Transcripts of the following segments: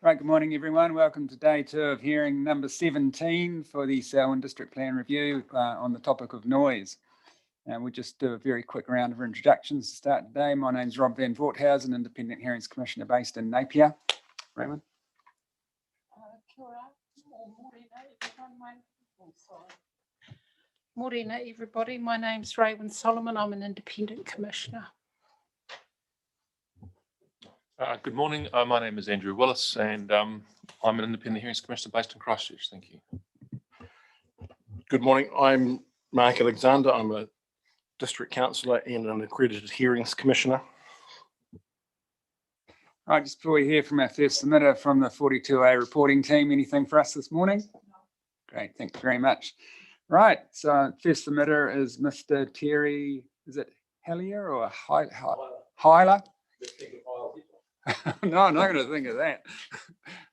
Right, good morning everyone. Welcome to day 2 of hearing number 17 for the Selwyn District Plan Review on the topic of noise. And we'll just do a very quick round of introductions to start today. My name's Rob Van Voorthausen, Independent Hearings Commissioner based in Napier. Raymond? Morena everybody, my name's Raymond Solomon. I'm an Independent Commissioner. Good morning. My name is Andrew Willis, and I'm an Independent Hearings Commissioner based in Christchurch. Thank you. Good morning. I'm Mark Alexander. I'm a District Councillor and an Accredited Hearings Commissioner. All right, just before we hear from our first submitter from the 42A reporting team, anything for us this morning? Great, thank you very much. Right, so first submitter is Mr. Terry, is it Hellier or Hyler? No, I'm not going to think of that.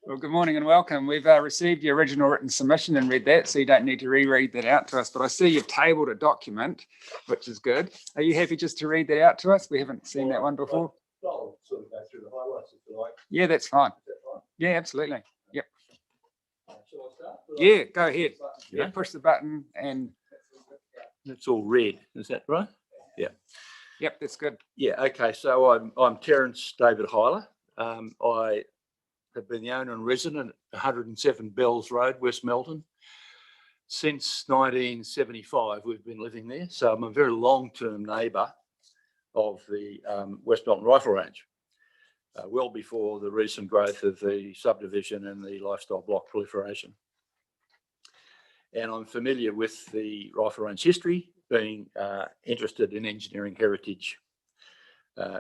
Well, good morning and welcome. We've received the original written submission and read that, so you don't need to reread that out to us. But I see you've tabled a document, which is good. Are you happy just to read that out to us? We haven't seen that one before. I'll sort of go through the highlights if you like. Yeah, that's fine. Is that fine? Yeah, absolutely. Yep. Shall I start? Yeah, go ahead. Yeah, push the button and. It's all red. Is that right? Yeah. Yep, that's good. Yeah. Okay. So I'm Terence David Hyler. I have been the owner and resident at 107 Bells Road, West Melton. Since 1975, we've been living there. So I'm a very long-term neighbour of the West Melton Rifle Range, well before the recent growth of the subdivision and the lifestyle block proliferation. And I'm familiar with the rifle range history, being interested in engineering heritage,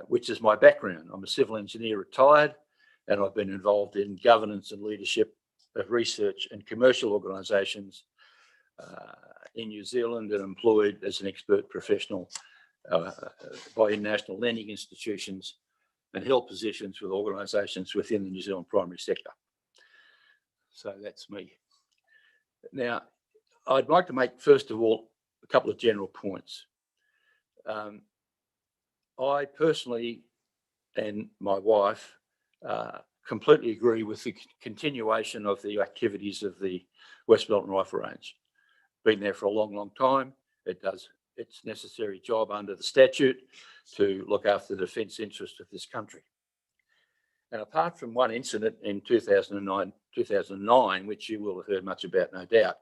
which is my background. I'm a civil engineer retired, and I've been involved in governance and leadership of research and commercial organisations in New Zealand, and employed as an expert professional by international lending institutions, and held positions with organisations within the New Zealand primary sector. So that's me. Now, I'd like to make, first of all, a couple of general points. I personally and my wife completely agree with the continuation of the activities of the West Melton Rifle Range. Been there for a long, long time. It does its necessary job under the statute to look after the defence interest of this country. And apart from one incident in 2009, which you will have heard much about, no doubt,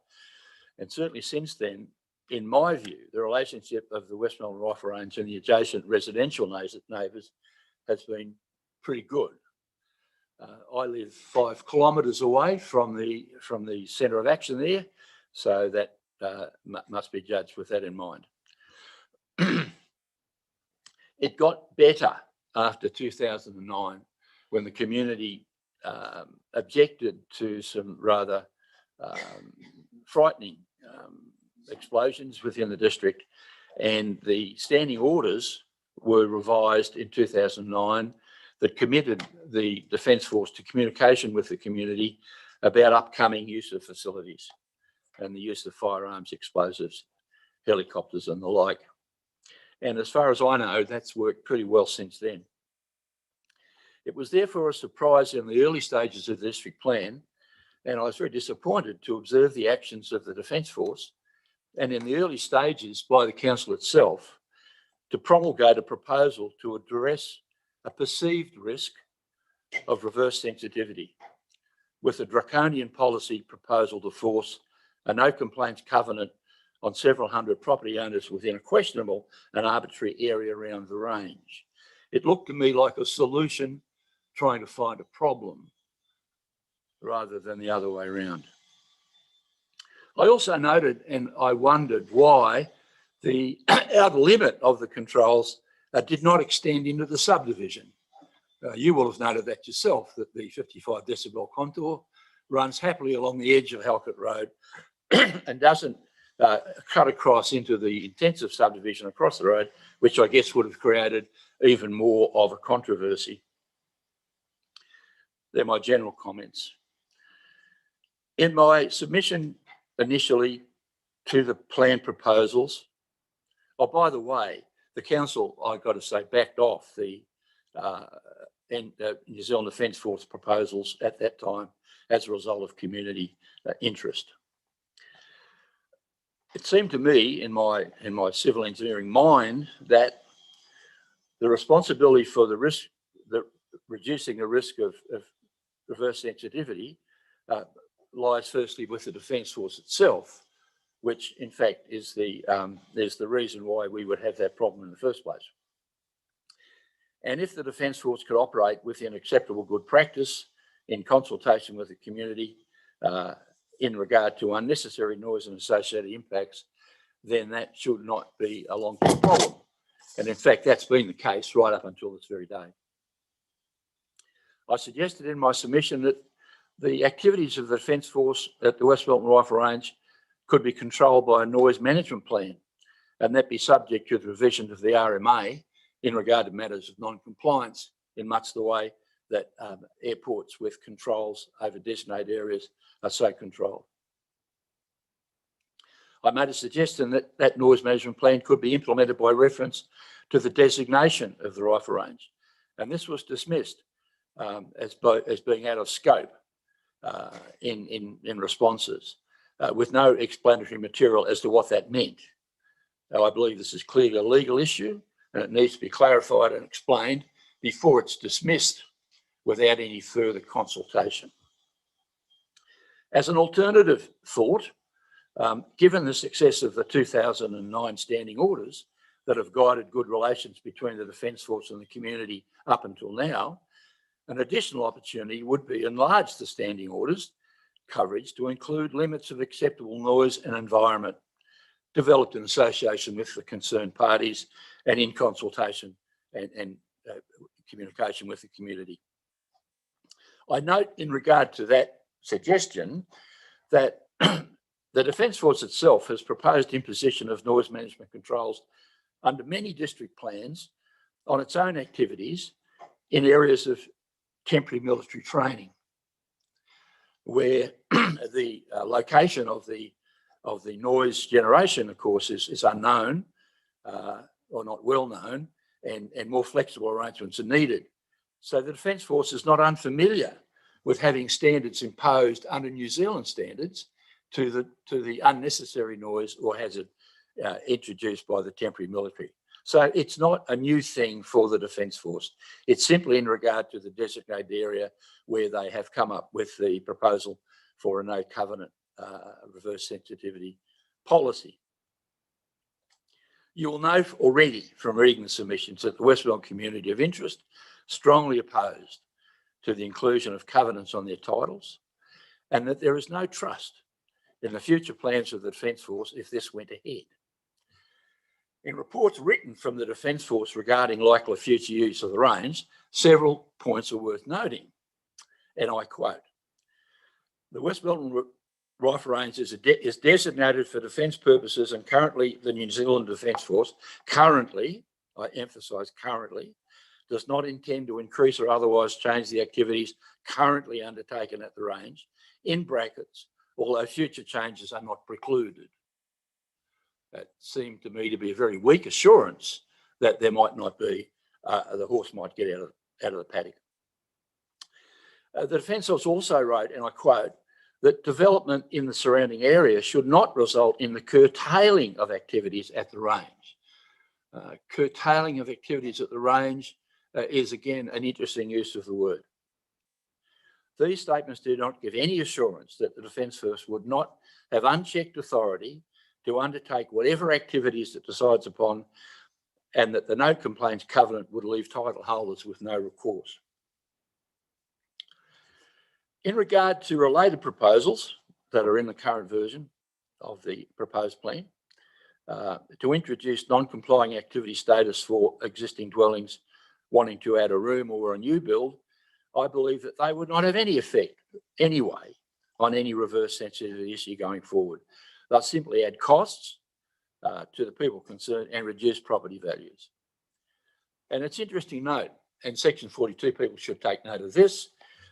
and certainly since then, in my view, the relationship of the West Melton Rifle Range and the adjacent residential neighbours has been pretty good. I live 5 kilometres away from the centre of action there, so that must be judged with that in mind. It got better after 2009, when the community objected to some rather frightening explosions within the district, and the standing orders were revised in 2009 that committed the Defence Force to communication with the community about upcoming use of facilities and the use of firearms, explosives, helicopters and the like. And as far as I know, that's worked pretty well since then. It was therefore a surprise in the early stages of the district plan, and I was very disappointed to observe the actions of the Defence Force, and in the early stages by the council itself, to promulgate a proposal to address a perceived risk of reverse sensitivity, with a draconian policy proposal to force a no complaints covenant on several hundred property owners within a questionable and arbitrary area around the range. It looked to me like a solution trying to find a problem rather than the other way around. I also noted, and I wondered why the outer limit of the controls did not extend into the subdivision. You will have noted that yourself, that the 55 decibel contour runs happily along the edge of Halcook Road and doesn't cut across into the intensive subdivision across the road, which I guess would have created even more of a controversy. They're my general comments. In my submission initially to the plan proposals, oh, by the way, the council, I've got to say, backed off the and New Zealand Defence Force proposals at that time as a result of community interest. It seemed to me in my civil engineering mind that the responsibility for the risk, reducing the risk of reverse sensitivity lies firstly with the Defence Force itself, which in fact is the reason why we would have that problem in the first place. And if the Defence Force could operate within acceptable good practice in consultation with the community in regard to unnecessary noise and associated impacts, then that should not be a long-term problem. And in fact, that's been the case right up until this very day. I suggested in my submission that the activities of the Defence Force at the West Wellington Rifle Range could be controlled by a noise management plan, and that be subject to the revision of the RMA in regard to matters of non-compliance in much the way that airports with controls over designated areas are so controlled. I made a suggestion that that noise management plan could be implemented by reference to the designation of the rifle range, and this was dismissed as being out of scope in responses, with no explanatory material as to what that meant. Now, I believe this is clearly a legal issue, and it needs to be clarified and explained before it's dismissed without any further consultation. As an alternative thought, given the success of the 2009 standing orders that have guided good relations between the Defence Force and the community up until now, an additional opportunity would be to enlarge the standing orders coverage to include limits of acceptable noise and environment developed in association with the concerned parties and in consultation and communication with the community. I note in regard to that suggestion that the Defence Force itself has proposed imposition of noise management controls under many district plans on its own activities in areas of temporary military training, where the location of the noise generation, of course, is unknown or not well known, and more flexible arrangements are needed. So the Defence Force is not unfamiliar with having standards imposed under New Zealand standards to the unnecessary noise or hazard introduced by the temporary military. So it's not a new thing for the Defence Force. It's simply in regard to the designated area where they have come up with the proposal for a no covenant reverse sensitivity policy. You will know already from reading the submissions that the West Wellington community of interest strongly opposed to the inclusion of covenants on their titles, and that there is no trust in the future plans of the Defence Force if this went ahead. In reports written from the Defence Force regarding likely future use of the range, several points are worth noting, and I quote, "The West Wellington Rifle Range is designated for defence purposes, and currently the New Zealand Defence Force, currently, I emphasise currently, does not intend to increase or otherwise change the activities currently undertaken at the range, in brackets, although future changes are not precluded." That seemed to me to be a very weak assurance that there might not be, the horse might get out of the paddock. The Defence Force also wrote, and I quote, that development in the surrounding area should not result in the curtailing of activities at the range. Curtailing of activities at the range is again an interesting use of the word. These statements do not give any assurance that the Defence Force would not have unchecked authority to undertake whatever activities it decides upon, and that the no complaints covenant would leave title holders with no recourse. In regard to related proposals that are in the current version of the proposed plan, to introduce non-complying activity status for existing dwellings wanting to add a room or a new build, I believe that they would not have any effect anyway on any reverse sensitivity issue going forward. They'll simply add costs to the people concerned and reduce property values. And it's interesting to note, and Section 42 people should take note of this,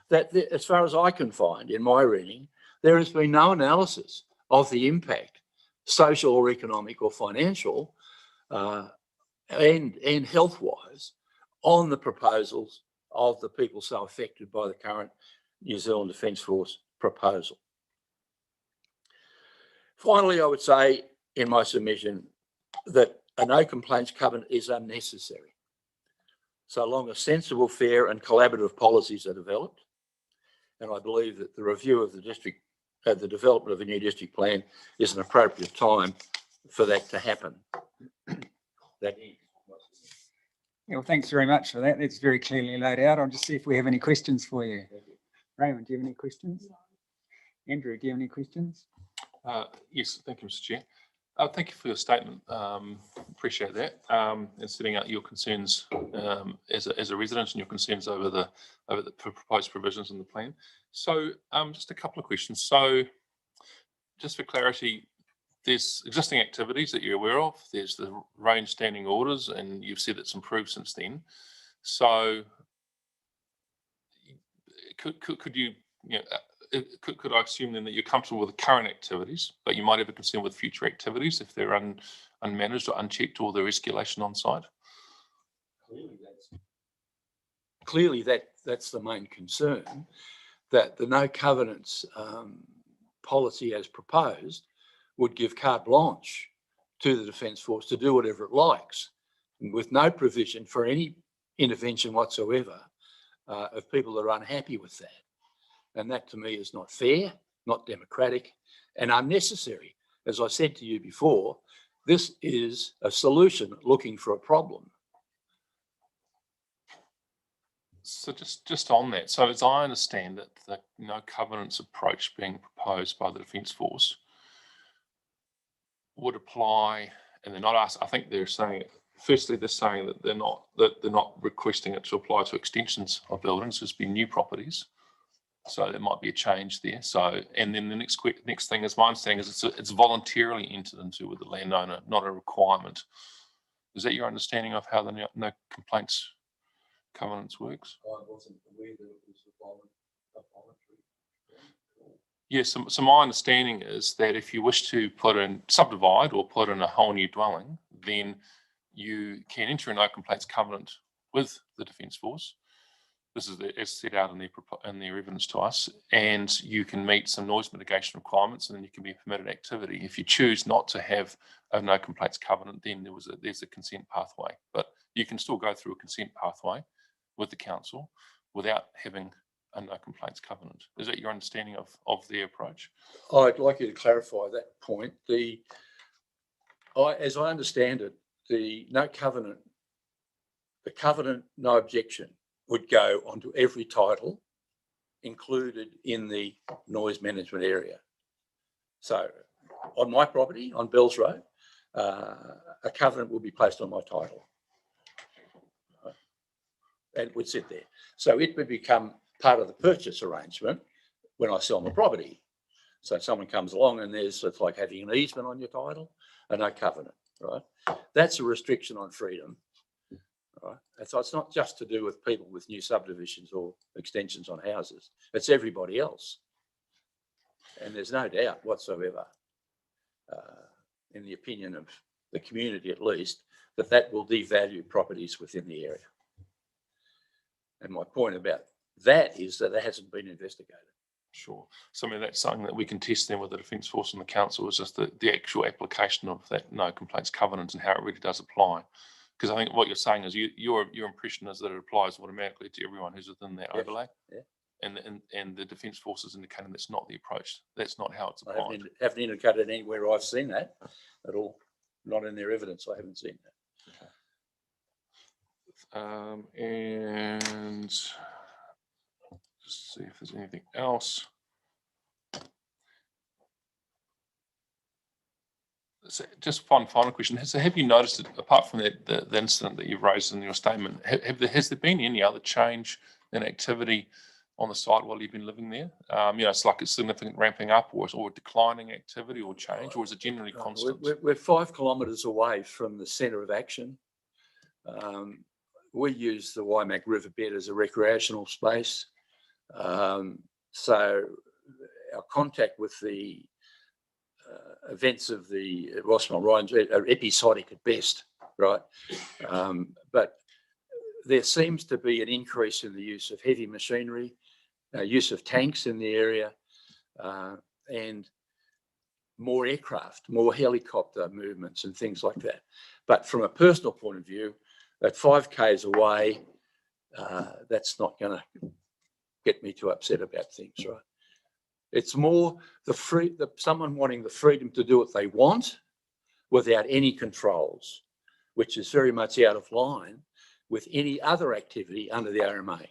that as far as I can find in my reading, there has been no analysis of the impact, social or economic or financial, and health-wise, on the proposals of the people so affected by the current New Zealand Defence Force proposal. Finally, I would say in my submission that a no complaints covenant is unnecessary, so long as sensible, fair and collaborative policies are developed. And I believe that the review of the district, the development of a new district plan is an appropriate time for that to happen. That is. Yeah, well, thanks very much for that. That's very clearly laid out. I'll just see if we have any questions for you. Raymond, do you have any questions? Andrew, do you have any questions? Yes, thank you, Mr. Chair. Thank you for your statement. Appreciate that. And setting out your concerns as a resident and your concerns over the proposed provisions in the plan. So just a couple of questions. So just for clarity, there's existing activities that you're aware of. There's the range standing orders, and you've said it's improved since then. So could you, could I assume then that you're comfortable with the current activities, but you might have a concern with future activities if they're unmanaged or unchecked, or their escalation on site? Clearly that's the main concern, that the no covenants policy as proposed would give carte blanche to the Defence Force to do whatever it likes, with no provision for any intervention whatsoever of people that are unhappy with that. And that to me is not fair, not democratic, and unnecessary. As I said to you before, this is a solution looking for a problem. So just on that, so as I understand it, the no covenants approach being proposed by the Defence Force would apply, and they're not asked. I think they're saying, firstly, they're saying that they're not requesting it to apply to extensions of buildings, just be new properties. So there might be a change there. So, and then the next thing is, my understanding is it's voluntarily entered into with the landowner, not a requirement. Is that your understanding of how the no complaints covenants works? I wasn't aware that it was a voluntary. Yes. So my understanding is that if you wish to subdivide or put in a whole new dwelling, then you can enter a no complaints covenant with the Defence Force. This is as set out in their evidence to us, and you can meet some noise mitigation requirements, and then you can be a permitted activity. If you choose not to have a no complaints covenant, then there's a consent pathway. But you can still go through a consent pathway with the council without having a no complaints covenant. Is that your understanding of their approach? I'd like you to clarify that point. As I understand it, the covenant no objection would go onto every title included in the noise management area. So on my property on Bells Road, a covenant will be placed on my title. And it would sit there. So it would become part of the purchase arrangement when I sell my property. So someone comes along and it's like having an easement on your title and no covenant, right? That's a restriction on freedom. Right. And so it's not just to do with people with new subdivisions or extensions on houses. It's everybody else. And there's no doubt whatsoever, in the opinion of the community at least, that will devalue properties within the area. And my point about that is that it hasn't been investigated. Sure. So I mean, that's something that we can test then with the Defence Force and the council, is just the actual application of that no complaints covenant and how it really does apply. Because I think what you're saying is your impression is that it applies automatically to everyone who's within that overlay. Yeah. And the Defence Force is indicating that's not the approach. That's not how it's applied. I haven't indicated anywhere I've seen that at all. Not in their evidence. I haven't seen that. And just see if there's anything else. So just one final question. So have you noticed that, apart from the incident that you've raised in your statement, has there been any other change in activity on the site while you've been living there? It's like a significant ramping up or declining activity or change, or is it generally constant? We're 5 kilometres away from the centre of action. We use the Waimak riverbed as a recreational space. So our contact with the events of the Rossmore Rhines are episodic at best, right? But there seems to be an increase in the use of heavy machinery, use of tanks in the area, and more aircraft, more helicopter movements and things like that. But from a personal point of view, at 5 k's away, that's not going to get me too upset about things, right? It's more someone wanting the freedom to do what they want without any controls, which is very much out of line with any other activity under the RMA,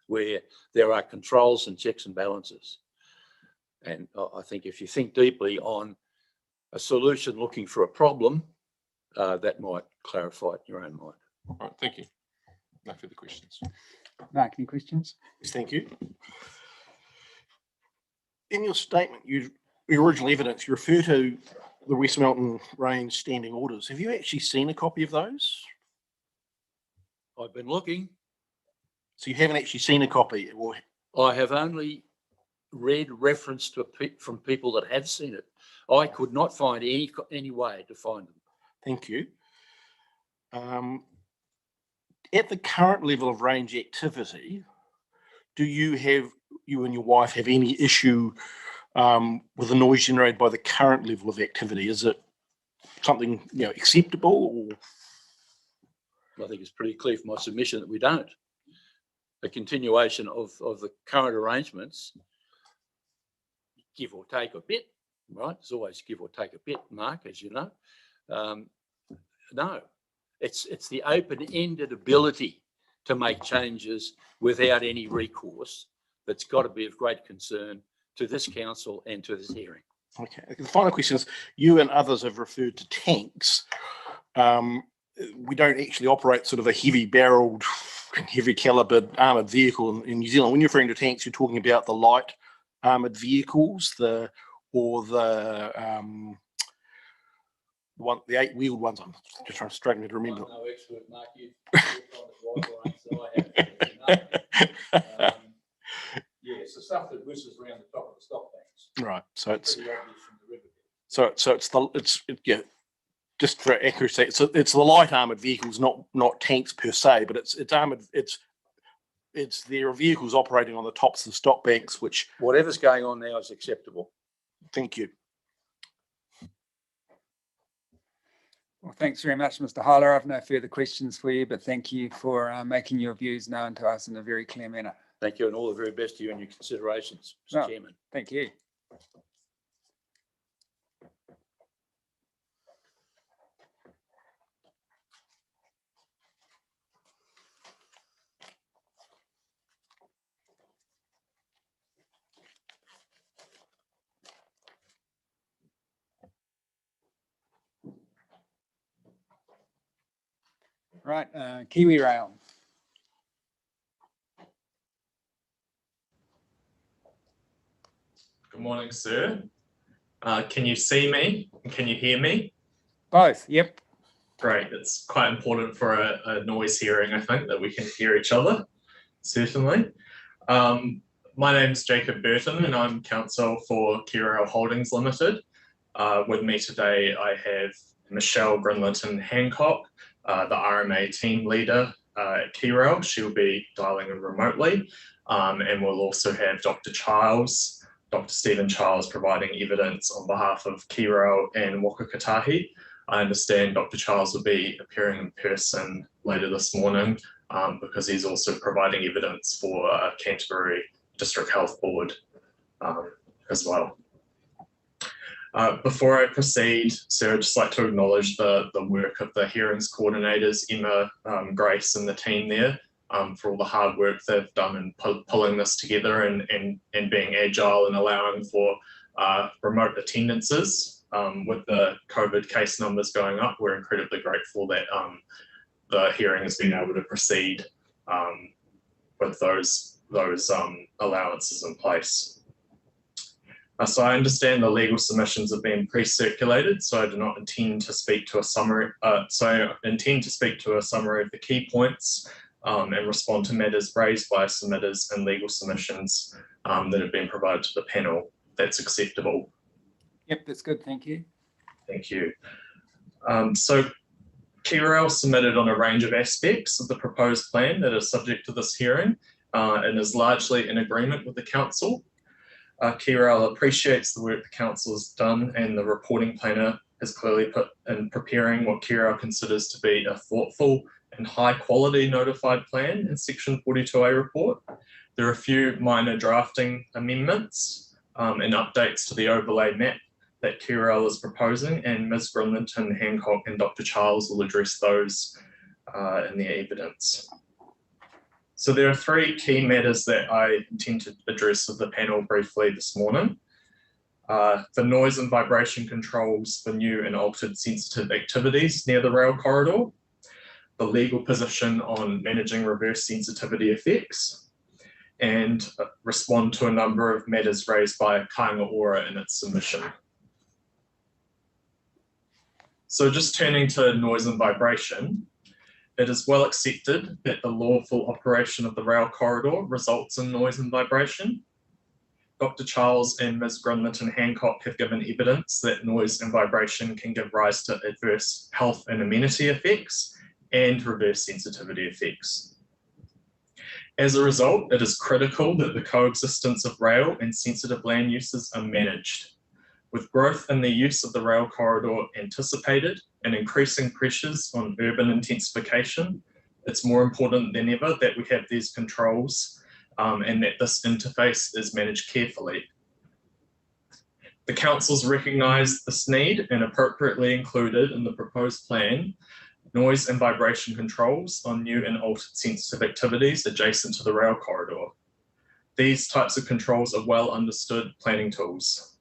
where there are controls and checks and balances. And I think if you think deeply on a solution looking for a problem, that might clarify it in your own mind. All right, thank you. No further questions. Mark, any questions? Yes, thank you. In your statement, your original evidence, you refer to the West Mountain Range standing orders. Have you actually seen a copy of those? I've been looking. So you haven't actually seen a copy? Or... I have only read reference to from people that have seen it. I could not find any way to find them. Thank you. At the current level of range activity, do you and your wife have any issue with the noise generated by the current level of activity? Is it something acceptable? Or? I think it's pretty clear from my submission that we don't. A continuation of the current arrangements, give or take a bit, right? There's always give or take a bit, Mark, as you know. No, it's the open-ended ability to make changes without any recourse that's got to be of great concern to this council and to this hearing. Okay. The final question is, you and others have referred to tanks. We don't actually operate sort of a heavy-barreled, heavy-calibered armoured vehicle in New Zealand. When you're referring to tanks, you're talking about the light armoured vehicles, the 8-wheeled ones. I'm just struggling to remember. I'm no expert, Mark. You've on the drive, so I have. It's the stuff that whistles around the top of the stop banks. Right. So it's pretty obvious from the river. Just for accuracy, it's the light armoured vehicles, not tanks per se, but it's armoured. There are vehicles operating on the tops of the stop banks, which whatever's going on now is acceptable. Thank you. Well, thanks very much, Mr. Hyler. I've no further questions for you, but thank you for making your views known to us in a very clear manner. Thank you, and all the very best to you and your considerations, Mr. Chairman. Thank you. Right, Kiwi Rail. Good morning, sir. Can you see me? Can you hear me? Both, yep. Great. It's quite important for a noise hearing, I think, that we can hear each other, certainly. My name is Jacob Burton and I'm counsel for Kirail Holdings Limited. With me today, I have Michelle Grinlerton Hancock, the RMA team leader at Kirail. She'll be dialing in remotely. And we'll also have Dr. Stephen Charles, providing evidence on behalf of Kirail and Waka Kotahi. I understand Dr. Charles will be appearing in person later this morning because he's also providing evidence for Canterbury District Health Board as well. Before I proceed, sir, I'd just like to acknowledge the work of the hearings coordinators, Emma, Grace and the team there for all the hard work they've done in pulling this together and being agile and allowing for remote attendances. With the COVID case numbers going up, we're incredibly grateful that the hearing has been able to proceed with those allowances in place. So I understand the legal submissions have been pre-circulated, so I do not intend to speak to a summary. So I intend to speak to a summary of the key points and respond to matters raised by submitters and legal submissions that have been provided to the panel. That's acceptable. Yep, that's good. Thank you. Thank you. So KeyRail submitted on a range of aspects of the proposed plan that are subject to this hearing and is largely in agreement with the council. KeyRail appreciates the work the council has done, and the reporting planner has clearly put in preparing what KeyRail considers to be a thoughtful and high quality notified plan in section 42A report. There are a few minor drafting amendments and updates to the overlay map that KeyRail is proposing, and Ms. Grinlington, Hancock and Dr. Charles will address those in their evidence. So there are three key matters that I intend to address with the panel briefly this morning. The noise and vibration controls for new and altered sensitive activities near the rail corridor, the legal position on managing reverse sensitivity effects, and respond to a number of matters raised by Kāinga Ora in its submission. So just turning to noise and vibration, it is well accepted that the lawful operation of the rail corridor results in noise and vibration. Dr. Charles and Ms. Grinlington Hancock have given evidence that noise and vibration can give rise to adverse health and amenity effects and reverse sensitivity effects. As a result, it is critical that the coexistence of rail and sensitive land uses are managed. With growth in the use of the rail corridor anticipated and increasing pressures on urban intensification, it's more important than ever that we have these controls and that this interface is managed carefully. The council's recognised this need and appropriately included in the proposed plan noise and vibration controls on new and altered sensitive activities adjacent to the rail corridor. These types of controls are well understood planning tools.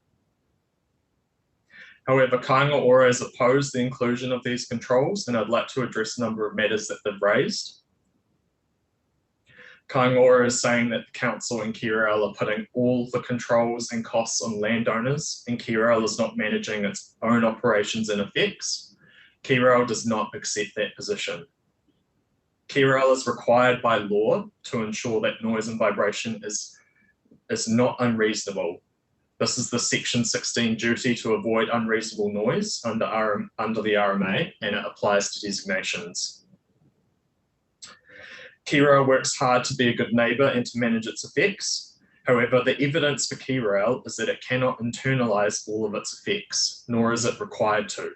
However, Kāinga Ora has opposed the inclusion of these controls, and I'd like to address a number of matters that they've raised. Kāinga Ora is saying that the council and KeyRail are putting all the controls and costs on landowners, and KeyRail is not managing its own operations and effects. KeyRail does not accept that position. KeyRail is required by law to ensure that noise and vibration is not unreasonable. This is the Section 16 duty to avoid unreasonable noise under the RMA, and it applies to designations. KeyRail works hard to be a good neighbour and to manage its effects. However, the evidence for KeyRail is that it cannot internalise all of its effects, nor is it required to.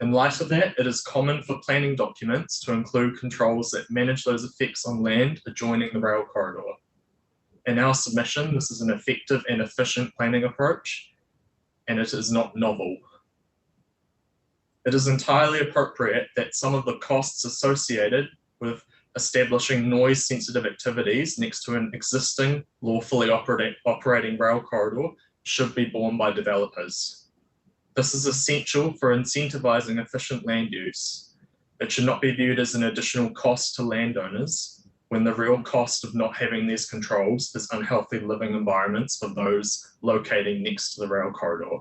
In light of that, it is common for planning documents to include controls that manage those effects on land adjoining the rail corridor. In our submission, this is an effective and efficient planning approach, and it is not novel. It is entirely appropriate that some of the costs associated with establishing noise-sensitive activities next to an existing lawfully operating rail corridor should be borne by developers. This is essential for incentivising efficient land use. It should not be viewed as an additional cost to landowners, when the real cost of not having these controls is unhealthy living environments for those locating next to the rail corridor.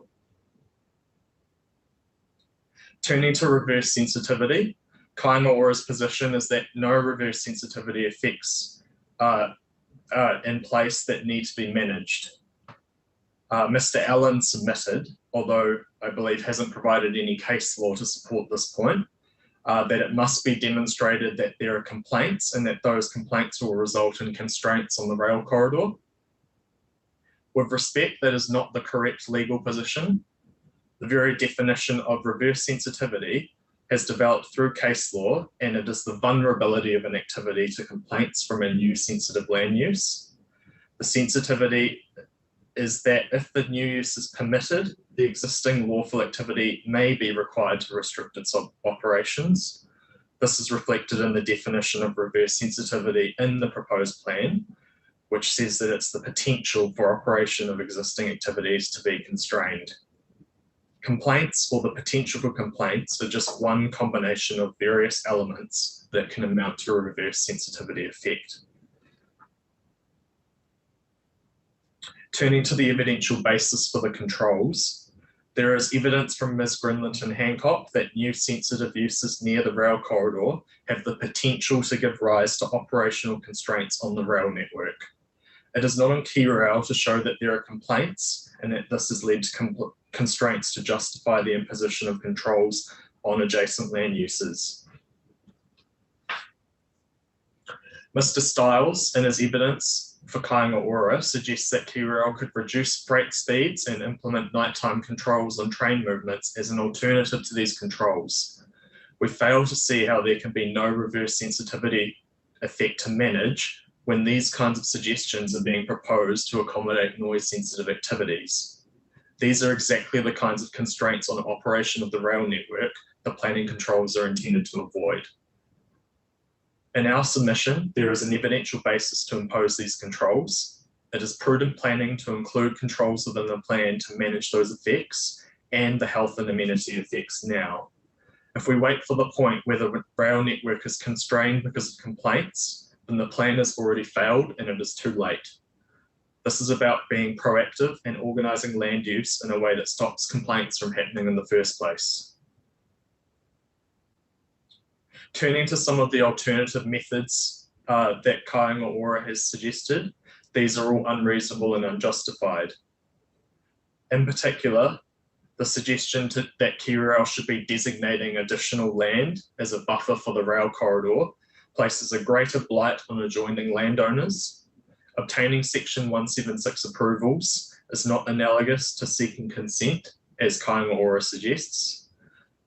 Turning to reverse sensitivity, Kāinga Ora's position is that no reverse sensitivity effects are in place that need to be managed. Mr. Allen submitted, although I believe hasn't provided any case law to support this point, that it must be demonstrated that there are complaints and that those complaints will result in constraints on the rail corridor. With respect, that is not the correct legal position. The very definition of reverse sensitivity has developed through case law, and it is the vulnerability of an activity to complaints from a new sensitive land use. The sensitivity is that if the new use is permitted, the existing lawful activity may be required to restrict its operations. This is reflected in the definition of reverse sensitivity in the proposed plan, which says that it's the potential for operation of existing activities to be constrained. Complaints, or the potential for complaints, are just one combination of various elements that can amount to a reverse sensitivity effect. Turning to the evidential basis for the controls, there is evidence from Ms. Grinlington Hancock that new sensitive uses near the rail corridor have the potential to give rise to operational constraints on the rail network. It is not on KeyRail to show that there are complaints and that this has led to constraints to justify the imposition of controls on adjacent land uses. Mr. Stiles, in his evidence for Kāinga Ora, suggests that KiwiRail could reduce freight speeds and implement nighttime controls on train movements as an alternative to these controls. We fail to see how there can be no reverse sensitivity effect to manage when these kinds of suggestions are being proposed to accommodate noise-sensitive activities. These are exactly the kinds of constraints on operation of the rail network the planning controls are intended to avoid. In our submission, there is an evidential basis to impose these controls. It is prudent planning to include controls within the plan to manage those effects and the health and amenity effects now. If we wait for the point where the rail network is constrained because of complaints, then the plan has already failed and it is too late. This is about being proactive and organising land use in a way that stops complaints from happening in the first place. Turning to some of the alternative methods that Kāinga Ora has suggested, these are all unreasonable and unjustified. In particular, the suggestion that KiwiRail should be designating additional land as a buffer for the rail corridor places a greater blight on adjoining landowners. Obtaining Section 176 approvals is not analogous to seeking consent, as Kāinga Ora suggests.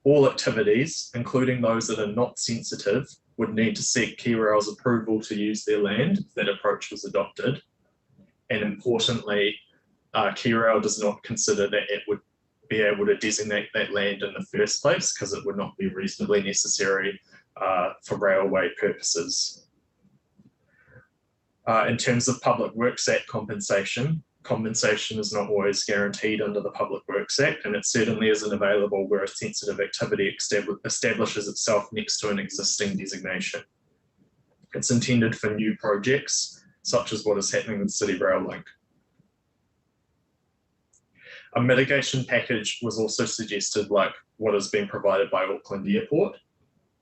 All activities, including those that are not sensitive, would need to seek KiwiRail's approval to use their land if that approach was adopted. And importantly, KiwiRail does not consider that it would be able to designate that land in the first place because it would not be reasonably necessary for railway purposes. In terms of Public Works Act compensation, compensation is not always guaranteed under the Public Works Act, and it certainly isn't available where a sensitive activity establishes itself next to an existing designation. It's intended for new projects, such as what is happening with City Rail Link. A mitigation package was also suggested, like what has been provided by Auckland Airport.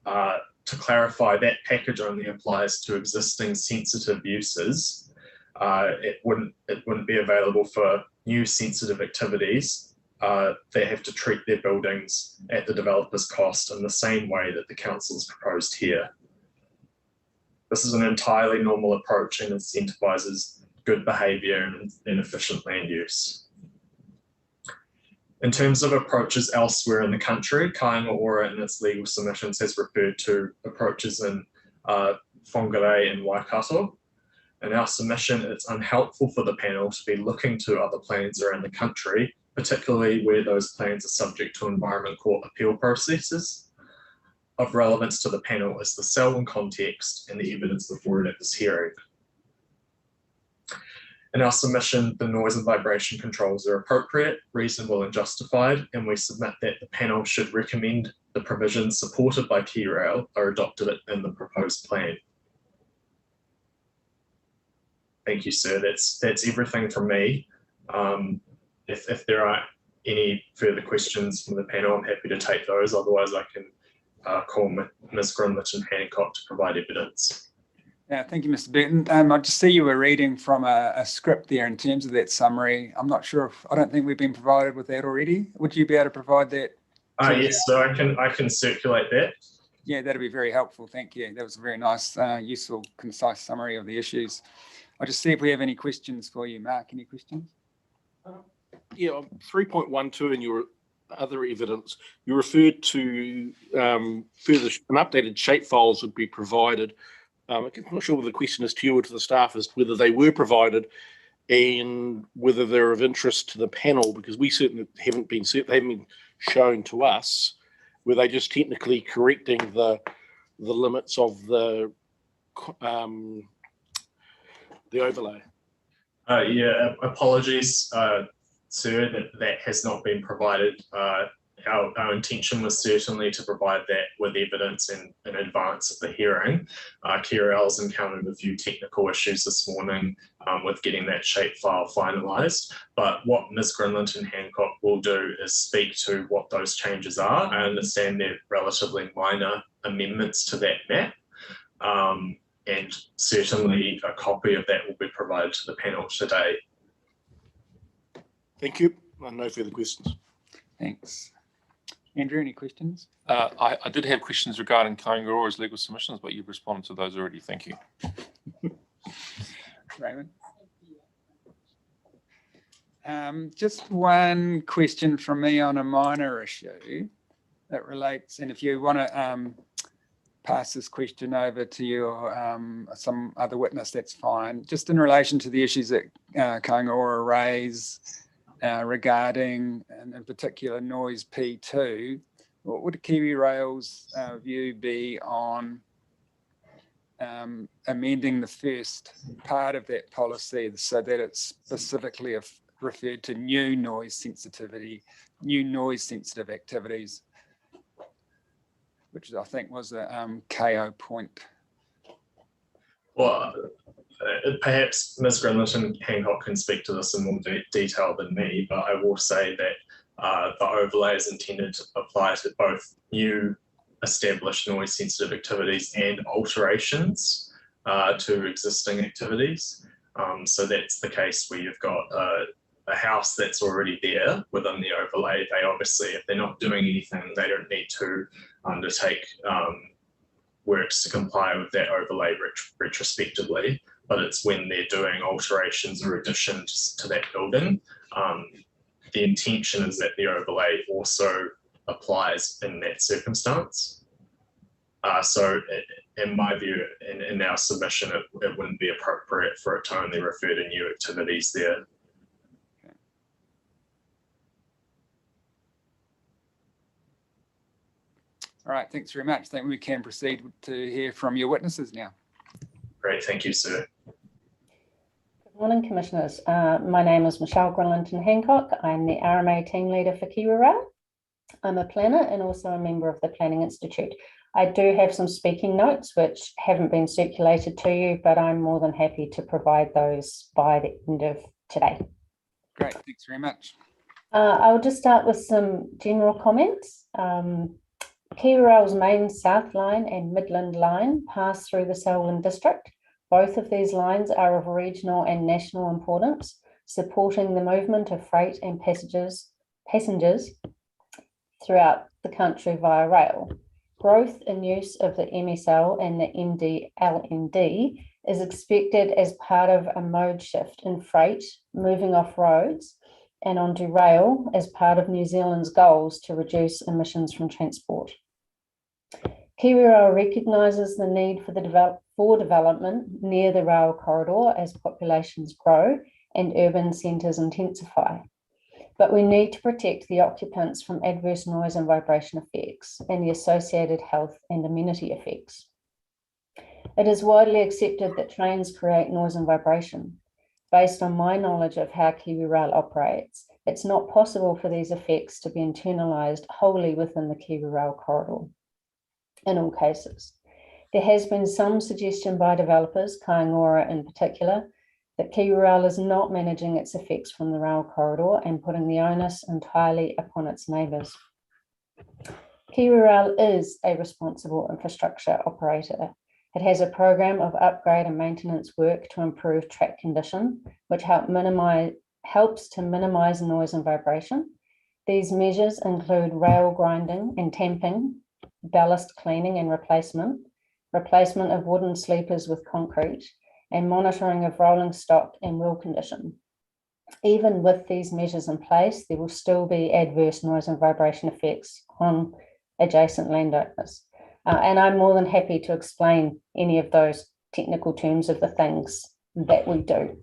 To clarify, that package only applies to existing sensitive uses. It wouldn't be available for new sensitive activities. They have to treat their buildings at the developer's cost in the same way that the council's proposed here. This is an entirely normal approach and incentivises good behaviour and efficient land use. In terms of approaches elsewhere in the country, Kāinga Ora in its legal submissions has referred to approaches in Whangarei and Waikato. In our submission, it's unhelpful for the panel to be looking to other plans around the country, particularly where those plans are subject to Environment Court appeal processes. Of relevance to the panel is the Selwyn context and the evidence before it at this hearing. In our submission, the noise and vibration controls are appropriate, reasonable and justified, and we submit that the panel should recommend the provisions supported by KiwiRail are adopted in the proposed plan. Thank you, sir. That's everything from me. If there are any further questions from the panel, I'm happy to take those. Otherwise, I can call Ms. Grimlett and Hancock to provide evidence. Yeah, thank you, Mr. Burton. I just see you were reading from a script there in terms of that summary. I'm not sure if, I don't think we've been provided with that already. Would you be able to provide that? Yes, so I can circulate that. Yeah, that'd be very helpful. Thank you. That was a very nice, useful, concise summary of the issues. I'll just see if we have any questions for you. Mark, any questions? Yeah, 3.12 in your other evidence, you referred to further an updated shape files would be provided. I'm not sure whether the question is to you or to the staff as to whether they were provided and whether they're of interest to the panel, because we certainly they haven't been shown to us. Were they just technically correcting the limits of the overlay? Yeah, apologies, sir, that has not been provided. Our intention was certainly to provide that with evidence in advance of the hearing. KiwiRail's encountered a few technical issues this morning with getting that shapefile finalised. But what Ms. Grimlett and Hancock will do is speak to what those changes are. I understand they're relatively minor amendments to that map. And certainly a copy of that will be provided to the panel today. Thank you. No further questions. Thanks. Andrew, any questions? I did have questions regarding Kaingaroa's legal submissions, but you've responded to those already. Thank you. Raymond? Just one question from me on a minor issue that relates, and if you want to pass this question over to you or some other witness, that's fine. Just in relation to the issues that Kaingaroa raise regarding, and in particular, noise P2, what would KiwiRail's view be on amending the first part of that policy so that it's specifically referred to new noise sensitive activities, which I think was a KO point. Well, perhaps Ms. Grinlett and Hancock can speak to this in more detail than me, but I will say that the overlay is intended to apply to both new established noise sensitive activities and alterations to existing activities. So that's the case where you've got a house that's already there within the overlay. They obviously, if they're not doing anything, they don't need to undertake works to comply with that overlay retrospectively, but it's when they're doing alterations or additions to that building. The intention is that the overlay also applies in that circumstance. So in my view, in our submission, it wouldn't be appropriate for it to only refer to new activities there. All right, thanks very much. I think we can proceed to hear from your witnesses now. Great, thank you, sir. Good morning, Commissioners. My name is Michelle Grinlett Hancock. I'm the RMA team leader for KiwiRail. I'm a planner and also a member of the Planning Institute. I do have some speaking notes which haven't been circulated to you, but I'm more than happy to provide those by the end of today. Great, thanks very much. I'll just start with some general comments. KiwiRail's main South Line and Midland Line pass through the Selwyn district. Both of these lines are of regional and national importance, supporting the movement of freight and passengers throughout the country via rail. Growth in use of the MSL and the MDLND is expected as part of a mode shift in freight moving off roads and onto rail as part of New Zealand's goals to reduce emissions from transport. KiwiRail recognises the need for development near the rail corridor as populations grow and urban centres intensify. But we need to protect the occupants from adverse noise and vibration effects and the associated health and amenity effects. It is widely accepted that trains create noise and vibration. Based on my knowledge of how KiwiRail operates, it's not possible for these effects to be internalised wholly within the KiwiRail corridor. In all cases, there has been some suggestion by developers, Kaingaroa in particular, that KiwiRail is not managing its effects from the rail corridor and putting the onus entirely upon its neighbours. KiwiRail is a responsible infrastructure operator. It has a program of upgrade and maintenance work to improve track condition, which helps to minimise noise and vibration. These measures include rail grinding and tamping, ballast cleaning and replacement of wooden sleepers with concrete, and monitoring of rolling stock and wheel condition. Even with these measures in place, there will still be adverse noise and vibration effects on adjacent landowners. And I'm more than happy to explain any of those technical terms of the things that we do.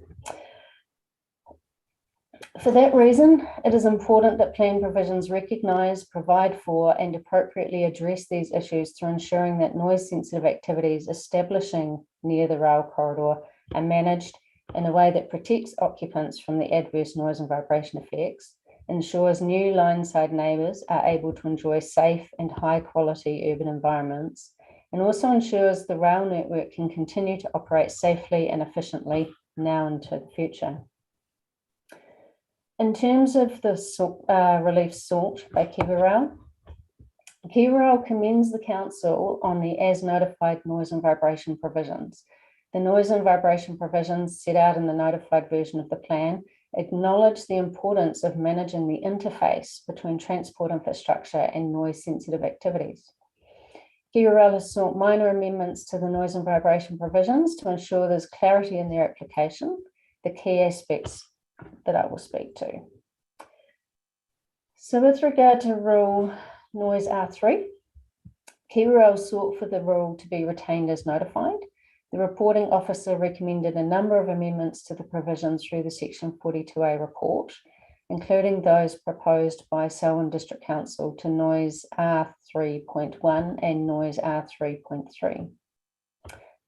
For that reason, it is important that plan provisions recognise, provide for, and appropriately address these issues through ensuring that noise-sensitive activities establishing near the rail corridor are managed in a way that protects occupants from the adverse noise and vibration effects, ensures new line-side neighbours are able to enjoy safe and high-quality urban environments, and also ensures the rail network can continue to operate safely and efficiently now into the future. In terms of the relief sought by KiwiRail, KiwiRail commends the Council on the as notified noise and vibration provisions. The noise and vibration provisions set out in the notified version of the plan acknowledge the importance of managing the interface between transport infrastructure and noise-sensitive activities. Kiwirau has sought minor amendments to the noise and vibration provisions to ensure there's clarity in their application, the key aspects that I will speak to. So with regard to rule noise R3, Kiwirau sought for the rule to be retained as notified. The reporting officer recommended a number of amendments to the provisions through the Section 42A report, including those proposed by Selwyn District Council to noise R3.1 and noise R3.3.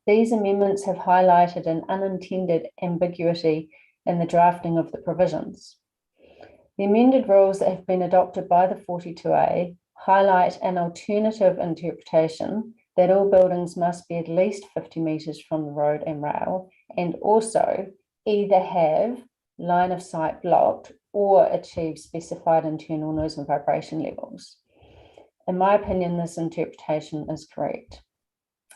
These amendments have highlighted an unintended ambiguity in the drafting of the provisions. The amended rules that have been adopted by the 42A highlight an alternative interpretation that all buildings must be at least 50 metres from the road and rail, and also either have line of sight blocked or achieve specified internal noise and vibration levels. In my opinion, this interpretation is correct.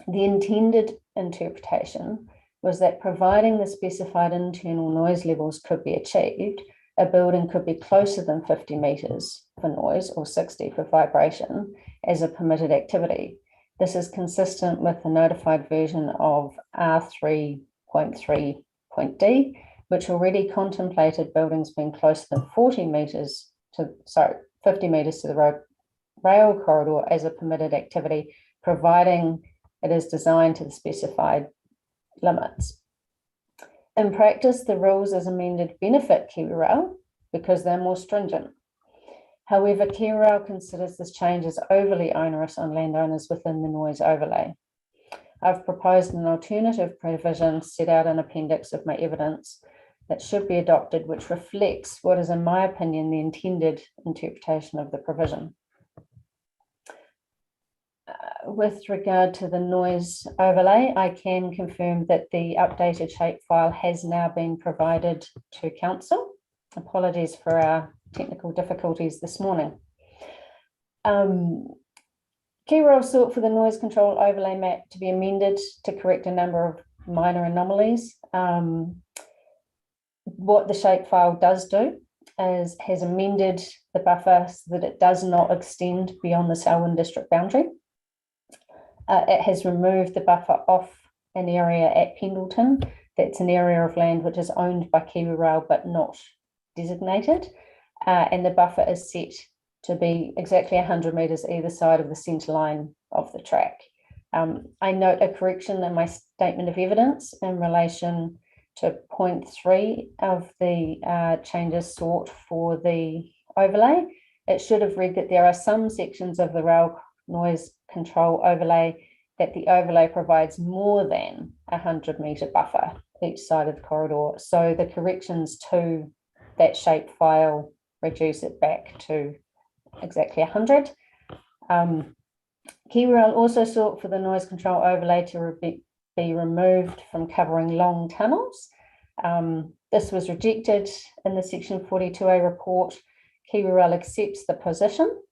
The intended interpretation was that providing the specified internal noise levels could be achieved, a building could be closer than 50 metres for noise or 60 for vibration as a permitted activity. This is consistent with the notified version of R3.3.D, which already contemplated buildings being closer than 50 metres to the road rail corridor as a permitted activity, providing it is designed to the specified limits. In practice, the rules as amended benefit Kiwirau because they're more stringent. However, Kiwirau considers this change as overly onerous on landowners within the noise overlay. I've proposed an alternative provision set out in appendix of my evidence that should be adopted, which reflects what is, in my opinion, the intended interpretation of the provision. With regard to the noise overlay, I can confirm that the updated shapefile has now been provided to Council. Apologies for our technical difficulties this morning. Kiwirau sought for the noise control overlay map to be amended to correct a number of minor anomalies. What the shapefile does do is has amended the buffer so that it does not extend beyond the Selwyn district boundary. It has removed the buffer off an area at Pendleton. That's an area of land which is owned by Kiwirau but not designated. And the buffer is set to be exactly 100 metres either side of the centre line of the track. I note a correction in my statement of evidence in relation to point 3 of the changes sought for the overlay. It should have read that there are some sections of the rail noise control overlay that the overlay provides more than 100 metre buffer each side of the corridor. So the corrections to that shape file reduce it back to exactly 100. Kiwirau also sought for the noise control overlay to be removed from covering long tunnels. This was rejected in the Section 42A report. Kiwirau accepts the position,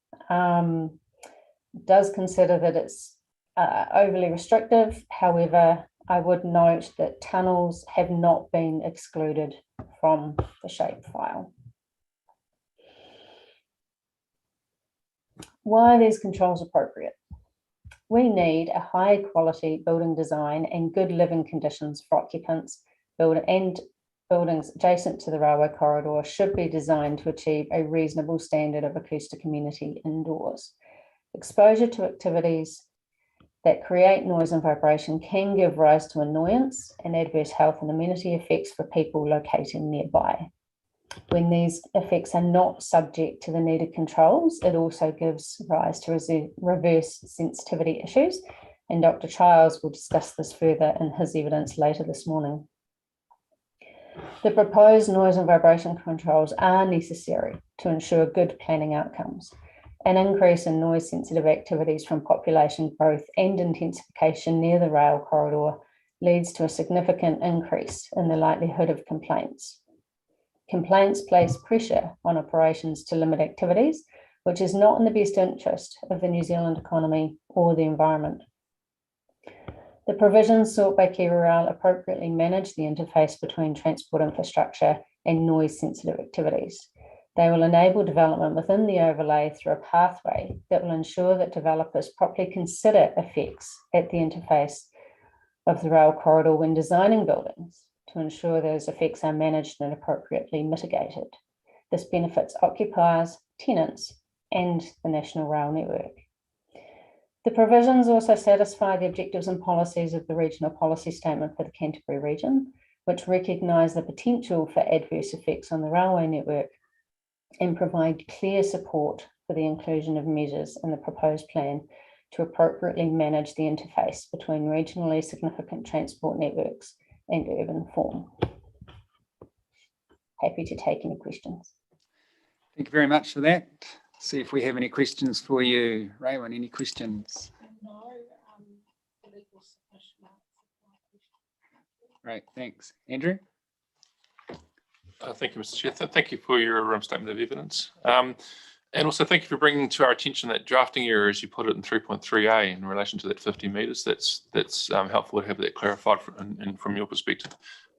does consider that it's overly restrictive. However, I would note that tunnels have not been excluded from the shapefile. Why are these controls appropriate? We need a high quality building design and good living conditions for occupants. Buildings adjacent to the railway corridor should be designed to achieve a reasonable standard of acoustic amenity indoors. Exposure to activities that create noise and vibration can give rise to annoyance and adverse health and amenity effects for people locating nearby. When these effects are not subject to the needed controls, it also gives rise to reverse sensitivity issues, and Dr. Childs will discuss this further in his evidence later this morning. The proposed noise and vibration controls are necessary to ensure good planning outcomes. An increase in noise sensitive activities from population growth and intensification near the rail corridor leads to a significant increase in the likelihood of complaints. Complaints place pressure on operations to limit activities, which is not in the best interest of the New Zealand economy or the environment. The provisions sought by Kiwirau appropriately manage the interface between transport infrastructure and noise sensitive activities. They will enable development within the overlay through a pathway that will ensure that developers properly consider effects at the interface of the rail corridor when designing buildings to ensure those effects are managed and appropriately mitigated. This benefits occupiers, tenants, and the National Rail Network. The provisions also satisfy the objectives and policies of the Regional Policy Statement for the Canterbury region, which recognise the potential for adverse effects on the railway network and provide clear support for the inclusion of measures in the proposed plan to appropriately manage the interface between regionally significant transport networks and urban form. Happy to take any questions. Thank you very much for that. See if we have any questions for you. Raywin, any questions? No, the legal submission answered. Great, thanks. Andrew? Thank you, Mr. Chair. Thank you for your statement of evidence. And also thank you for bringing to our attention that drafting error, as you put it in 3.3a in relation to that 50 metres. That's helpful to have that clarified from your perspective.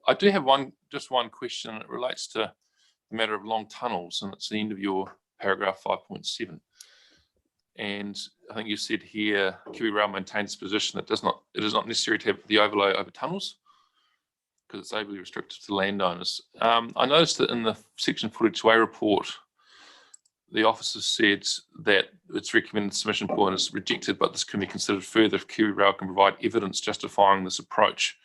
I do have just one question. It relates to the matter of long tunnels, and it's the end of your paragraph 5.7. And I think you said here, Kiwi Rail maintains its position that it is not necessary to have the overlay over tunnels because it's overly restricted to landowners. I noticed that in the section footage way report, the officer said that its recommended submission point is rejected, but this can be considered further if Kiwi Rail can provide evidence justifying this approach,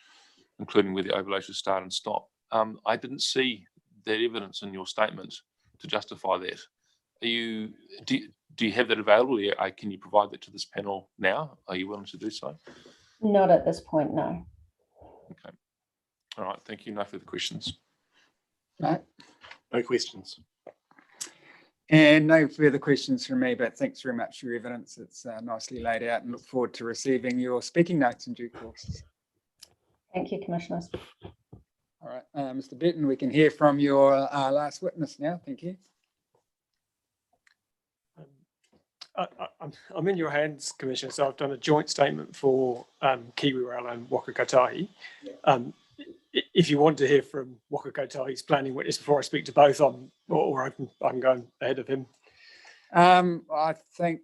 including where the overlay should start and stop. I didn't see that evidence in your statement to justify that. Do you have that available? Can you provide that to this panel now? Are you willing to do so? Not at this point, no. Okay. All right. Thank you. No further questions. No. No questions. And no further questions from me, but thanks very much for your evidence. It's nicely laid out and look forward to receiving your speaking notes in due course. Thank you, Commissioners. All right, Mr. Burton, we can hear from your last witness now. Thank you. I'm in your hands, Commissioner, so I've done a joint statement for Kiwi Rail and Waka Kotahi. If you want to hear from Waka Kotahi's planning witness before I speak to both, or I can go ahead of him. I think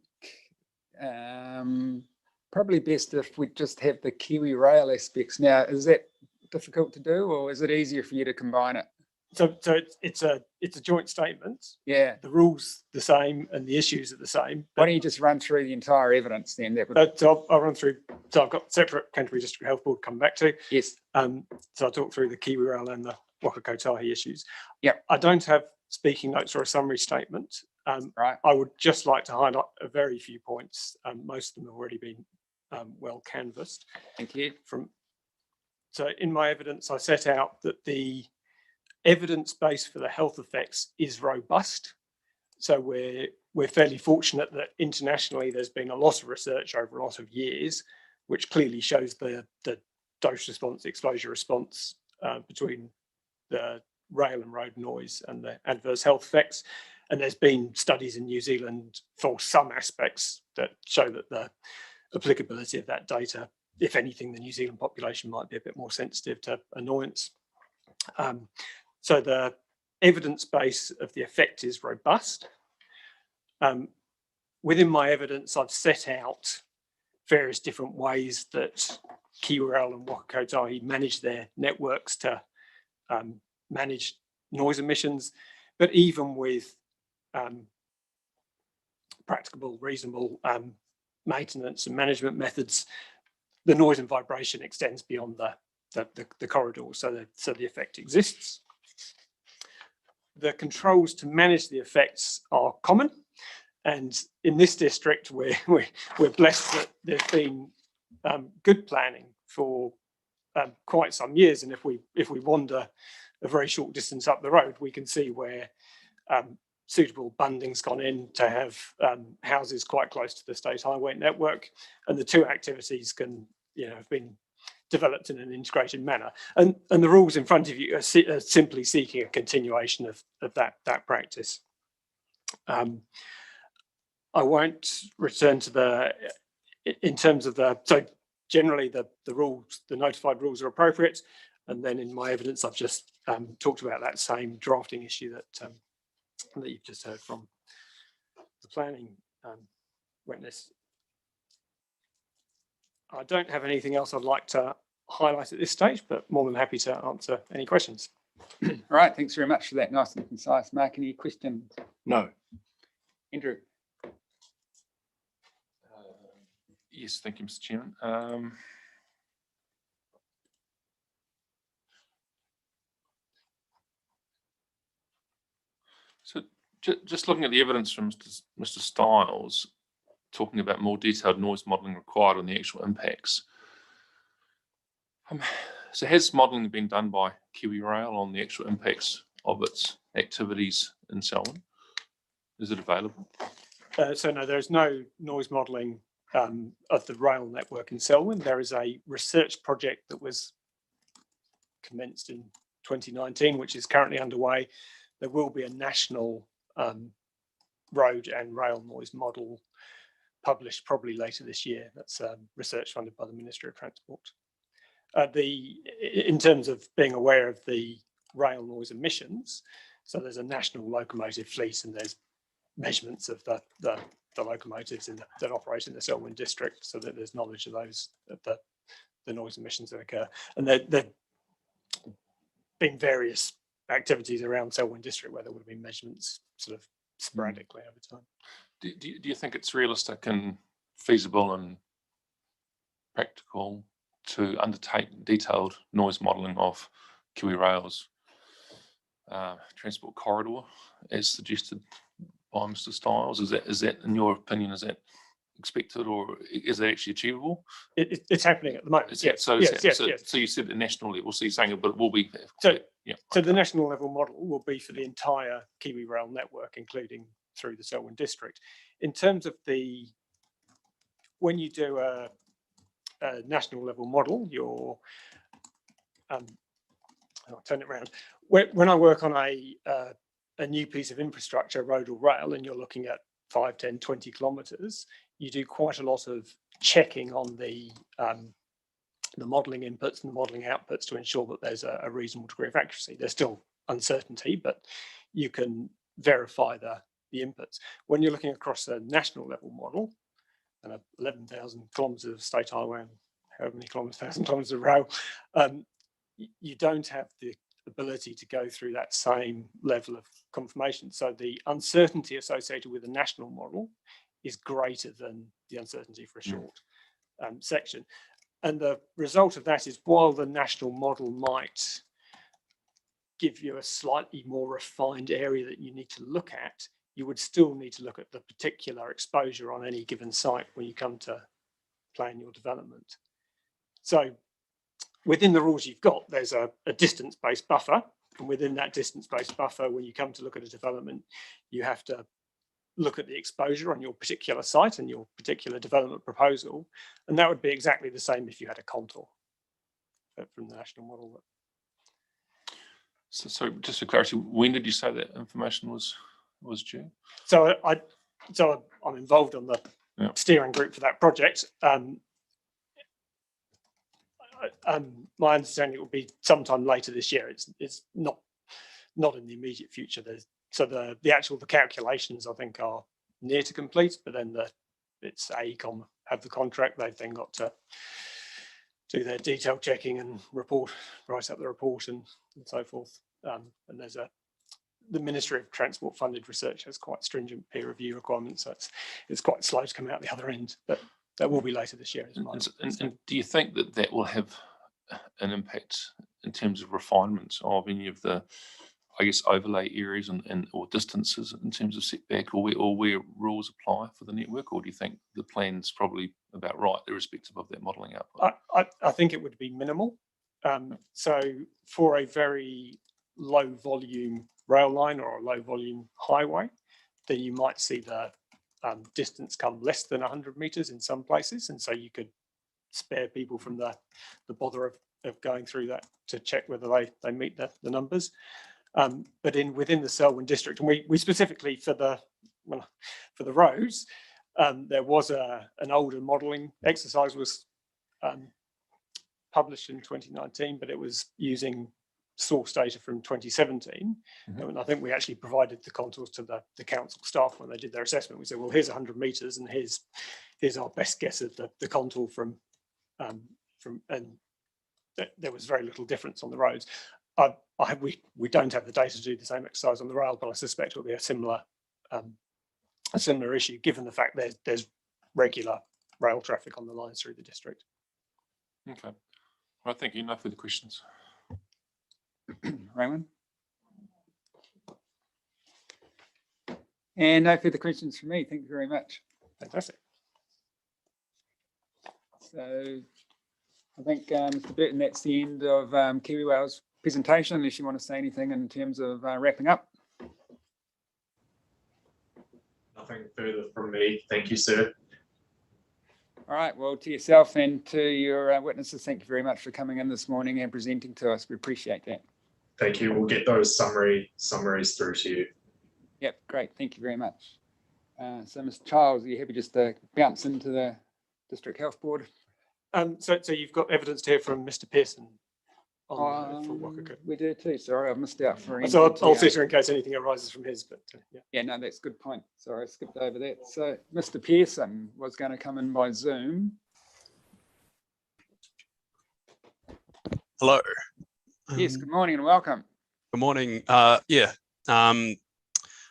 probably best if we just have the Kiwi Rail aspects now. Is that difficult to do, or is it easier for you to combine it? So it's a joint statement. Yeah. The rules the same and the issues are the same. Why don't you just run through the entire evidence then? That would... So I'll run through. So I've got separate Canterbury District Health Board come back to. Yes. So I'll talk through the Kiwi Rail and the Waka Kotahi issues. Yeah. I don't have speaking notes or a summary statement. Right. I would just like to highlight a very few points. Most of them have already been well canvassed. Thank you. So in my evidence, I set out that the evidence base for the health effects is robust. So we're fairly fortunate that internationally there's been a lot of research over a lot of years, which clearly shows the dose response, exposure response between the rail and road noise and the adverse health effects. And there's been studies in New Zealand for some aspects that show that the applicability of that data, if anything, the New Zealand population might be a bit more sensitive to annoyance. So the evidence base of the effect is robust. Within my evidence, I've set out various different ways that Kiwi Rail and Waka Kotahi manage their networks to manage noise emissions, but even with practicable, reasonable maintenance and management methods, the noise and vibration extends beyond the corridor, so the effect exists. The controls to manage the effects are common, and in this district we're blessed that there's been good planning for quite some years, and if we wander a very short distance up the road, we can see where suitable bunding's gone in to have houses quite close to the state highway network, and the two activities can have been developed in an integrated manner, and the rules in front of you are simply seeking a continuation of that practice. I won't return to in terms of so generally the rules, the notified rules are appropriate, and then in my evidence I've just talked about that same drafting issue that that you've just heard from the planning witness. I don't have anything else I'd like to highlight at this stage, but more than happy to answer any questions. All right, thanks very much for that nice and concise. Mark, any questions? No. Andrew? Yes, thank you, Mr. Chairman. So just looking at the evidence from Mr. Stiles, talking about more detailed noise modelling required on the actual impacts. So has modelling been done by Kiwi Rail on the actual impacts of its activities in Selwyn? Is it available? So no, there is no noise modelling of the rail network in Selwyn. There is a research project that was commenced in 2019, which is currently underway. There will be a national road and rail noise model published probably later this year. That's research funded by the Ministry of Transport. In terms of being aware of the rail noise emissions, so there's a national locomotive fleet and there's measurements of the locomotives that operate in the Selwyn district, so that there's knowledge of those, of the noise emissions that occur. And there've been various activities around Selwyn district where there would have been measurements sort of sporadically over time. Do you think it's realistic and feasible and practical to undertake detailed noise modelling of Kiwi Rail's transport corridor as suggested by Mr. Stiles? Is that, in your opinion, is that expected, or is that actually achievable? It's happening at the moment. Yes. So you said at the national level, so you're saying it, but it will be. So okay. The national level model will be for the entire Kiwi Rail network, including through the Selwyn district. In terms of when you do a national level model, I'll turn it around. When I work on a new piece of infrastructure, road or rail, and you're looking at 5, 10, 20 kilometres, you do quite a lot of checking on the modelling inputs and the modelling outputs to ensure that there's a reasonable degree of accuracy. There's still uncertainty, but you can verify the inputs. When you're looking across a national level model, and 11,000 kilometres of state highway and however many kilometres, 1,000 kilometres of rail, you don't have the ability to go through that same level of confirmation. So the uncertainty associated with a national model is greater than the uncertainty for a short section. And the result of that is, while the national model might give you a slightly more refined area that you need to look at, you would still need to look at the particular exposure on any given site when you come to plan your development. So within the rules you've got, there's a distance-based buffer. And within that distance-based buffer, when you come to look at a development, you have to look at the exposure on your particular site and your particular development proposal. And that would be exactly the same if you had a contour from the national model. So just for clarity, when did you say that information was due? So I'm involved on the steering group for that project. My understanding it will be sometime later this year. It's not in the immediate future. So the calculations I think are near to complete, but then it's AECOM have the contract. They've then got to do their detail checking and write up the report and so forth. And there's the Ministry of Transport funded research has quite stringent peer review requirements, so it's quite slow to come out the other end, but that will be later this year. And do you think that will have an impact in terms of refinement of any of the, I guess, overlay areas or distances in terms of setback, or where rules apply for the network, or do you think the plan's probably about right, irrespective of that modelling output? I think it would be minimal. So for a very low volume rail line or a low volume highway, then you might see the distance come less than 100 metres in some places, and so you could spare people from the bother of going through that to check whether they meet the numbers. But within the Selwyn district, and we specifically for the roads, there was an older modelling exercise was published in 2019, but it was using source data from 2017. Mhm. And I think we actually provided the contours to the council staff when they did their assessment. We said, well, here's 100 metres and here's our best guess of the contour from and there was very little difference on the roads. We don't have the data to do the same exercise on the rail, but I suspect it will be a similar issue, given the fact there's regular rail traffic on the lines through the district. Okay. Well, thank you. No further questions. Raymond? And no further questions from me. Thank you very much. Fantastic. So I think, Mr. Burton, that's the end of Kiwi Rail's presentation, unless you want to say anything in terms of wrapping up. Nothing further from me. Thank you, sir. All right, well, to yourself and to your witnesses, thank you very much for coming in this morning and presenting to us. We appreciate that. Thank you. We'll get those summaries through to you. Yep, great. Thank you very much. So, Mr. Childs, are you happy just to bounce into the District Health Board? So you've got evidence to hear from Mr. Pearson on for Waka. We do too. Sorry, I've missed out for. So I'll sit here in case anything arises from his. But yeah. Yeah, no, that's a good point. Sorry, I skipped over that. So, Mr. Pearson was going to come in by Zoom. Hello. Yes, good morning and welcome. Good morning.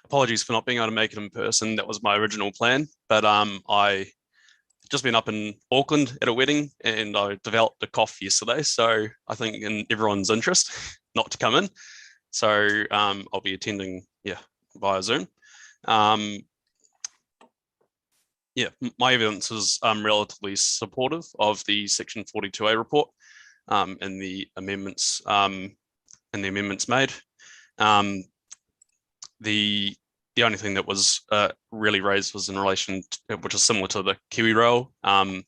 Apologies for not being able to make it in person. That was my original plan, but I just been up in Auckland at a wedding and I developed a cough yesterday. So I think in everyone's interest not to come in. So I'll be attending, via Zoom. My evidence is relatively supportive of the Section 42A report and the amendments made. The only thing that was really raised was in relation to, which is similar to the Kiwi Rail, that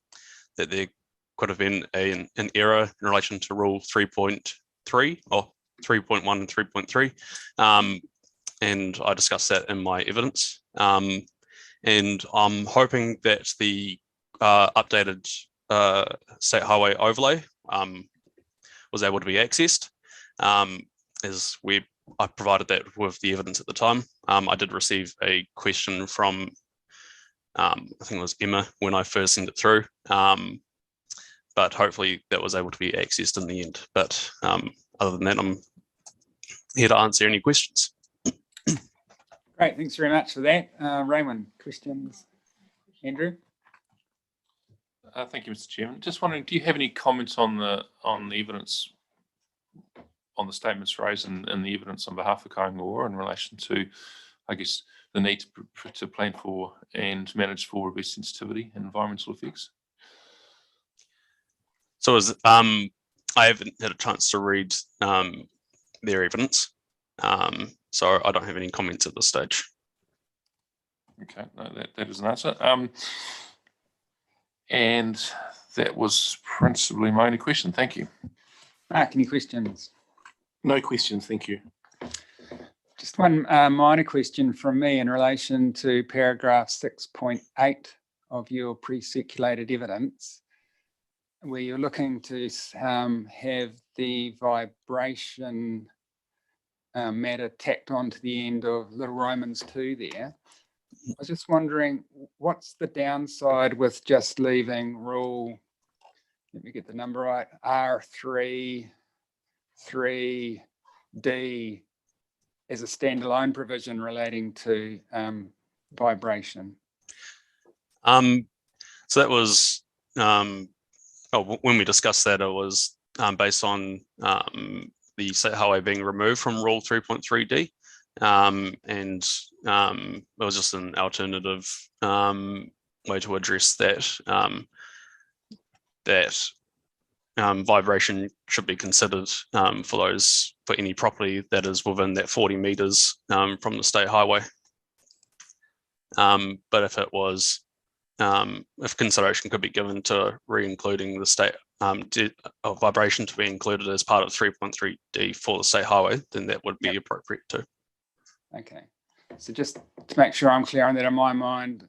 there could have been an error in relation to Rule 3.3 or 3.1 and 3.3. And I discussed that in my evidence. And I'm hoping that the updated State Highway overlay was able to be accessed, as I provided that with the evidence at the time. I did receive a question from, I think it was Emma when I first sent it through, but hopefully that was able to be accessed in the end. But other than that, I'm here to answer any questions. Great, thanks very much for that. Raymond, questions? Andrew? Thank you, Mr. Chairman. Just wondering, do you have any comments on the evidence, on the statements raised in the evidence on behalf of Kaingoa in relation to, I guess, the need to plan for and manage for reverse sensitivity and environmental effects? So I haven't had a chance to read their evidence, so I don't have any comments at this stage. Okay, no, that is an answer. And that was principally my only question. Thank you. Mark, any questions? No questions, thank you. Just one minor question from me in relation to paragraph 6.8 of your pre-circulated evidence, where you're looking to have the vibration matter tacked onto the end of Little Romans 2 there. I was just wondering, what's the downside with just leaving rule, let me get the number right, R3, 3D as a standalone provision relating to vibration? So that was, when we discussed that, it was based on the State Highway being removed from Rule 3.3D. And it was just an alternative way to address that, vibration should be considered for any property that is within that 40 metres from the State Highway. But if it was, if consideration could be given to re-including the state vibration to be included as part of 3.3D for the State Highway, then that would be appropriate too. Okay, so just to make sure I'm clear on that in my mind,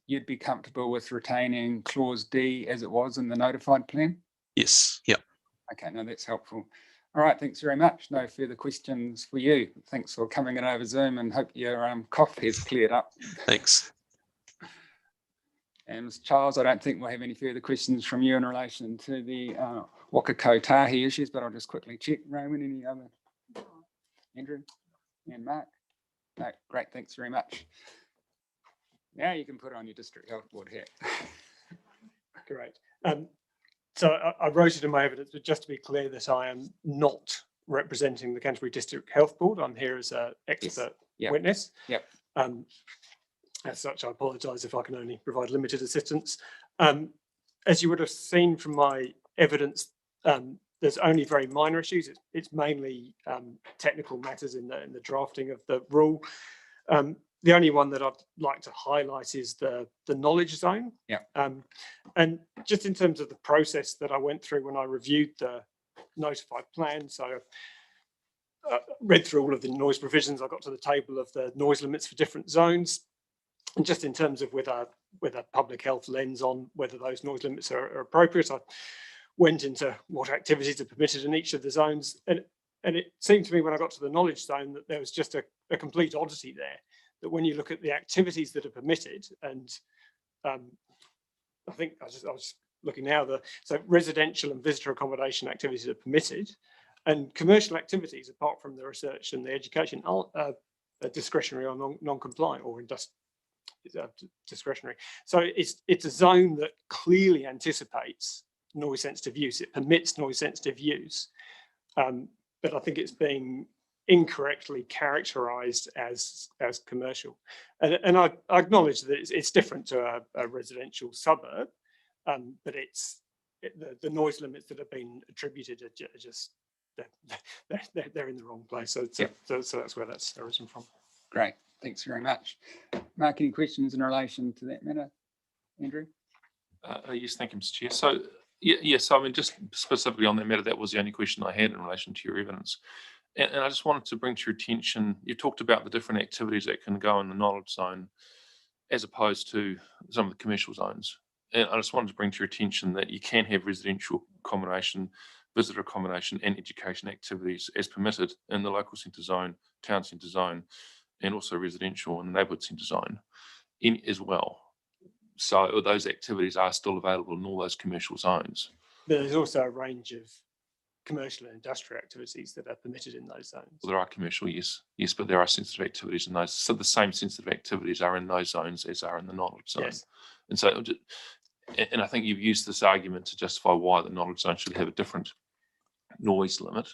you'd be comfortable with retaining clause D as it was in the notified plan? Yes, yeah. Okay, no, that's helpful. All right, thanks very much. No further questions for you. Thanks for coming in over Zoom and hope your cough has cleared up. Thanks. And Ms. Charles, I don't think we'll have any further questions from you in relation to the Waka Kotahi issues, but I'll just quickly check. Roman, any other? Andrew and Mark? No, great, thanks very much. Now you can put on your District Health Board hat. Great. So I wrote it in my evidence, but just to be clear that I am not representing the Canterbury District Health Board. I'm here as an expert witness. Yep. As such, I apologise if I can only provide limited assistance. As you would have seen from my evidence, there's only very minor issues. It's mainly technical matters in the drafting of the rule. The only one that I'd like to highlight is the knowledge zone. Yeah. And just in terms of the process that I went through when I reviewed the notified plan, so read through all of the noise provisions, I got to the table of the noise limits for different zones. And just in terms of with a public health lens on whether those noise limits are appropriate, I went into what activities are permitted in each of the zones. And it seemed to me when I got to the knowledge zone that there was just a complete oddity there. That when you look at the activities that are permitted, and I think I was looking now, so residential and visitor accommodation activities are permitted, and commercial activities, apart from the research and the education, are discretionary or non-compliant or discretionary. So it's a zone that clearly anticipates noise sensitive use. It permits noise sensitive use, but I think it's being incorrectly characterized as commercial, and I acknowledge that it's different to a residential suburb, but the noise limits that have been attributed are just they're in the wrong place. So that's where that's arisen from. Great, thanks very much. Mark, any questions in relation to that matter? Andrew? Yes, thank you, Mr. Chair. So yes, I mean, just specifically on that matter, that was the only question I had in relation to your evidence. And I just wanted to bring to your attention, you talked about the different activities that can go in the knowledge zone as opposed to some of the commercial zones. And I just wanted to bring to your attention that you can have residential accommodation, visitor accommodation and education activities as permitted in the local centre zone, town centre zone, and also residential and neighbourhood centre zone as well. So those activities are still available in all those commercial zones. There's also a range of commercial and industrial activities that are permitted in those zones. Well, there are commercial, yes, but there are sensitive activities in those. So the same sensitive activities are in those zones as are in the knowledge zone. Yes. And so, and I think you've used this argument to justify why the knowledge zone should have a different noise limit.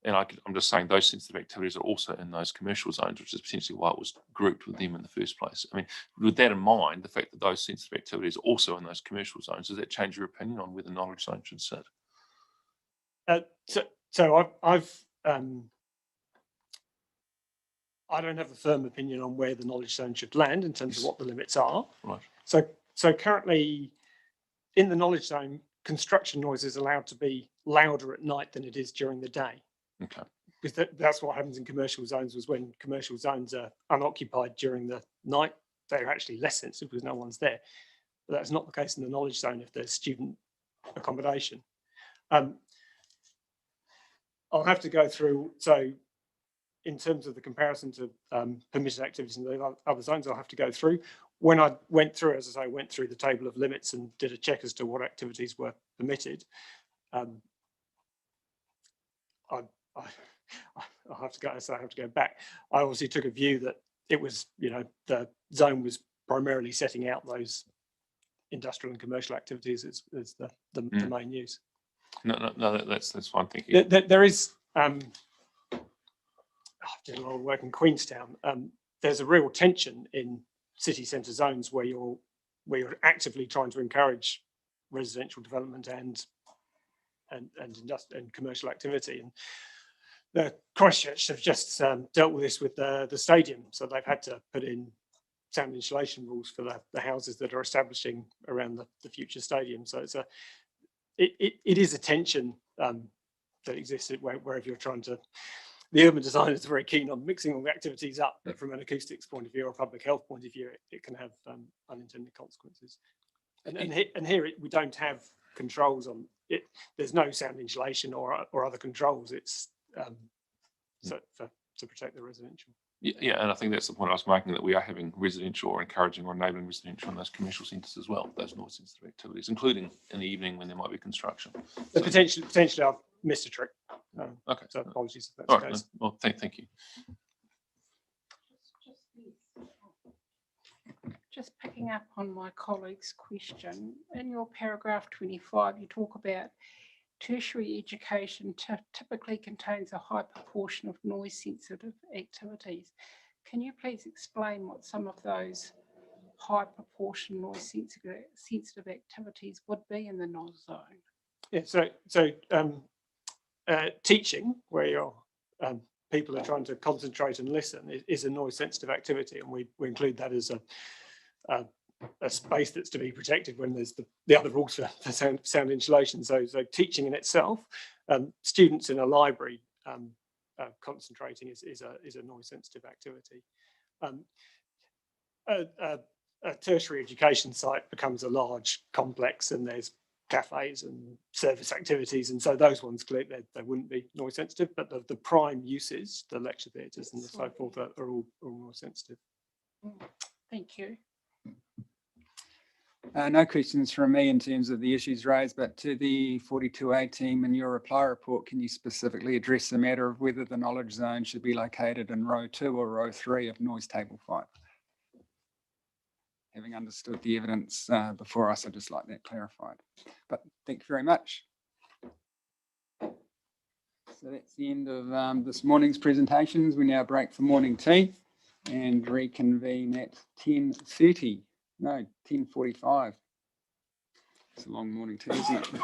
And I'm just saying those sensitive activities are also in those commercial zones, which is potentially why it was grouped with them in the first place. I mean, with that in mind, the fact that those sensitive activities are also in those commercial zones, does that change your opinion on where the knowledge zone should sit? So I don't have a firm opinion on where the knowledge zone should land in terms of what the limits are. Right. So currently in the knowledge zone, construction noise is allowed to be louder at night than it is during the day. Okay. Because that's what happens in commercial zones, was when commercial zones are unoccupied during the night, they're actually less sensitive because no one's there. But that's not the case in the knowledge zone if there's student accommodation. I'll have to go through, so in terms of the comparison to permitted activities in the other zones, I'll have to go through. When I went through, as I say, I went through the table of limits and did a check as to what activities were permitted. I'll have to go, so I have to go back. I obviously took a view that it was, the zone was primarily setting out those industrial and commercial activities as the main use. No, that's fine. Thank you. There is, I've done a lot of work in Queenstown. There's a real tension in city centre zones where you're actively trying to encourage residential development and commercial activity. And the Christchurch have just dealt with this with the stadium, so they've had to put in sound insulation rules for the houses that are establishing around the future stadium. So it is a tension that exists wherever you're trying to. The urban designers are very keen on mixing all the activities up, but from an acoustics point of view or a public health point of view, it can have unintended consequences. And here we don't have controls on it. There's no sound insulation or other controls. It's to protect the residential. Yeah, and I think that's the point I was making, that we are having residential or encouraging or enabling residential in those commercial centres as well, those noise sensitive activities, including in the evening when there might be construction. So potentially I've missed a trick. Okay. So apologies if that's All the right. case. Well, thank you. Just picking up on my colleague's question, in your paragraph 25, you talk about tertiary education typically contains a high proportion of noise sensitive activities. Can you please explain what some of those high proportion noise sensitive activities would be in the noise zone? Yeah, so teaching, where your people are trying to concentrate and listen, is a noise sensitive activity, and we include that as a space that's to be protected when there's the other rules for sound insulation. So teaching in itself, students in a library concentrating is a noise sensitive activity. A tertiary education site becomes a large complex, and there's cafes and service activities, and so those ones clearly they wouldn't be noise sensitive, but the prime uses, the lecture theatres and so forth, are all noise sensitive. Thank you. No questions from me in terms of the issues raised, but to the 42A team, in your reply report, can you specifically address the matter of whether the knowledge zone should be located in row 2 or row 3 of noise table 5? Having understood the evidence before us, I'd just like that clarified. But thank you very much. So that's the end of this morning's presentations. We now break for morning tea and reconvene at 10:30. No, 10:45. It's a long morning tea, isn't it?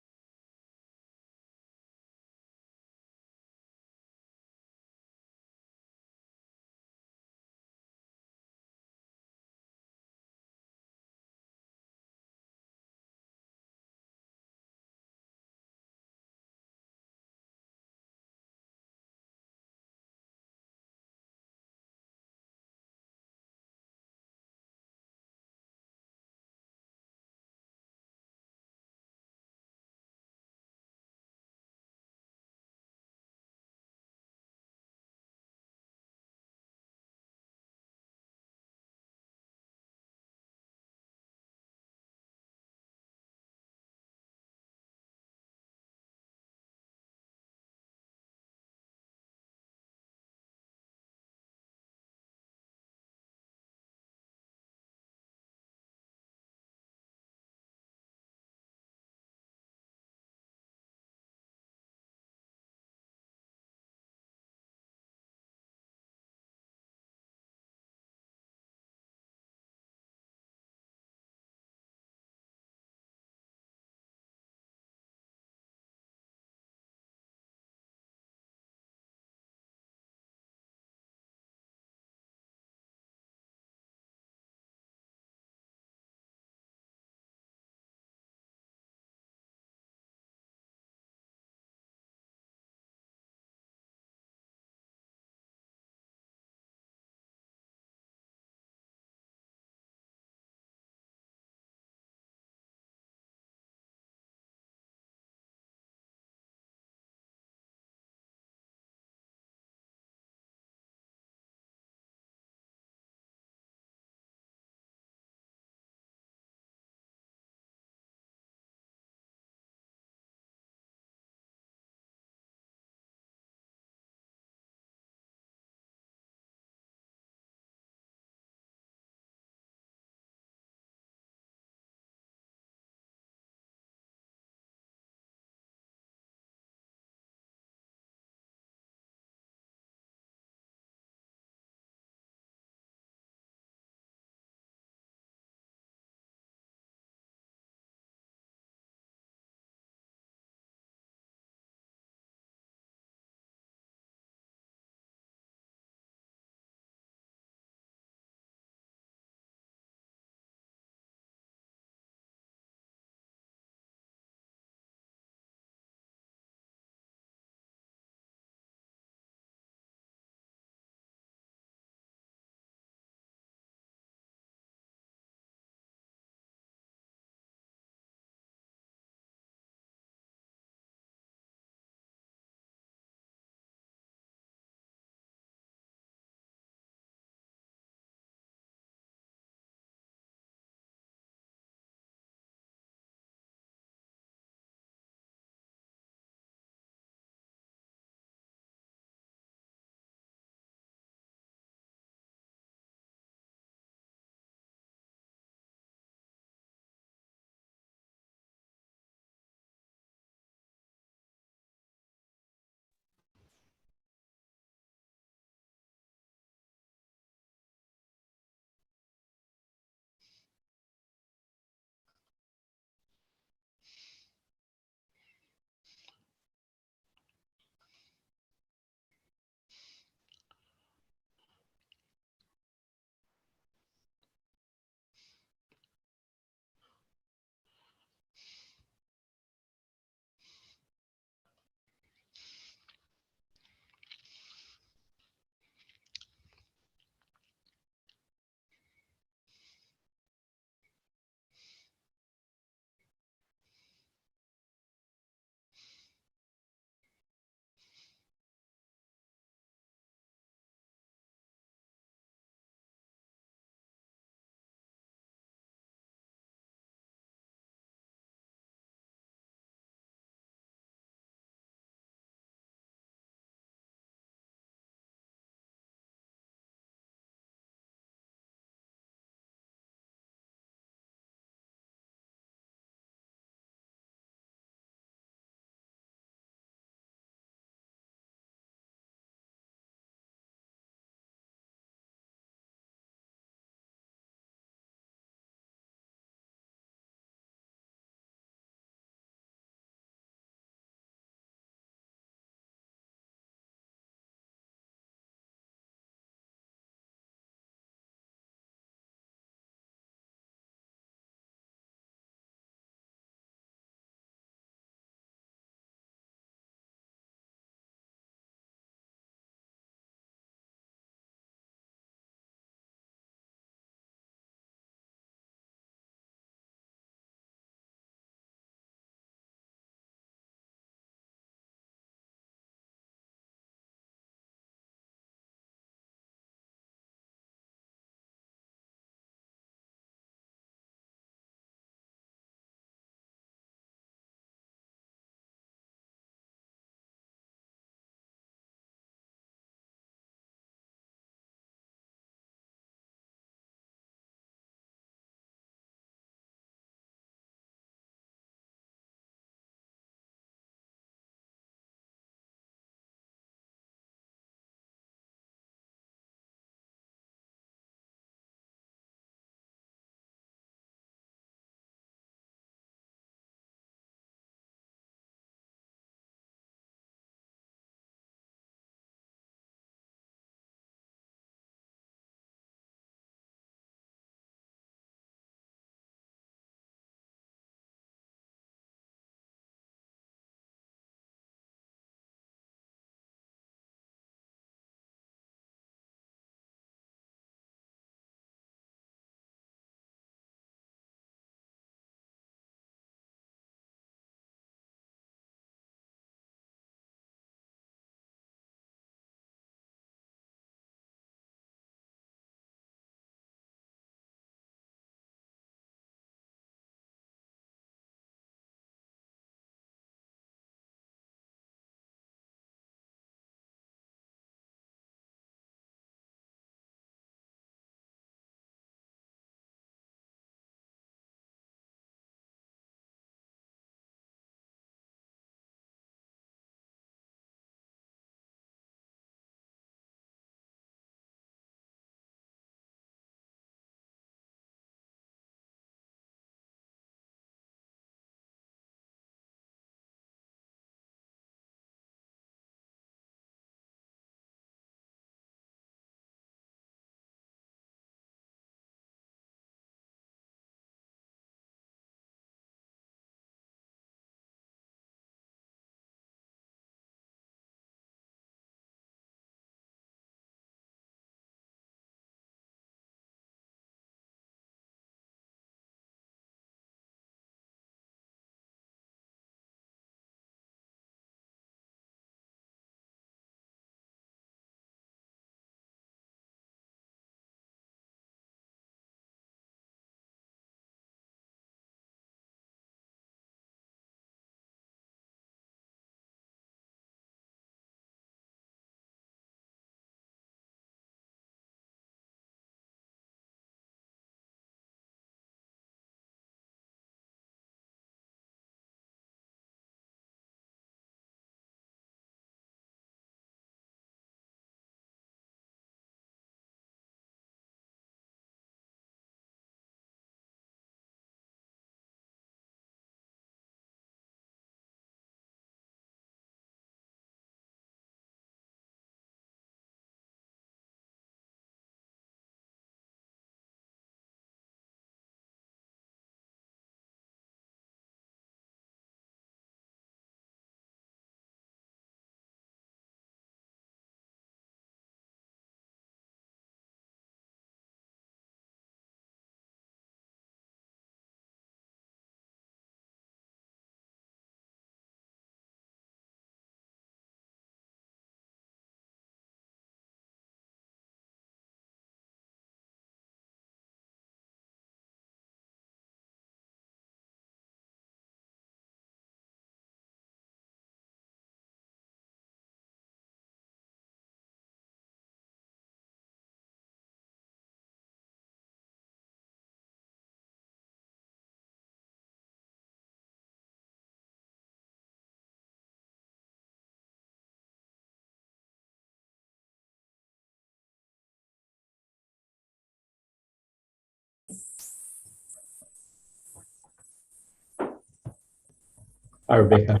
Hi, Rebecca.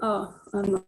Oh, I'm not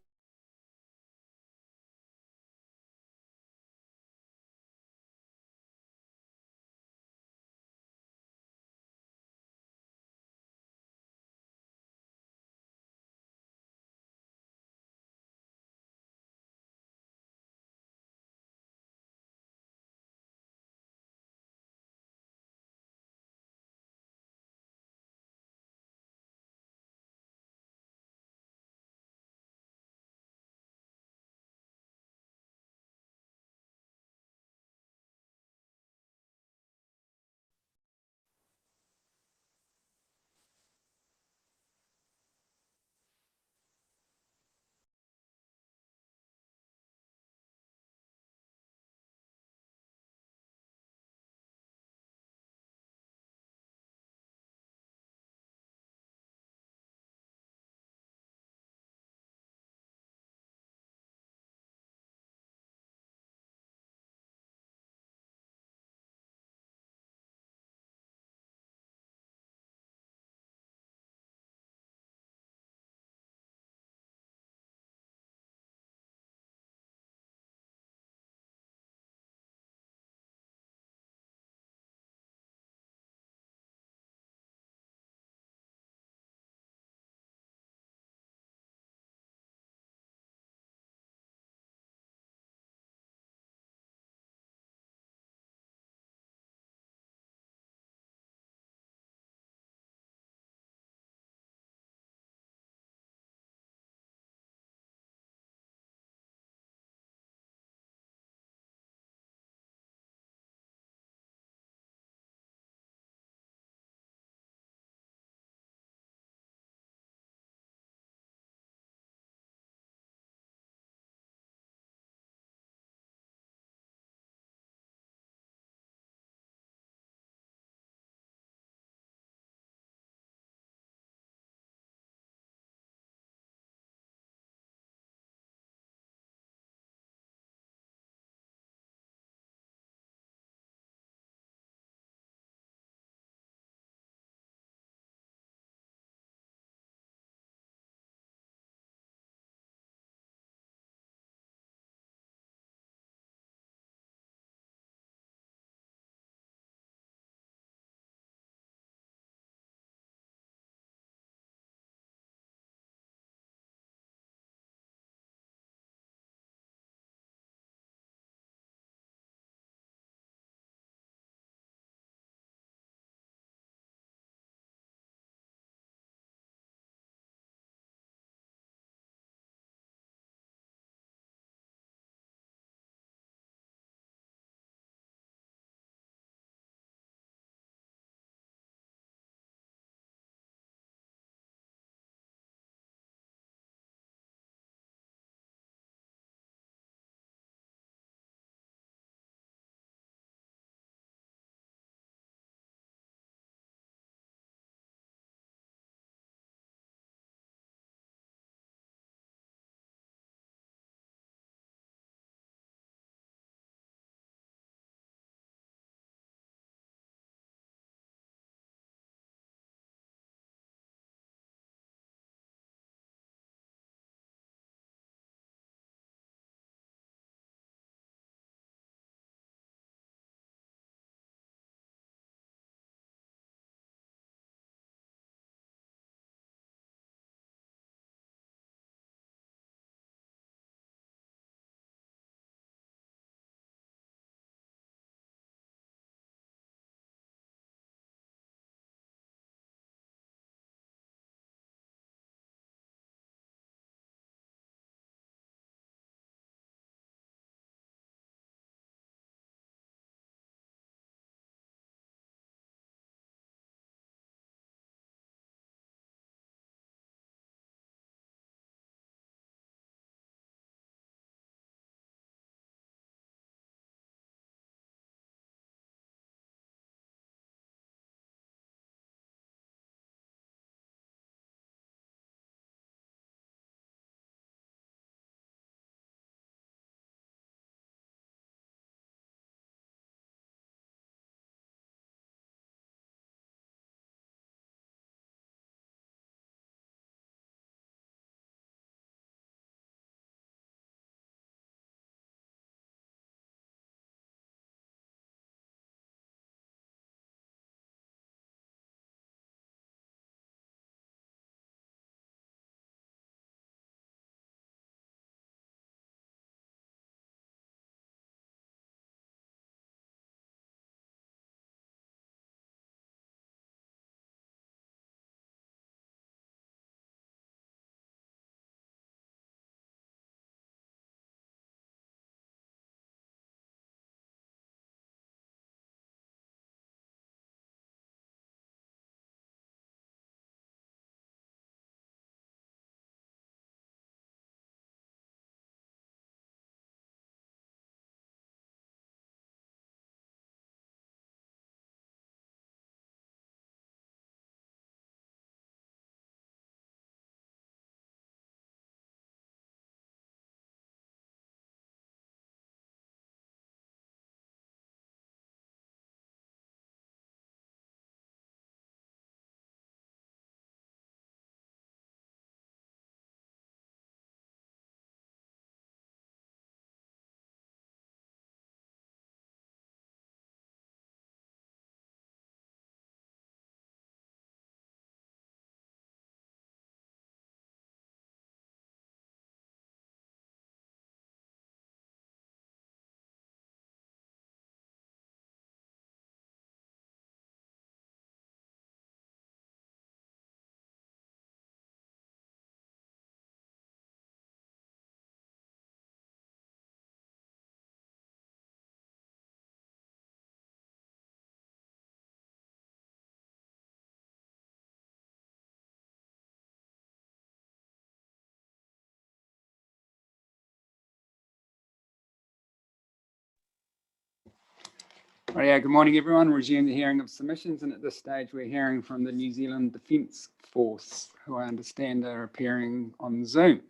Rightio, good morning, everyone. Resume the hearing of submissions, and at this stage, we're hearing from the New Zealand Defence Force, who I understand are appearing on Zoom.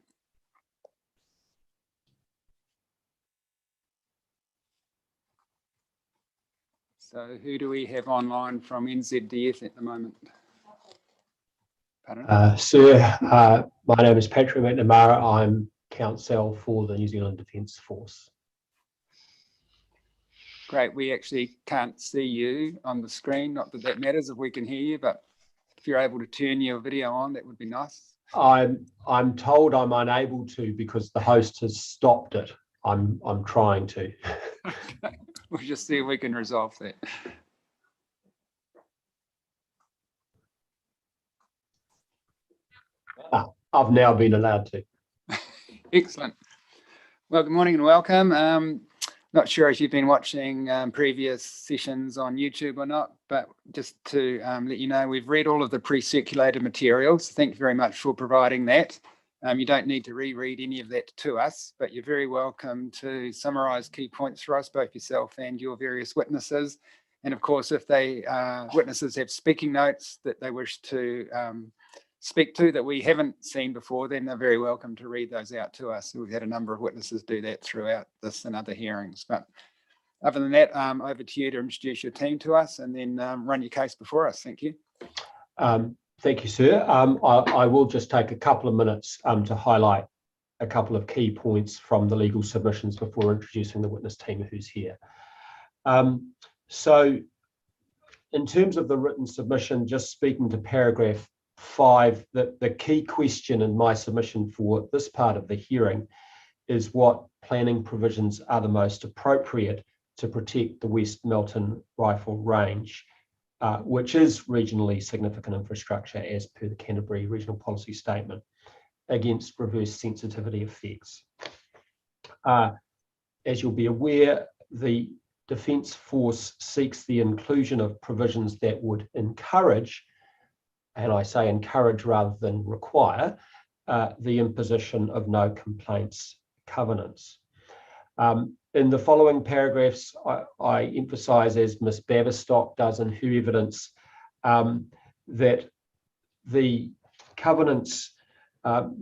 So who do we have online from NZDF at the moment? Pardon? Sir, my name is Patrick McNamara. I'm counsel for the New Zealand Defence Force. Great, we actually can't see you on the screen. Not that that matters if we can hear you, but if you're able to turn your video on, that would be nice. I'm told I'm unable to because the host has stopped it. I'm trying to. Okay. We'll just see if we can resolve that. I've now been allowed to. Excellent. Well, good morning and welcome. Not sure if you've been watching previous sessions on YouTube or not, but just to let you know, we've read all of the pre-circulated materials. Thank you very much for providing that. You don't need to reread any of that to us, but you're very welcome to summarise key points for us, both yourself and your various witnesses. And of course, if they witnesses have speaking notes that they wish to speak to that we haven't seen before, then they're very welcome to read those out to us. We've had a number of witnesses do that throughout this and other hearings. But other than that, over to you to introduce your team to us and then run your case before us. Thank you. Thank you, sir. I will just take a couple of minutes to highlight a couple of key points from the legal submissions before introducing the witness team who's here. So in terms of the written submission, just speaking to paragraph 5, the key question in my submission for this part of the hearing is what planning provisions are the most appropriate to protect the West Melton Rifle Range, which is regionally significant infrastructure as per the Canterbury Regional Policy Statement, against reverse sensitivity effects. As you'll be aware, the Defence Force seeks the inclusion of provisions that would encourage, and I say encourage rather than require, the imposition of no complaints covenants. In the following paragraphs, I emphasise, as Ms. Baverstock does in her evidence, that the covenants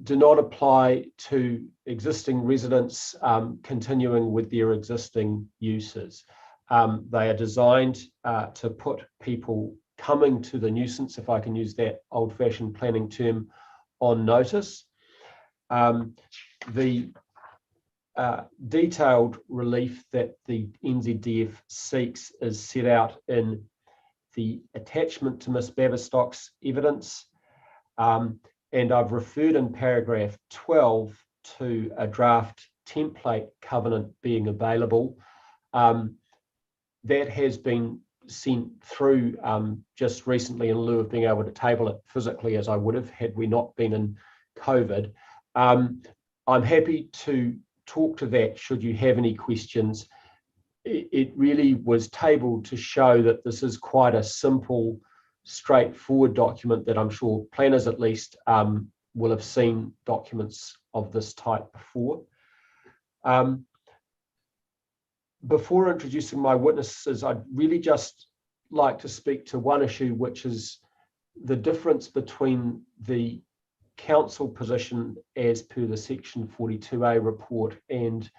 do not apply to existing residents continuing with their existing uses. They are designed to put people coming to the nuisance, if I can use that old-fashioned planning term, on notice. The detailed relief that the NZDF seeks is set out in the attachment to Ms. Baverstock's evidence, and I've referred in paragraph 12 to a draft template covenant being available. That has been sent through just recently in lieu of being able to table it physically, as I would have had we not been in COVID. I'm happy to talk to that should you have any questions. It really was tabled to show that this is quite a simple, straightforward document that I'm sure planners at least will have seen documents of this type before. Before introducing my witnesses, I'd really just like to speak to one issue, which is the difference between the council position as per the Section 42A report and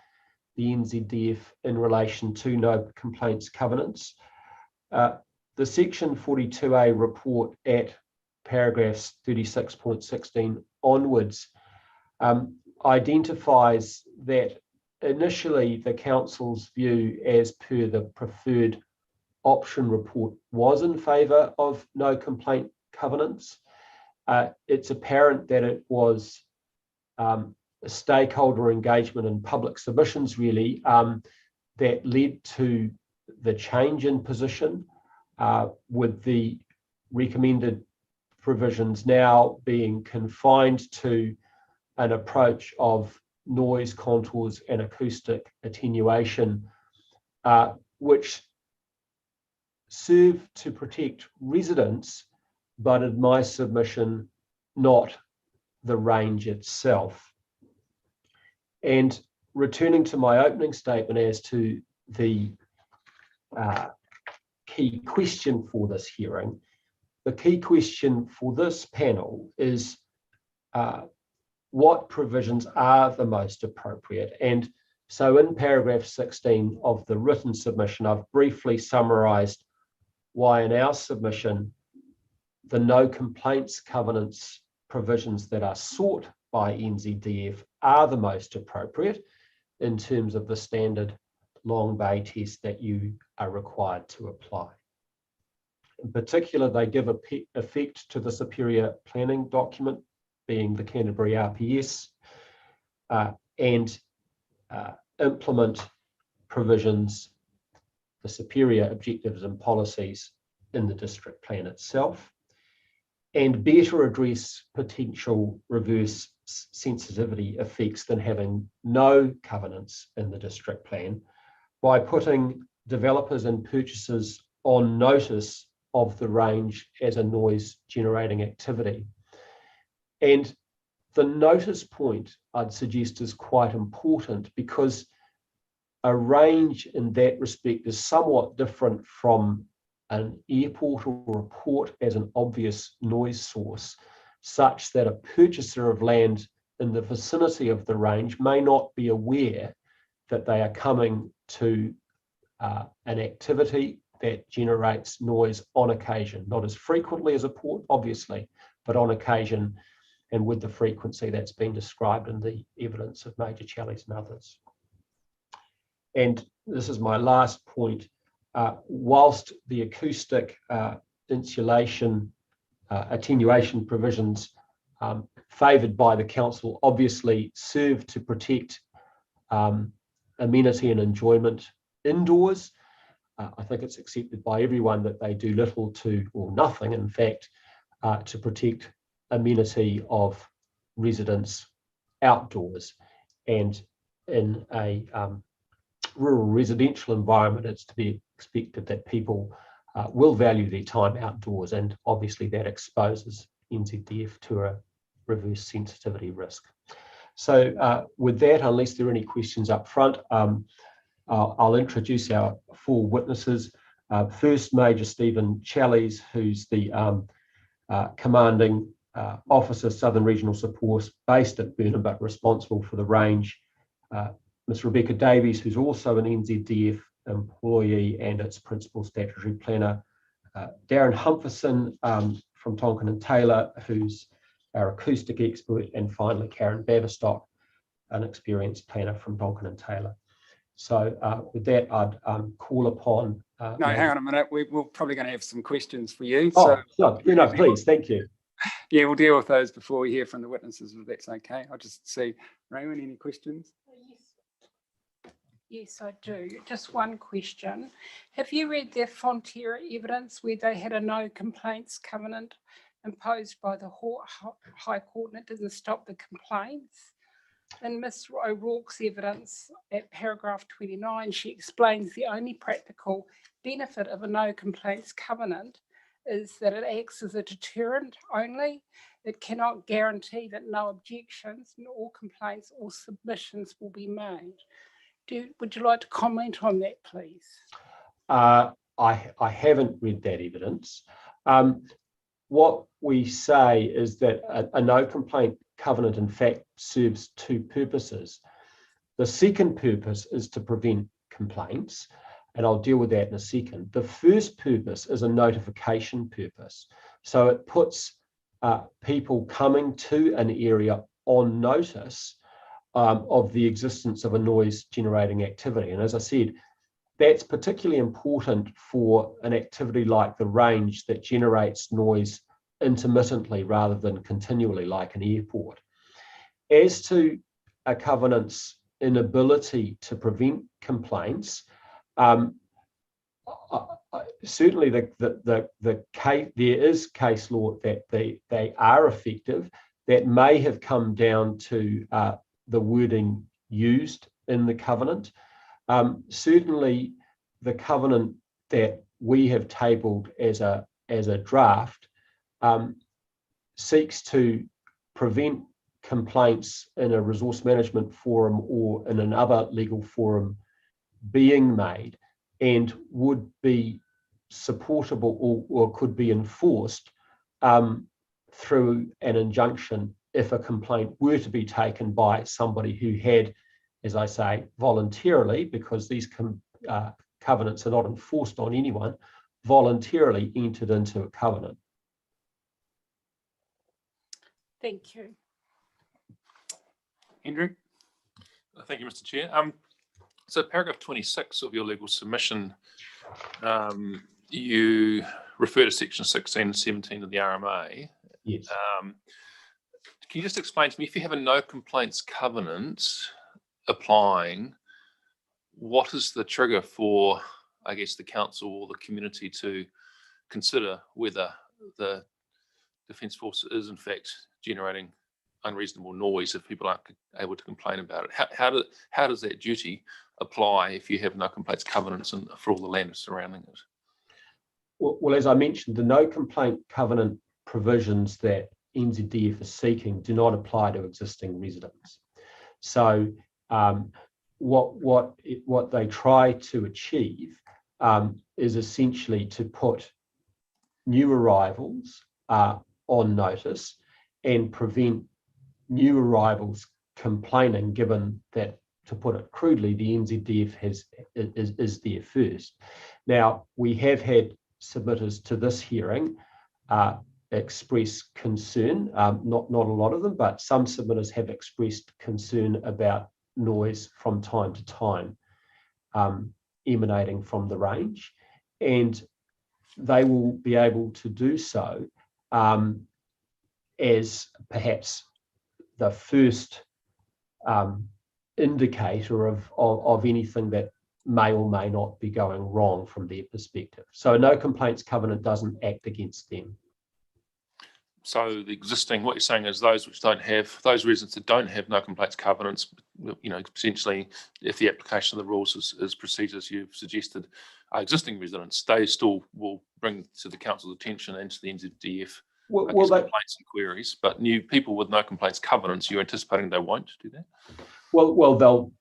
the NZDF in relation to no complaints covenants. The Section 42A report at paragraphs 36.16 onwards identifies that initially the council's view as per the preferred option report was in favour of no complaint covenants. It's apparent that it was stakeholder engagement and public submissions really that led to the change in position, with the recommended provisions now being confined to an approach of noise contours and acoustic attenuation, which serve to protect residents, but in my submission, not the range itself. And returning to my opening statement as to the key question for this hearing. The key question for this panel is what provisions are the most appropriate? And so in paragraph 16 of the written submission, I've briefly summarised why in our submission, the no complaints covenants provisions that are sought by NZDF are the most appropriate in terms of the standard Long Bay test that you are required to apply. In particular, they give effect to the superior planning document, being the Canterbury RPS, and implement provisions, the superior objectives and policies in the district plan itself, and better address potential reverse sensitivity effects than having no covenants in the district plan by putting developers and purchasers on notice of the range as a noise generating activity. And the notice point, I'd suggest, is quite important because a range in that respect is somewhat different from an airport or a port as an obvious noise source, such that a purchaser of land in the vicinity of the range may not be aware that they are coming to an activity that generates noise on occasion, not as frequently as a port, obviously, but on occasion and with the frequency that's been described in the evidence of Major Challies and others. And this is my last point. Whilst the acoustic insulation attenuation provisions favoured by the council obviously serve to protect amenity and enjoyment indoors, I think it's accepted by everyone that they do little to or nothing, in fact, to protect amenity of residents outdoors. And in a rural residential environment, it's to be expected that people will value their time outdoors, and obviously that exposes NZDF to a reverse sensitivity risk. So with that, unless there are any questions up front, I'll introduce our four witnesses. First, Major Stephen Challies, who's the commanding officer, Southern Regional Support, based at Burnham, but responsible for the range. Ms. Rebecca Davies, who's also an NZDF employee and its principal statutory planner. Darren Humphison from Tonkin and Taylor, who's our acoustic expert. And finally, Karen Baverstock, an experienced planner from Tonkin and Taylor. So with that, I'd call upon... No, hang on a minute. We're probably going to have some questions for you. Oh, so, no, please, thank you. Yeah, we'll deal with those before we hear from the witnesses, if that's okay. I'll just see. Raymond, any questions? Yes, I do. Just one question. Have you read their Fonterra evidence where they had a no complaints covenant imposed by the High Court and it didn't stop the complaints? In Ms. O'Rourke's evidence at paragraph 29, she explains the only practical benefit of a no complaints covenant is that it acts as a deterrent only. It cannot guarantee that no objections or complaints or submissions will be made. Would you like to comment on that, please? I haven't read that evidence. What we say is that a no complaint covenant, in fact, serves two purposes. The second purpose is to prevent complaints, and I'll deal with that in a second. The first purpose is a notification purpose. So it puts people coming to an area on notice of the existence of a noise generating activity. And as I said, that's particularly important for an activity like the range that generates noise intermittently rather than continually, like an airport. As to a covenant's inability to prevent complaints, certainly the case, there is case law that they are effective. That may have come down to the wording used in the covenant. Certainly the covenant that we have tabled as a draft seeks to prevent complaints in a resource management forum or in another legal forum being made, and would be supportable or could be enforced through an injunction if a complaint were to be taken by somebody who had, as I say, voluntarily, because these covenants are not enforced on anyone, voluntarily entered into a covenant. Thank you. Andrew? Thank you, Mr. Chair. So paragraph 26 of your legal submission, you refer to section 16 and 17 of the RMA. Yes. Can you just explain to me, if you have a no complaints covenant applying, what is the trigger for, I guess, the council or the community to consider whether the Defence Force is in fact generating unreasonable noise if people aren't able to complain about it? How does that duty apply if you have no complaints covenants and for all the land surrounding it? Well, as I mentioned, the no complaint covenant provisions that NZDF is seeking do not apply to existing residents. So what they try to achieve is essentially to put new arrivals on notice and prevent new arrivals complaining, given that, to put it crudely, the NZDF is there first. Now, we have had submitters to this hearing express concern, not a lot of them, but some submitters have expressed concern about noise from time to time emanating from the range, and they will be able to do so as perhaps the first indicator of anything that may or may not be going wrong from their perspective. So a no complaints covenant doesn't act against them. So the existing, what you're saying is those residents that don't have no complaints covenants, potentially if the application of the rules is proceeded as you've suggested, existing residents, they still will bring to the council's attention and to the NZDF complaints and queries, but new people with no complaints covenants, you're anticipating they won't do that? Well, they'll,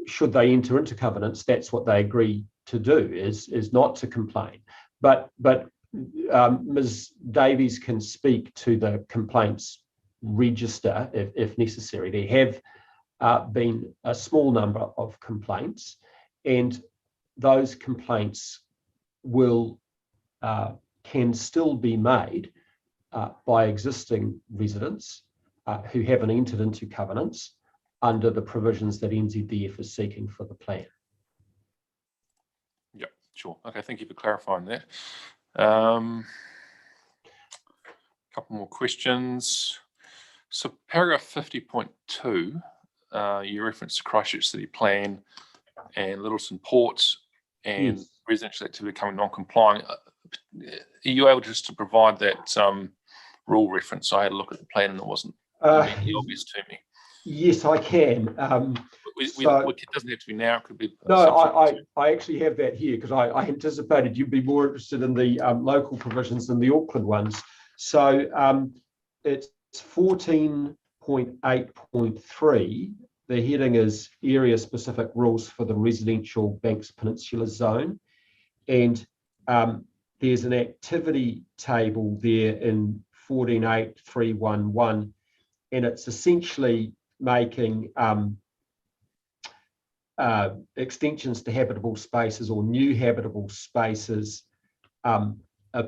should they enter into covenants, that's what they agree to do, is not to complain. But Ms. Davies can speak to the complaints register if necessary. There have been a small number of complaints, and those complaints can still be made by existing residents who haven't entered into covenants under the provisions that NZDF is seeking for the plan. Yeah, sure. Okay, thank you for clarifying that. Couple more questions. So paragraph 50.2, you referenced the Christchurch City Plan and Littleton Ports and Yes. residential activity becoming non-compliant. Are you able just to provide that rule reference? I had a look at the plan and it wasn't immediately obvious to me. Yes, I can. It doesn't have to be now. It could be. No, I actually have that here because I anticipated you'd be more interested in the local provisions than the Auckland ones. So it's 14.8.3. The heading is Area Specific Rules for the Residential Banks Peninsula Zone. And there's an activity table there in 14.8.311. And it's essentially making extensions to habitable spaces or new habitable spaces a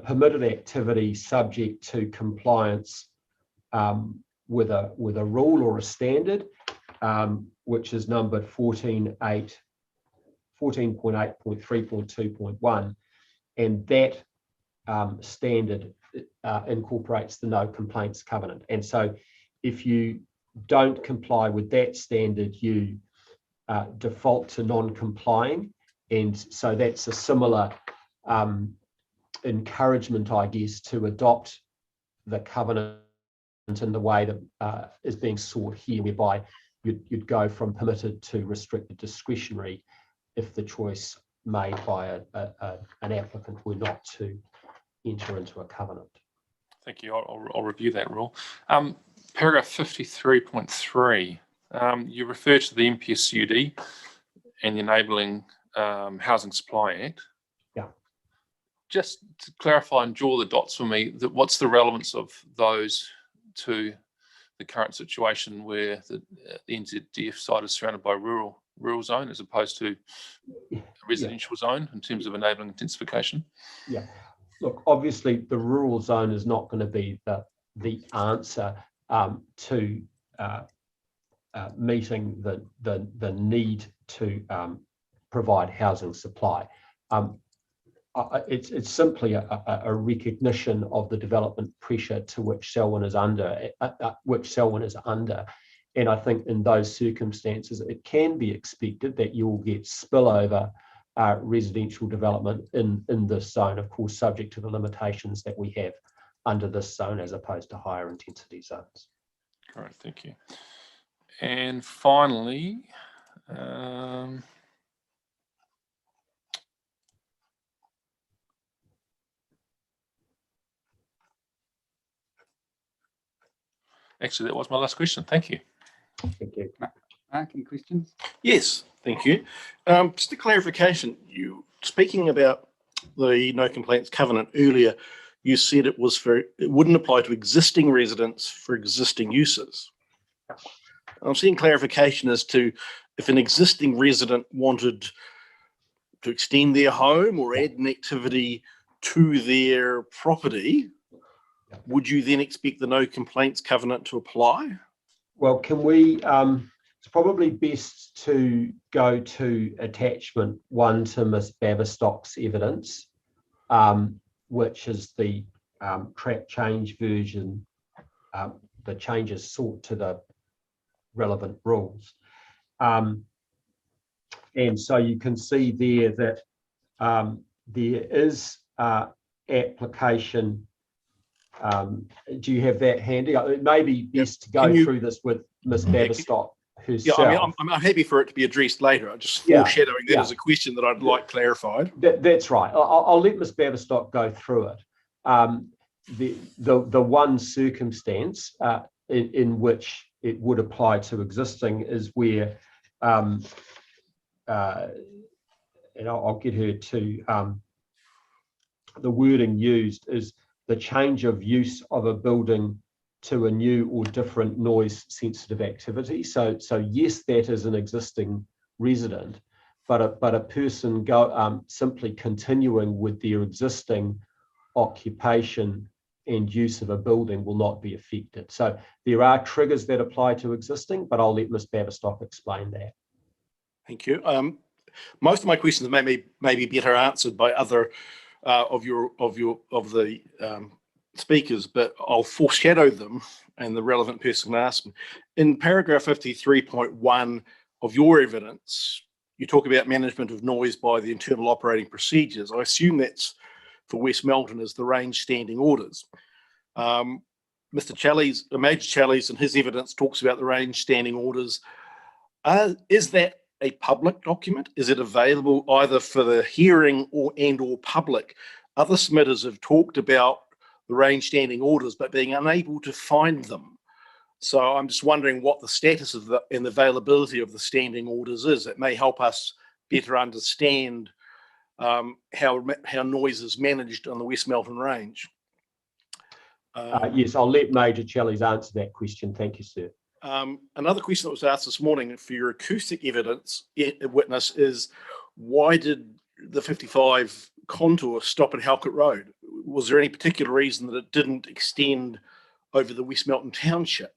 permitted activity subject to compliance with a rule or a standard, which is numbered 14.8.3.2.1, and that standard incorporates the no complaints covenant. And so if you don't comply with that standard, you default to non-complying. And so that's a similar encouragement, I guess, to adopt the covenant in the way that is being sought here, whereby you'd go from permitted to restricted discretionary if the choice made by an applicant were not to enter into a covenant. Thank you. I'll review that rule. Paragraph 53.3, you refer to the MPSUD and the Enabling Housing Supply Act. Yeah. just to clarify and draw the dots for me, that what's the relevance of those to the current situation where the NZDF site is surrounded by rural zone as opposed to a residential zone in terms of enabling intensification? Yeah, look, obviously the rural zone is not going to be the answer to meeting the need to provide housing supply. It's simply a recognition of the development pressure to which Selwyn is under, and I think in those circumstances it can be expected that you will get spillover residential development in this zone, of course subject to the limitations that we have under this zone as opposed to higher intensity zones. All right, thank you. And finally, actually, that was my last question. Thank you. Thank you. Mark, any questions? Yes, thank you. Just a clarification, you speaking about the no complaints covenant earlier, you said it wouldn't apply to existing residents for existing uses. I'm seeking clarification as to if an existing resident wanted to extend their home or add an activity to their property, would you then expect the no complaints covenant to apply? Well, can we, it's probably best to go to attachment 1 to Ms. Baverstock's evidence, which is the track change version, the changes sought to the relevant rules. And so you can see there that there is application. Do you have that handy? It may be best to go through this with Ms. Baverstock herself. Yeah, I mean, I'm happy for it to be addressed later. I'm just foreshadowing that as a question that I'd like clarified. That's right. I'll let Ms. Baverstock go through it. The one circumstance in which it would apply to existing is where, and I'll get her to, the wording used is the change of use of a building to a new or different noise sensitive activity. So yes, that is an existing resident, but a person simply continuing with their existing occupation and use of a building will not be affected. So there are triggers that apply to existing, but I'll let Ms. Baverstock explain that. Thank you. Most of my questions may be better answered by other of the speakers, but I'll foreshadow them and the relevant person can ask me. In paragraph 53.1 of your evidence, you talk about management of noise by the internal operating procedures. I assume that's for West Melton as the range standing orders. Mr. Challies, Major Challies, in his evidence talks about the range standing orders. Is that a public document? Is it available either for the hearing or public? Other submitters have talked about the range standing orders, but being unable to find them. So I'm just wondering what the status of and the availability of the standing orders is. It may help us better understand how noise is managed on the West Melton Range. Yes, I'll let Major Challies answer that question. Thank you, sir. Another question that was asked this morning for your acoustic evidence witness is, why did the 55 contour stop at Halcook Road? Was there any particular reason that it didn't extend over the West Melton Township?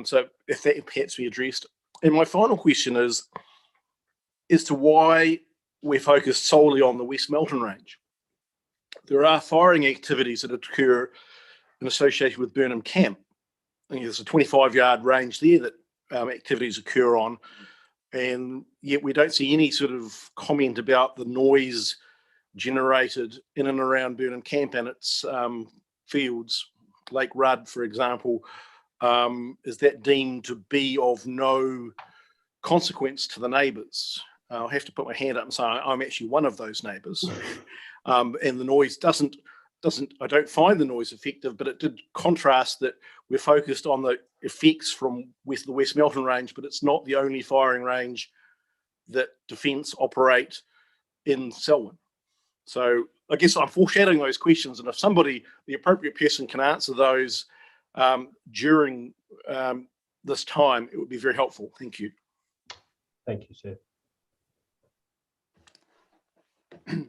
So if that perhaps be addressed. And my final question is to why we're focused solely on the West Melton Range. There are firing activities that occur in association with Burnham Camp. I think there's a 25-yard range there that activities occur on, and yet we don't see any sort of comment about the noise generated in and around Burnham Camp and its fields. Lake Rudd, for example, is that deemed to be of no consequence to the neighbours? I'll have to put my hand up and say I'm actually one of those neighbours, and the noise doesn't. I don't find the noise effective, but it did contrast that we're focused on the effects from the West Melton Range, but it's not the only firing range that Defence operate in Selwyn. So I guess I'm foreshadowing those questions, and if somebody, the appropriate person, can answer those during this time, it would be very helpful. Thank you. Thank you, sir.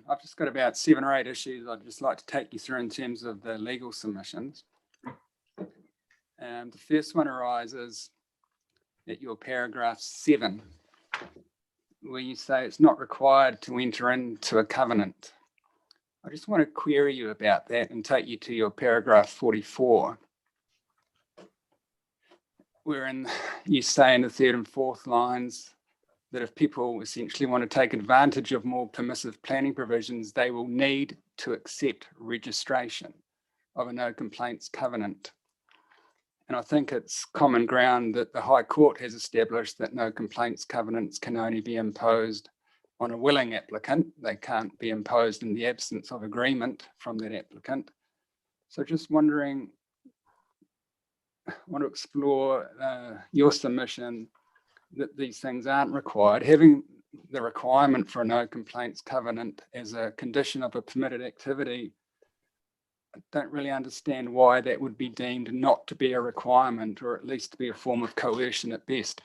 I've just got about 7 or 8 issues I'd just like to take you through in terms of the legal submissions. The first one arises at your paragraph 7, where you say it's not required to enter into a covenant. I just want to query you about that and take you to your paragraph 44, wherein you say in the 3rd and 4th lines that if people essentially want to take advantage of more permissive planning provisions, they will need to accept registration of a no complaints covenant. And I think it's common ground that the High Court has established that no complaints covenants can only be imposed on a willing applicant. They can't be imposed in the absence of agreement from that applicant. So just wondering, I want to explore your submission that these things aren't required. Having the requirement for a no complaints covenant as a condition of a permitted activity, I don't really understand why that would be deemed not to be a requirement, or at least to be a form of coercion at best.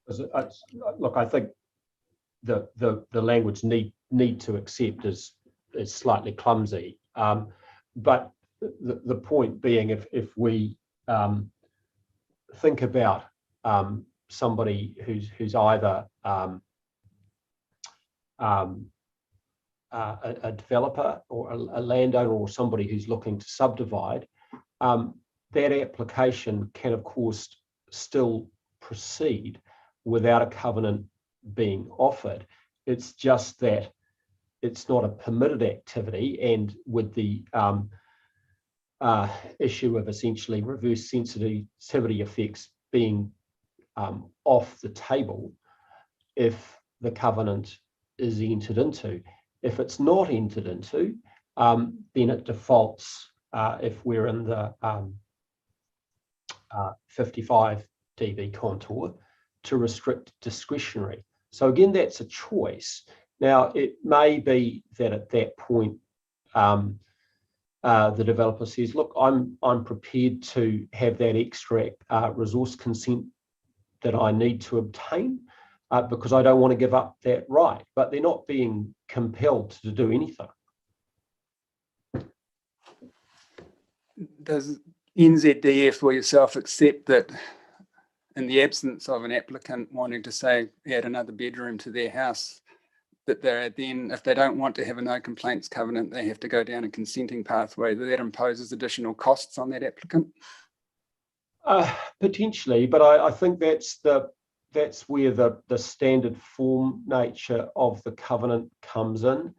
Look, I think the language need to accept is slightly clumsy, but the point being, if we think about somebody who's either a developer or a landowner or somebody who's looking to subdivide, that application can of course still proceed without a covenant being offered. It's just that it's not a permitted activity, and with the issue of essentially reverse sensitivity effects being off the table if the covenant is entered into. If it's not entered into, then it defaults, if we're in the 55 dB contour, to restrict discretionary. So again, that's a choice. Now, it may be that at that point, the developer says, look, I'm prepared to have that extra resource consent that I need to obtain because I don't want to give up that right, but they're not being compelled to do anything. Does NZDF or yourself accept that in the absence of an applicant wanting to say add another bedroom to their house, that they're then, if they don't want to have a no complaints covenant, they have to go down a consenting pathway, that imposes additional costs on that applicant? Potentially, but I think that's where the standard form nature of the covenant comes in.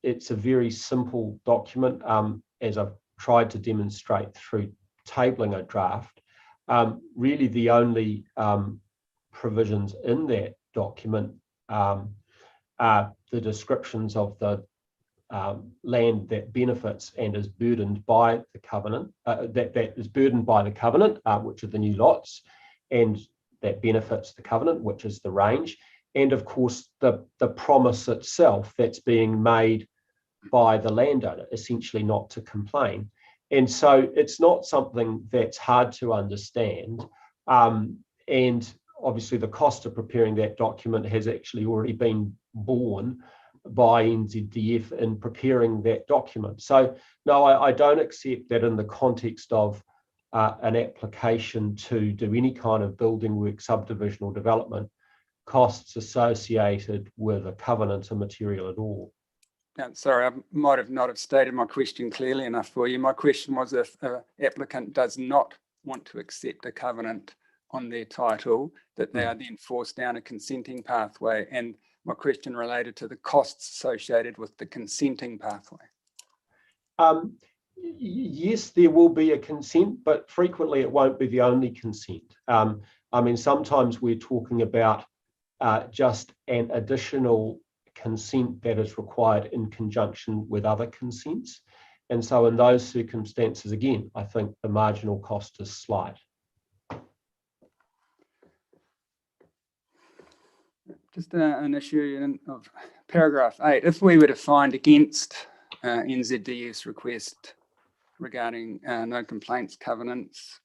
It's a very simple document, as I've tried to demonstrate through tabling a draft. Really, the only provisions in that document are the descriptions of the land that benefits and is burdened by the covenant, that is burdened by the covenant, which are the new lots, and that benefits the covenant, which is the range, and of course the promise itself that's being made by the landowner, essentially not to complain. And so it's not something that's hard to understand, and obviously the cost of preparing that document has actually already been borne by NZDF in preparing that document. So no, I don't accept that in the context of an application to do any kind of building work, subdivision or development, costs associated with a covenant are material at all. Sorry, I might have not have stated my question clearly enough for you. My question was, if an applicant does not want to accept a covenant on their title, that they are then forced down a consenting pathway, and my question related to the costs associated with the consenting pathway. Yes, there will be a consent, but frequently it won't be the only consent. I mean, sometimes we're talking about just an additional consent that is required in conjunction with other consents. And so in those circumstances, again, I think the marginal cost is slight. Just an issue of paragraph 8. If we were to find against NZDS request regarding no complaints covenants,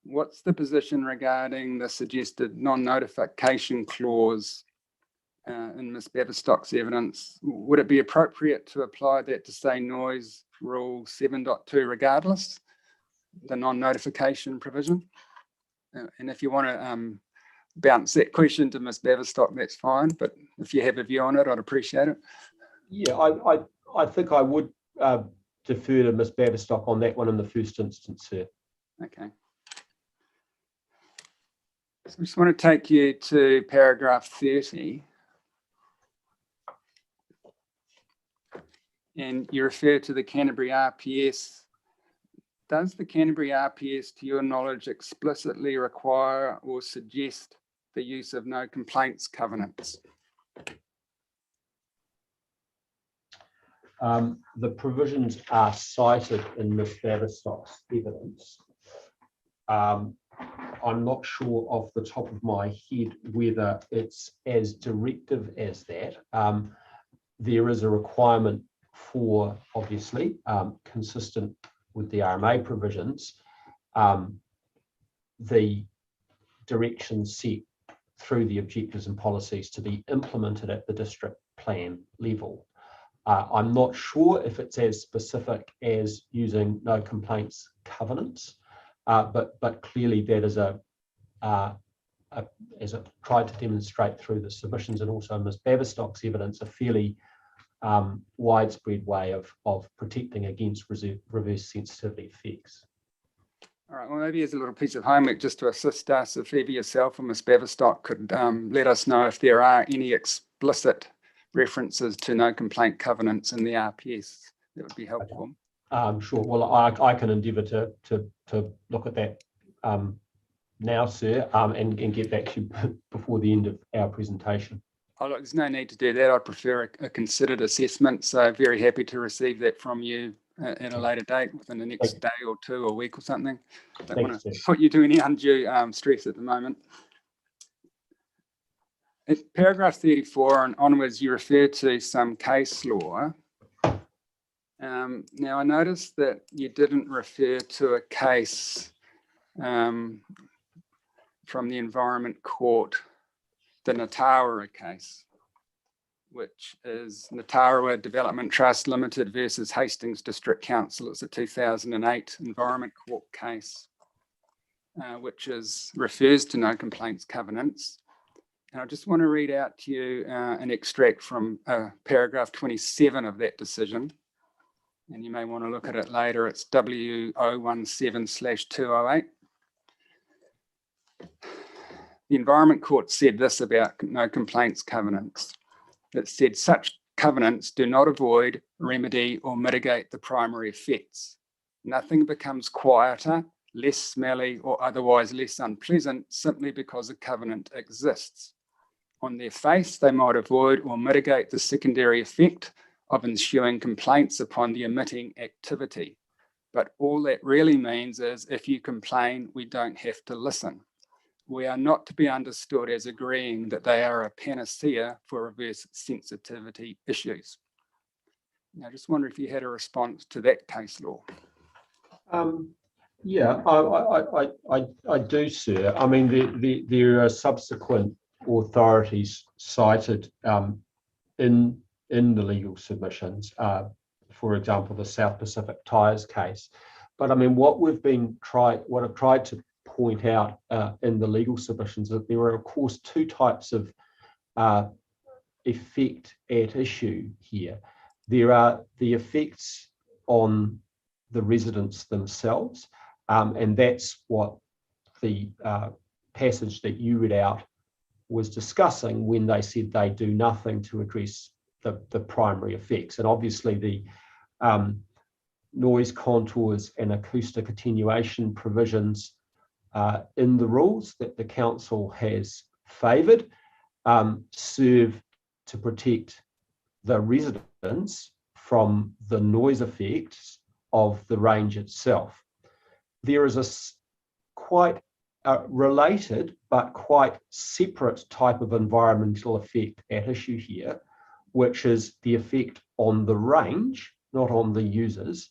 what's the position regarding the suggested non-notification clause in Ms. Baverstock's evidence? Would it be appropriate to apply that to say noise rule 7.2 regardless, the non-notification provision? And if you want to bounce that question to Ms. Baverstock, that's fine. But if you have a view on it, I'd appreciate it. Yeah, I think I would defer to Ms. Baverstock on that one in the first instance, sir. Okay. So I just want to take you to paragraph 30. And you refer to the Canterbury RPS. Does the Canterbury RPS, to your knowledge, explicitly require or suggest the use of no complaints covenants? The provisions are cited in Ms. Baverstock's evidence. I'm not sure off the top of my head whether it's as directive as that. There is a requirement for, obviously, consistent with the RMA provisions, the directions set through the objectives and policies to be implemented at the district plan level. I'm not sure if it's as specific as using no complaints covenants, but clearly that is as I tried to demonstrate through the submissions and also Ms. Baverstock's evidence, a fairly widespread way of protecting against reverse sensitivity effects. All right, well, maybe as a little piece of homework just to assist us, if either yourself or Ms. Baverstock could let us know if there are any explicit references to no complaint covenants in the RPS, that would be helpful. Sure. Well, I can endeavour to look at that now, sir, and get back to you before the end of our presentation. Oh, look, there's no need to do that. I'd prefer a considered assessment. So very happy to receive that from you at a later date, within the next day or two or week or something. Don't want to put you to any undue stress at the moment. In paragraph 34 and onwards, you refer to some case law. Now, I noticed that you didn't refer to a case from the Environment Court, the Ngatawa case, which is Ngatawa Development Trust Limited versus Hastings District Council. It's a 2008 Environment Court case, which refers to no complaints covenants. And I just want to read out to you an extract from paragraph 27 of that decision. And you may want to look at it later. It's W017/208. The Environment Court said this about no complaints covenants. It said such covenants do not avoid, remedy, or mitigate the primary effects. Nothing becomes quieter, less smelly, or otherwise less unpleasant simply because a covenant exists. On their face, they might avoid or mitigate the secondary effect of ensuing complaints upon the emitting activity. But all that really means is if you complain, we don't have to listen. We are not to be understood as agreeing that they are a panacea for reverse sensitivity issues. Now, I just wonder if you had a response to that case law. Yeah, I do, sir. I mean, there are subsequent authorities cited in the legal submissions, for example, the South Pacific Tyres case. But I mean, what I've tried to point out in the legal submissions that there are, of course, two types of effect at issue here. There are the effects on the residents themselves, and that's what the passage that you read out was discussing when they said they do nothing to address the primary effects. And obviously the noise contours and acoustic attenuation provisions in the rules that the council has favoured serve to protect the residents from the noise effects of the range itself. There is a quite related but quite separate type of environmental effect at issue here, which is the effect on the range, not on the users,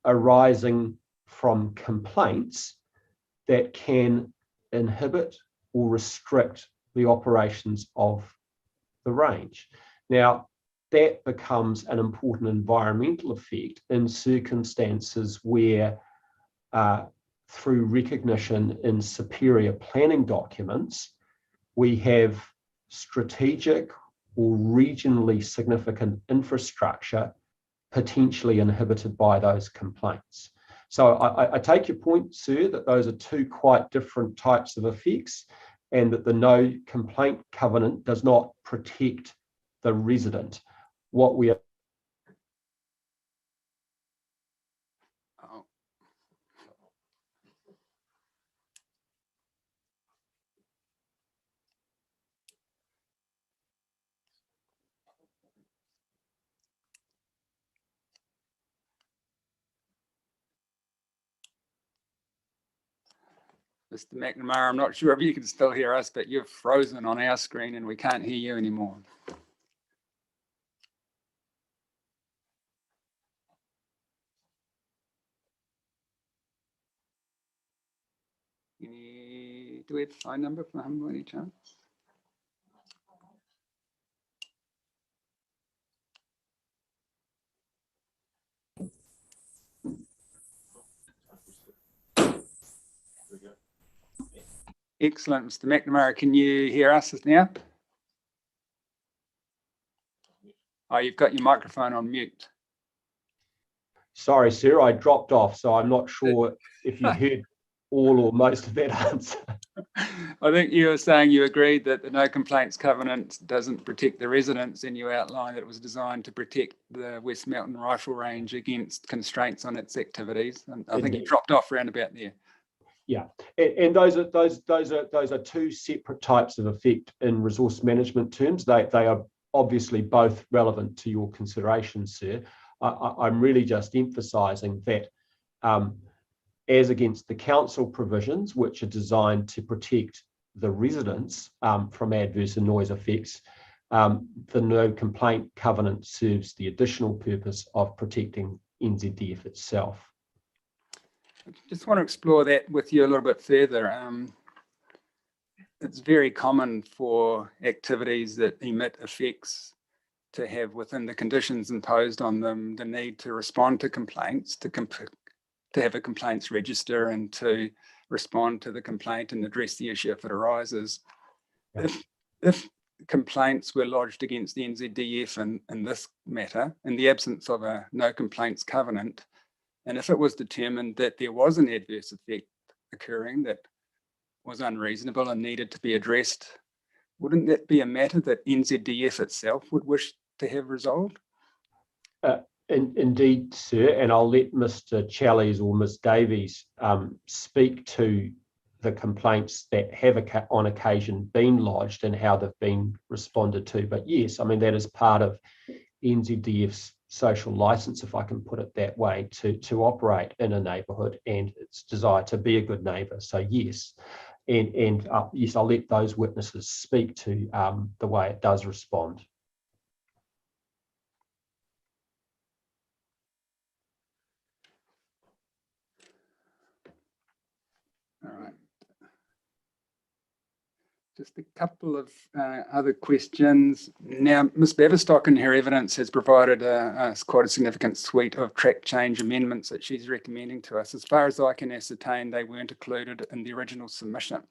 arising from complaints that can inhibit or restrict the operations of the range. Now, that becomes an important environmental effect in circumstances where, through recognition in superior planning documents, we have strategic or regionally significant infrastructure potentially inhibited by those complaints. So I take your point, sir, that those are two quite different types of effects, and that the no complaint covenant does not protect the resident. What we are Mr. McNamara, I'm not sure if you can still hear us, but you're frozen on our screen and we can't hear you anymore. Do we have a phone number for him by any chance? Excellent, Mr. McNamara, can you hear us now? Oh, you've got your microphone on mute. Sorry, sir, I dropped off, so I'm not sure if you heard all or most of that answer. I think you were saying you agreed that the no complaints covenant doesn't protect the residents, and you outlined that it was designed to protect the West Mountain Rifle Range against constraints on its activities. And I think you dropped off round about there. Yeah, and those are two separate types of effect in resource management terms. They are obviously both relevant to your consideration, sir. I'm really just emphasising that as against the council provisions, which are designed to protect the residents from adverse and noise effects, the no complaint covenant serves the additional purpose of protecting NZDF itself. I just want to explore that with you a little bit further. It's very common for activities that emit effects to have within the conditions imposed on them the need to respond to complaints, to have a complaints register and to respond to the complaint and address the issue if it arises. If complaints were lodged against the NZDF in this matter, in the absence of a no complaints covenant, and if it was determined that there was an adverse effect occurring that was unreasonable and needed to be addressed, wouldn't that be a matter that NZDF itself would wish to have resolved? Indeed, sir, and I'll let Mr. Challies or Ms. Davies speak to the complaints that have on occasion been lodged and how they've been responded to. But yes, I mean, that is part of NZDF's social license, if I can put it that way, to operate in a neighbourhood and its desire to be a good neighbour. So yes, and yes, I'll let those witnesses speak to the way it does respond. All right. Just a couple of other questions. Now, Ms. Baverstock in her evidence has provided quite a significant suite of track change amendments that she's recommending to us. As far as I can ascertain, they weren't included in the original submission.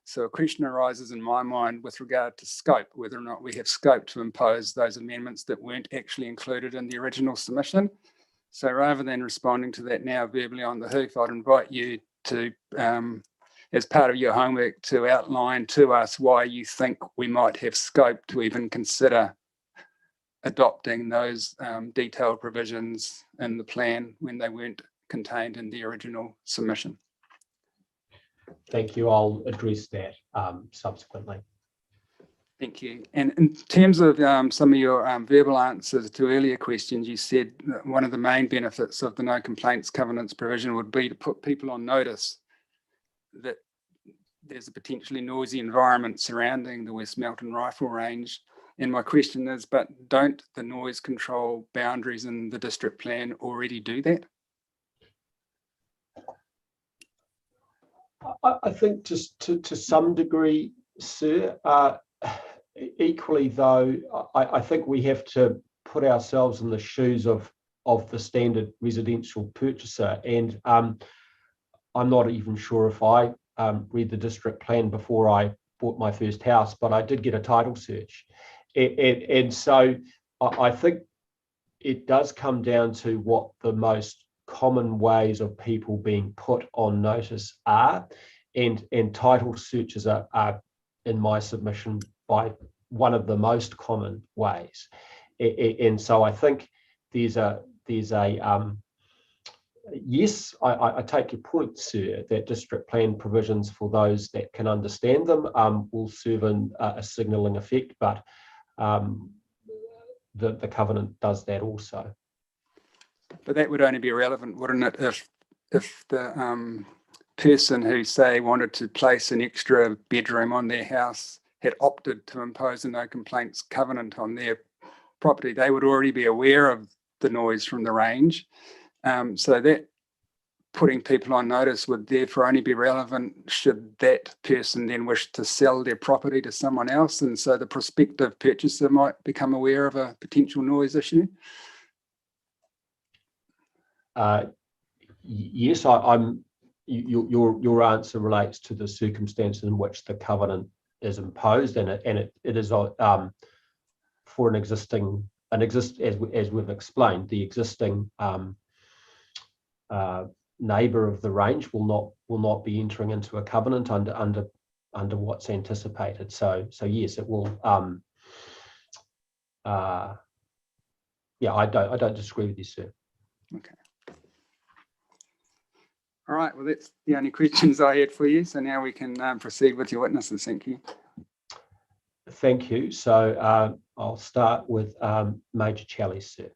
So a question arises in my mind with regard to scope, whether or not we have scope to impose those amendments that weren't actually included in the original submission. So rather than responding to that now verbally on the hoof, I'd invite you to as part of your homework to outline to us why you think we might have scope to even consider adopting those detailed provisions in the plan when they weren't contained in the original submission. Thank you. I'll address that subsequently. Thank you. And in terms of some of your verbal answers to earlier questions, you said that one of the main benefits of the no complaints covenants provision would be to put people on notice that there's a potentially noisy environment surrounding the West Melton Rifle Range. And my question is, but don't the noise control boundaries in the district plan already do that? I think just to some degree, sir. Equally, though, I think we have to put ourselves in the shoes of the standard residential purchaser. And I'm not even sure if I read the district plan before I bought my first house, but I did get a title search. And so I think it does come down to what the most common ways of people being put on notice are. And title searches are, in my submission, by one of the most common ways. And so I think there's a yes, I take your point, sir, that district plan provisions for those that can understand them will serve a signalling effect, but the covenant does that also. But that would only be relevant, wouldn't it, if the person who, say, wanted to place an extra bedroom on their house had opted to impose a no complaints covenant on their property. They would already be aware of the noise from the range. So that putting people on notice would therefore only be relevant should that person then wish to sell their property to someone else. And so the prospective purchaser might become aware of a potential noise issue. Yes, your answer relates to the circumstance in which the covenant is imposed, and it is for an existing, as we've explained, the existing neighbour of the range will not be entering into a covenant under what's anticipated. So yes, it will. Yeah, I don't disagree with you, sir. Okay. All right, well, that's the only questions I had for you. So now we can proceed with your witnesses. Thank you. Thank you. So I'll start with Major Challies, sir.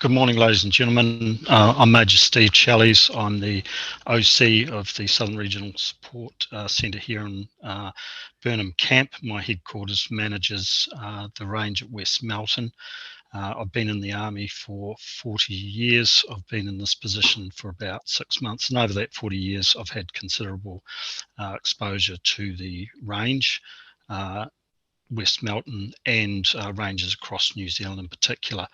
Good morning, ladies and gentlemen. I'm Major Steve Challies. I'm the OC of the Southern Regional Support Centre here in Burnham Camp. My headquarters manages the range at West Melton. I've been in the Army for 40 years. I've been in this position for about 6 months, and over that 40 years I've had considerable exposure to the range, West Melton, and ranges across New Zealand in particular.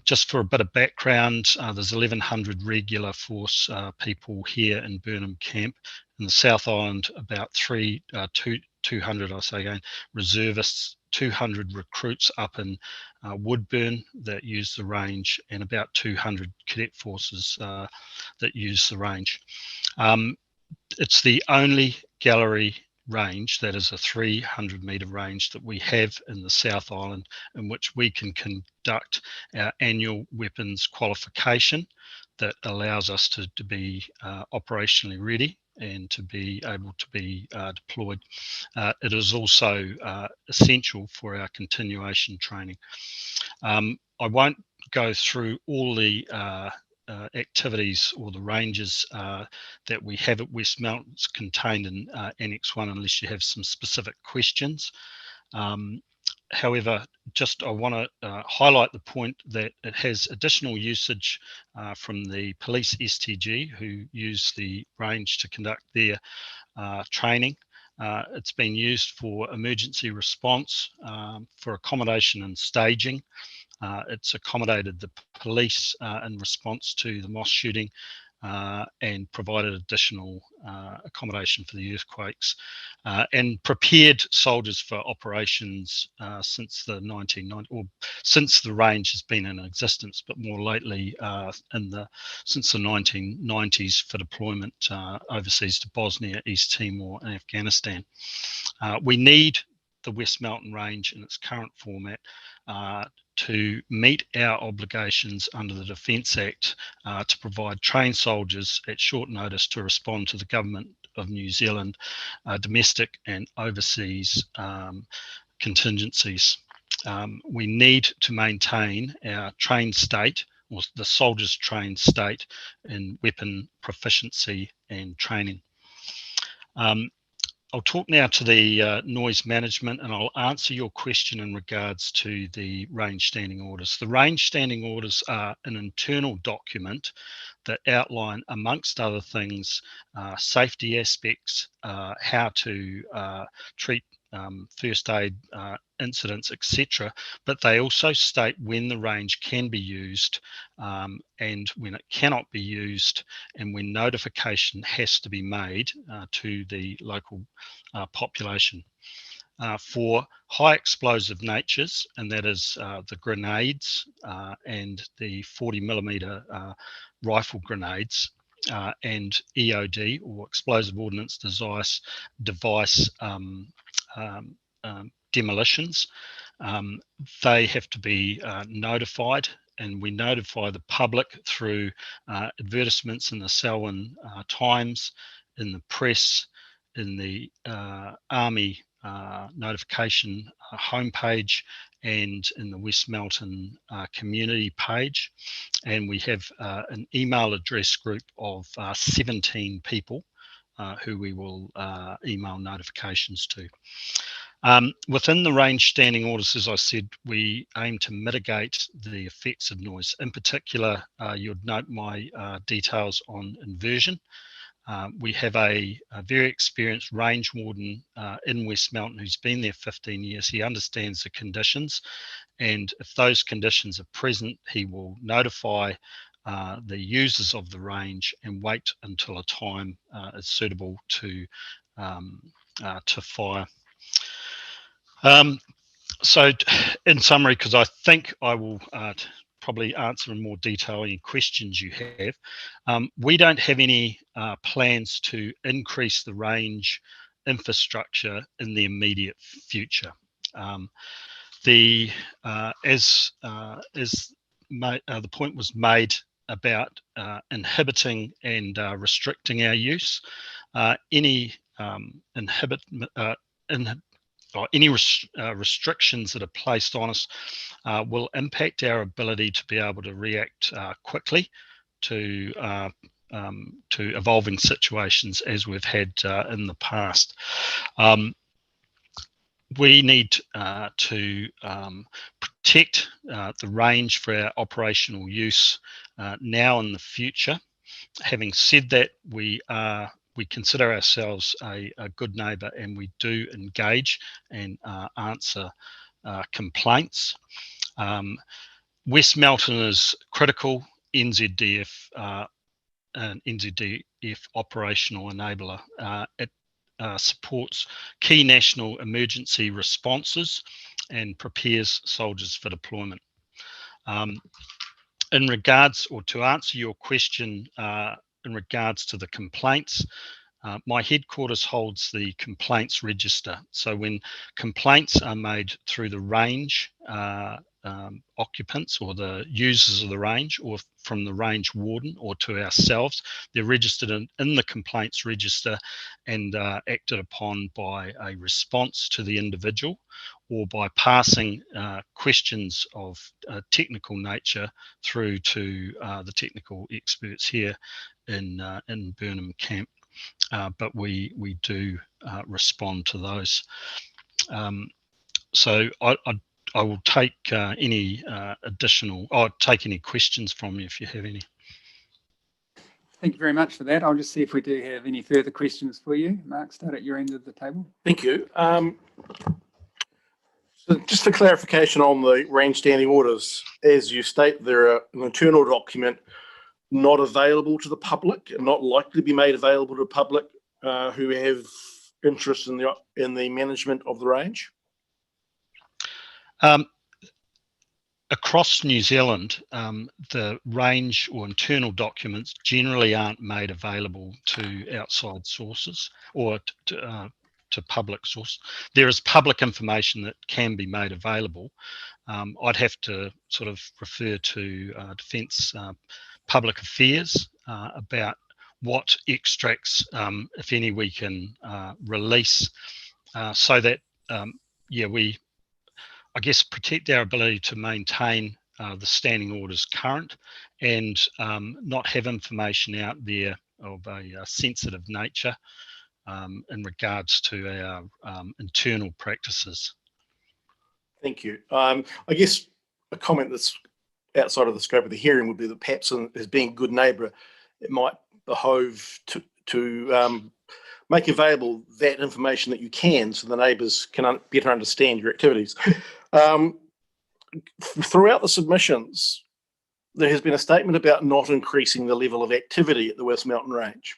Just for a bit of background, there's 1,100 regular force people here in Burnham Camp. In the South Island, about 200, I say again, reservists, 200 recruits up in Woodburn that use the range, and about 200 cadet forces that use the range. It's the only gallery range that is a 300-metre range that we have in the South Island, in which we can conduct our annual weapons qualification that allows us to be operationally ready and to be able to be deployed. It is also essential for our continuation training. I won't go through all the activities or the ranges that we have at West Melton. It's contained in Annex 1 unless you have some specific questions. However, I want to highlight the point that it has additional usage from the police STG who use the range to conduct their training. It's been used for emergency response, for accommodation and staging. It's accommodated the police in response to the mosque shooting and provided additional accommodation for the earthquakes and prepared soldiers for operations since the 1990s, or since the range has been in existence, but more lately since the 1990s for deployment overseas to Bosnia, East Timor and Afghanistan. We need the West Melton range in its current format to meet our obligations under the Defence Act to provide trained soldiers at short notice to respond to the Government of New Zealand domestic and overseas contingencies. We need to maintain our trained state or the soldiers trained state in weapon proficiency and training. I'll talk now to the noise management, and I'll answer your question in regards to the range standing orders. The range standing orders are an internal document that outline, amongst other things, safety aspects, how to treat first aid incidents, etc. But they also state when the range can be used and when it cannot be used, and when notification has to be made to the local population. For high explosive natures, and that is the grenades and the 40mm rifle grenades and EOD, or explosive ordnance device demolitions, they have to be notified, and we notify the public through advertisements in the Selwyn Times, in the press, in the Army notification homepage, and in the West Melton community page. And we have an email address group of 17 people who we will email notifications to. Within the range standing orders, as I said, we aim to mitigate the effects of noise. In particular, you'd note my details on inversion. We have a very experienced range warden in West Melton who's been there 15 years. He understands the conditions, and if those conditions are present, he will notify the users of the range and wait until a time is suitable to fire. So in summary, because I think I will probably answer in more detail any questions you have, we don't have any plans to increase the range infrastructure in the immediate future. The point was made about inhibiting and restricting our use. Any restrictions that are placed on us will impact our ability to be able to react quickly to evolving situations as we've had in the past. We need to protect the range for our operational use now and the future. Having said that, we consider ourselves a good neighbour, and we do engage and answer complaints. West Melton is critical NZDF and NZDF operational enabler. It supports key national emergency responses and prepares soldiers for deployment. In regards, or to answer your question, in regards to the complaints, my headquarters holds the complaints register. So when complaints are made through the range occupants or the users of the range, or from the range warden or to ourselves, they're registered in the complaints register and acted upon by a response to the individual, or by passing questions of technical nature through to the technical experts here in Burnham Camp. But we do respond to those. So I will take any I'll take any questions from you if you have any. Thank you very much for that. I'll just see if we do have any further questions for you. Mark, start at your end of the table. Thank you. So just for clarification on the range standing orders, as you state, they're an internal document not available to the public and not likely to be made available to the public who have interest in the management of the range? Across New Zealand, the range or internal documents generally aren't made available to outside sources or to public source. There is public information that can be made available. I'd have to sort of refer to Defence Public Affairs about what extracts, if any, we can release so that, we, I guess, protect our ability to maintain the standing orders current and not have information out there of a sensitive nature in regards to our internal practices. Thank you. I guess a comment that's outside of the scope of the hearing would be that perhaps as being a good neighbour, it might behove to make available that information that you can so the neighbours can better understand your activities. Throughout the submissions, there has been a statement about not increasing the level of activity at the West Mountain Range.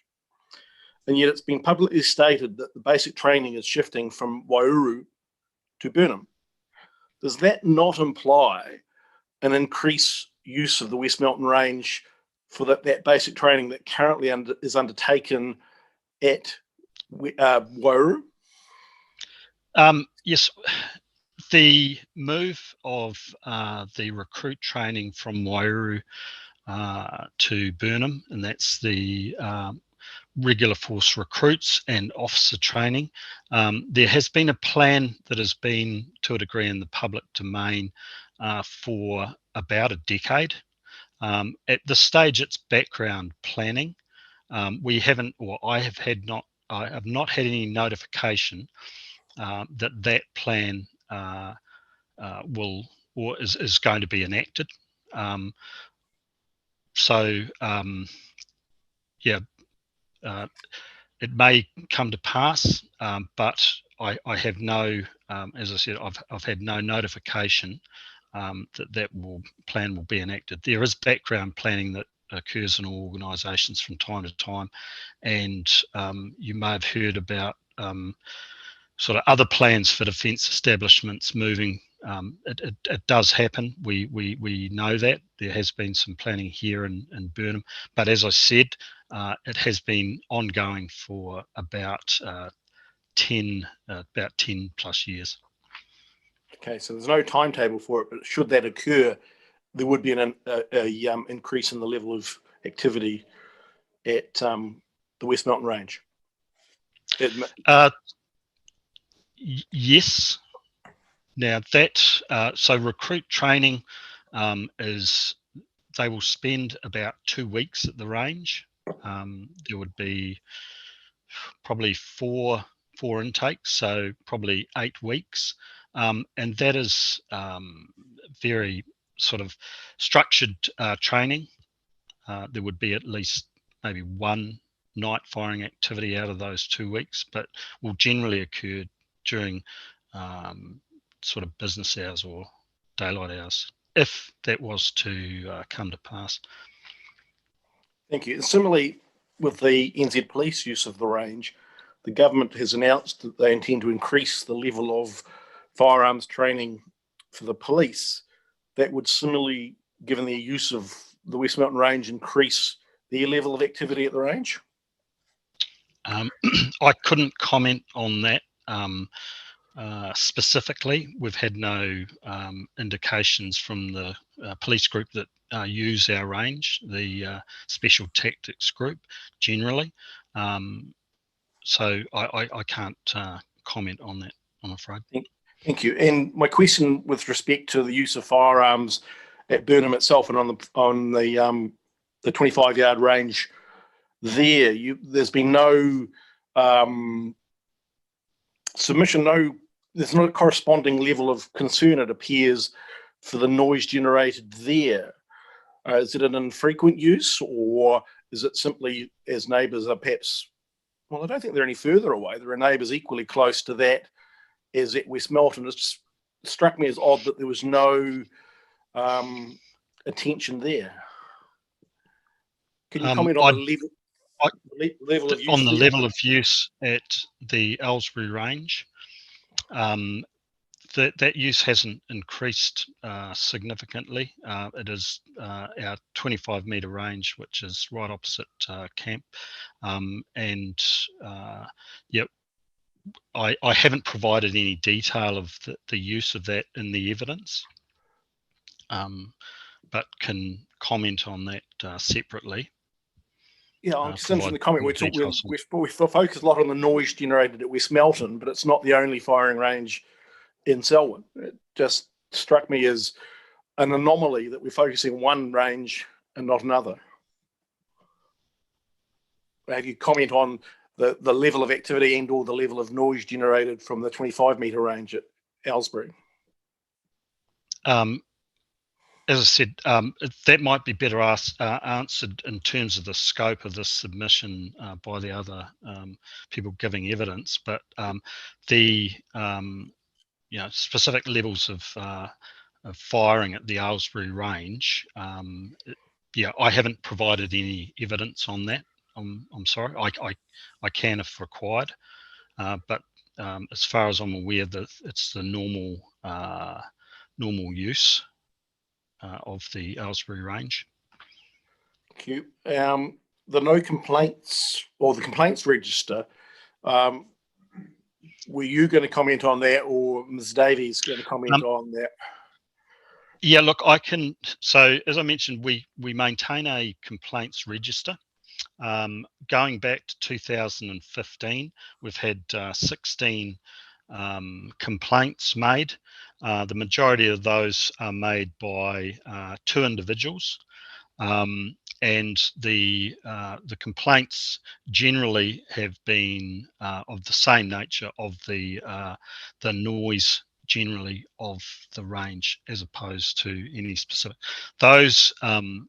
And yet it's been publicly stated that the basic training is shifting from Waiouru to Burnham. Does that not imply an increased use of the West Mountain Range for that basic training that currently is undertaken at Waiouru? Yes, the move of the recruit training from Waiouru to Burnham, and that's the regular force recruits and officer training. There has been a plan that has been, to a degree, in the public domain for about a decade. At this stage, it's background planning. We haven't, or I have not had any notification that plan will or is going to be enacted. It may come to pass, but I have no, as I said, I've had no notification that plan will be enacted. There is background planning that occurs in all organisations from time to time, and you may have heard about sort of other plans for defence establishments moving. It does happen. We know that there has been some planning here in Burnham, but as I said, it has been ongoing for about 10 plus years. Okay, so there's no timetable for it, but should that occur, there would be an increase in the level of activity at the West Mountain Range. Yes. Now that so recruit training is they will spend about 2 weeks at the range. There would be probably four intakes, so probably 8 weeks, and that is very sort of structured training. There would be at least maybe one night firing activity out of those 2 weeks, but will generally occur during sort of business hours or daylight hours, if that was to come to pass. Thank you. And similarly, with the NZ Police use of the range, the government has announced that they intend to increase the level of firearms training for the police. That would similarly, given their use of the West Mountain Range, increase their level of activity at the range? I couldn't comment on that specifically. We've had no indications from the police group that use our range, the Special Tactics Group generally. So I can't comment on that, I'm afraid. Thank you. And my question with respect to the use of firearms at Burnham itself and on the 25-yard range there, there's been no submission, there's not a corresponding level of concern, it appears, for the noise generated there. Is it an infrequent use, or is it simply as neighbours are perhaps, well, I don't think they're any further away. There are neighbours equally close to that as at West Melton. It struck me as odd that there was no attention there. Can you comment on the level of use? On the level of use at the Ellsbury range, that use hasn't increased significantly. It is our 25-metre range, which is right opposite camp, and I haven't provided any detail of the use of that in the evidence, but can comment on that separately. Yeah, I'm just interested in the comment. We focus a lot on the noise generated at West Melton, but it's not the only firing range in Selwyn. It just struck me as an anomaly that we're focusing on one range and not another? Have you comment on the level of activity and or the level of noise generated from the 25-metre range at Ellsbury? As I said, that might be better answered in terms of the scope of the submission by the other people giving evidence, but the specific levels of firing at the Ellsbury range, I haven't provided any evidence on that. I'm sorry. I can if required, but as far as I'm aware, that it's the normal use of the Ellsbury range. Thank you. The no complaints or the complaints register, were you going to comment on that, or Ms. Davies going to comment on that? Yeah, look, I can. So as I mentioned, we maintain a complaints register. Going back to 2015, we've had 16 complaints made. The majority of those are made by 2 individuals, and the complaints generally have been of the same nature, of the noise generally of the range, as opposed to any specific. Those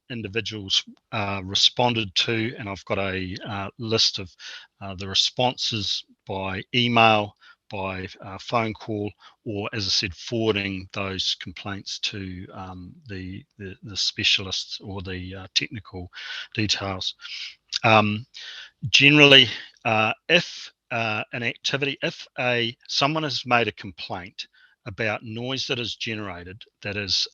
individuals responded to, and I've got a list of the responses by email, by phone call, or, as I said, forwarding those complaints to the specialists or the technical details. Generally, if an activity, if someone has made a complaint about noise that is generated that is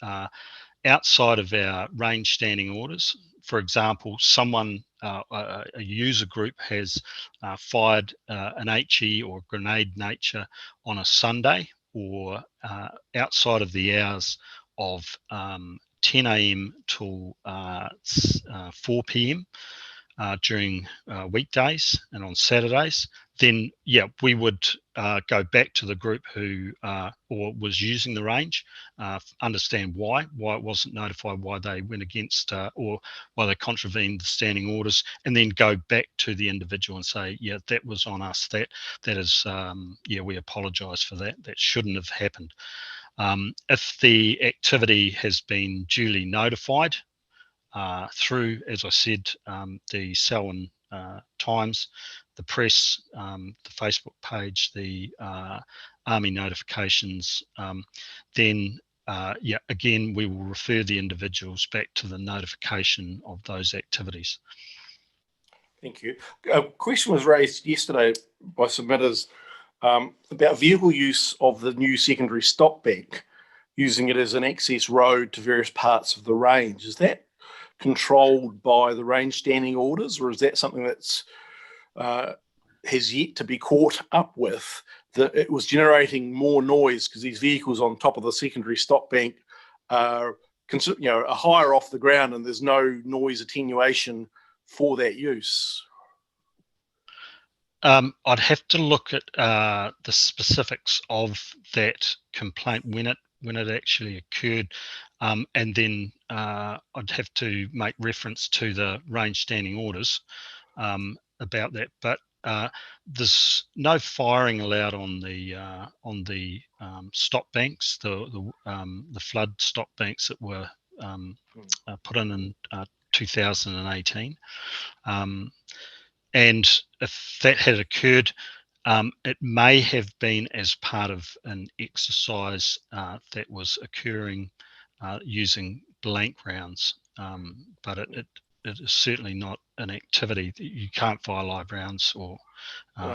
outside of our range standing orders, for example, someone, a user group has fired an HE or grenade nature on a Sunday, or outside of the hours of 10 a.m. till 4 p.m. During weekdays and on Saturdays, then we would go back to the group who or was using the range, understand why it wasn't notified, why they went against or why they contravened the standing orders, and then go back to the individual and say, that was on us, that is, we apologise for that, that shouldn't have happened. If the activity has been duly notified through, as I said, the Selwyn Times, the press, the Facebook page, the Army notifications, then again, we will refer the individuals back to the notification of those activities. Thank you. A question was raised yesterday by submitters about vehicle use of the new secondary stop bank, using it as an access road to various parts of the range. Is that controlled by the range standing orders, or is that something that's has yet to be caught up with, that it was generating more noise because these vehicles on top of the secondary stop bank are higher off the ground and there's no noise attenuation for that use? I'd have to look at the specifics of that complaint when it actually occurred, and then I'd have to make reference to the range standing orders about that. But there's no firing allowed on the stop banks, the flood stop banks that were put in 2018. And if that had occurred, it may have been as part of an exercise that was occurring using blank rounds, but it is certainly not an activity that you can't fire live rounds or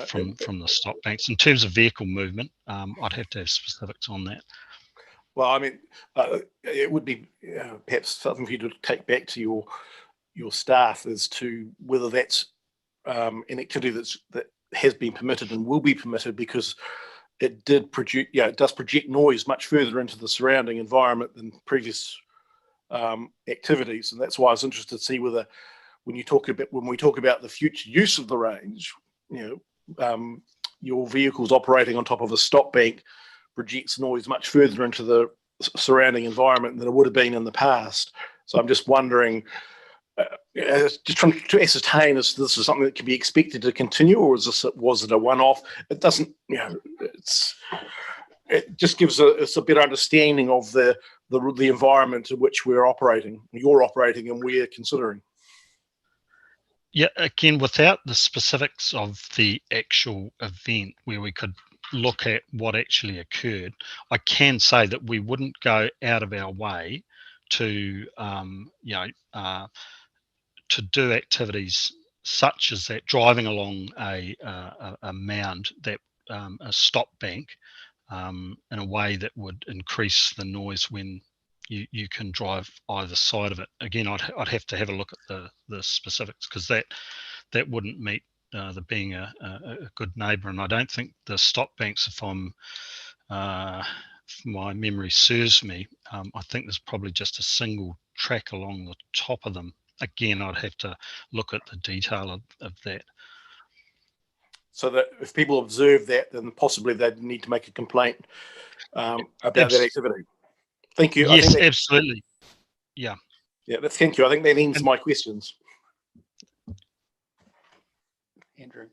from the stop banks. In terms of vehicle movement, I'd have to have specifics on that. Well, I mean, it would be perhaps something for you to take back to your staff as to whether that's an activity that has been permitted and will be permitted, because it did produce, it does project noise much further into the surrounding environment than previous activities, and that's why I was interested to see whether, when we talk about the future use of the range, your vehicles operating on top of a stop bank projects noise much further into the surrounding environment than it would have been in the past. So I'm just wondering, just trying to ascertain if this is something that can be expected to continue, or was it a one-off? It doesn't, it just gives us a better understanding of the environment in which you're operating, and we're considering. Yeah, again, without the specifics of the actual event where we could look at what actually occurred, I can say that we wouldn't go out of our way to, to do activities such as that, driving along a mound, that a stop bank, in a way that would increase the noise when you can drive either side of it. Again, I'd have to have a look at the specifics, because that wouldn't meet the being a good neighbour. And I don't think the stop banks, if my memory serves me, I think there's probably just a single track along the top of them. Again, I'd have to look at the detail of that. So that if people observe that, then possibly they'd need to make a complaint about that activity. Thank you. Yes, absolutely. Yeah. Yeah, thank you. I think that ends my questions. Andrew.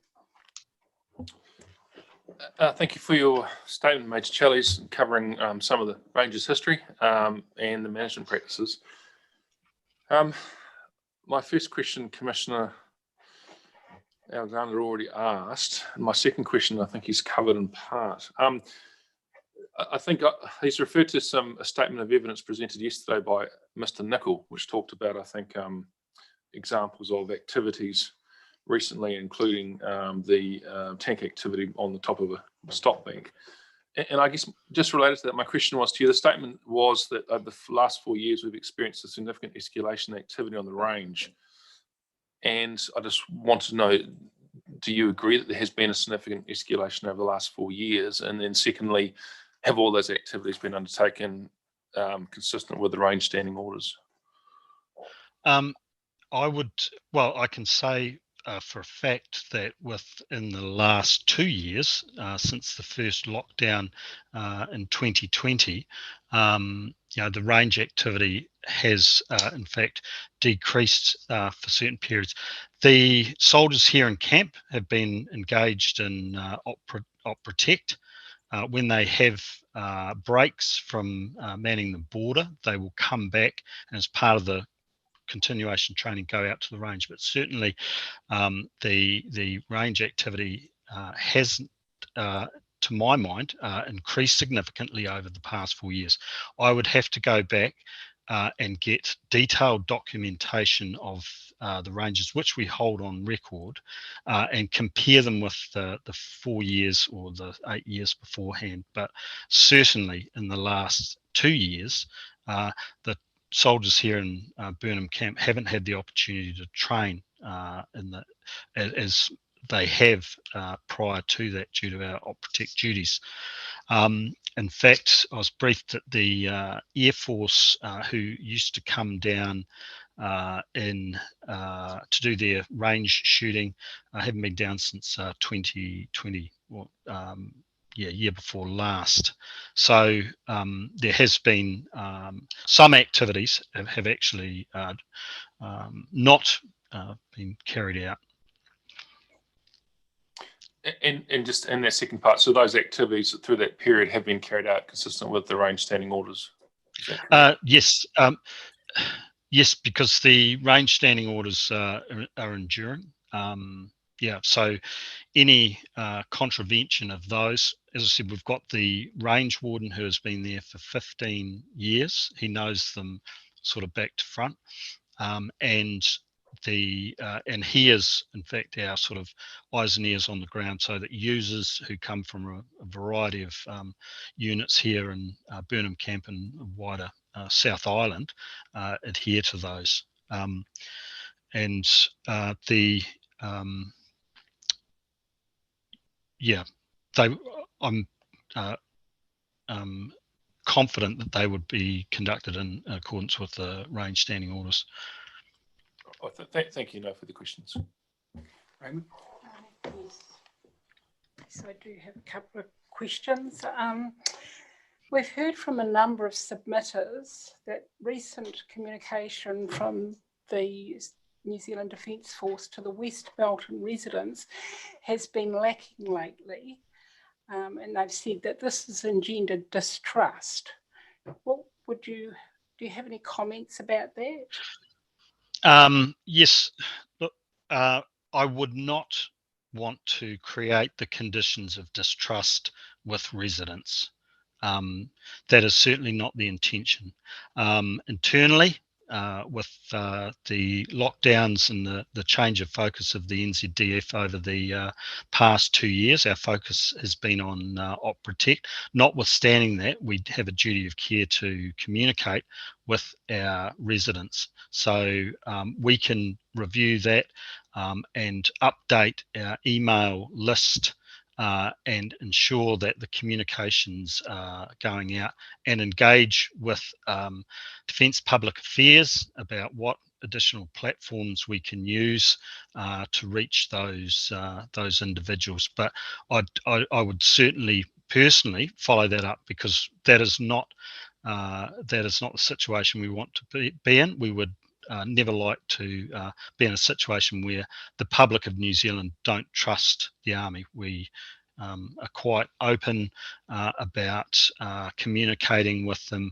Thank you for your statement, Major Challies, covering some of the ranger's history and the management practices. My first question, Commissioner Alexander already asked, and my second question I think he's covered in part. I think he's referred to a statement of evidence presented yesterday by Mr. Nicol, which talked about, I think, examples of activities recently, including the tank activity on the top of a stop bank. And I guess just related to that, my question was to you, the statement was that over the last 4 years, we've experienced a significant escalation activity on the range. And I just want to know, do you agree that there has been a significant escalation over the last 4 years? And then secondly, have all those activities been undertaken consistent with the range standing orders? I can say for a fact that within the last 2 years, since the first lockdown in 2020, the range activity has in fact decreased for certain periods. The soldiers here in camp have been engaged in op protect. When they have breaks from manning the border, they will come back, and as part of the continuation training, go out to the range. But certainly the range activity hasn't, to my mind, increased significantly over the past 4 years. I would have to go back and get detailed documentation of the ranges which we hold on record and compare them with the 4 years or the 8 years beforehand. But certainly in the last 2 years, the soldiers here in Burnham Camp haven't had the opportunity to train as they have prior to that, due to our op protect duties. In fact, I was briefed that the Air Force, who used to come down to do their range shooting, haven't been down since 2020. Year before last. So there has been some activities have actually not been carried out. And just in that second part, so those activities through that period have been carried out consistent with the range standing orders? Yes. Yes, because the range standing orders are enduring. So any contravention of those, as I said, we've got the range warden who has been there for 15 years. He knows them sort of back to front. And he is, in fact, our sort of eyes and ears on the ground, so that users who come from a variety of units here in Burnham Camp and wider South Island adhere to those. I'm confident that they would be conducted in accordance with the range standing orders. Thank you. No further questions. Raymond? Yes, I do have a couple of questions. We've heard from a number of submitters that recent communication from the New Zealand Defence Force to the West Belton residents has been lacking lately. And they've said that this has engendered distrust. What would do you have any comments about that? Yes, look, I would not want to create the conditions of distrust with residents. That is certainly not the intention. Internally, with the lockdowns and the change of focus of the NZDF over the past 2 years, our focus has been on Op Protect. Notwithstanding that, we have a duty of care to communicate with our residents. So we can review that and update our email list and ensure that the communications are going out, and engage with Defence Public Affairs about what additional platforms we can use to reach those individuals. But I would certainly personally follow that up, because that is not the situation we want to be in. We would never like to be in a situation where the public of New Zealand don't trust the Army. We are quite open about communicating with them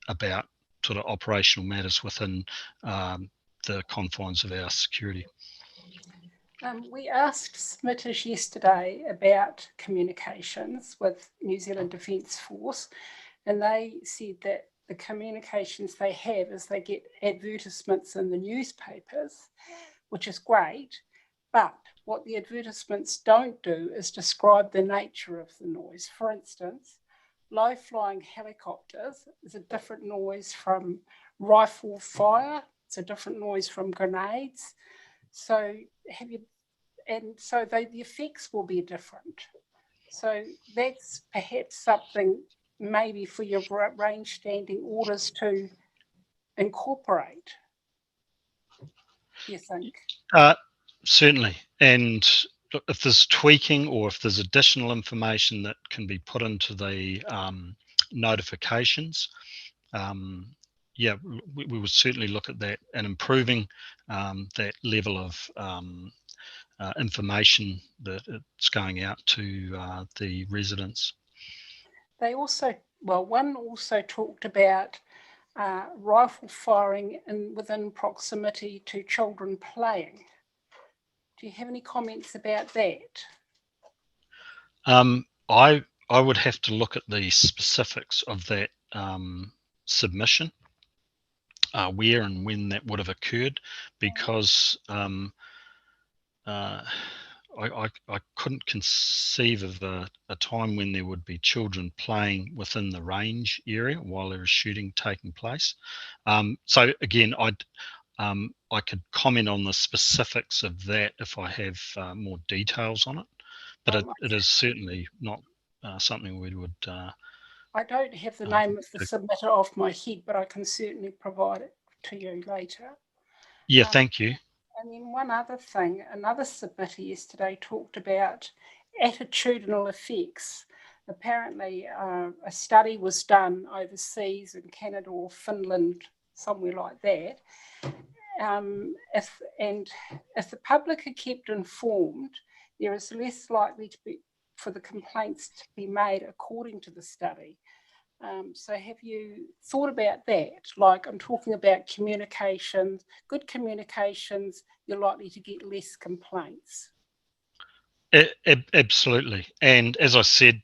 about sort of operational matters within the confines of our security. We asked submitters yesterday about communications with New Zealand Defence Force, and they said that the communications they have is they get advertisements in the newspapers, which is great, but what the advertisements don't do is describe the nature of the noise. For instance, low-flying helicopters is a different noise from rifle fire, it's a different noise from grenades. So the effects will be different. So that's perhaps something maybe for your range standing orders to incorporate, you think? Certainly. And look, if there's tweaking or if there's additional information that can be put into the notifications, yeah, we would certainly look at that and improving that level of information that it's going out to the residents. They also, one also talked about rifle firing within proximity to children playing. Do you have any comments about that? I would have to look at the specifics of that submission, where and when that would have occurred, because I couldn't conceive of a time when there would be children playing within the range area while there is shooting taking place. So again, I could comment on the specifics of that if I have more details on it, but it is certainly not something we would. I don't have the name of the submitter off my head, but I can certainly provide it to you later. Yeah, thank you. And then one other thing, another submitter yesterday talked about attitudinal effects. Apparently, a study was done overseas in Canada or Finland, somewhere like that. If the public are kept informed, there is less likely for the complaints to be made according to the study. So have you thought about that? Like, I'm talking about communications, good communications, you're likely to get less complaints. Absolutely. And as I said,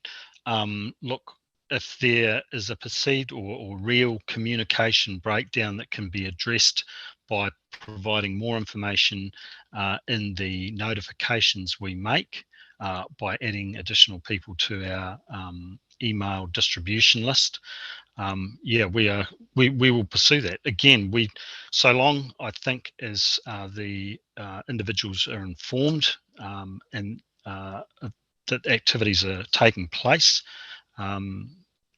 look, if there is a perceived or real communication breakdown that can be addressed by providing more information in the notifications we make, by adding additional people to our email distribution list, yeah, we will pursue that. Again, so long, I think, as the individuals are informed and that activities are taking place,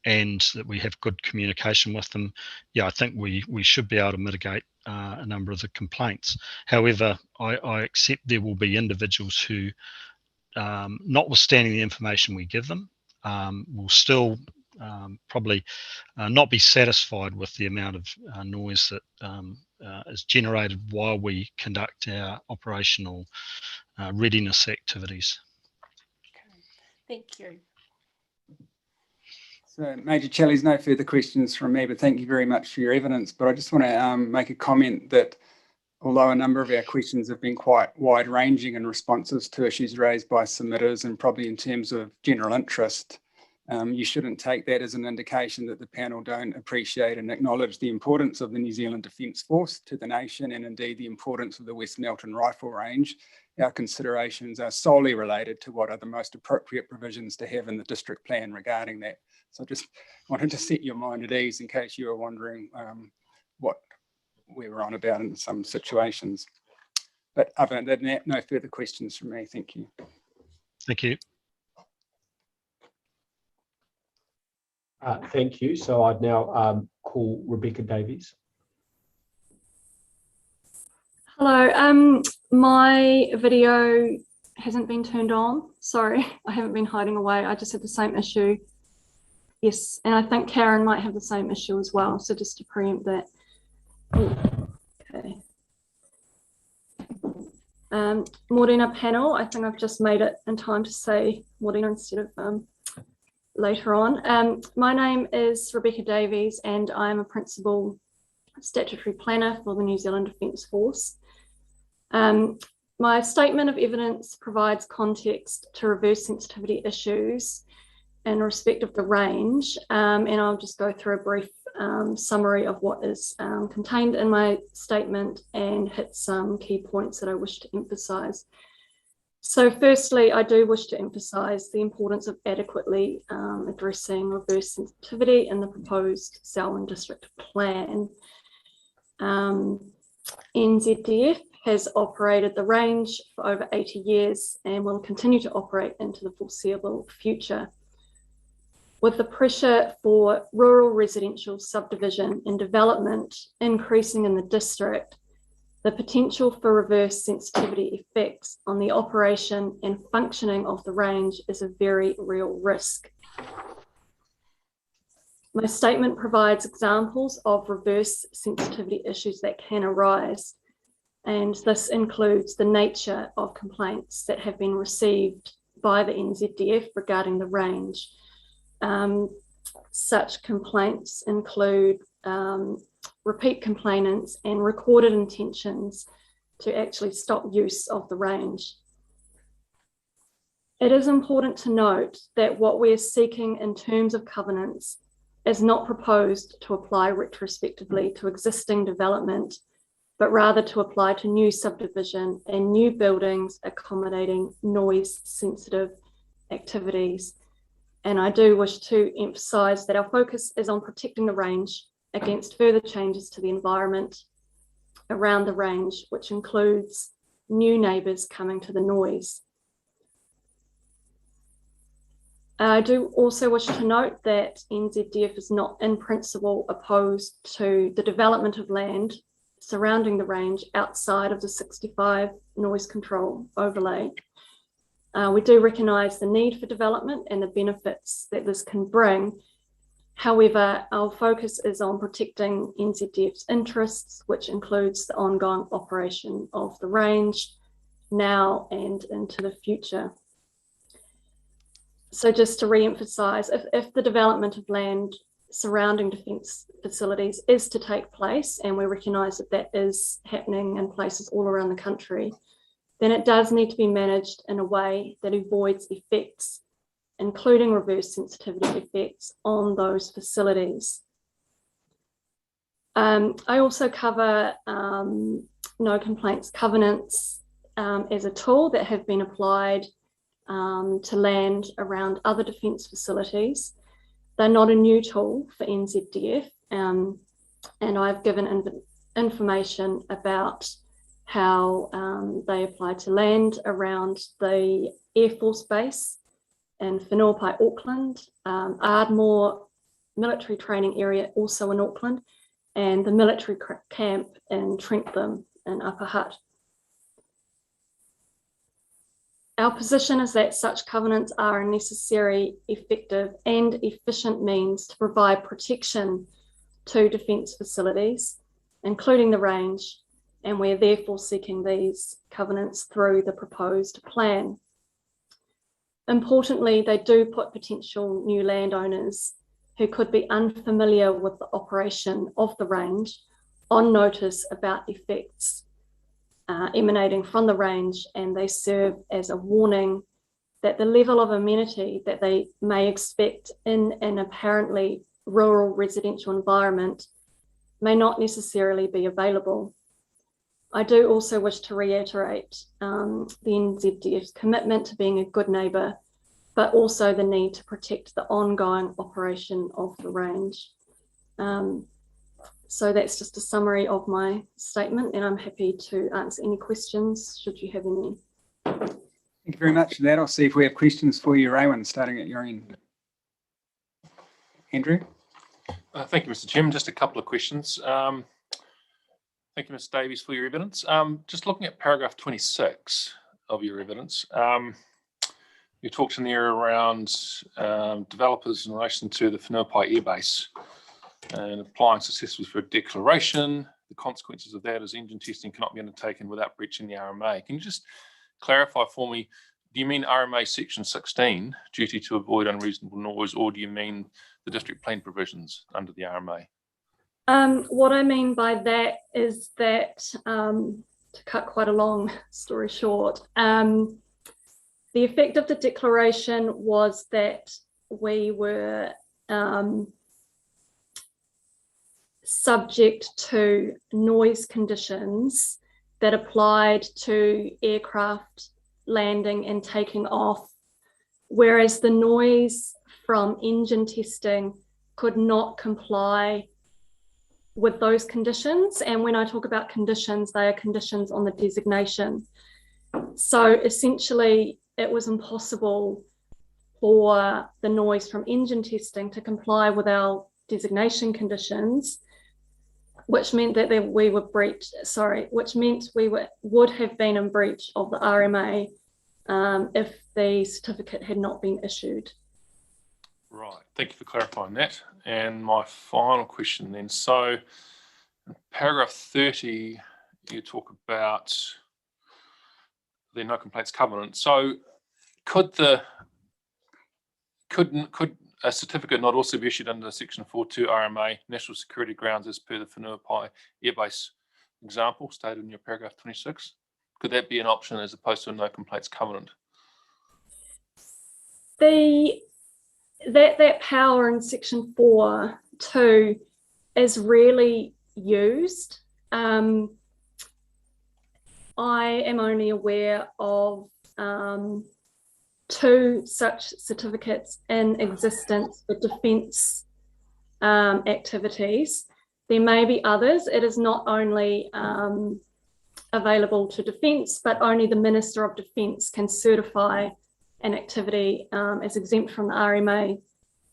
and that we have good communication with them, yeah, I think we should be able to mitigate a number of the complaints. However, I accept there will be individuals who, notwithstanding the information we give them, will still probably not be satisfied with the amount of noise that is generated while we conduct our operational readiness activities. Okay, thank you. So Major Chellies, no further questions from me, but thank you very much for your evidence. But I just want to make a comment that although a number of our questions have been quite wide-ranging in responses to issues raised by submitters and probably in terms of general interest, you shouldn't take that as an indication that the panel don't appreciate and acknowledge the importance of the New Zealand Defence Force to the nation and indeed the importance of the West Melton Rifle Range. Our considerations are solely related to what are the most appropriate provisions to have in the district plan regarding that. So I just wanted to set your mind at ease in case you were wondering what we were on about in some situations. But other than that, no further questions from me. Thank you. Thank you. Thank you. So I'd now call Rebecca Davies. Hello, my video hasn't been turned on. Sorry, I haven't been hiding away. I just had the same issue. Yes, and I think Karen might have the same issue as well. So just to preempt that. Okay. Morena panel, I think I've just made it in time to say Morena instead of later on. My name is Rebecca Davies and I'm a Principal Statutory Planner for the New Zealand Defence Force. My statement of evidence provides context to reverse sensitivity issues in respect of the range, and I'll just go through a brief summary of what is contained in my statement and hit some key points that I wish to emphasise. So firstly, I do wish to emphasise the importance of adequately addressing reverse sensitivity in the proposed Selwyn District Plan. NZDF has operated the range for over 80 years and will continue to operate into the foreseeable future. With the pressure for rural residential subdivision and development increasing in the district, the potential for reverse sensitivity effects on the operation and functioning of the range is a very real risk. My statement provides examples of reverse sensitivity issues that can arise, and this includes the nature of complaints that have been received by the NZDF regarding the range. Such complaints include repeat complainants and recorded intentions to actually stop use of the range. It is important to note that what we are seeking in terms of covenants is not proposed to apply retrospectively to existing development, but rather to apply to new subdivision and new buildings accommodating noise-sensitive activities. And I do wish to emphasise that our focus is on protecting the range against further changes to the environment around the range, which includes new neighbours coming to the noise. I do also wish to note that NZDF is not in principle opposed to the development of land surrounding the range outside of the 65 noise control overlay. We do recognise the need for development and the benefits that this can bring. However, our focus is on protecting NZDF's interests, which includes the ongoing operation of the range now and into the future. So just to re-emphasise, if the development of land surrounding defence facilities is to take place, and we recognise that that is happening in places all around the country, then it does need to be managed in a way that avoids effects, including reverse sensitivity effects on those facilities. I also cover no complaints covenants as a tool that have been applied to land around other defence facilities. They're not a new tool for NZDF, and I've given information about how they apply to land around the Air Force Base in Whenuapai, Auckland, Ardmore military training area also in Auckland, and the military camp in Trentham in Upper Hutt. Our position is that such covenants are a necessary, effective and efficient means to provide protection to defence facilities, including the range, and we're therefore seeking these covenants through the proposed plan. Importantly, they do put potential new landowners who could be unfamiliar with the operation of the range on notice about effects emanating from the range, and they serve as a warning that the level of amenity that they may expect in an apparently rural residential environment may not necessarily be available. I do also wish to reiterate the NZDF's commitment to being a good neighbour, but also the need to protect the ongoing operation of the range. So that's just a summary of my statement, and I'm happy to answer any questions should you have any. Thank you very much for that. I'll see if we have questions for you, Raywin, starting at your end. Andrew? Thank you, Mr. Chairman. Just a couple of questions. Thank you, Ms. Davies, for your evidence. Just looking at paragraph 26 of your evidence, you talked in there around developers in relation to the Whenuapai airbase and applying successfully for a declaration. The consequences of that is engine testing cannot be undertaken without breaching the RMA. Can you just clarify for me, do you mean RMA section 16, duty to avoid unreasonable noise, or do you mean the district plan provisions under the RMA? What I mean by that is that, to cut quite a long story short, the effect of the declaration was that we were subject to noise conditions that applied to aircraft landing and taking off, whereas the noise from engine testing could not comply with those conditions. And when I talk about conditions, they are conditions on the designation. So essentially, it was impossible for the noise from engine testing to comply with our designation conditions, which meant that we were breached, which meant we would have been in breach of the RMA if the certificate had not been issued. Right, thank you for clarifying that. And my final question then, so in paragraph 30, you talk about the no complaints covenant. So could a certificate not also be issued under section 4.2 RMA, national security grounds as per the Whenuapai airbase example stated in your paragraph 26? Could that be an option as opposed to a no complaints covenant? That power in section 4.2 is rarely used. I am only aware of 2 such certificates in existence for defence activities. There may be others. It is not only available to defence, but only the Minister of Defence can certify an activity as exempt from the RMA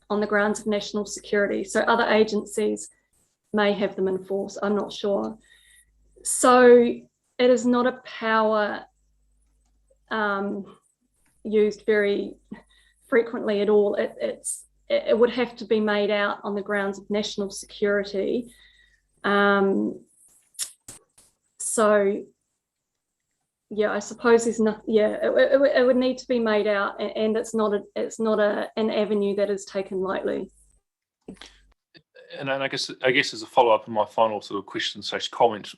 on the grounds of national security. So other agencies may have them in force, I'm not sure. So it is not a power used very frequently at all. It would have to be made out on the grounds of national security. So yeah, I suppose there's nothing. Yeah, it would need to be made out, and it's not an avenue that is taken lightly. And I guess as a follow up in my final sort of question / comment,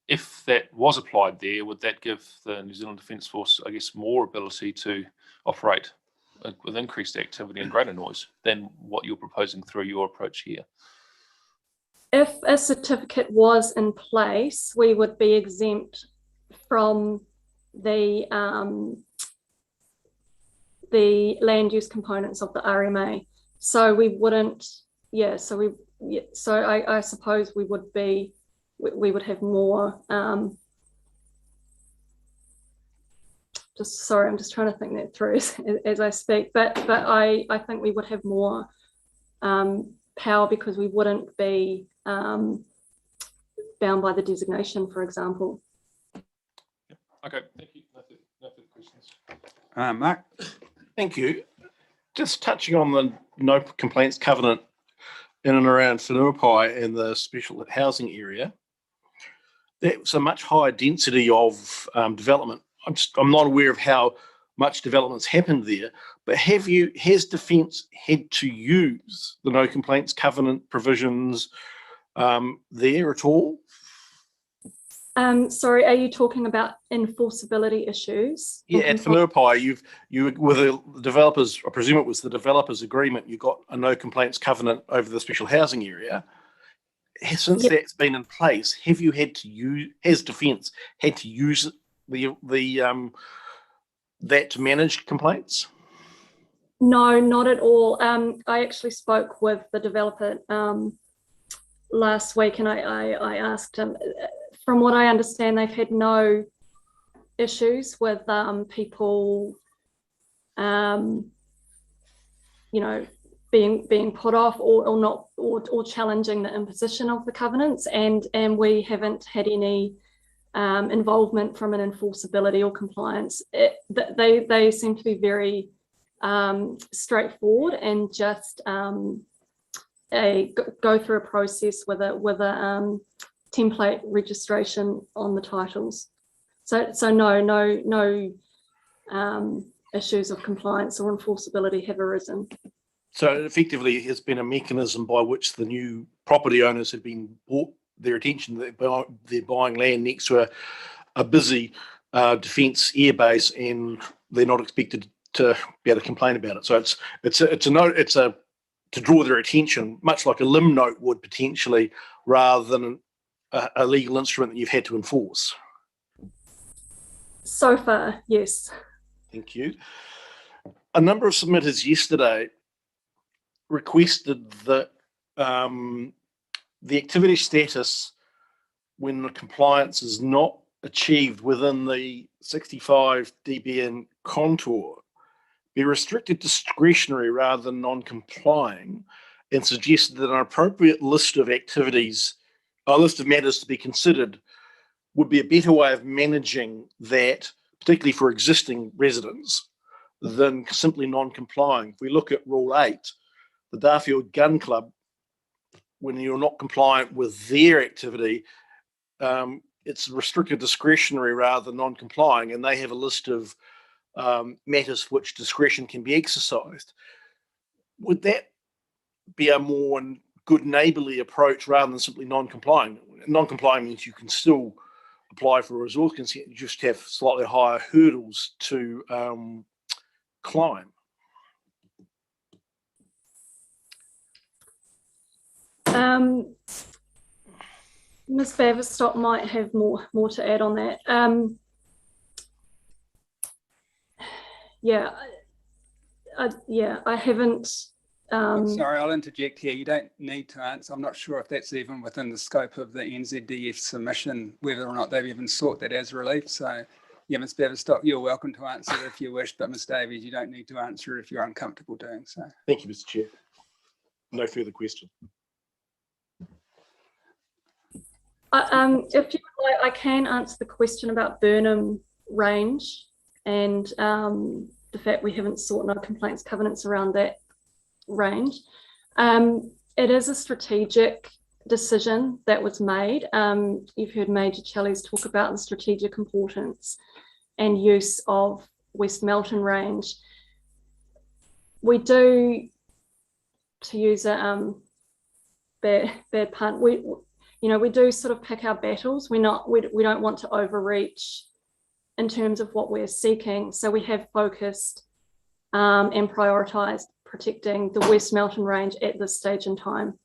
if that was applied there, would that give the New Zealand Defence Force, I guess, more ability to operate with increased activity and greater noise than what you're proposing through your approach here? If a certificate was in place, we would be exempt from the land use components of the RMA. So we wouldn't, I suppose we would have more, I'm just trying to think that through as I speak, but I think we would have more power because we wouldn't be bound by the designation, for example. Okay, thank you. No further questions. Mark? Thank you. Just touching on the no complaints covenant in and around Whenuapai and the special housing area, that's a much higher density of development. I'm not aware of how much development's happened there, but has Defence had to use the no complaints covenant provisions there at all? Sorry, are you talking about enforceability issues? Yeah, at Whenuapai, you with the developers, I presume it was the developers' agreement, you got a no complaints covenant over the special housing area. Since that's been in place, has Defence had to use that to manage complaints? No, not at all. I actually spoke with the developer last week, and I asked him. From what I understand, they've had no issues with people, being put off or not or challenging the imposition of the covenants, and we haven't had any involvement from an enforceability or compliance. They seem to be very straightforward and just go through a process with a template registration on the titles. So no issues of compliance or enforceability have arisen. So effectively, it has been a mechanism by which the new property owners have been brought their attention that they're buying land next to a busy Defence airbase, and they're not expected to be able to complain about it. So it's to draw their attention, much like a limb note would potentially, rather than a legal instrument that you've had to enforce. So far, yes. Thank you. A number of submitters yesterday requested that the activity status, when the compliance is not achieved within the 65 dBN contour, be restricted discretionary rather than non-complying, and suggested that an appropriate list of activities, a list of matters to be considered, would be a better way of managing that, particularly for existing residents, than simply non-complying. If we look at Rule 8, the Darfield Gun Club, when you're not compliant with their activity, it's restricted discretionary rather than non-complying, and they have a list of matters for which discretion can be exercised. Would that be a more good neighbourly approach rather than simply non-complying? Non-complying means you can still apply for a resource consent, you just have slightly higher hurdles to climb. Ms. Baverstock might have more to add on that. I haven't. Sorry, I'll interject here. You don't need to answer. I'm not sure if that's even within the scope of the NZDF submission, whether or not they've even sought that as relief. So, yeah, Ms. Baverstock, you're welcome to answer it if you wish, but Ms. Davies, you don't need to answer it if you're uncomfortable doing so. Thank you, Mr. Chair. No further question. If you like, I can answer the question about Burnham range and the fact we haven't sought no complaints covenants around that range. It is a strategic decision that was made. You've heard Major Chellies talk about the strategic importance and use of West Melton range. We do, to use a bad pun, we do sort of pick our battles. We don't want to overreach in terms of what we're seeking. So we have focused and prioritised protecting the West Melton range at this stage in time.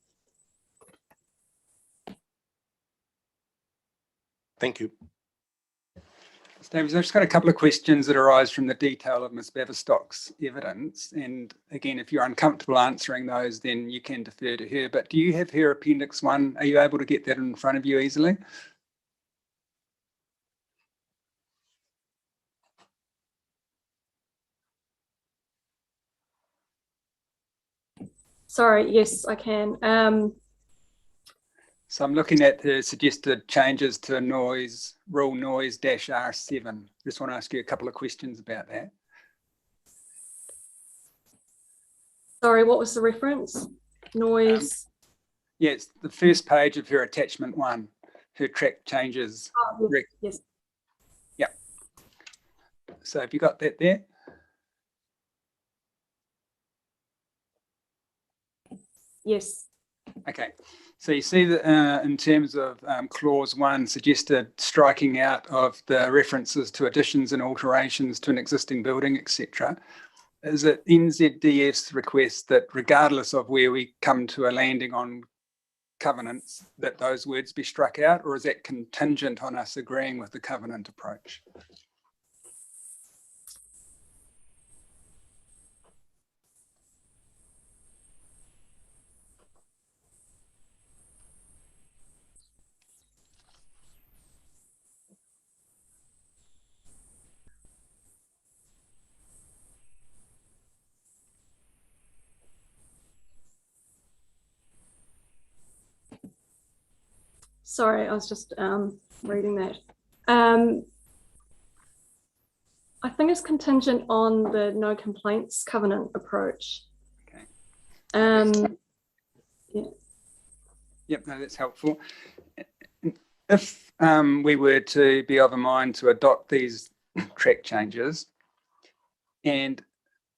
Thank you. Davies, I've just got a couple of questions that arise from the detail of Ms. Baverstock's evidence. And again, if you're uncomfortable answering those, then you can defer to her. But do you have her Appendix 1? Are you able to get that in front of you easily? Sorry, yes, I can. So I'm looking at the suggested changes to noise, rule noise -R7. Just want to ask you a couple of questions about that. Sorry, what was the reference? Noise. Yeah, it's the first page of her attachment 1, her track changes. Oh, yes. Yeah. So have you got that there? Yes. Okay, so you see that in terms of clause 1 suggested striking out of the references to additions and alterations to an existing building, etc. Is it NZDF's request that regardless of where we come to a landing on covenants, that those words be struck out, or is that contingent on us agreeing with the covenant approach? Sorry, I was just reading that. I think it's contingent on the no complaints covenant approach. Okay. Yeah. Yep, no, that's helpful. If we were to be of a mind to adopt these track changes, and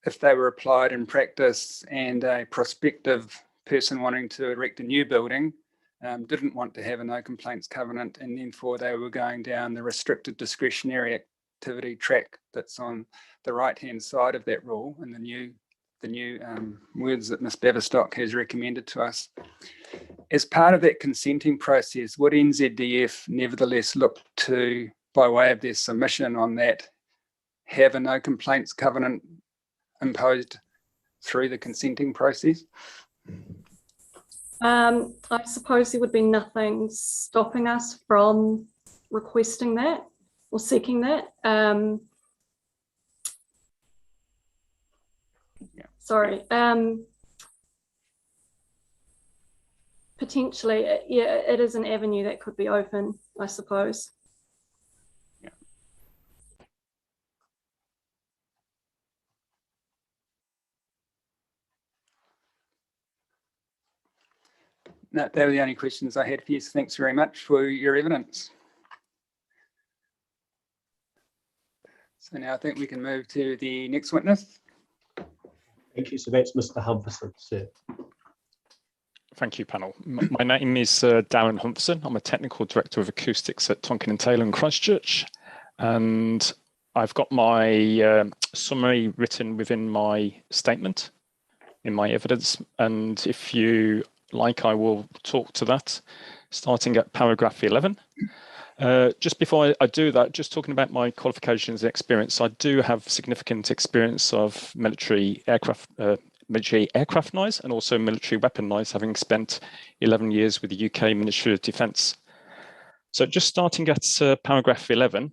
if they were applied in practice and a prospective person wanting to erect a new building didn't want to have a no complaints covenant, and therefore they were going down the restricted discretionary activity track that's on the right hand side of that rule, and the new words that Ms. Baverstock has recommended to us. As part of that consenting process, would NZDF nevertheless look to, by way of their submission on that, have a no complaints covenant imposed through the consenting process? I suppose there would be nothing stopping us from requesting that or seeking that. Sorry. Potentially, yeah, it is an avenue that could be open, I suppose. Yeah. No, they were the only questions I had for you. So thanks very much for your evidence. So now I think we can move to the next witness. Thank you. So that's Mr. Humphreys, sir. Thank you, panel. My name is Darren Humphrey. I'm a technical director of acoustics at Tonkin and Taylor in Christchurch, and I've got my summary written within my statement in my evidence, and if you like, I will talk to that, starting at paragraph 11. Just before I do that, just talking about my qualifications and experience, I do have significant experience of military aircraft noise and also military weapon noise, having spent 11 years with the UK Ministry of Defence. So just starting at paragraph 11,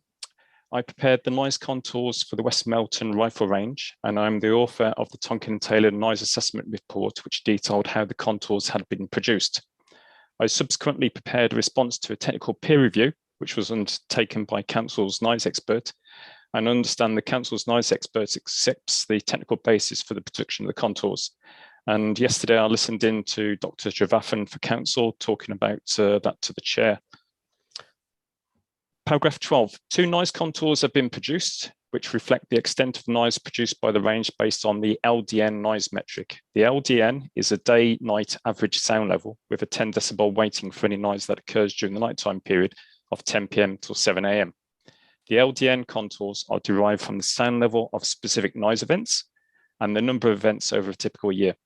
I prepared the noise contours for the West Melton rifle range, and I'm the author of the Tonkin and Taylor noise assessment report, which detailed how the contours had been produced. I subsequently prepared a response to a technical peer review, which was undertaken by Council's noise expert, and I understand the Council's noise expert accepts the technical basis for the production of the contours. And yesterday I listened in to Dr. Javavan for Council talking about that to the chair. Paragraph 12, 2 noise contours have been produced, which reflect the extent of noise produced by the range based on the LDN noise metric. The LDN is a day-night average sound level with a 10 decibel weighting for any noise that occurs during the nighttime period of 10 PM till 7 AM. The LDN contours are derived from the sound level of specific noise events and the number of events over a typical year.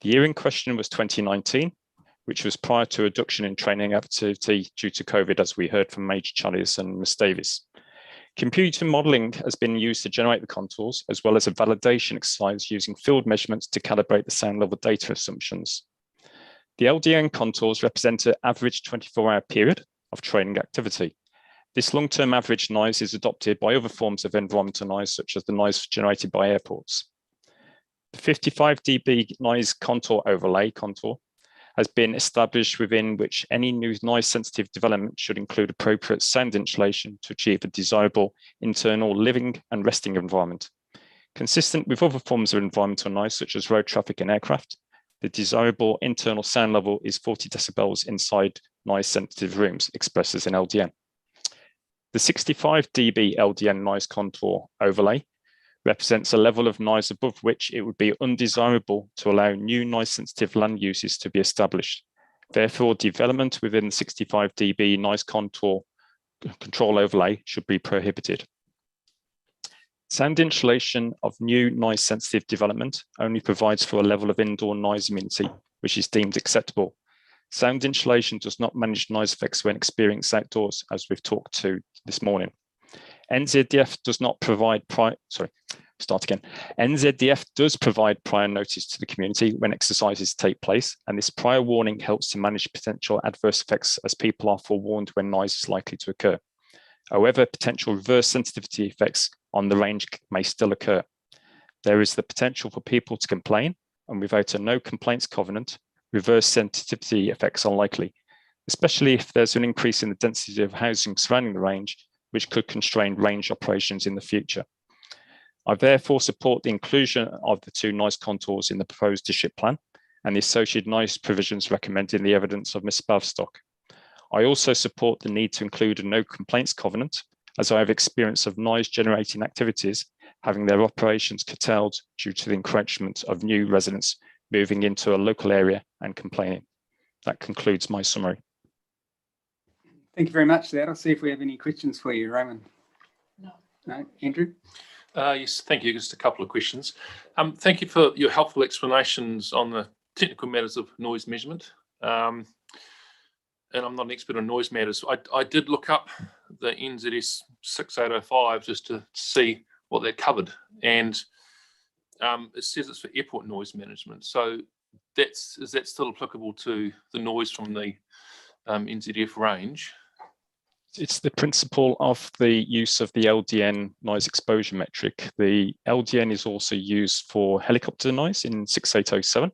The year in question was 2019, which was prior to a reduction in training activity due to COVID, as we heard from Major Challis and Ms. Davies. Computer modelling has been used to generate the contours, as well as a validation exercise using field measurements to calibrate the sound level data assumptions. The LDN contours represent an average 24-hour period of training activity. This long-term average noise is adopted by other forms of environmental noise, such as the noise generated by airports. The 55 dB noise contour overlay contour has been established within which any new noise-sensitive development should include appropriate sound insulation to achieve a desirable internal living and resting environment. Consistent with other forms of environmental noise, such as road traffic and aircraft, the desirable internal sound level is 40 decibels inside noise-sensitive rooms, expressed as an LDN. The 65 dB LDN noise contour overlay represents a level of noise above which it would be undesirable to allow new noise-sensitive land uses to be established. Therefore, development within the 65 dB noise contour control overlay should be prohibited. Sound insulation of new noise-sensitive development only provides for a level of indoor noise immunity, which is deemed acceptable. Sound insulation does not manage noise effects when experienced outdoors, as we've talked to this morning. NZDF does not provide NZDF does provide prior notice to the community when exercises take place, and this prior warning helps to manage potential adverse effects as people are forewarned when noise is likely to occur. However, potential reverse sensitivity effects on the range may still occur. There is the potential for people to complain, and without a no complaints covenant, reverse sensitivity effects are likely, especially if there's an increase in the density of housing surrounding the range, which could constrain range operations in the future. I therefore support the inclusion of the two noise contours in the proposed district plan and the associated noise provisions recommended in the evidence of Ms. Bavestock. I also support the need to include a no complaints covenant, as I have experience of noise generating activities having their operations curtailed due to the encroachment of new residents moving into a local area and complaining. That concludes my summary. Thank you very much for that. I'll see if we have any questions for you, Roman. No, Andrew? Yes, thank you. Just a couple of questions. Thank you for your helpful explanations on the technical matters of noise measurement. And I'm not an expert on noise matters. I did look up the NZS 6805 just to see what that covered. And it says it's for airport noise management. So is that still applicable to the noise from the NZF range? It's the principle of the use of the LDN noise exposure metric. The LDN is also used for helicopter noise in 6807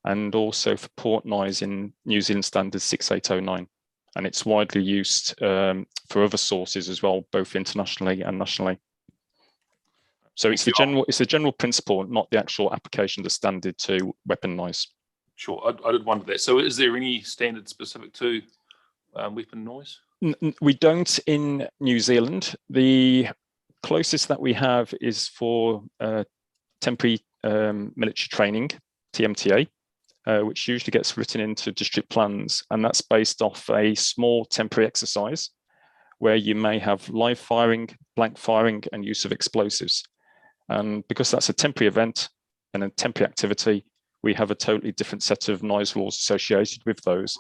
and also for port noise in New Zealand Standard 6809. And it's widely used for other sources as well, both internationally and nationally. So it's the general principle, not the actual application of the standard to weapon noise. Sure, I did wonder that. So is there any standard specific to weapon noise? We don't in New Zealand. The closest that we have is for temporary military training, TMTA, which usually gets written into district plans, and that's based off a small temporary exercise where you may have live firing, blank firing, and use of explosives. And because that's a temporary event and a temporary activity, we have a totally different set of noise rules associated with those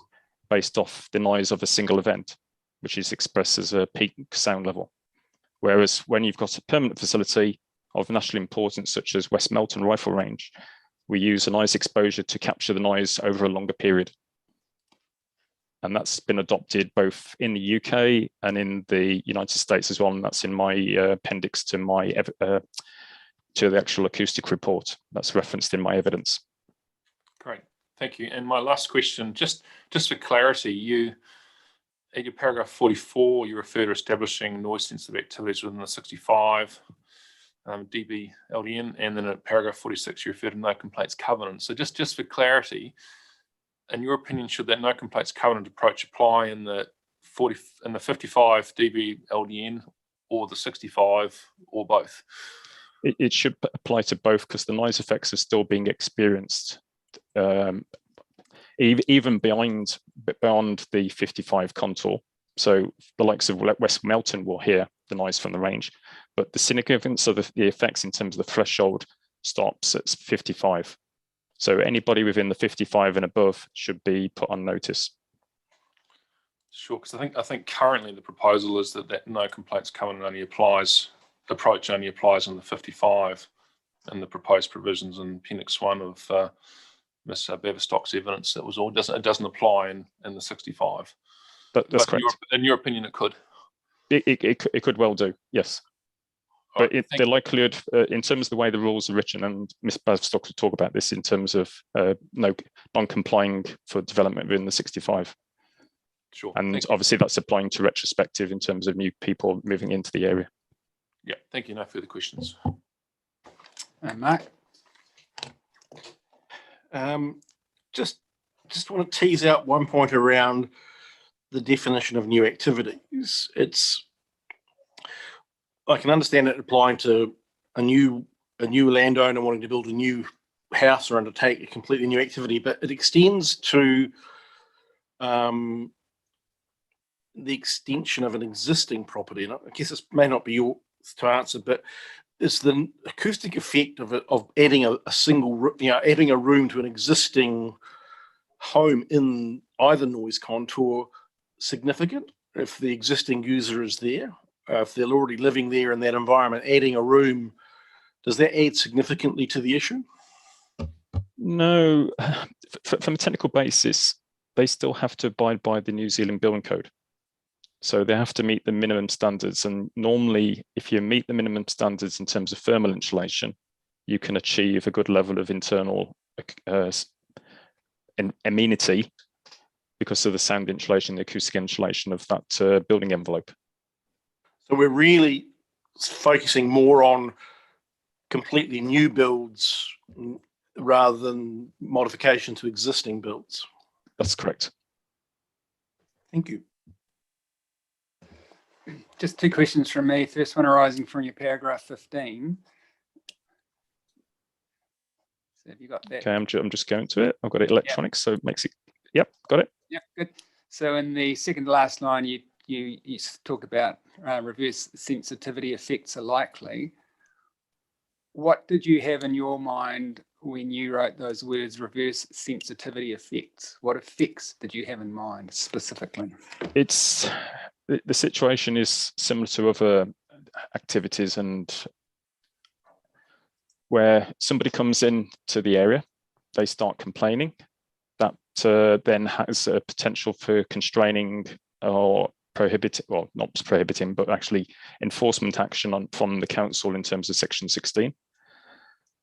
based off the noise of a single event, which is expressed as a peak sound level. Whereas when you've got a permanent facility of national importance, such as West Melton Rifle Range, we use a noise exposure to capture the noise over a longer period. And that's been adopted both in the UK and in the United States as well. And that's in my appendix to my to the actual acoustic report that's referenced in my evidence. Great, thank you. And my last question, just for clarity, you in your paragraph 44, you refer to establishing noise sensitive activities within the 65 dB LDN, and then at paragraph 46, you refer to no complaints covenant. So just for clarity, in your opinion, should that no complaints covenant approach apply in the 55 dB LDN or the 65 or both? It should apply to both because the noise effects are still being experienced even beyond the 55 contour. So the likes of West Melton will hear the noise from the range, but the significance of the effects in terms of the threshold stops at 55. So anybody within the 55 and above should be put on notice. Sure, because I think currently the proposal is that no complaints covenant approach only applies on the 55, and the proposed provisions in Appendix 1 of Ms. Bavestock's evidence that was all it doesn't apply in the 65. That's correct. In your opinion, it could. It could well do, yes. But the likelihood, in terms of the way the rules are written, and Ms. Bavestock will talk about this in terms of non-complying for development within the 65. Sure. And obviously that's applying to retrospective in terms of new people moving into the area. Yeah, thank you. No further questions. Mark? Just want to tease out one point around the definition of new activities. I can understand it applying to a new landowner wanting to build a new house or undertake a completely new activity, but it extends to the extension of an existing property. And I guess this may not be yours to answer, but is the acoustic effect of adding a adding a room to an existing home in either noise contour significant? If the existing user is there, if they're already living there in that environment, adding a room, does that add significantly to the issue? No, from a technical basis, they still have to abide by the New Zealand Building Code. So they have to meet the minimum standards. And normally, if you meet the minimum standards in terms of thermal insulation, you can achieve a good level of internal amenity because of the sound insulation, the acoustic insulation of that building envelope. So we're really focusing more on completely new builds rather than modification to existing builds. That's correct. Thank you. Just two questions from me. First one arising from your paragraph 15. So have you got that? Okay, I'm just going to it. I've got it electronic, so it makes it, yep, got it. Yep, good. So in the second to last line, you talk about reverse sensitivity effects are likely. What did you have in your mind when you wrote those words, reverse sensitivity effects? What effects did you have in mind specifically? It's the situation is similar to other activities, and where somebody comes into the area, they start complaining. That then has a potential for constraining or prohibiting, well, not prohibiting, but actually enforcement action from the council in terms of Section 16.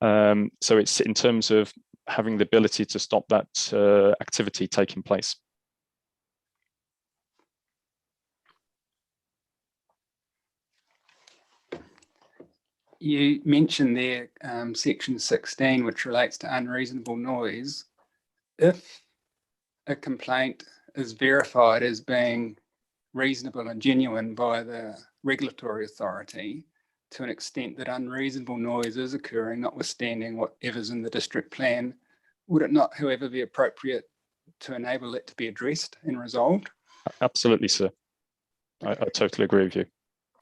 So it's in terms of having the ability to stop that activity taking place. You mentioned there Section 16, which relates to unreasonable noise. If a complaint is verified as being reasonable and genuine by the regulatory authority, to an extent that unreasonable noise is occurring, notwithstanding whatever's in the district plan, would it not, however, be appropriate to enable it to be addressed and resolved? Absolutely, sir. I totally agree with you.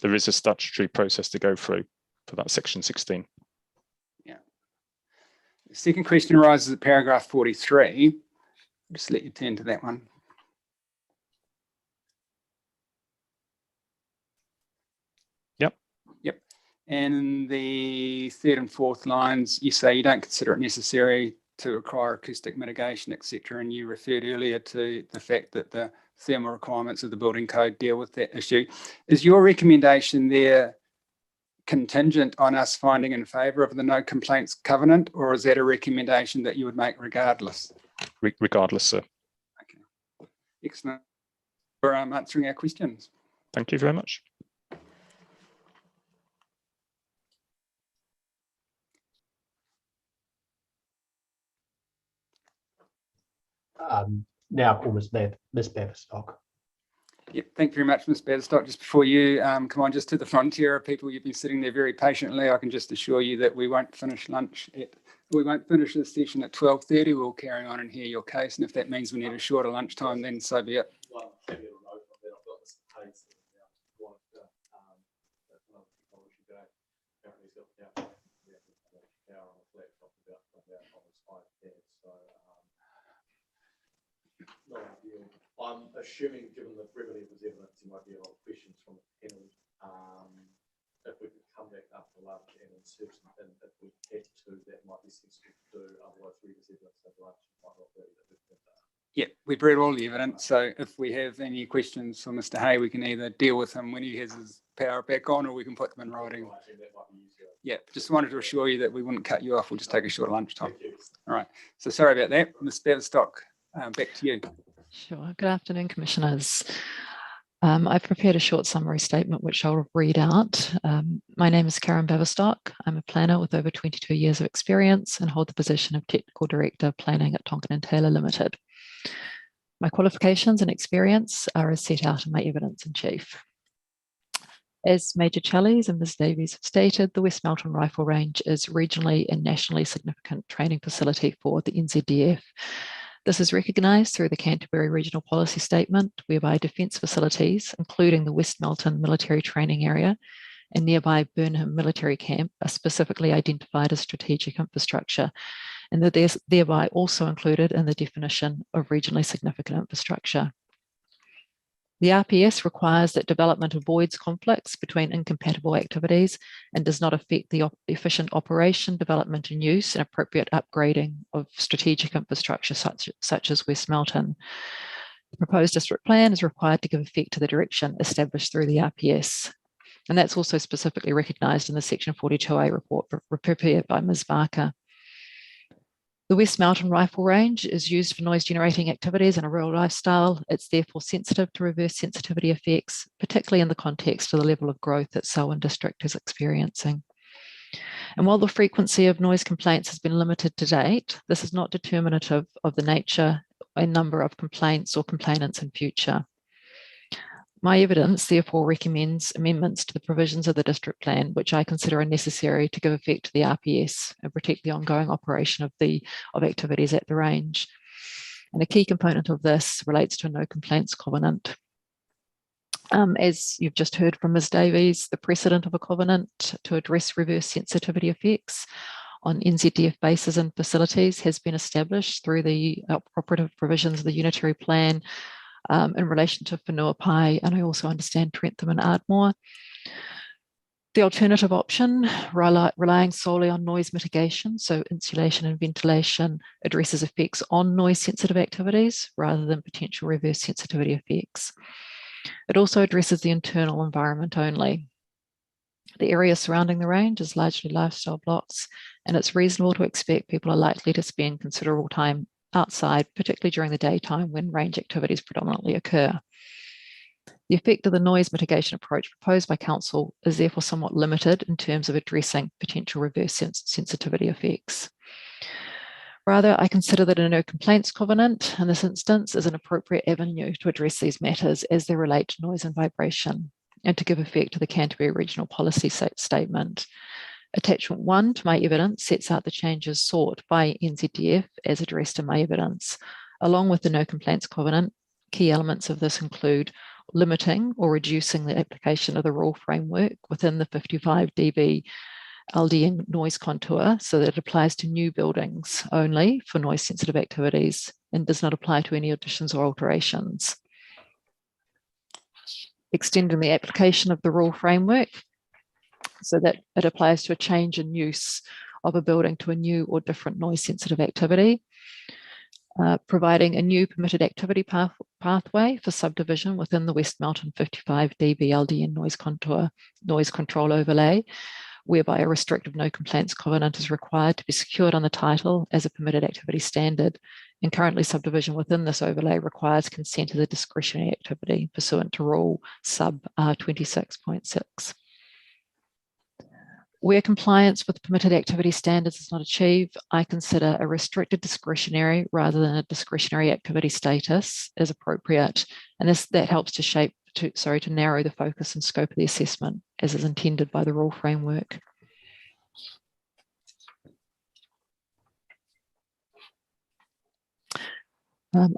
There is a statutory process to go through for that Section 16. Yeah. The second question arises at paragraph 43. I'll just let you turn to that one. Yep. And in the third and fourth lines, you say you don't consider it necessary to require acoustic mitigation, etc. And you referred earlier to the fact that the thermal requirements of the building code deal with that issue. Is your recommendation there contingent on us finding in favour of the no complaints covenant, or is that a recommendation that you would make regardless? Regardless, sir. Okay. Excellent. For answering our questions. Thank you very much. Now call Ms. Baverstock. Yep, thank you very much, Ms. Baverstock. Just before you come on just to the frontier of people, you've been sitting there very patiently. I can just assure you that we won't finish this session at 12:30. We'll carry on and hear your case, and if that means we need a shorter lunchtime, then so be it. I'm assuming, given the brevity of his evidence, there might be a lot of questions from the panel. If we could come back after lunch and insert something, if we had to, that might be sensible to do. Otherwise, read his evidence at lunch might not be. Yeah, we've read all the evidence. So if we have any questions for Mr. Hay, we can either deal with him when he has his power back on, or we can put them in writing. Yeah, just wanted to assure you that we wouldn't cut you off. We'll just take a short lunchtime. All right. So sorry about that. Ms. Baverstock, back to you. Sure. Good afternoon, Commissioners. I've prepared a short summary statement, which I'll read out. My name is Karen Baverstock. I'm a planner with over 22 years of experience and hold the position of Technical Director Planning at Tonkin & Taylor Limited. My qualifications and experience are as set out in my evidence in chief. As Major Challies and Ms Davies have stated, the West Melton Rifle Range is regionally and nationally significant training facility for the NZDF. This is recognised through the Canterbury Regional Policy Statement, whereby defence facilities, including the West Melton Military Training Area and nearby Burnham Military Camp, are specifically identified as strategic infrastructure, and that they're thereby also included in the definition of regionally significant infrastructure. The RPS requires that development avoids conflicts between incompatible activities and does not affect the efficient operation, development and use and appropriate upgrading of strategic infrastructure such as West Melton. The proposed district plan is required to give effect to the direction established through the RPS. And that's also specifically recognised in the Section 42A report prepared by Ms Barker. The West Melton Rifle Range is used for noise generating activities in a rural lifestyle. It's therefore sensitive to reverse sensitivity effects, particularly in the context of the level of growth that Selwyn District is experiencing. And while the frequency of noise complaints has been limited to date, this is not determinative of the nature and number of complaints or complainants in future. My evidence therefore recommends amendments to the provisions of the district plan, which I consider are necessary to give effect to the RPS and protect the ongoing operation of activities at the range. And a key component of this relates to a no complaints covenant. As you've just heard from Ms Davies, the precedent of a covenant to address reverse sensitivity effects on NZDF bases and facilities has been established through the operative provisions of the unitary plan in relation to Whenua Pai, and I also understand Trentham and Ardmore. The alternative option, relying solely on noise mitigation, so insulation and ventilation, addresses effects on noise-sensitive activities rather than potential reverse sensitivity effects. It also addresses the internal environment only. The area surrounding the range is largely lifestyle blocks, and it's reasonable to expect people are likely to spend considerable time outside, particularly during the daytime when range activities predominantly occur. The effect of the noise mitigation approach proposed by Council is therefore somewhat limited in terms of addressing potential reverse sensitivity effects. Rather, I consider that a no complaints covenant in this instance is an appropriate avenue to address these matters as they relate to noise and vibration, and to give effect to the Canterbury Regional Policy Statement. Attachment 1 to my evidence sets out the changes sought by NZDF as addressed in my evidence. Along with the no complaints covenant, key elements of this include limiting or reducing the application of the rule framework within the 55 dB LDN noise contour so that it applies to new buildings only for noise sensitive activities and does not apply to any additions or alterations. Extending the application of the rule framework so that it applies to a change in use of a building to a new or different noise sensitive activity. Providing a new permitted activity pathway for subdivision within the West Melton 55 dB LDN noise control overlay, whereby a restrictive no complaints covenant is required to be secured on the title as a permitted activity standard. And currently subdivision within this overlay requires consent as a discretionary activity pursuant to rule sub 26.6. Where compliance with permitted activity standards is not achieved, I consider a restricted discretionary rather than a discretionary activity status as appropriate. And that helps to narrow the focus and scope of the assessment as is intended by the rule framework.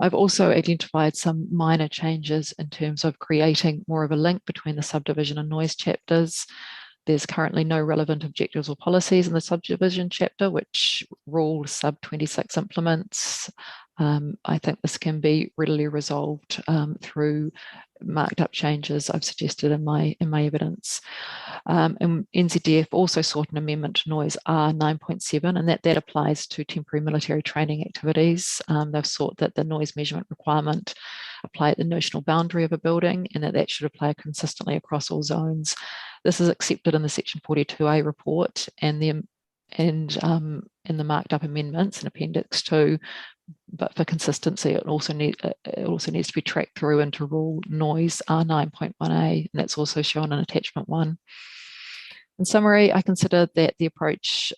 I've also identified some minor changes in terms of creating more of a link between the subdivision and noise chapters. There's currently no relevant objectives or policies in the subdivision chapter, which rule sub 26 implements. I think this can be readily resolved through marked up changes I've suggested in my evidence. And NZDF also sought an amendment to noise R 9.7, and that applies to temporary military training activities. They've sought that the noise measurement requirement apply at the notional boundary of a building and that should apply consistently across all zones. This is accepted in the Section 42A report and in the marked up amendments in Appendix 2 but for consistency, it also needs to be tracked through into rule noise R9.1a, and that's also shown in attachment 1. In summary, I consider that the approach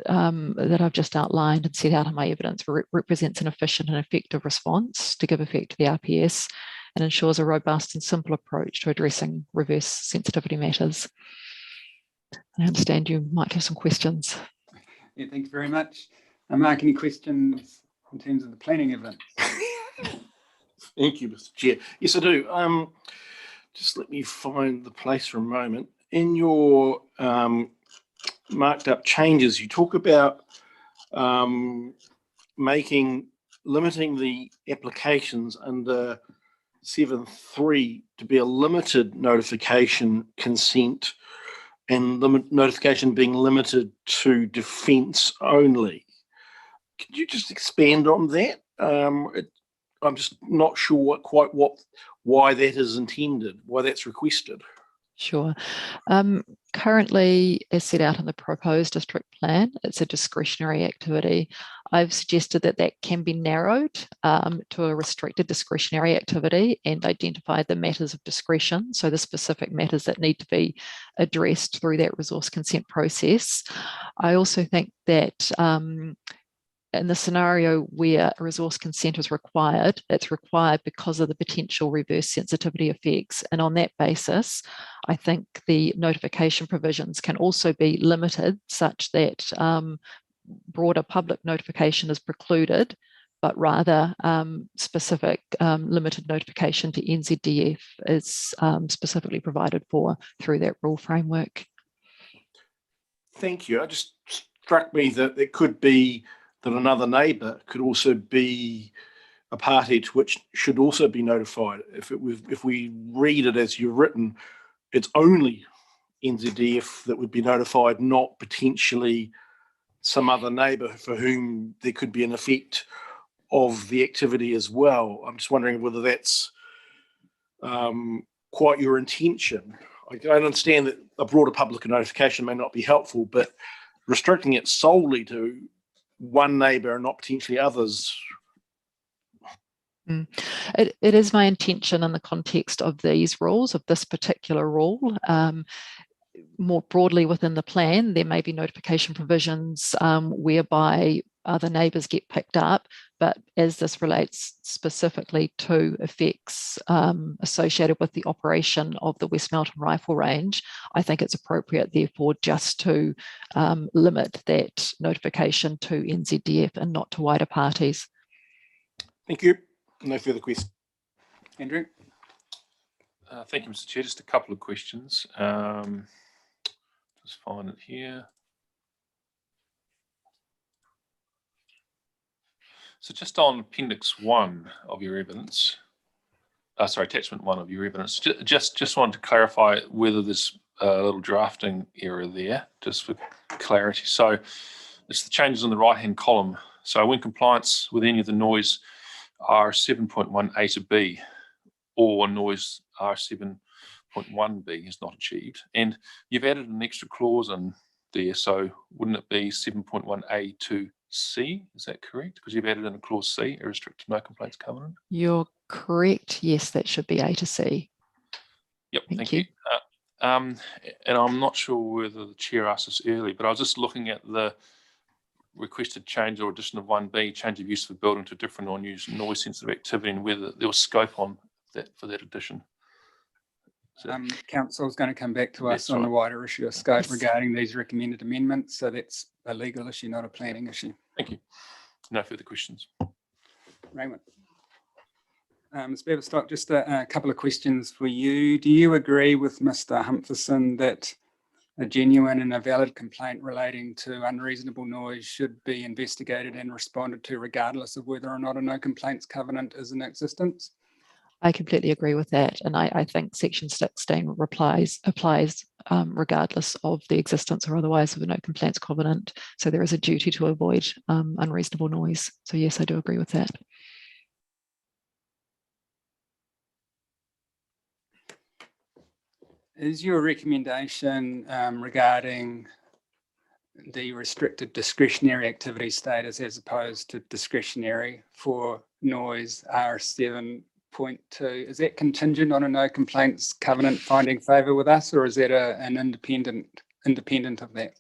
that I've just outlined and set out in my evidence represents an efficient and effective response to give effect to the RPS and ensures a robust and simple approach to addressing reverse sensitivity matters. I understand you might have some questions. Yeah, thank you very much. Mark, any questions in terms of the planning evidence? Thank you, Mr. Chair. Yes, I do. Just let me find the place for a moment. In your marked up changes, you talk about limiting the applications under 7.3 to be a limited notification consent and notification being limited to defence only. Could you just expand on that? I'm just not sure why that is intended, why that's requested. Sure. Currently, as set out in the proposed district plan, it's a discretionary activity. I've suggested that that can be narrowed to a restricted discretionary activity and identify the matters of discretion, so the specific matters that need to be addressed through that resource consent process. I also think that in the scenario where a resource consent is required, it's required because of the potential reverse sensitivity effects. And on that basis, I think the notification provisions can also be limited such that broader public notification is precluded, but rather specific limited notification to NZDF is specifically provided for through that rule framework. Thank you. It just struck me that it could be that another neighbour could also be a party to which should also be notified. If we read it as you've written, it's only NZDF that would be notified, not potentially some other neighbour for whom there could be an effect of the activity as well. I'm just wondering whether that's quite your intention. I understand that a broader public notification may not be helpful, but restricting it solely to one neighbour and not potentially others. It is my intention in the context of these rules, of this particular rule. More broadly within the plan, there may be notification provisions whereby other neighbours get picked up, but as this relates specifically to effects associated with the operation of the West Melton Rifle Range, I think it's appropriate therefore just to limit that notification to NZDF and not to wider parties. Thank you. No further questions. Andrew? Thank you, Mr. Chair. Just a couple of questions. Just find it here. So just on Appendix 1 of your evidence, Attachment 1 of your evidence, just wanted to clarify whether there's a little drafting error there, just for clarity. So it's the changes in the right-hand column. So when compliance with any of the noise R7.1A to B or noise R7.1B is not achieved, and you've added an extra clause in there, so wouldn't it be 7.1A to C? Is that correct? Because you've added in a clause C, a restricted no complaints covenant. You're correct. Yes, that should be A to C. Yep, thank you. And I'm not sure whether the chair asked this early, but I was just looking at the requested change or addition of 1B, change of use of a building to different or new noise sensitive activity, and whether there was scope on that for that addition. Council is going to come back to us on the wider issue of scope regarding these recommended amendments. So that's a legal issue, not a planning issue. Thank you. No further questions. Raymond. Ms. Beverstock, just a couple of questions for you. Do you agree with Mr. Humpherson that a genuine and a valid complaint relating to unreasonable noise should be investigated and responded to regardless of whether or not a no complaints covenant is in existence? I completely agree with that, and I think Section 16 applies regardless of the existence or otherwise of a no complaints covenant. So there is a duty to avoid unreasonable noise. So yes, I do agree with that. Is your recommendation regarding the restricted discretionary activity status as opposed to discretionary for noise R7.2. Is that contingent on a no complaints covenant finding favour with us, or is that an independent of that?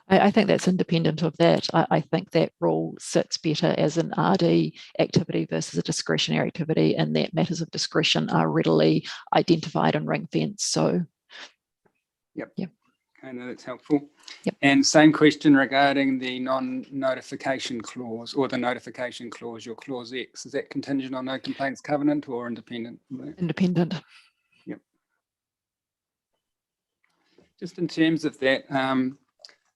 I think that's independent of that. I think that rule sits better as an RD activity versus a discretionary activity, and that matters of discretion are readily identified and ring fenced. So, yep. Yeah. I know that's helpful. Yep. And same question regarding the non-notification clause or the notification clause, your clause X. Is that contingent on no complaints covenant or independent? Independent. Yep. Just in terms of that,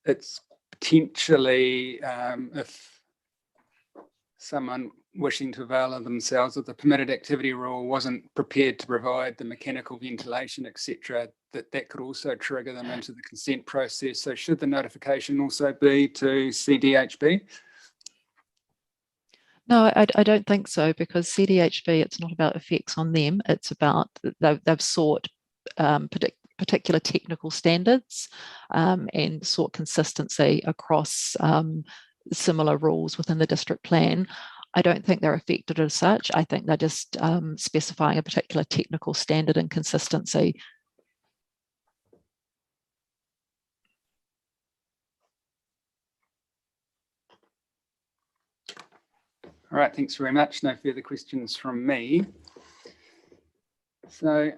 it's potentially if someone wishing to avail of themselves of the permitted activity rule wasn't prepared to provide the mechanical ventilation, etc., that could also trigger them into the consent process. So should the notification also be to CDHB? No, I don't think so, because CDHB, it's not about effects on them. It's about they've sought particular technical standards and sought consistency across similar rules within the district plan. I don't think they're affected as such. I think they're just specifying a particular technical standard and consistency. All right, thanks very much. No further questions from me. So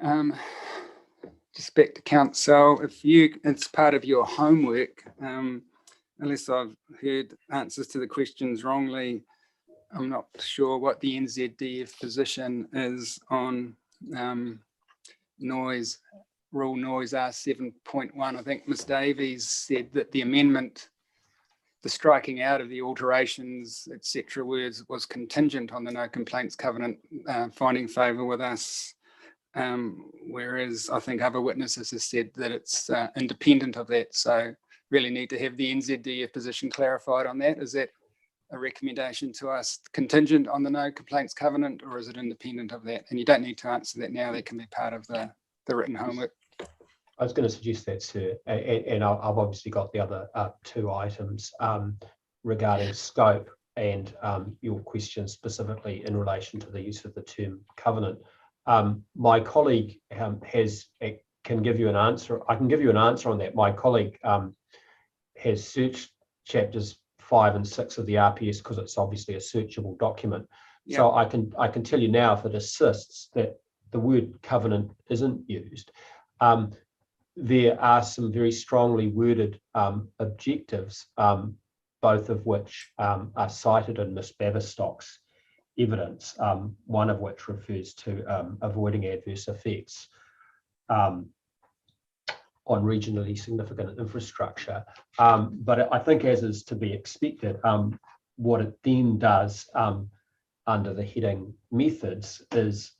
just back to council, if it's part of your homework, unless I've heard answers to the questions wrongly, I'm not sure what the NZDF position is on noise, rule noise R7.1. I think Ms Davies said that the amendment, the striking out of the alterations, etc., words was contingent on the no complaints covenant finding favour with us, whereas I think other witnesses have said that it's independent of that. So really need to have the NZDF position clarified on that. Is that a recommendation to us contingent on the no complaints covenant, or is it independent of that? And you don't need to answer that now. That can be part of the written homework. I was going to suggest that, sir, and I've obviously got the other two items regarding scope and your question specifically in relation to the use of the term covenant. My colleague can give you an answer. I can give you an answer on that. My colleague has searched chapters 5 and 6 of the RPS because it's obviously a searchable document. Yeah. So I can tell you now, if it assists, that the word covenant isn't used. There are some very strongly worded objectives, both of which are cited in Ms Baverstock's evidence, one of which refers to avoiding adverse effects on regionally significant infrastructure. But I think, as is to be expected, what it then does under the heading methods is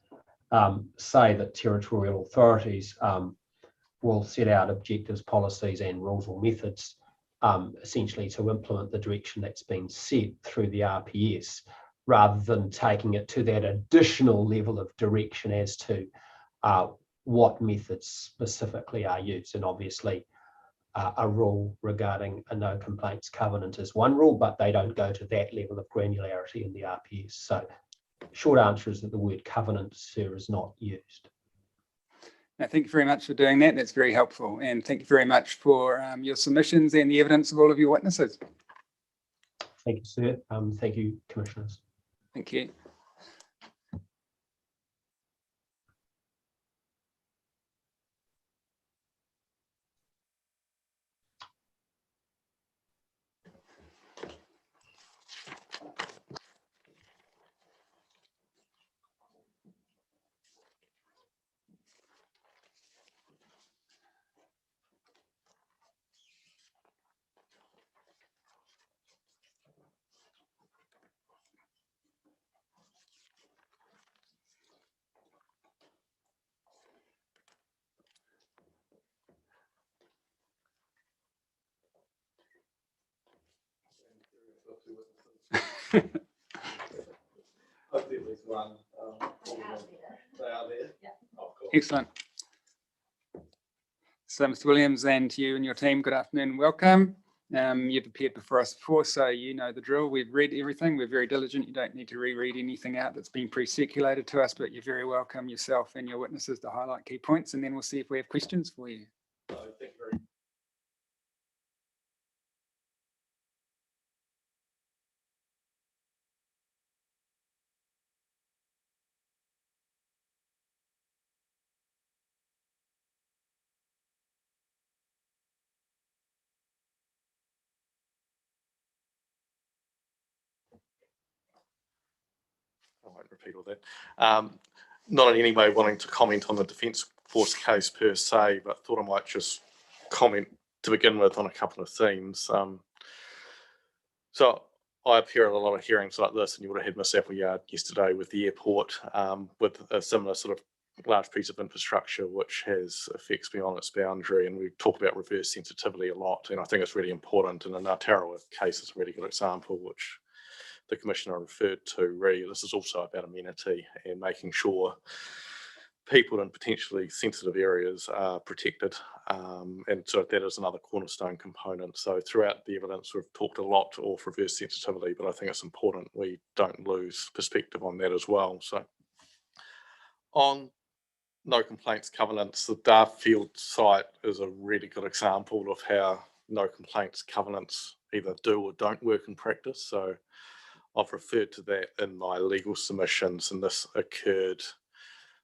say that territorial authorities will set out objectives, policies and rules or methods essentially to implement the direction that's been set through the RPS, rather than taking it to that additional level of direction as to what methods specifically are used. And obviously a rule regarding a no complaints covenant is one rule, but they don't go to that level of granularity in the RPS. So short answer is that the word covenant, sir, is not used. Now, thank you very much for doing that. That's very helpful. And thank you very much for your submissions and the evidence of all of your witnesses. Thank you, sir. Thank you, commissioners. Thank you. Hopefully at least one. They are there. Yeah. Excellent. So, Mr. Williams, and to you and your team, good afternoon and welcome. You've appeared before us before, so you know the drill. We've read everything. We're very diligent. You don't need to reread anything out that's been pre-circulated to us, but you're very welcome yourself and your witnesses to highlight key points, and then we'll see if we have questions for you. Thank you very much. I won't repeat all that. Not in any way wanting to comment on the Defence Force case per se, but thought I might just comment to begin with on a couple of themes. So I appear at a lot of hearings like this, and you would have had Miss Appleyard yesterday with the airport, with a similar sort of large piece of infrastructure which has effects beyond its boundary, and we talk about reverse sensitivity a lot, and I think it's really important, and the Ngātaurawa case is a really good example which the Commissioner referred to. Really, this is also about amenity and making sure people in potentially sensitive areas are protected, and so that is another cornerstone component. So throughout the evidence we've talked a lot of reverse sensitivity, but I think it's important we don't lose perspective on that as well. So on no complaints covenants, the Darfield site is a really good example of how no complaints covenants either do or don't work in practice. So I've referred to that in my legal submissions, and this occurred.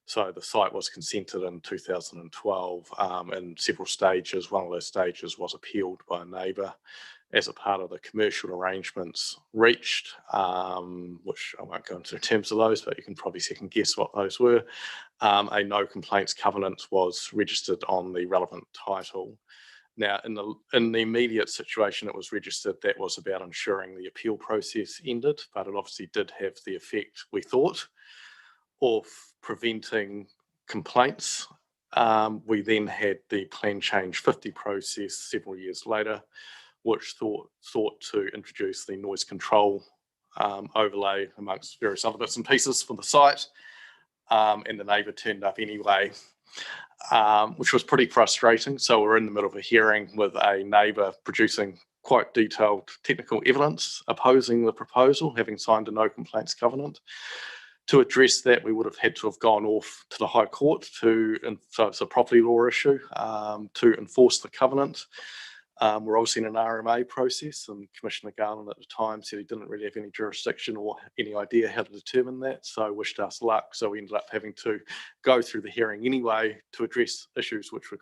So the site was consented in 2012 in several stages. One of those stages was appealed by a neighbour as a part of the commercial arrangements reached, which I won't go into terms of those, but you can probably second guess what those were. A no complaints covenant was registered on the relevant title. Now, in the immediate situation it was registered, that was about ensuring the appeal process ended, but it obviously did have the effect, we thought, of preventing complaints. We then had the Plan Change 50 process several years later, which sought to introduce the noise control overlay amongst various other bits and pieces for the site, and the neighbour turned up anyway, which was pretty frustrating. So we're in the middle of a hearing with a neighbour producing quite detailed technical evidence opposing the proposal, having signed a no complaints covenant. To address that, we would have had to have gone off to the High Court so it's a property law issue, to enforce the covenant. We're obviously in an RMA process, and Commissioner Garland at the time said he didn't really have any jurisdiction or any idea how to determine that, so wished us luck. So we ended up having to go through the hearing anyway to address issues which were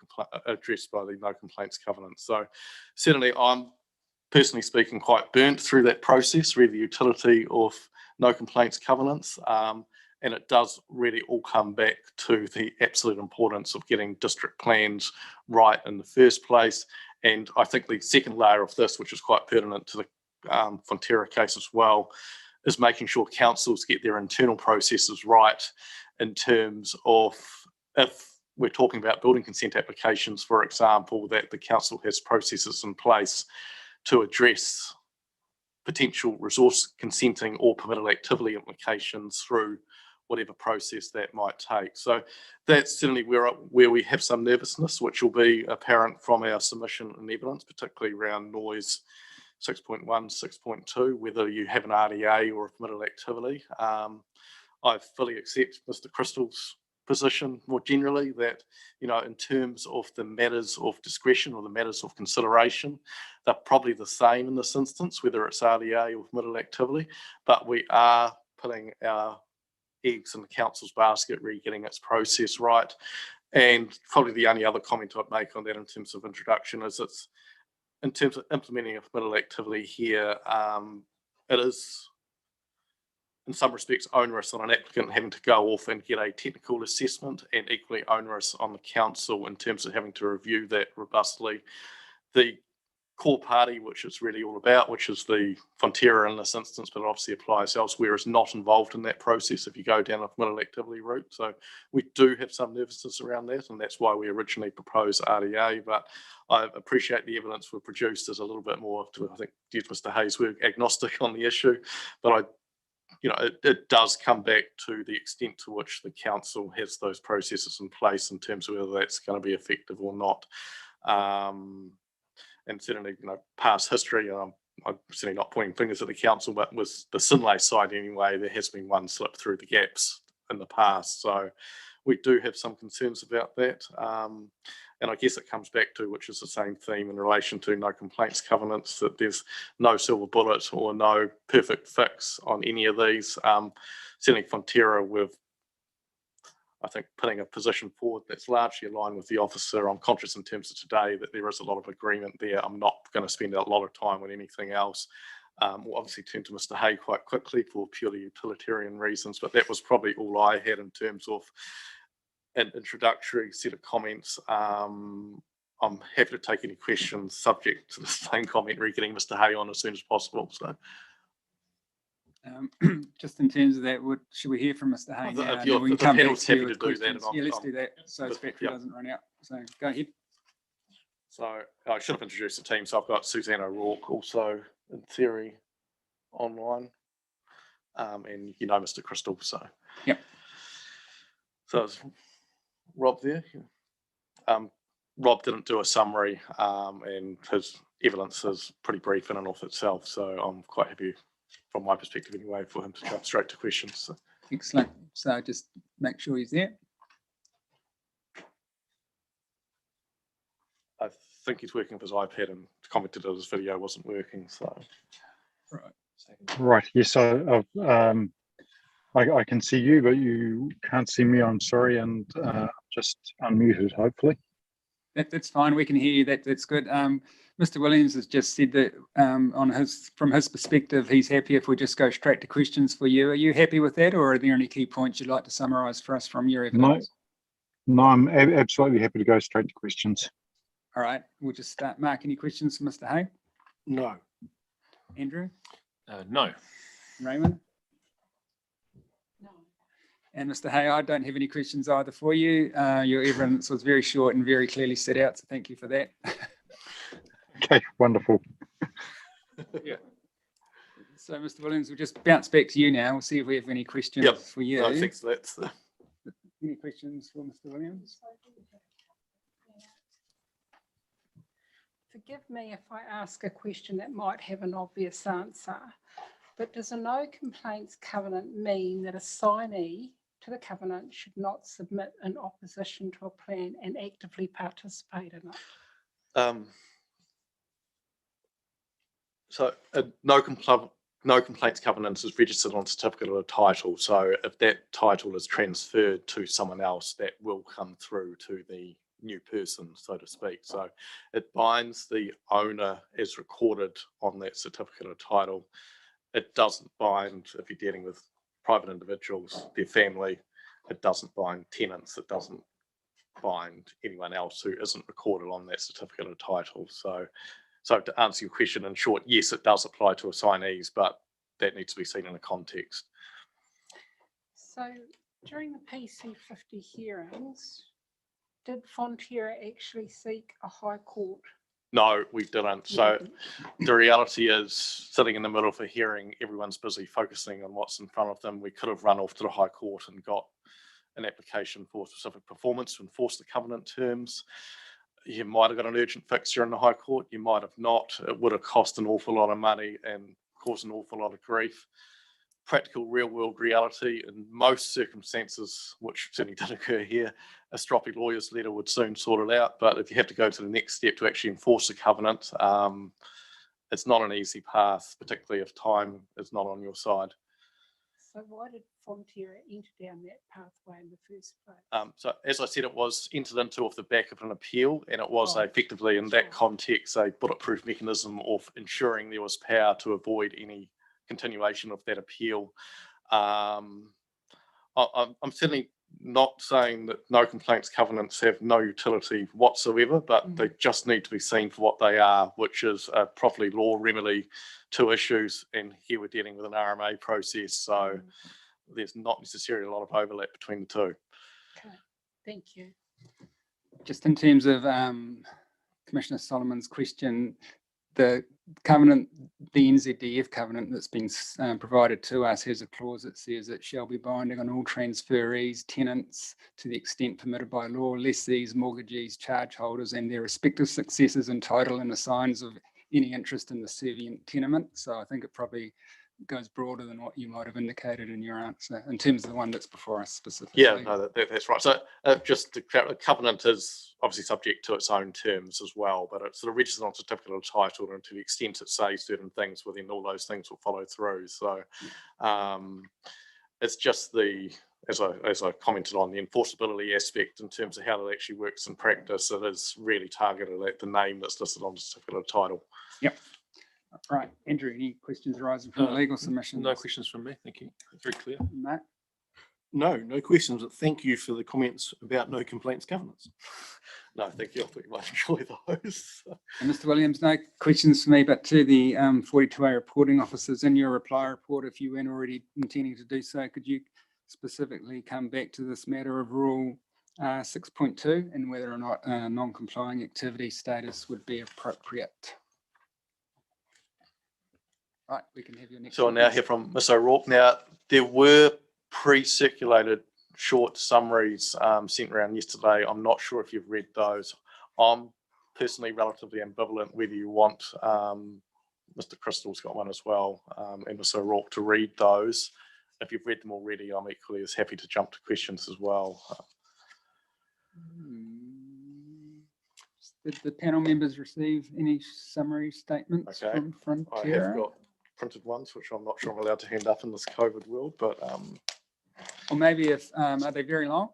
addressed by the no complaints covenant. So certainly I'm personally speaking quite burnt through that process, really the utility of no complaints covenants, and it does really all come back to the absolute importance of getting district plans right in the first place. And I think the second layer of this, which is quite pertinent to the Fonterra case as well, is making sure councils get their internal processes right in terms of, if we're talking about building consent applications, for example, that the council has processes in place to address potential resource consenting or permitted activity implications through whatever process that might take. So that's certainly where we have some nervousness, which will be apparent from our submission and evidence, particularly around noise 6.1, 6.2, whether you have an RDA or a permitted activity. I fully accept Mr. Crystal's position more generally that, you know, in terms of the matters of discretion or the matters of consideration, they're probably the same in this instance, whether it's RDA or permitted activity, but we are putting our eggs in the council's basket, really getting its process right. And probably the only other comment I'd make on that in terms of introduction is it's, in terms of implementing a permitted activity here, it is in some respects onerous on an applicant having to go off and get a technical assessment, and equally onerous on the council in terms of having to review that robustly. The core party, which it's really all about, which is the Fonterra in this instance, but it obviously applies elsewhere, is not involved in that process if you go down a permitted activity route. So we do have some nervousness around that, and that's why we originally proposed RDA, but I appreciate the evidence we've produced is a little bit more, I think, due to Mr. Hayesworth, agnostic on the issue, but it does come back to the extent to which the council has those processes in place in terms of whether that's going to be effective or not. and certainly, past history, I'm certainly not pointing fingers at the council, but with the Sinlay side anyway, there has been one slip through the gaps in the past. So we do have some concerns about that. And I guess it comes back to, which is the same theme in relation to no complaints covenants, that there's no silver bullet or no perfect fix on any of these. Certainly Fonterra, with, I think, putting a position forward that's largely aligned with the officer. I'm conscious in terms of today that there is a lot of agreement there. I'm not going to spend a lot of time on anything else. We'll obviously turn to Mr. Hay quite quickly for purely utilitarian reasons, but that was probably all I had in terms of an introductory set of comments. I'm happy to take any questions subject to the same comment re getting Mr. Hay on as soon as possible. So, just in terms of that, should we hear from Mr. Hay now? If the panel's happy to do that. Yeah, let's do that so his battery doesn't run out. So go ahead. So I should have introduced the team. So I've got Suzanne O'Rourke also in theory online, and Mr. Crystal. So yep. So is Rob there? Rob didn't do a summary, and his evidence is pretty brief in and of itself. So I'm quite happy, from my perspective anyway, for him to jump straight to questions. So. Excellent. So just make sure he's there. I think he's working with his iPad and commented that his video wasn't working. So right, yes, I can see you, but you can't see me. I'm sorry, and just unmuted. Hopefully, that's fine. We can hear you. That's good. Mr. Williams has just said that from his perspective, he's happy if we just go straight to questions for you. Are you happy with that, or are there any key points you'd like to summarise for us from your evidence? No, I'm absolutely happy to go straight to questions. All right, we'll just start. Mark, any questions for Mr. Hay? No. Andrew? No. Raymond? No. And Mr. Hay, I don't have any questions either for you. Your evidence was very short and very clearly set out, so thank you for that. Okay, wonderful. Yeah. So, Mr. Williams, we'll just bounce back to you now. We'll see if we have any questions for you. I think that's the... Any questions for Mr. Williams? Forgive me if I ask a question that might have an obvious answer, but does a no complaints covenant mean that a signee to the covenant should not submit in opposition to a plan and actively participate in it? So no complaints covenant is registered on certificate of title. So if that title is transferred to someone else, that will come through to the new person, so to speak. So it binds the owner as recorded on that certificate of title. It doesn't bind, if you're dealing with private individuals, their family. It doesn't bind tenants. It doesn't bind anyone else who isn't recorded on that certificate of title. So to answer your question in short, yes, it does apply to assignees, but that needs to be seen in a context. So during the PC50 hearings, did Fonterra actually seek a High Court? No, we didn't. So the reality is, sitting in the middle of a hearing, everyone's busy focusing on what's in front of them. We could have run off to the High Court and got an application for specific performance to enforce the covenant terms. You might have got an urgent fixture in the High Court. You might have not. It would have cost an awful lot of money and caused an awful lot of grief. Practical real-world reality in most circumstances, which certainly did occur here, a stroppy lawyer's letter would soon sort it out. But if you have to go to the next step to actually enforce a covenant, it's not an easy path, particularly if time is not on your side. So why did Fonterra enter down that pathway in the first place? So as I said, it was entered into off the back of an appeal, and it was effectively in that context a bulletproof mechanism of ensuring there was power to avoid any continuation of that appeal. I'm certainly not saying that no complaints covenants have no utility whatsoever, but they just need to be seen for what they are, which is a properly law remedy to issues. And here we're dealing with an RMA process, so there's not necessarily a lot of overlap between the two. Okay, thank you. Just in terms of Commissioner Solomon's question, the covenant, the NZDF covenant that's been provided to us has a clause that says it shall be binding on all transferees, tenants, to the extent permitted by law, lessees, mortgagees, charge holders, and their respective successors in title and assigns of any interest in the servient tenement. So I think it probably goes broader than what you might have indicated in your answer in terms of the one that's before us specifically. Yeah, no, that's right. So just the covenant is obviously subject to its own terms as well, but it's sort of registered on certificate of title, and to the extent it says certain things, within all those things will follow through. So it's just as I commented on, the enforceability aspect in terms of how it actually works in practice. It is really targeted at the name that's listed on the certificate of title. Yep. Right, Andrew, any questions arising from the legal submission? No questions from me, thank you. Very clear. Matt? No questions, but thank you for the comments about no complaints governance. No, thank you. I thought you might enjoy those. And Mr. Williams, no questions for me, but to the 42A reporting officers, in your reply report, if you weren't already intending to do so, could you specifically come back to this matter of Rule 6.2 and whether or not non-complying activity status would be appropriate? Right, we can have your next. So I now hear from Ms. O'Rourke. Now, there were pre-circulated short summaries sent around yesterday. I'm not sure if you've read those. I'm personally relatively ambivalent whether you want, Mr. Crystal's got one as well, and Ms. O'Rourke to read those. If you've read them already, I'm equally as happy to jump to questions as well. Did the panel members receive any summary statements from Frontier? I have got printed ones, which I'm not sure I'm allowed to hand up in this COVID world, but or maybe if are they very long?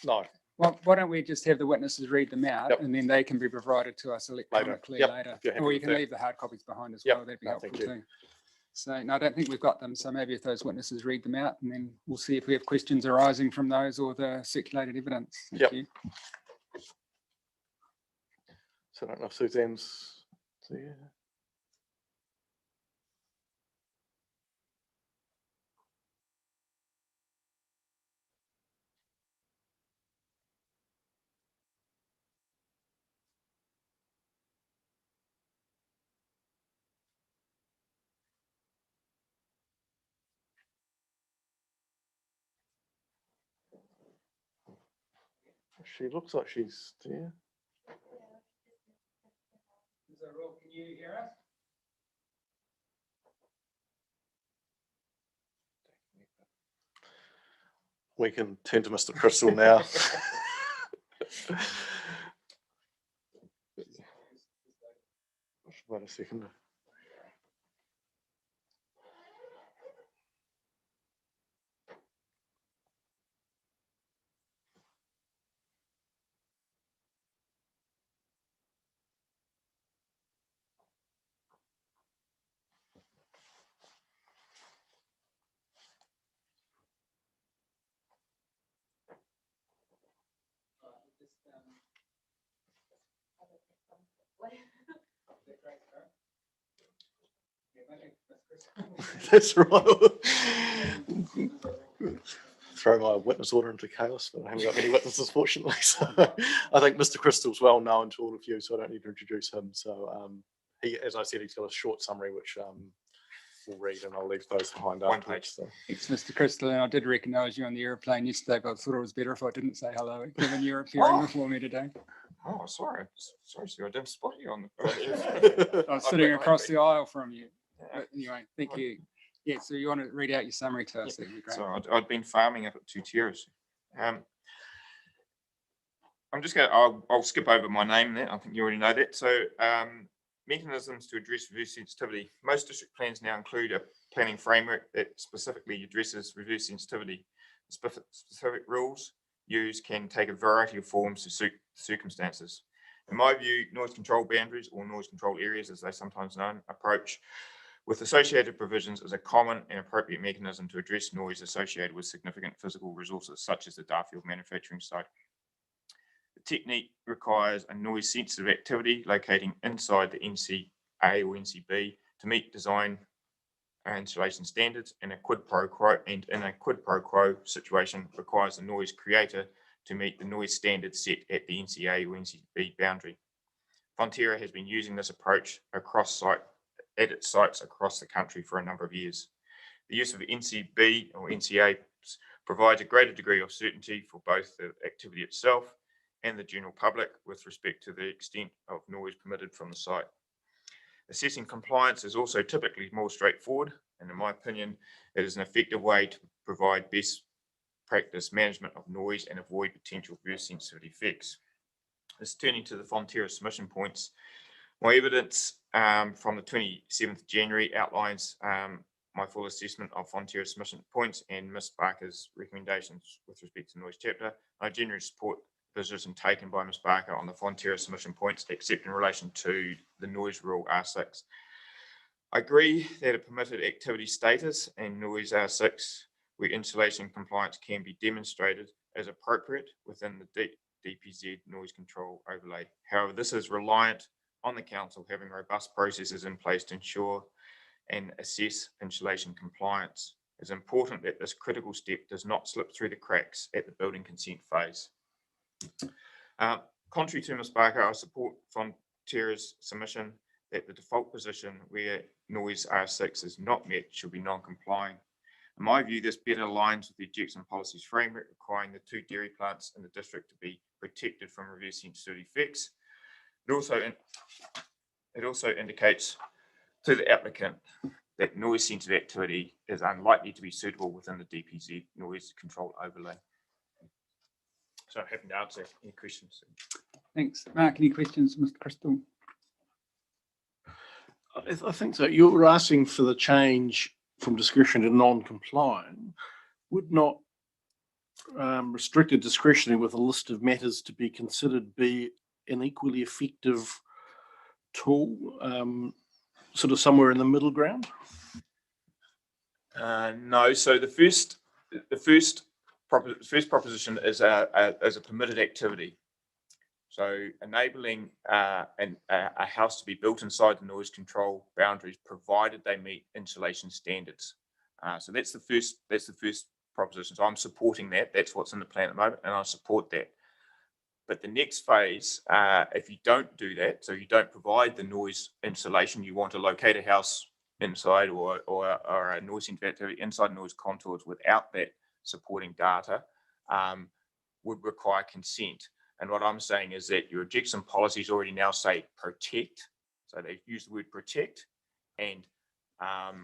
No. Well, why don't we just have the witnesses read them out, Yep. and then they can be provided to us electronically later. Or you can leave the hard copies behind as well. That'd be helpful too. So no, I don't think we've got them. So maybe if those witnesses read them out, and then we'll see if we have questions arising from those or the circulated evidence. Thank you. So I don't know if Suzanne's there. She looks like she's there. Can you hear us? We can turn to Mr. Crystal now. Wait a second. That's right. Throw my witness order into chaos, but I haven't got any witnesses, fortunately. So I think Mr. Crystal's well known to all of you, so I don't need to introduce him. So he, as I said, he's got a short summary which we'll read, and I'll leave those behind afterwards. So. Thanks, Mr. Crystal, and I did recognise you on the airplane yesterday, but I thought it was better if I didn't say hello, given you're appearing before me today. Oh, sorry, sir, I didn't spot you on the. I was sitting across the aisle from you. But anyway, thank you. Yeah, so you want to read out your summary to us? That'd be great. So I'd been farming up at 2 tiers. I'm just going to, I'll skip over my name there. I think you already know that. So mechanisms to address reverse sensitivity. Most district plans now include a planning framework that specifically addresses reverse sensitivity. Specific rules used can take a variety of forms to suit circumstances. In my view, noise control boundaries, or noise control areas as they're sometimes known, approach with associated provisions is a common and appropriate mechanism to address noise associated with significant physical resources such as the Darfield manufacturing site. The technique requires a noise sensitive activity locating inside the NCA or NCB to meet design installation standards, and in a quid pro quo situation requires a noise creator to meet the noise standards set at the NCA or NCB boundary. Fonterra has been using this approach at its sites across the country for a number of years. The use of NCB or NCA provides a greater degree of certainty for both the activity itself and the general public with respect to the extent of noise permitted from the site. Assessing compliance is also typically more straightforward, and in my opinion, it is an effective way to provide best practice management of noise and avoid potential reverse sensitivity effects. This turning to the Fonterra submission points. My evidence from the 27th of January outlines my full assessment of Fonterra submission points and Ms. Barker's recommendations with respect to noise chapter. I generally support the position taken by Ms. Barker on the Fonterra submission points, except in relation to the noise rule R6. I agree that a permitted activity status and noise R6 where insulation compliance can be demonstrated as appropriate within the DPZ noise control overlay. However, this is reliant on the council having robust processes in place to ensure and assess insulation compliance. It's important that this critical step does not slip through the cracks at the building consent phase. Contrary to Ms. Barker, I support Fonterra's submission that the default position where noise R6 is not met should be non-complying. In my view, this better aligns with the ejection policies framework requiring the 2 dairy plants in the district to be protected from reverse sensitivity effects. It also indicates to the applicant that noise sensitive activity is unlikely to be suitable within the DPZ noise control overlay. So I'm happy to answer any questions. Thanks. Mark, any questions, Mr. Crystal? I think so. You were asking for the change from discretion to non-complying. Would not restricted discretionary with a list of matters to be considered be an equally effective tool, sort of somewhere in the middle ground? No. So the first proposition is a permitted activity. So enabling a house to be built inside the noise control boundaries, provided they meet insulation standards. So that's the first proposition. So I'm supporting that. That's what's in the plan at the moment, and I support that. But the next phase, if you don't do that, so you don't provide the noise insulation, you want to locate a house inside or a noise sensitive activity inside noise contours without that supporting data, would require consent. And what I'm saying is that your ejection policies already now say protect. So they use the word protect. And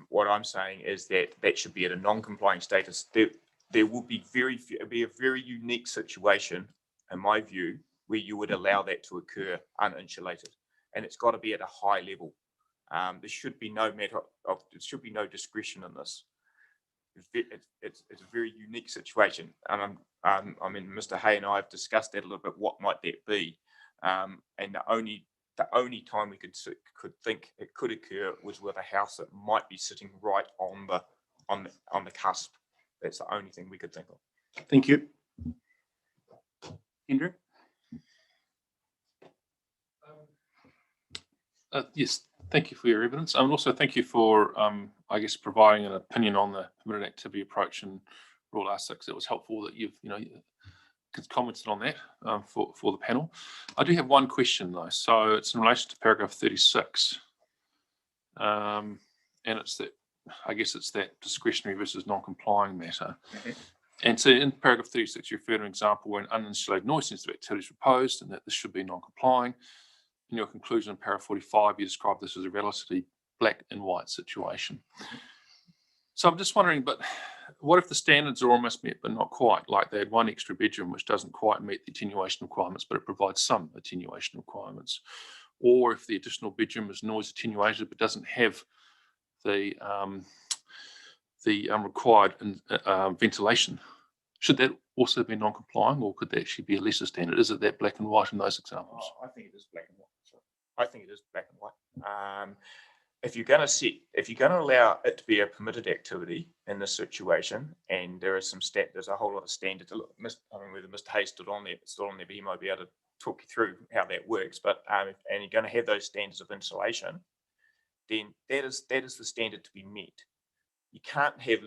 what I'm saying is that that should be at a non-complying status. There will be a very unique situation, in my view, where you would allow that to occur uninsulated. And it's got to be at a high level. There should be no discretion in this. It's a very unique situation, and I mean, Mr. Hay and I have discussed that a little bit. What might that be? And the only time we could think it could occur was with a house that might be sitting right on the cusp. That's the only thing we could think of. Thank you, Andrew. Yes, thank you for your evidence. And also thank you for, I guess, providing an opinion on the permitted activity approach and Rule R6. It was helpful that you've, commented on that for the panel. I do have one question though. So it's in relation to paragraph 36. And it's that, I guess it's that discretionary versus non-complying matter. Mm-hmm. And so in paragraph 36, you refer to an example where an uninsulated noise sensitive activity is proposed and that this should be non-complying. In your conclusion in paragraph 45, you describe this as a relatively black and white situation. Mm-hmm. So I'm just wondering, but what if the standards are almost met, but not quite? Like they had one extra bedroom, which doesn't quite meet the attenuation requirements, but it provides some attenuation requirements. Or if the additional bedroom is noise attenuated, but doesn't have the required ventilation. Should that also be non-complying, or could that actually be a lesser standard? Is it that black and white in those examples? I think it is black and white. I think it is black and white. If you're going to allow it to be a permitted activity in this situation, and there's a whole lot of standards. I mean, whether Mr. Hayes stood on there, but he might be able to talk you through how that works. But and you're going to have those standards of insulation, then that is the standard to be met. You can't have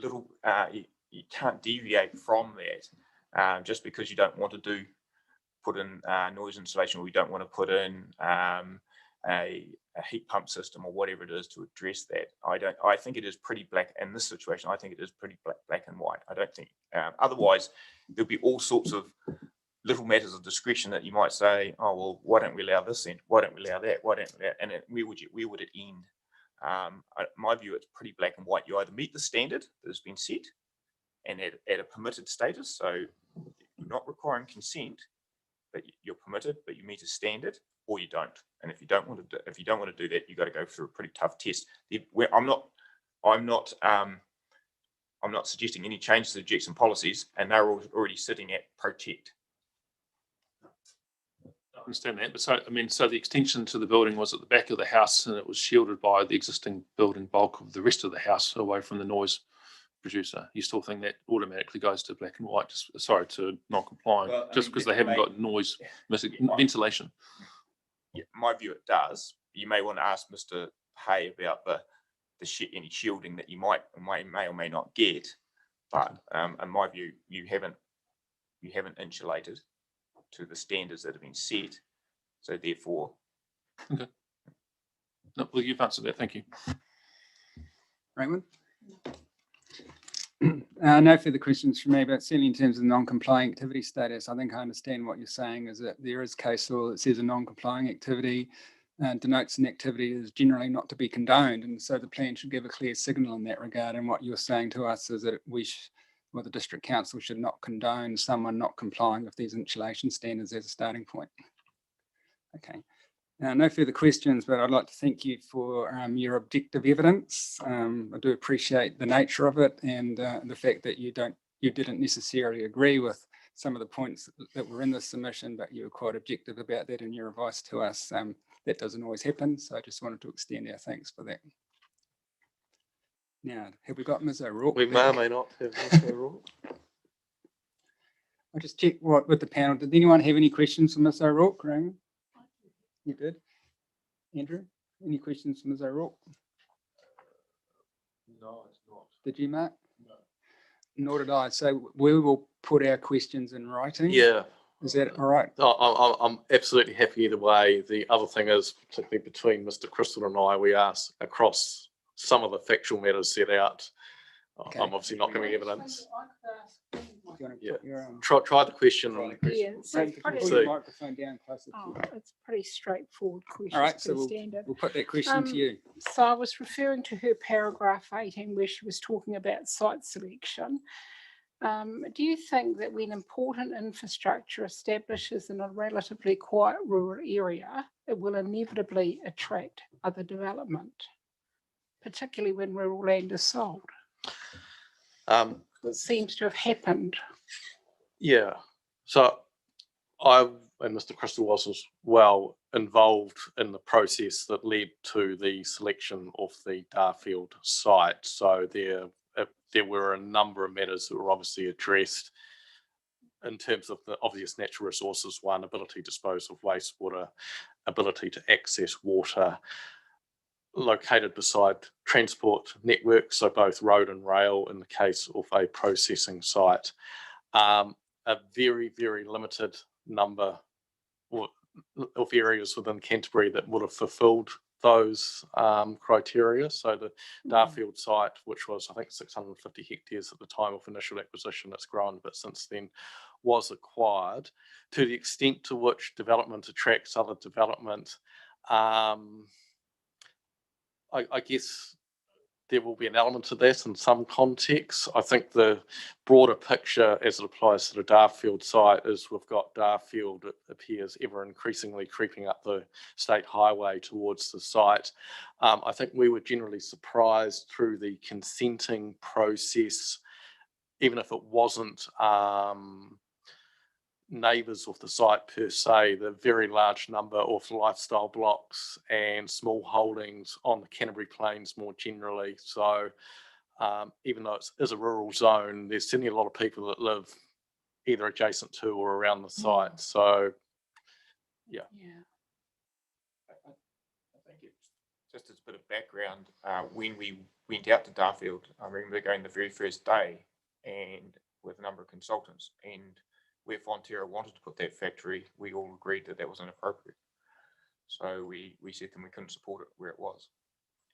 you can't deviate from that just because you don't want to put in noise insulation, or you don't want to put in a heat pump system or whatever it is to address that. I think it is pretty black in this situation. I think it is pretty black and white. I don't think, otherwise there'll be all sorts of little matters of discretion that you might say, oh, well, why don't we allow this then? Why don't we allow that? Why don't we allow, and where would it end? My view, it's pretty black and white. You either meet the standard that has been set and at a permitted status, so you're not requiring consent, but you're permitted, but you meet a standard, or you don't. And if you don't want to do that, you've got to go through a pretty tough test. I'm not suggesting any changes to the objects and policies, and they're already sitting at protect. I understand that, but so the extension to the building was at the back of the house, and it was shielded by the existing building bulk of the rest of the house away from the noise producer. You still think that automatically goes to black and white, to non-compliant, just because they haven't got noise ventilation? Yeah, my view, it does. You may want to ask Mr. Hay about any shielding that you may or may not get, but in my view, you haven't insulated to the standards that have been set. So therefore, okay. No, well, you've answered that. Thank you. Raymond? No further questions from me, but certainly in terms of non-complying activity status, I think I understand what you're saying is that there is case law that says a non-complying activity denotes an activity is generally not to be condoned, and so the plan should give a clear signal in that regard. And what you're saying to us is that the district council should not condone someone not complying with these insulation standards as a starting point. Okay. No further questions, but I'd like to thank you for your objective evidence. I do appreciate the nature of it and the fact that you didn't necessarily agree with some of the points that were in the submission, but you were quite objective about that in your advice to us. That doesn't always happen, so I just wanted to extend our thanks for that. Now, have we got Ms. O'Rourke? We may or may not have Ms. O'Rourke. I'll just check with the panel. Did anyone have any questions for Ms. O'Rourke, Raymond? You did? Andrew, any questions for Ms. O'Rourke? No, it's not. Did you, Mark? No. Nor did I. So we will put our questions in writing. Yeah. Is that all right? I'm absolutely happy either way. The other thing is, particularly between Mr. Crystal and I, we asked across some of the factual matters set out. Okay. I'm obviously not giving evidence. Yeah. Try the question. Yeah, so it's the microphone down closer. It's pretty straightforward question. All right, so we'll put that question to you. So I was referring to her paragraph 18 where she was talking about site selection. Do you think that when important infrastructure establishes in a relatively quiet rural area, it will inevitably attract other development, particularly when rural land is sold? It seems to have happened. Yeah. So I and Mr. Crystal was as well involved in the process that led to the selection of the Darfield site. So there were a number of matters that were obviously addressed in terms of the obvious natural resources, one, ability to dispose of wastewater, ability to access water, located beside transport networks, so both road and rail in the case of a processing site. A very, very limited number of areas within Canterbury that would have fulfilled those criteria. So the Darfield site, which was I think 650 hectares at the time of initial acquisition, it's grown a bit since then, was acquired. To the extent to which development attracts other development, I guess there will be an element of that in some contexts. I think the broader picture as it applies to the Darfield site is we've got Darfield, it appears, ever increasingly creeping up the state highway towards the site. I think we were generally surprised through the consenting process, even if it wasn't neighbours of the site per se, the very large number of lifestyle blocks and small holdings on the Canterbury Plains more generally. So even though it is a rural zone, there's certainly a lot of people that live either adjacent to or around the site. So yeah. I think it's just as a bit of background, when we went out to Darfield, I remember going the very first day and with a number of consultants, and where Fonterra wanted to put that factory, we all agreed that that was inappropriate. So we said then we couldn't support it where it was.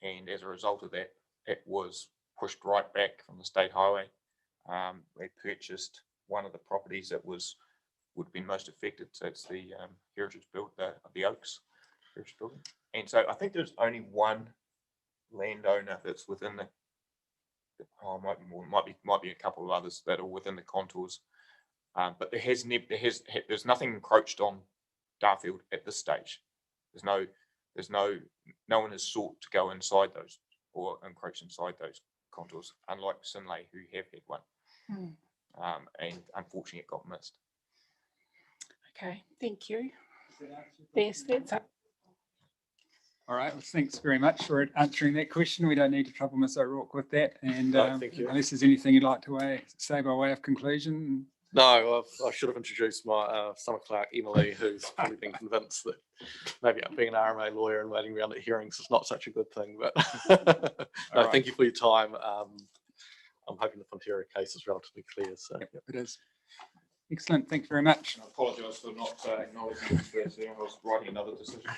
And as a result of that, it was pushed right back from the state highway. We purchased one of the properties that would have been most affected. So it's the heritage build, the Oaks heritage building. And so I think there's only one landowner that's within the, might be more, might be a couple of others that are within the contours. But there's nothing encroached on Darfield at this stage. No one has sought to go inside those or encroach inside those contours, unlike Sinlay, who have had one. And unfortunately it got missed. Okay, thank you. Yes, that's up. All right, well, thanks very much for answering that question. We don't need to trouble Ms O'Rourke with that. And No, thank you. unless there's anything you'd like to say by way of conclusion. No, I should have introduced my summer clerk, Emily, who's probably been convinced that maybe being an RMA lawyer and waiting around at hearings is not such a good thing. But no, right. Thank you for your time. I'm hoping the Fonterra case is relatively clear. So Yep, it is. Excellent. Thank you very much. I apologise for not acknowledging this. I was writing another decision.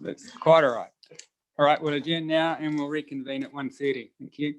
That's quite all right. All right, we'll adjourn now and we'll reconvene at 1:30. Thank you.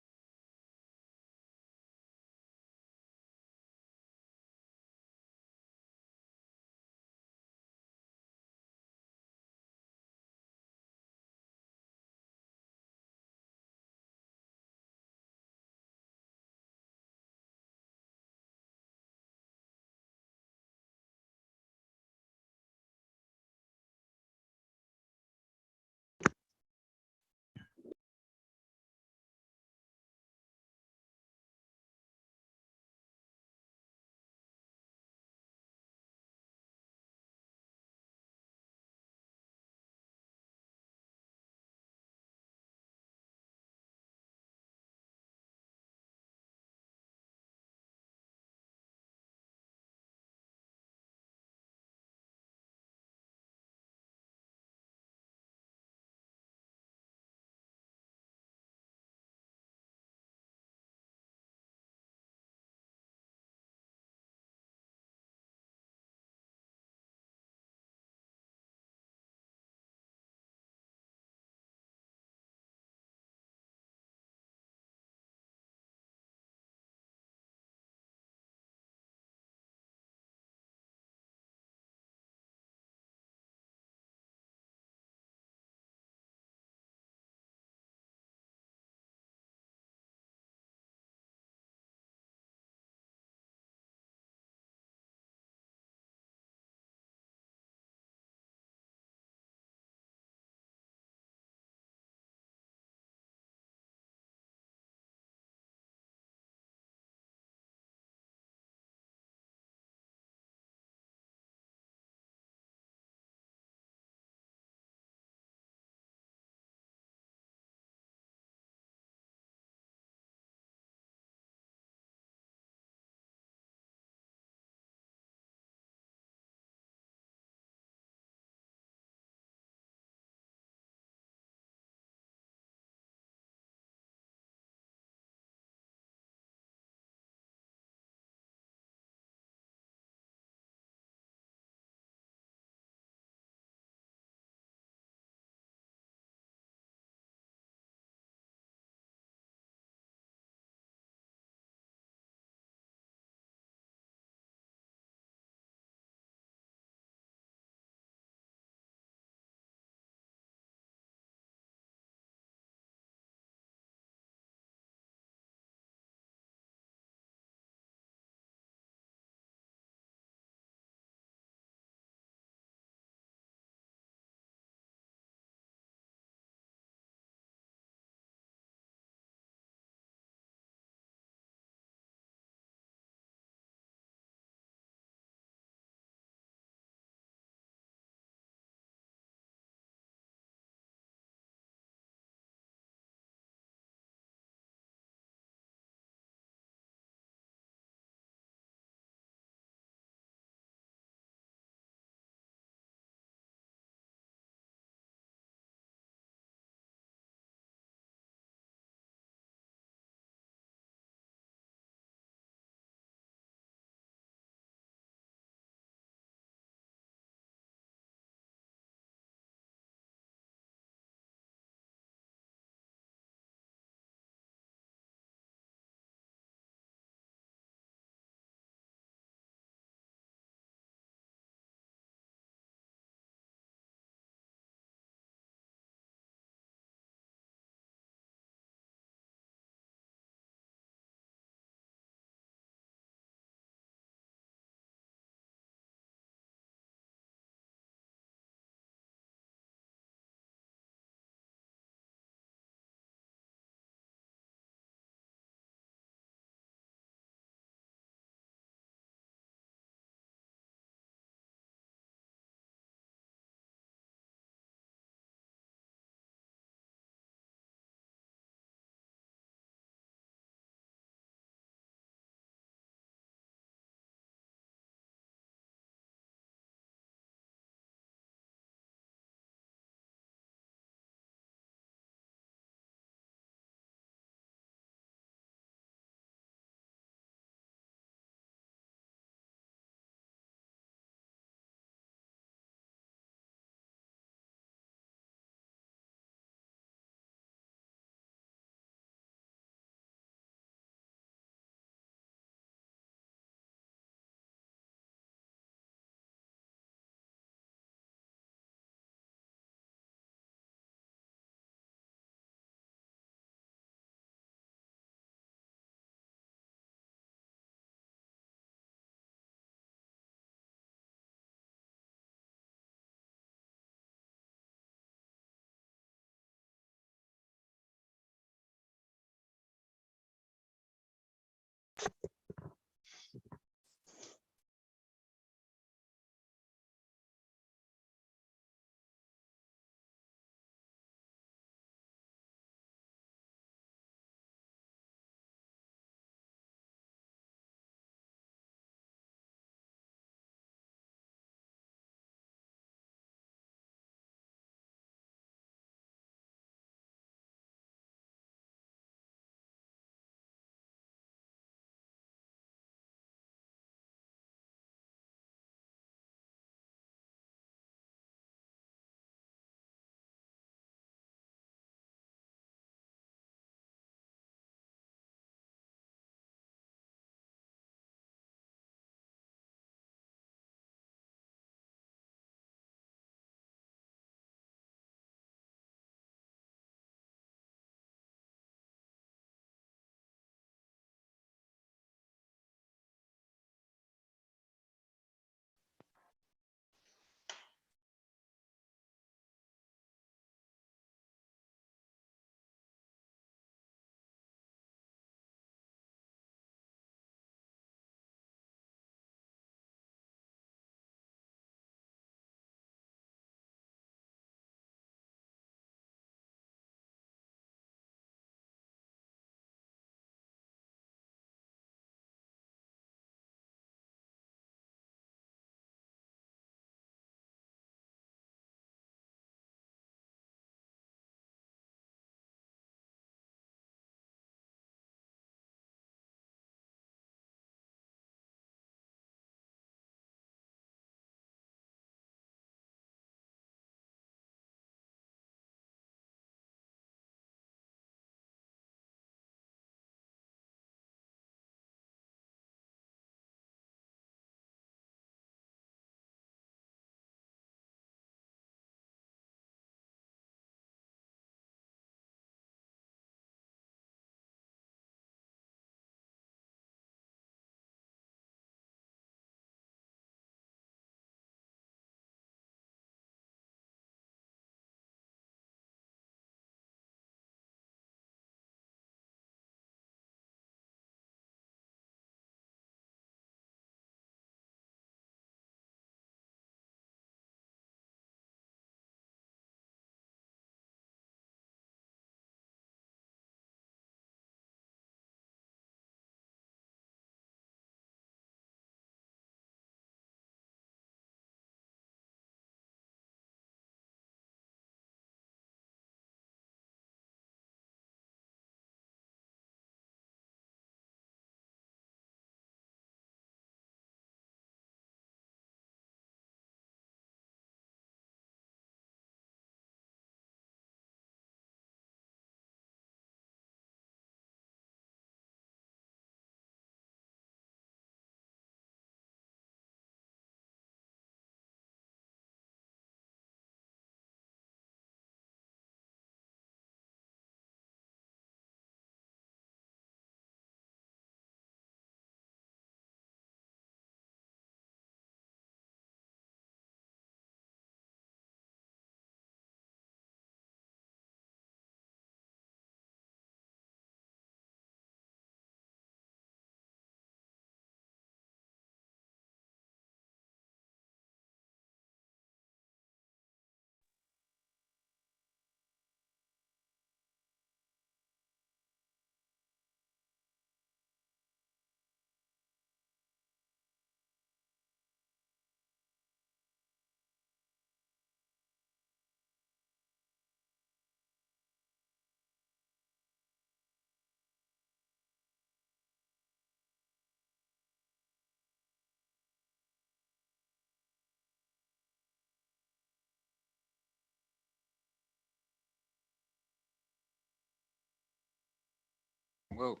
Well,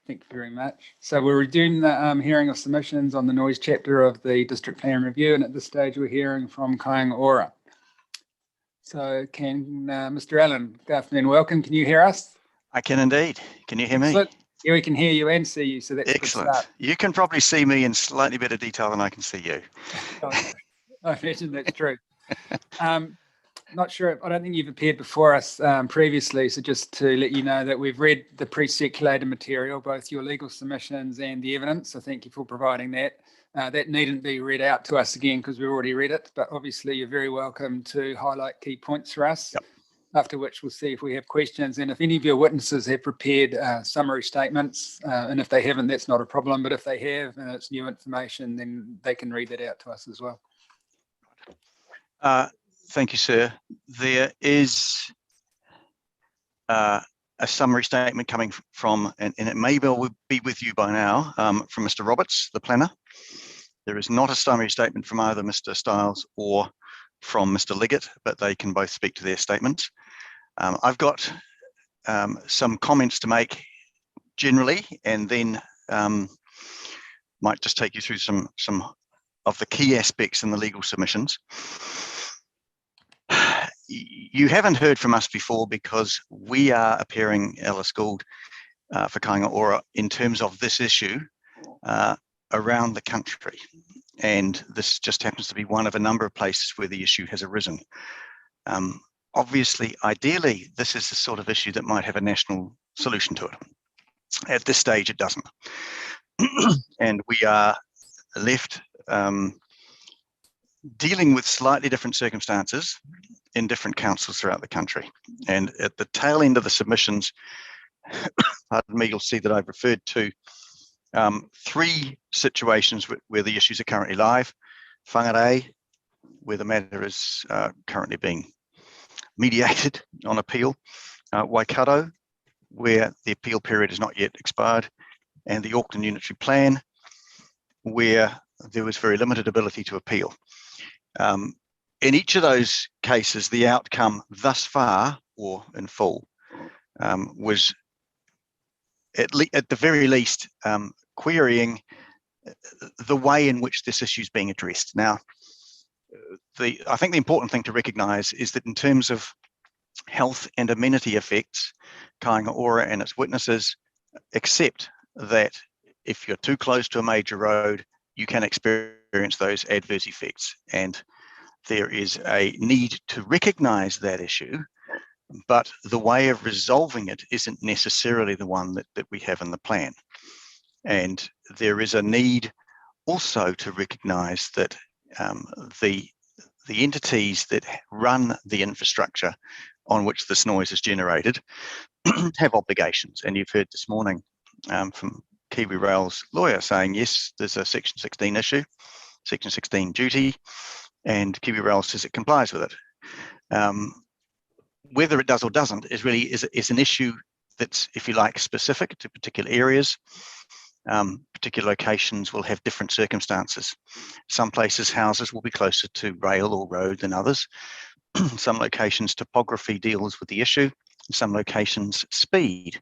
thank you very much. So we're redoing the hearing of submissions on the noise chapter of the district plan review, and at this stage we're hearing from Kāinga Ora. So can Mr. Allen, good afternoon, welcome. Can you hear us? I can indeed. Can you hear me? Excellent. Yeah, we can hear you and see you, so that's Excellent. a good start. You can probably see me in slightly better detail than I can see you. I imagine that's true. Not sure, I don't think you've appeared before us previously, so just to let you know that we've read the pre-circulated material, both your legal submissions and the evidence, so thank you for providing that. That needn't be read out to us again because we've already read it, but obviously you're very welcome to highlight key points for us, after which we'll see if we have questions, and if any of your witnesses have prepared summary statements, and if they haven't, that's not a problem, but if they have and it's new information, then they can read that out to us as well. Thank you, sir. There is a summary statement coming from, and it may well be with you by now, from Mr. Roberts, the planner. There is not a summary statement from either Mr. Stiles or from Mr. Liggett, but they can both speak to their statements. I've got some comments to make generally, and then might just take you through some of the key aspects in the legal submissions. You haven't heard from us before because we are appearing, Alice Gould, for Kāinga Ora in terms of this issue around the country. And this just happens to be one of a number of places where the issue has arisen. Obviously, ideally, this is the sort of issue that might have a national solution to it. At this stage, it doesn't. And we are left dealing with slightly different circumstances in different councils throughout the country. And at the tail end of the submissions, pardon me, you'll see that I've referred to 3 situations where the issues are currently live. Whangarei, where the matter is currently being mediated on appeal. Waikato, where the appeal period is not yet expired. And the Auckland Unitary Plan, where there was very limited ability to appeal. In each of those cases, the outcome thus far, or in full, was at the very least querying the way in which this issue is being addressed. Now, I think the important thing to recognise is that in terms of health and amenity effects, Kāinga Ora and its witnesses accept that if you're too close to a major road, you can experience those adverse effects. And there is a need to recognise that issue, but the way of resolving it isn't necessarily the one that we have in the plan. And there is a need also to recognise that the entities that run the infrastructure on which this noise is generated have obligations. And you've heard this morning from Kiwi Rail's lawyer saying, yes, there's a Section 16 issue, Section 16 duty, and Kiwi Rail says it complies with it. Whether it does or doesn't is really is an issue that's, if you like, specific to particular areas. Particular locations will have different circumstances. Some places, houses will be closer to rail or road than others. Some locations, topography deals with the issue. In some locations, speed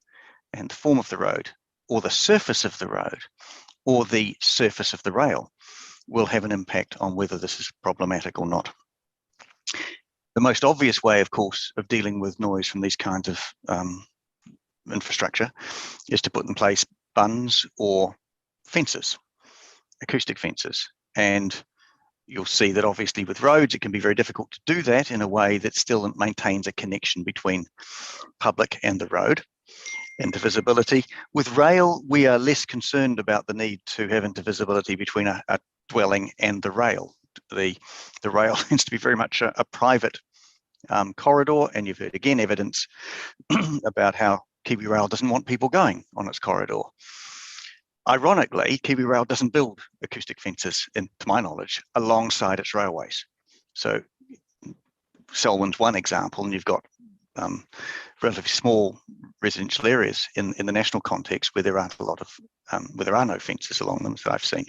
and the form of the road, or the surface of the road, or the surface of the rail will have an impact on whether this is problematic or not. The most obvious way, of course, of dealing with noise from these kinds of infrastructure is to put in place bunds or fences, acoustic fences. And you'll see that obviously with roads, it can be very difficult to do that in a way that still maintains a connection between public and the road and divisibility. With rail, we are less concerned about the need to have intervisibility between a dwelling and the rail. The rail tends to be very much a private corridor, and you've heard again evidence about how Kiwi Rail doesn't want people going on its corridor. Ironically, Kiwi Rail doesn't build acoustic fences, to my knowledge, alongside its railways. So Selwyn's one example, and you've got relatively small residential areas in the national context where there aren't a lot of, where there are no fences along them that I've seen.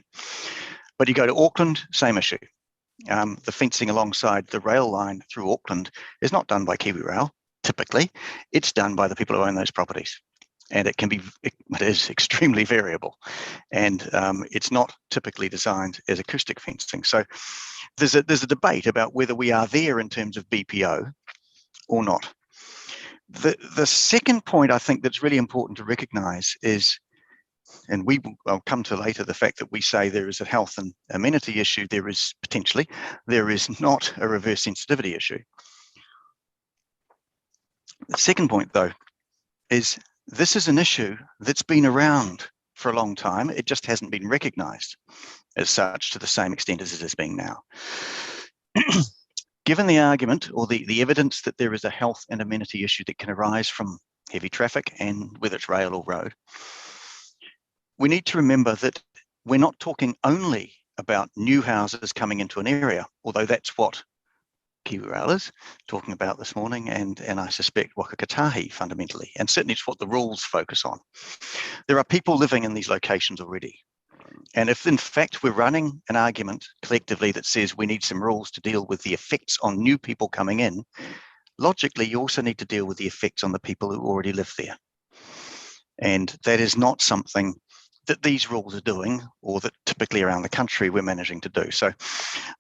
But you go to Auckland, same issue. The fencing alongside the rail line through Auckland is not done by Kiwi Rail, typically. It's done by the people who own those properties. and it is extremely variable, and it's not typically designed as acoustic fencing. So there's a debate about whether we are there in terms of BPO or not. The second point I think that's really important to recognise is, and I'll come to later, the fact that we say there is a health and amenity issue, there is not a reverse sensitivity issue. The second point, though, is this is an issue that's been around for a long time. It just hasn't been recognised as such to the same extent as it is being now. Given the argument or the evidence that there is a health and amenity issue that can arise from heavy traffic, and whether it's rail or road, we need to remember that we're not talking only about new houses coming into an area, although that's what KiwiRail is talking about this morning, and I suspect Wakakatahi fundamentally, and certainly it's what the rules focus on. There are people living in these locations already. And if in fact we're running an argument collectively that says we need some rules to deal with the effects on new people coming in, logically you also need to deal with the effects on the people who already live there. And that is not something that these rules are doing, or that typically around the country we're managing to do. So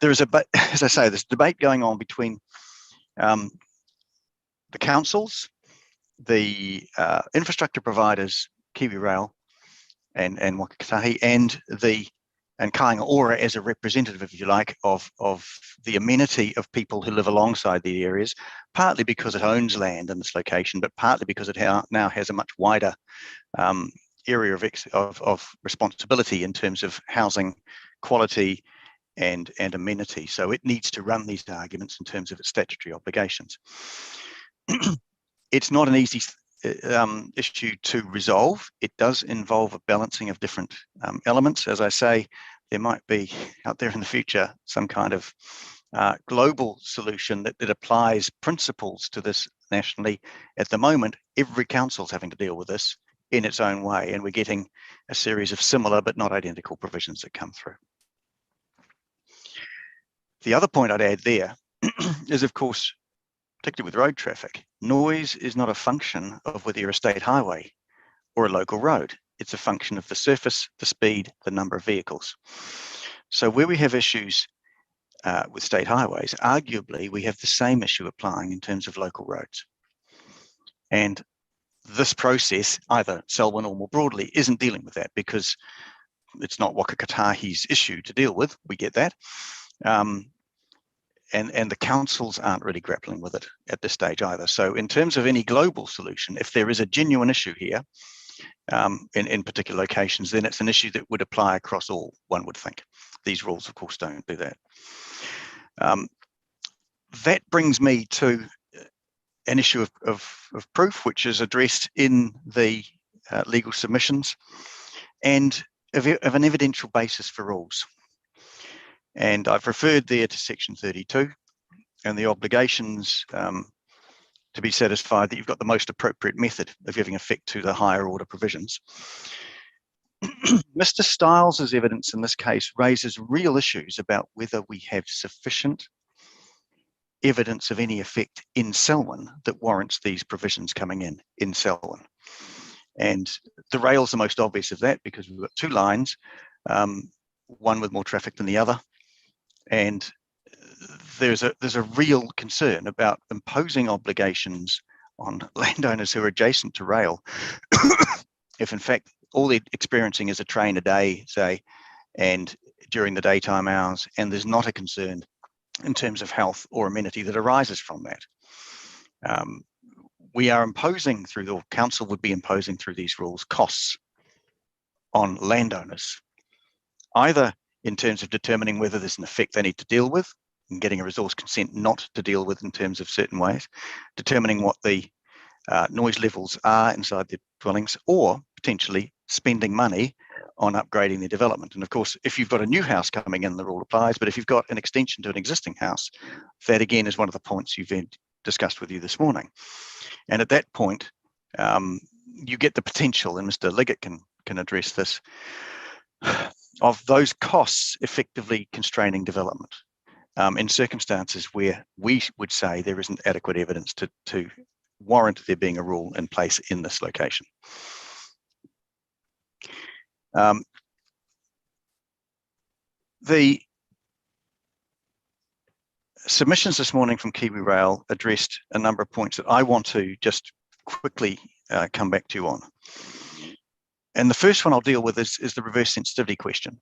there is as I say, there's debate going on between the councils, the infrastructure providers, KiwiRail and Wakakatahi, and Kāinga Ora as a representative, if you like, of the amenity of people who live alongside the areas, partly because it owns land in this location, but partly because it now has a much wider area of responsibility in terms of housing quality and amenity. So it needs to run these arguments in terms of its statutory obligations. It's not an easy issue to resolve. It does involve a balancing of different elements. As I say, there might be out there in the future some kind of global solution that applies principles to this nationally. At the moment, every council's having to deal with this in its own way, and we're getting a series of similar but not identical provisions that come through. The other point I'd add there is, of course, particularly with road traffic, noise is not a function of whether you're a state highway or a local road. It's a function of the surface, the speed, the number of vehicles. So where we have issues with state highways, arguably we have the same issue applying in terms of local roads. And this process, either Selwyn or more broadly, isn't dealing with that because it's not Wakakatahi's issue to deal with. We get that. And the councils aren't really grappling with it at this stage either. So in terms of any global solution, if there is a genuine issue here in particular locations, then it's an issue that would apply across all, one would think. These rules, of course, don't do that. That brings me to an issue of proof, which is addressed in the legal submissions, and of an evidential basis for rules. And I've referred there to section 32 and the obligations to be satisfied that you've got the most appropriate method of giving effect to the higher order provisions. Mr. Stiles' evidence in this case raises real issues about whether we have sufficient evidence of any effect in Selwyn that warrants these provisions coming in Selwyn. And the rail's the most obvious of that because we've got two lines, one with more traffic than the other. And there's a real concern about imposing obligations on landowners who are adjacent to rail. If in fact all they're experiencing is a train a day, say, and during the daytime hours, and there's not a concern in terms of health or amenity that arises from that. We are imposing through, the council would be imposing through these rules costs on landowners, either in terms of determining whether there's an effect they need to deal with and getting a resource consent not to deal with in terms of certain ways, determining what the noise levels are inside the dwellings, or potentially spending money on upgrading the development. And of course, if you've got a new house coming in, the rule applies, but if you've got an extension to an existing house, that again is one of the points you've discussed with you this morning. And at that point, you get the potential, and Mr. Liggett can address this, of those costs effectively constraining development in circumstances where we would say there isn't adequate evidence to warrant there being a rule in place in this location. The submissions this morning from Kiwi Rail addressed a number of points that I want to just quickly come back to you on. And the first one I'll deal with is the reverse sensitivity question.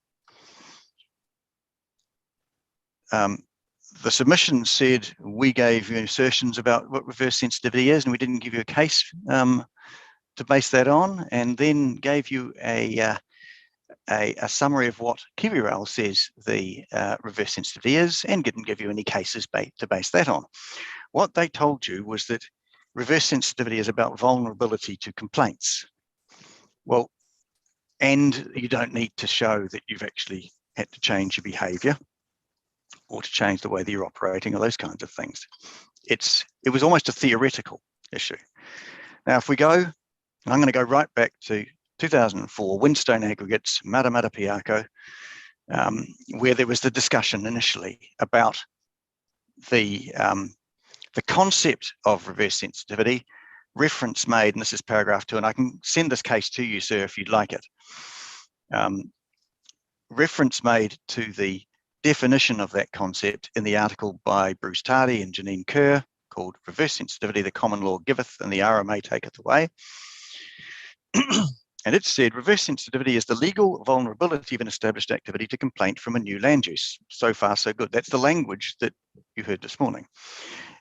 The submission said we gave you assertions about what reverse sensitivity is, and we didn't give you a case to base that on, and then gave you a summary of what Kiwi Rail says the reverse sensitivity is, and didn't give you any cases to base that on. What they told you was that reverse sensitivity is about vulnerability to complaints. Well, and you don't need to show that you've actually had to change your behaviour or to change the way that you're operating or those kinds of things. It was almost a theoretical issue. Now, if we go, and I'm going to go right back to 2004, Windstone Aggregates, Matamata Piako, where there was the discussion initially about the concept of reverse sensitivity, reference made, and this is paragraph 2, and I can send this case to you, sir, if you'd like it. Reference made to the definition of that concept in the article by Bruce Tardy and Janine Kerr called Reverse Sensitivity, the Common Law Giveth and the RMA Taketh Away. And it said, reverse sensitivity is the legal vulnerability of an established activity to complaint from a new land use. So far, so good. That's the language that you heard this morning.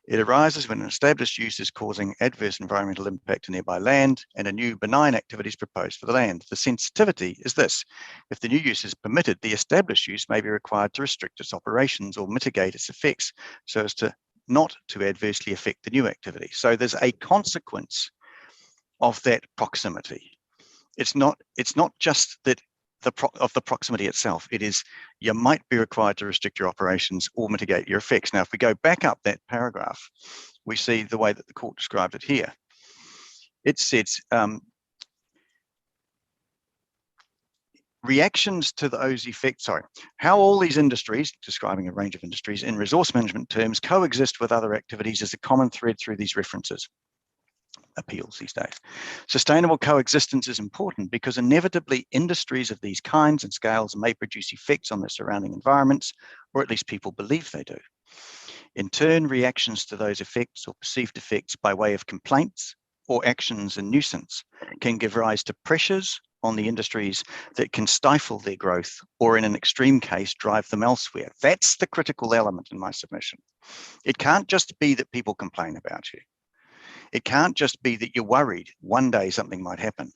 It arises when an established use is causing adverse environmental impact to nearby land and a new benign activity is proposed for the land. The sensitivity is this: if the new use is permitted, the established use may be required to restrict its operations or mitigate its effects so as to not to adversely affect the new activity. So there's a consequence of that proximity. It's not just that of the proximity itself. It is, you might be required to restrict your operations or mitigate your effects. Now, if we go back up that paragraph, we see the way that the court described it here. It says, reactions to those effects, how all these industries, describing a range of industries in resource management terms, coexist with other activities is a common thread through these references. Appeals these days. Sustainable coexistence is important because inevitably industries of these kinds and scales may produce effects on their surrounding environments, or at least people believe they do. In turn, reactions to those effects or perceived effects by way of complaints or actions and nuisance can give rise to pressures on the industries that can stifle their growth or in an extreme case drive them elsewhere. That's the critical element in my submission. It can't just be that people complain about you. It can't just be that you're worried one day something might happen.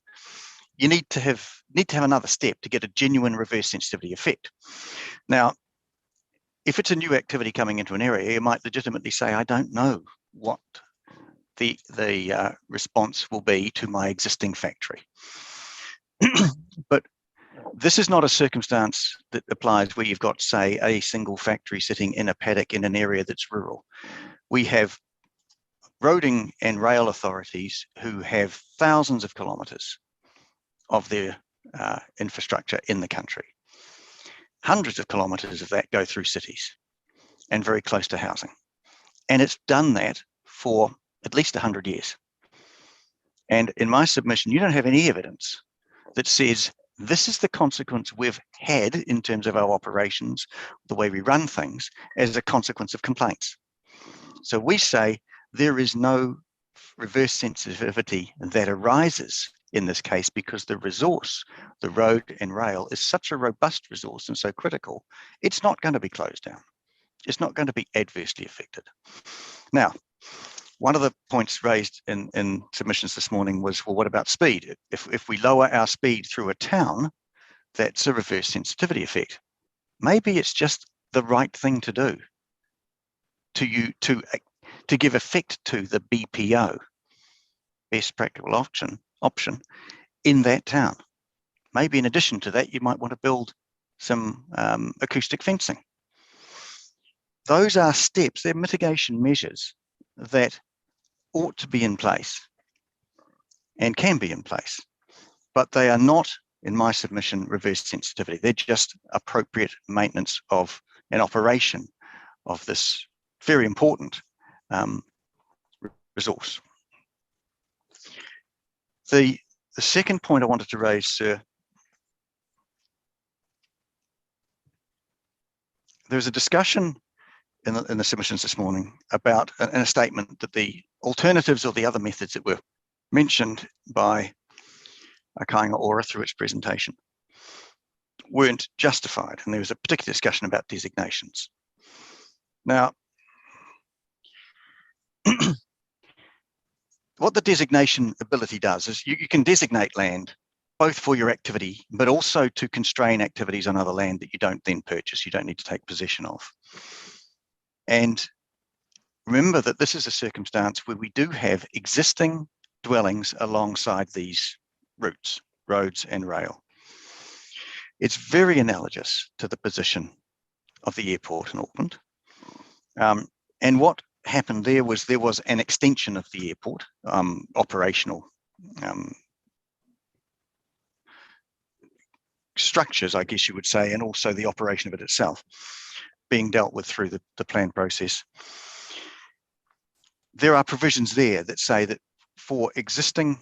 You need to have another step to get a genuine reverse sensitivity effect. Now, if it's a new activity coming into an area, you might legitimately say, I don't know what the response will be to my existing factory. But this is not a circumstance that applies where you've got, say, a single factory sitting in a paddock in an area that's rural. We have roading and rail authorities who have thousands of kilometres of their infrastructure in the country. Hundreds of kilometres of that go through cities and very close to housing. And it's done that for at least 100 years. And in my submission, you don't have any evidence that says this is the consequence we've had in terms of our operations, the way we run things, as a consequence of complaints. So we say there is no reverse sensitivity that arises in this case because the resource, the road and rail, is such a robust resource and so critical, it's not going to be closed down. It's not going to be adversely affected. Now, one of the points raised in submissions this morning was, well, what about speed? If we lower our speed through a town, that's a reverse sensitivity effect. Maybe it's just the right thing to do to give effect to the BPO, best practical option, in that town. Maybe in addition to that, you might want to build some acoustic fencing. Those are steps, they're mitigation measures that ought to be in place and can be in place, but they are not, in my submission, reverse sensitivity. They're just appropriate maintenance of an operation of this very important resource. The second point I wanted to raise, sir, there was a discussion in the submissions this morning about in a statement that the alternatives or the other methods that were mentioned by Kāinga Ora through its presentation weren't justified, and there was a particular discussion about designations. Now, what the designation ability does is you can designate land both for your activity, but also to constrain activities on other land that you don't then purchase, you don't need to take possession of. And remember that this is a circumstance where we do have existing dwellings alongside these routes, roads and rail. It's very analogous to the position of the airport in Auckland. And what happened there was an extension of the airport, operational structures, I guess you would say, and also the operation of it itself being dealt with through the plan process. There are provisions there that say that for existing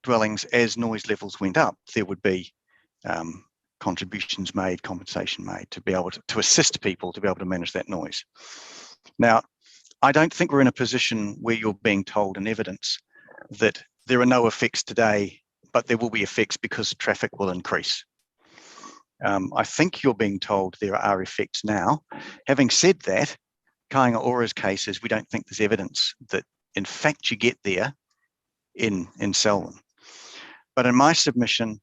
dwellings, as noise levels went up, there would be contributions made, compensation made to be able to assist people to be able to manage that noise. Now, I don't think we're in a position where you're being told in evidence that there are no effects today, but there will be effects because traffic will increase. I think you're being told there are effects now. Having said that, Kāinga Ora's case is we don't think there's evidence that in fact you get there in Selwyn. But in my submission,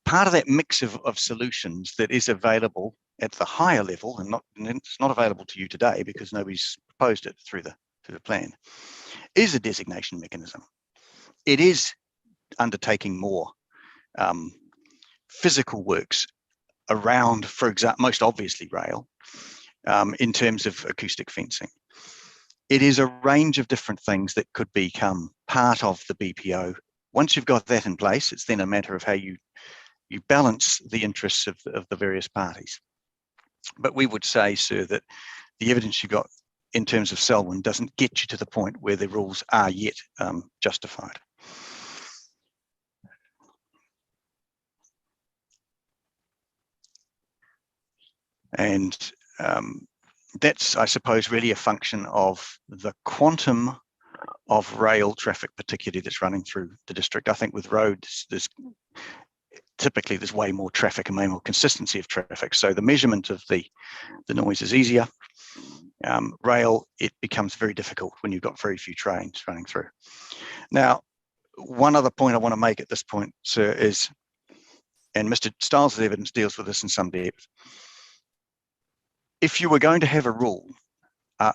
part of that mix of solutions that is available at the higher level, and it's not available to you today because nobody's proposed it through the plan, is a designation mechanism. It is undertaking more physical works around, for example, most obviously rail, in terms of acoustic fencing. It is a range of different things that could become part of the BPO. Once you've got that in place, it's then a matter of how you balance the interests of the various parties. But we would say, sir, that the evidence you got in terms of Selwyn doesn't get you to the point where the rules are yet justified. And that's, I suppose, really a function of the quantum of rail traffic, particularly that's running through the district. I think with roads, typically there's way more traffic and way more consistency of traffic. So the measurement of the noise is easier. Rail, it becomes very difficult when you've got very few trains running through. Now, one other point I want to make at this point, sir, is, and Mr. Stiles' evidence deals with this in some depth, if you were going to have a rule,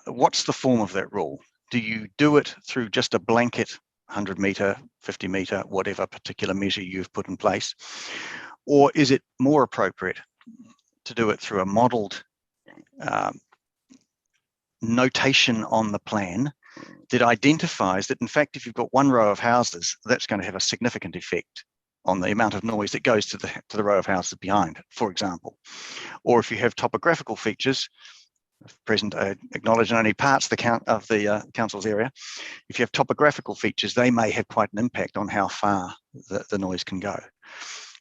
what's the form of that rule? Do you do it through just a blanket 100 metre, 50 metre, whatever particular measure you've put in place? Or is it more appropriate to do it through a modelled notation on the plan that identifies that, in fact, if you've got one row of houses, that's going to have a significant effect on the amount of noise that goes to the row of houses behind, for example. Or if you have topographical features, present acknowledge in only parts of the council's area, if you have topographical features, they may have quite an impact on how far the noise can go.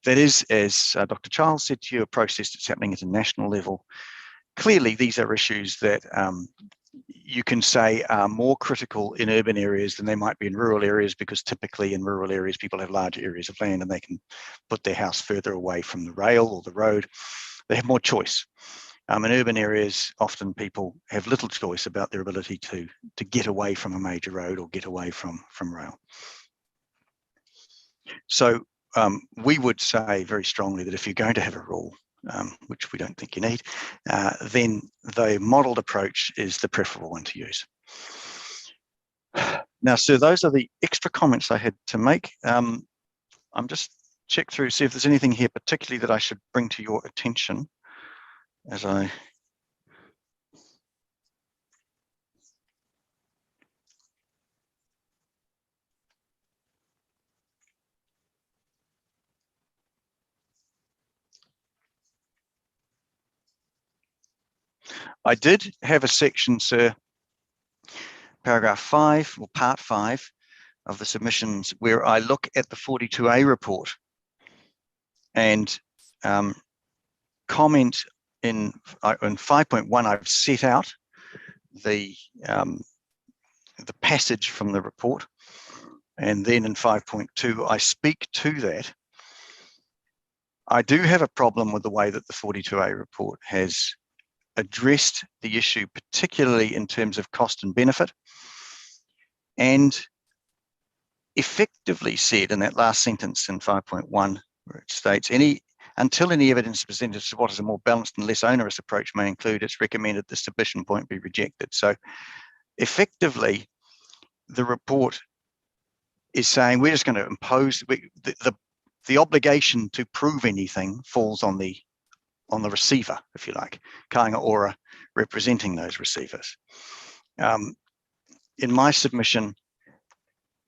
That is, as Dr. Childs said to you, a process that's happening at a national level. Clearly, these are issues that you can say are more critical in urban areas than they might be in rural areas, because typically in rural areas, people have larger areas of land and they can put their house further away from the rail or the road. They have more choice. In urban areas, often people have little choice about their ability to get away from a major road or get away from rail. So we would say very strongly that if you're going to have a rule, which we don't think you need, then the modelled approach is the preferable one to use. Now, sir, those are the extra comments I had to make. I'm just check through, see if there's anything here particularly that I should bring to your attention as I did have a section, sir, paragraph 5 or part 5 of the submissions, where I look at the 42A report and comment in 5.1, I've set out the passage from the report. And then in 5.2, I speak to that. I do have a problem with the way that the 42A report has addressed the issue, particularly in terms of cost and benefit, and effectively said in that last sentence in 5.1, where it states, until any evidence is presented as to what is a more balanced and less onerous approach may include, it's recommended the submission point be rejected. So effectively, the report is saying we're just going to impose the obligation to prove anything falls on the receiver, if you like, Kāinga Ora representing those receivers. In my submission,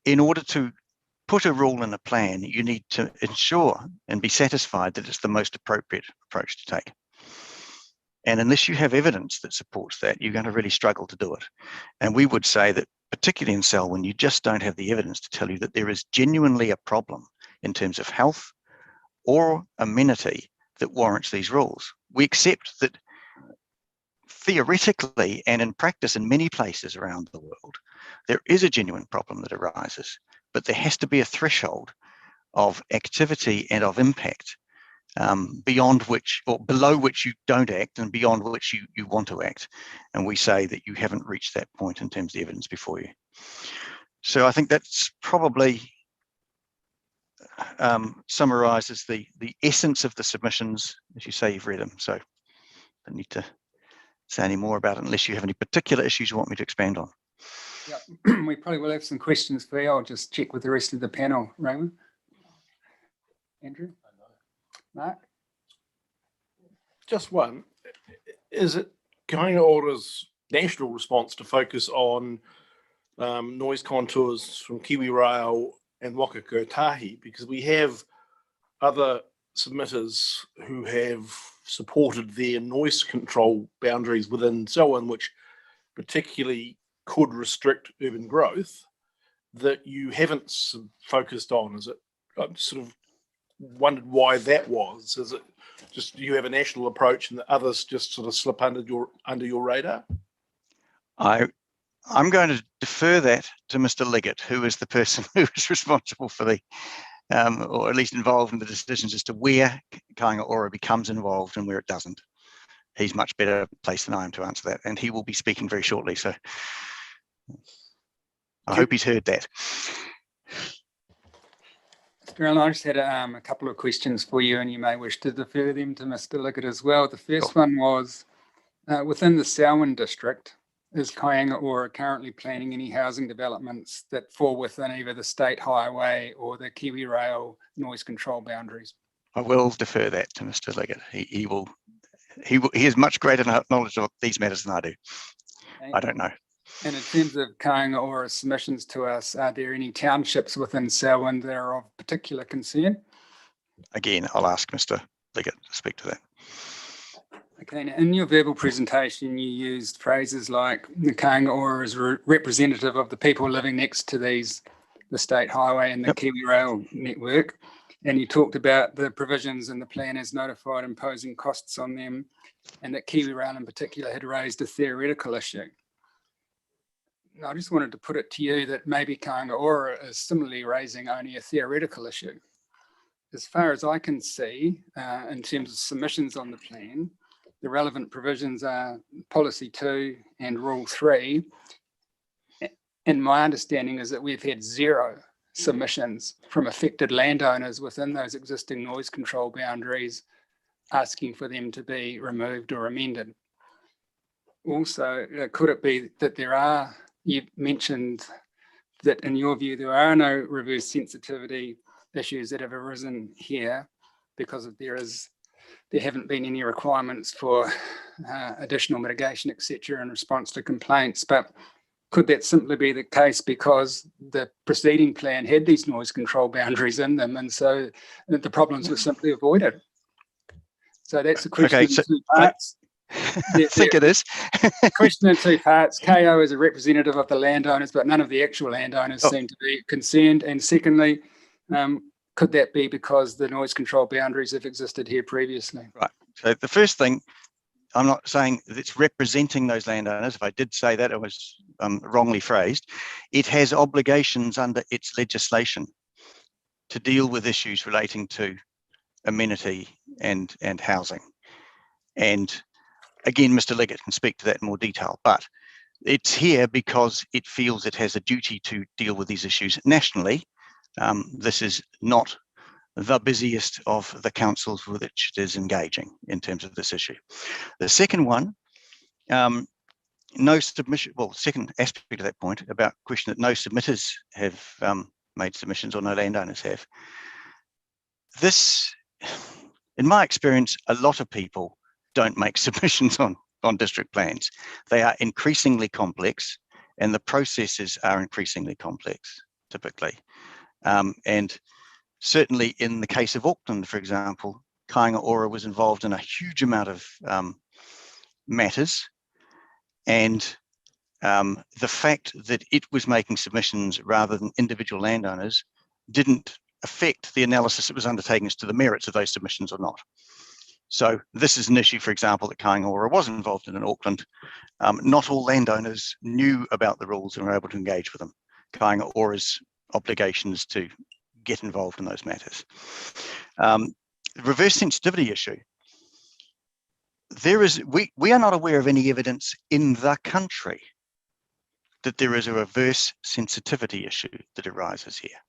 in order to put a rule in a plan, you need to ensure and be satisfied that it's the most appropriate approach to take. And unless you have evidence that supports that, you're going to really struggle to do it. And we would say that, particularly in Selwyn, you just don't have the evidence to tell you that there is genuinely a problem in terms of health or amenity that warrants these rules. We accept that theoretically and in practice in many places around the world, there is a genuine problem that arises, but there has to be a threshold of activity and of impact beyond which, or below which you don't act and beyond which you want to act. And we say that you haven't reached that point in terms of the evidence before you. So I think that's probably summarizes the essence of the submissions. As you say, you've read them, so I don't need to say any more about it unless you have any particular issues you want me to expand on. Yeah, we probably will have some questions for you. I'll just check with the rest of the panel. Raymond? Andrew? Mark? Just one. Is it Kāinga Ora's national response to focus on noise contours from Kiwi Rail and Waka Kotahi? Because we have other submitters who have supported their noise control boundaries within Selwyn, which particularly could restrict urban growth, that you haven't focused on. Is it? I'm sort of wondered why that was. Is it just you have a national approach and the others just sort of slip under your radar? I'm going to defer that to Mr. Liggett, who is the person who is responsible for the, or at least involved in the decisions as to where Kāinga Ora becomes involved and where it doesn't. He's much better placed than I am to answer that, and he will be speaking very shortly. So I hope he's heard that. Mr. I just had a couple of questions for you, and you may wish to defer them to Mr. Liggett as well. The first one was, within the Selwyn district, is Kāinga Ora currently planning any housing developments that fall within either the state highway or the Kiwi Rail noise control boundaries? I will defer that to Mr. Liggett. He has much greater knowledge of these matters than I do. I don't know. And in terms of Kāinga Ora submissions to us, are there any townships within Selwyn that are of particular concern? Again, I'll ask Mr. Liggett to speak to that. Okay, now in your verbal presentation, you used phrases like the Kāinga Ora is representative of the people living next to the state highway and the Kiwi Rail network. And you talked about the provisions in the plan as notified imposing costs on them, and that Kiwi Rail in particular had raised a theoretical issue. I just wanted to put it to you that maybe Kāinga Ora is similarly raising only a theoretical issue. As far as I can see, in terms of submissions on the plan, the relevant provisions are Policy 2 and Rule 3. And my understanding is that we've had 0 submissions from affected landowners within those existing noise control boundaries asking for them to be removed or amended. Also, could it be that you mentioned that in your view, there are no reverse sensitivity issues that have arisen here because there haven't been any requirements for additional mitigation, etc., in response to complaints. But could that simply be the case because the preceding plan had these noise control boundaries in them, and so the problems were simply avoided? So that's a question in 2 parts. I think it is. Question in 2 parts. KO is a representative of the landowners, but none of the actual landowners seem to be concerned. And secondly, could that be because the noise control boundaries have existed here previously? Right. So the first thing, I'm not saying that it's representing those landowners. If I did say that, it was wrongly phrased. It has obligations under its legislation to deal with issues relating to amenity and housing. And again, Mr. Leggett can speak to that in more detail, but it's here because it feels it has a duty to deal with these issues nationally. This is not the busiest of the councils with which it is engaging in terms of this issue. The second one, no submission, well, second aspect of that point about question that no submitters have made submissions or no landowners have. This, in my experience, a lot of people don't make submissions on district plans. They are increasingly complex and the processes are increasingly complex typically. And certainly in the case of Auckland, for example, Kāinga Ora was involved in a huge amount of matters, and the fact that it was making submissions rather than individual landowners didn't affect the analysis it was undertaking as to the merits of those submissions or not. So this is an issue, for example, that Kāinga Ora was involved in Auckland. Not all landowners knew about the rules and were able to engage with them. Kāinga Ora's obligations to get involved in those matters. The reverse sensitivity issue. We are not aware of any evidence in the country that there is a reverse sensitivity issue that arises here,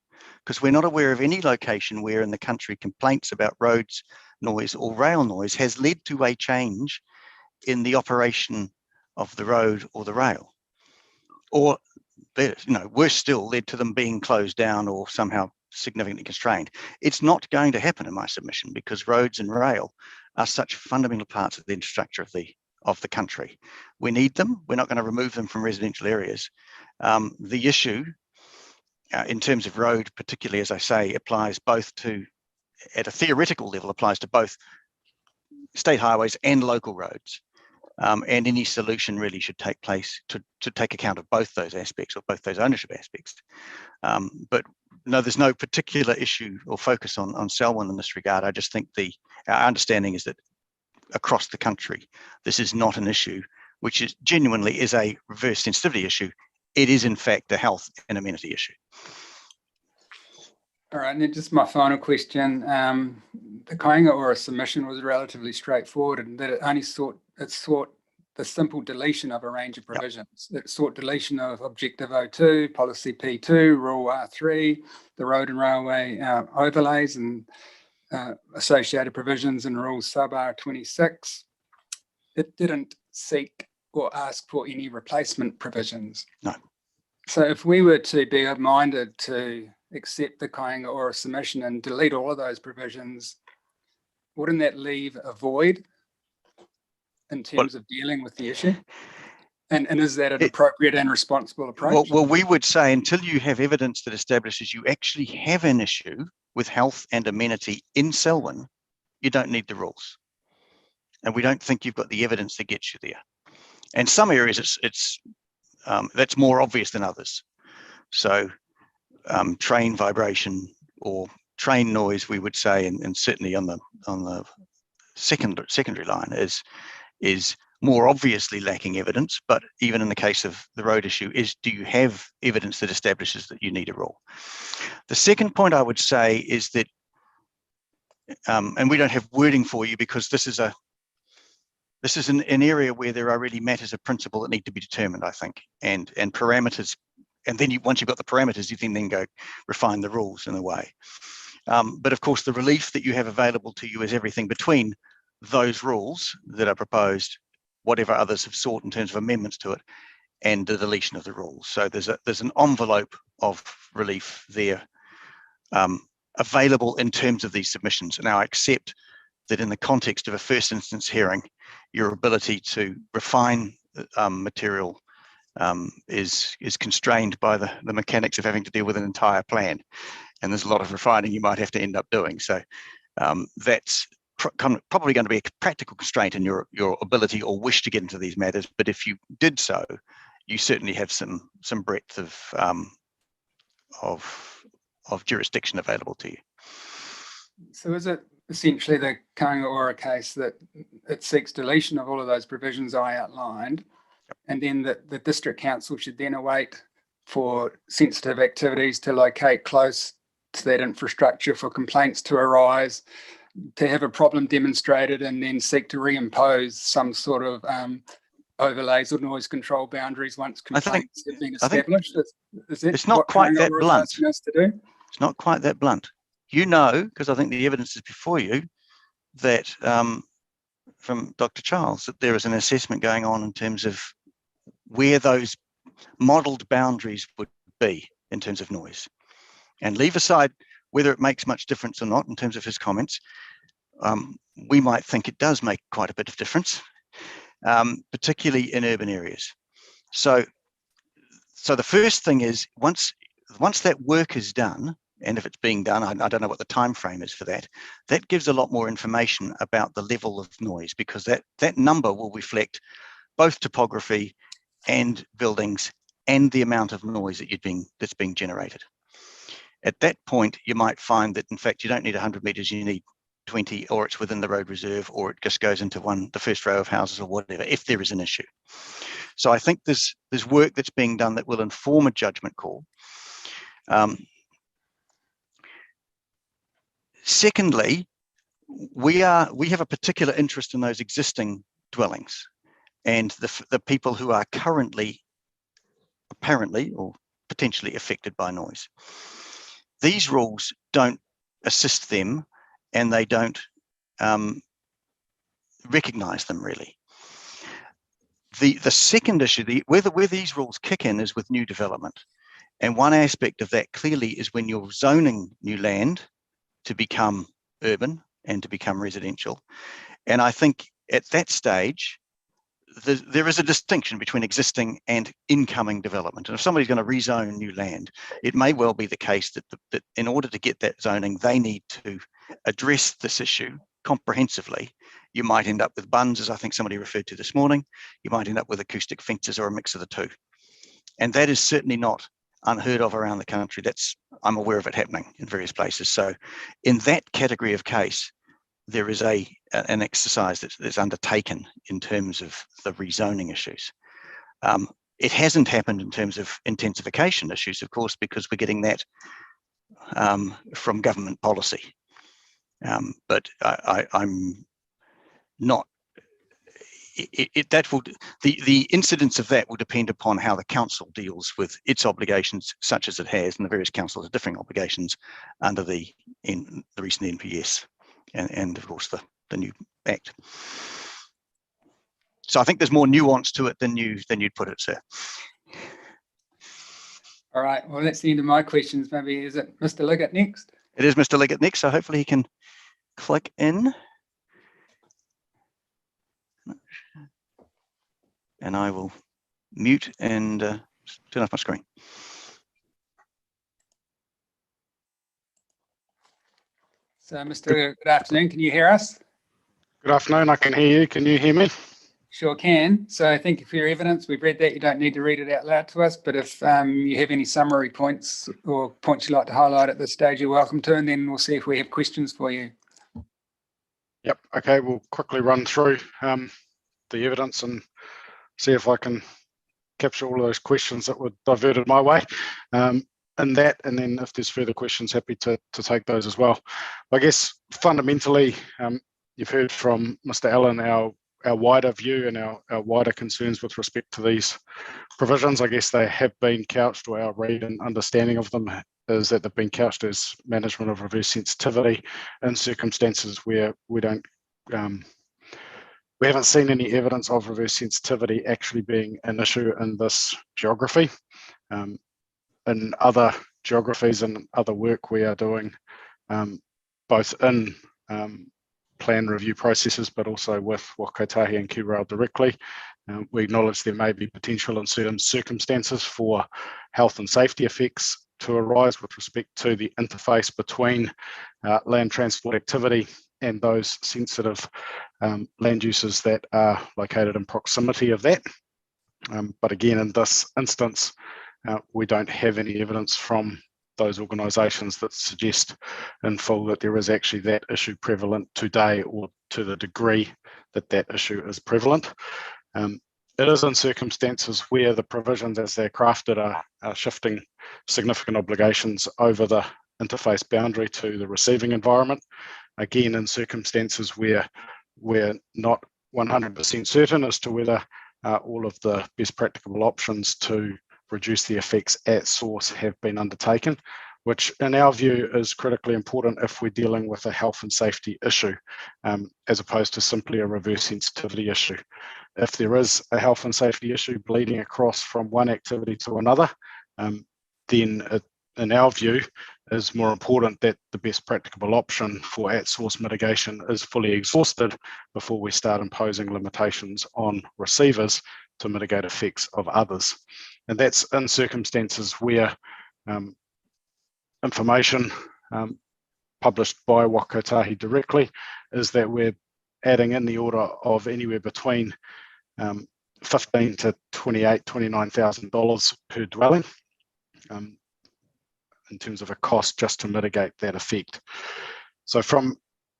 because we're not aware of any location where in the country complaints about roads noise or rail noise has led to a change in the operation of the road or the rail, or worse still, led to them being closed down or somehow significantly constrained. It's not going to happen in my submission because roads and rail are such fundamental parts of the infrastructure of the country. We need them. We're not going to remove them from residential areas. The issue in terms of road, particularly, as I say, applies both to, at a theoretical level, applies to both state highways and local roads. And any solution really should take place to take account of both those aspects or both those ownership aspects. But no, there's no particular issue or focus on Selwyn in this regard. I just think our understanding is that across the country, this is not an issue which is genuinely is a reverse sensitivity issue. It is in fact a health and amenity issue. All right, and then just my final question. The Kāinga Ora submission was relatively straightforward in that it only sought the simple deletion of a range of provisions. It sought deletion of Objective 02, Policy P2, Rule R3, the road and railway overlays and associated provisions in Rule Sub R26. It didn't seek or ask for any replacement provisions. No. So if we were to be minded to accept the Kāinga Ora submission and delete all of those provisions, wouldn't that leave a void in terms of dealing with the issue? And is that an appropriate and responsible approach? Well, we would say until you have evidence that establishes you actually have an issue with health and amenity in Selwyn, you don't need the rules. And we don't think you've got the evidence that gets you there. And some areas that's more obvious than others. So train vibration or train noise, we would say, and certainly on the secondary line is more obviously lacking evidence. But even in the case of the road issue, do you have evidence that establishes that you need a rule? The second point I would say is that, and we don't have wording for you because this is an area where there are really matters of principle that need to be determined, I think, and parameters. And then once you've got the parameters, you can then go refine the rules in a way. But of course, the relief that you have available to you is everything between those rules that are proposed, whatever others have sought in terms of amendments to it, and the deletion of the rules. So there's an envelope of relief there available in terms of these submissions. Now, I accept that in the context of a first instance hearing, your ability to refine material is constrained by the mechanics of having to deal with an entire plan. And there's a lot of refining you might have to end up doing. So that's probably going to be a practical constraint in your ability or wish to get into these matters. But if you did so, you certainly have some breadth of jurisdiction available to you. So is it essentially the Kainga Ora case that it seeks deletion of all of those provisions I outlined, and then the district council should then await for sensitive activities to locate close to that infrastructure, for complaints to arise, to have a problem demonstrated, and then seek to reimpose some sort of overlays or noise control boundaries once complaints have been established. Is that it's not what quite Kainga that Ora is blunt. asking us to do? It's not quite that blunt. You know, because I think the evidence is before you, that from Dr. Charles, that there is an assessment going on in terms of where those modelled boundaries would be in terms of noise. And leave aside whether it makes much difference or not in terms of his comments, we might think it does make quite a bit of difference, particularly in urban areas. So the first thing is, once that work is done, and if it's being done, I don't know what the time frame is for that, that gives a lot more information about the level of noise, because that number will reflect both topography and buildings and the amount of noise that's being generated. At that point, you might find that, in fact, you don't need 100 metres, you need 20, or it's within the road reserve, or it just goes into the first row of houses or whatever, if there is an issue. So I think there's work that's being done that will inform a judgment call. Secondly, we have a particular interest in those existing dwellings and the people who are currently, apparently, or potentially affected by noise. These rules don't assist them, and they don't recognise them really. The second issue, where these rules kick in, is with new development. And one aspect of that clearly is when you're zoning new land to become urban and to become residential. And I think at that stage, there is a distinction between existing and incoming development. And if somebody's going to rezone new land, it may well be the case that in order to get that zoning, they need to address this issue comprehensively. You might end up with bunds, as I think somebody referred to this morning. You might end up with acoustic fences or a mix of the two. And that is certainly not unheard of around the country. I'm aware of it happening in various places. So in that category of case, there is an exercise that's undertaken in terms of the rezoning issues. It hasn't happened in terms of intensification issues, of course, because we're getting that from government policy. But I'm not. The incidence of that will depend upon how the council deals with its obligations, such as it has, and the various councils have differing obligations under the recent NPS and of course the new Act. So I think there's more nuance to it than you'd put it, sir. All right, well, that's the end of my questions. Maybe is it Mr. Liggett next? It is Mr. Liggett next, so hopefully he can click in. And I will mute and turn off my screen. So, Mr. Good afternoon. Can you hear us? Good afternoon. I can hear you. Can you hear me? Sure can. So thank you for your evidence. We've read that. You don't need to read it out loud to us, but if you have any summary points or points you'd like to highlight at this stage, you're welcome to, and then we'll see if we have questions for you. Yep. Okay. We'll quickly run through the evidence and see if I can capture all of those questions that were diverted my way. And then if there's further questions, happy to take those as well. I guess fundamentally, you've heard from Mr. Allen our wider view and our wider concerns with respect to these provisions. I guess they have been couched, or our read and understanding of them is that they've been couched as management of reverse sensitivity in circumstances where we haven't seen any evidence of reverse sensitivity actually being an issue in this geography. In other geographies and other work we are doing, both in plan review processes, but also with Whakaitahi and QRail directly. We acknowledge there may be potential in certain circumstances for health and safety effects to arise with respect to the interface between land transport activity and those sensitive land uses that are located in proximity of that. But again, in this instance, we don't have any evidence from those organisations that suggest in full that there is actually that issue prevalent today, or to the degree that that issue is prevalent. It is in circumstances where the provisions as they're crafted are shifting significant obligations over the interface boundary to the receiving environment. Again, in circumstances where we're not 100% certain as to whether all of the best practicable options to reduce the effects at source have been undertaken, which in our view is critically important if we're dealing with a health and safety issue, as opposed to simply a reverse sensitivity issue. If there is a health and safety issue bleeding across from one activity to another, then it, in our view, is more important that the best practicable option for at-source mitigation is fully exhausted before we start imposing limitations on receivers to mitigate effects of others. And that's in circumstances where information published by Waka Kotahi directly is that we're adding in the order of anywhere between $15,000 to $29,000 per dwelling in terms of a cost just to mitigate that effect. So from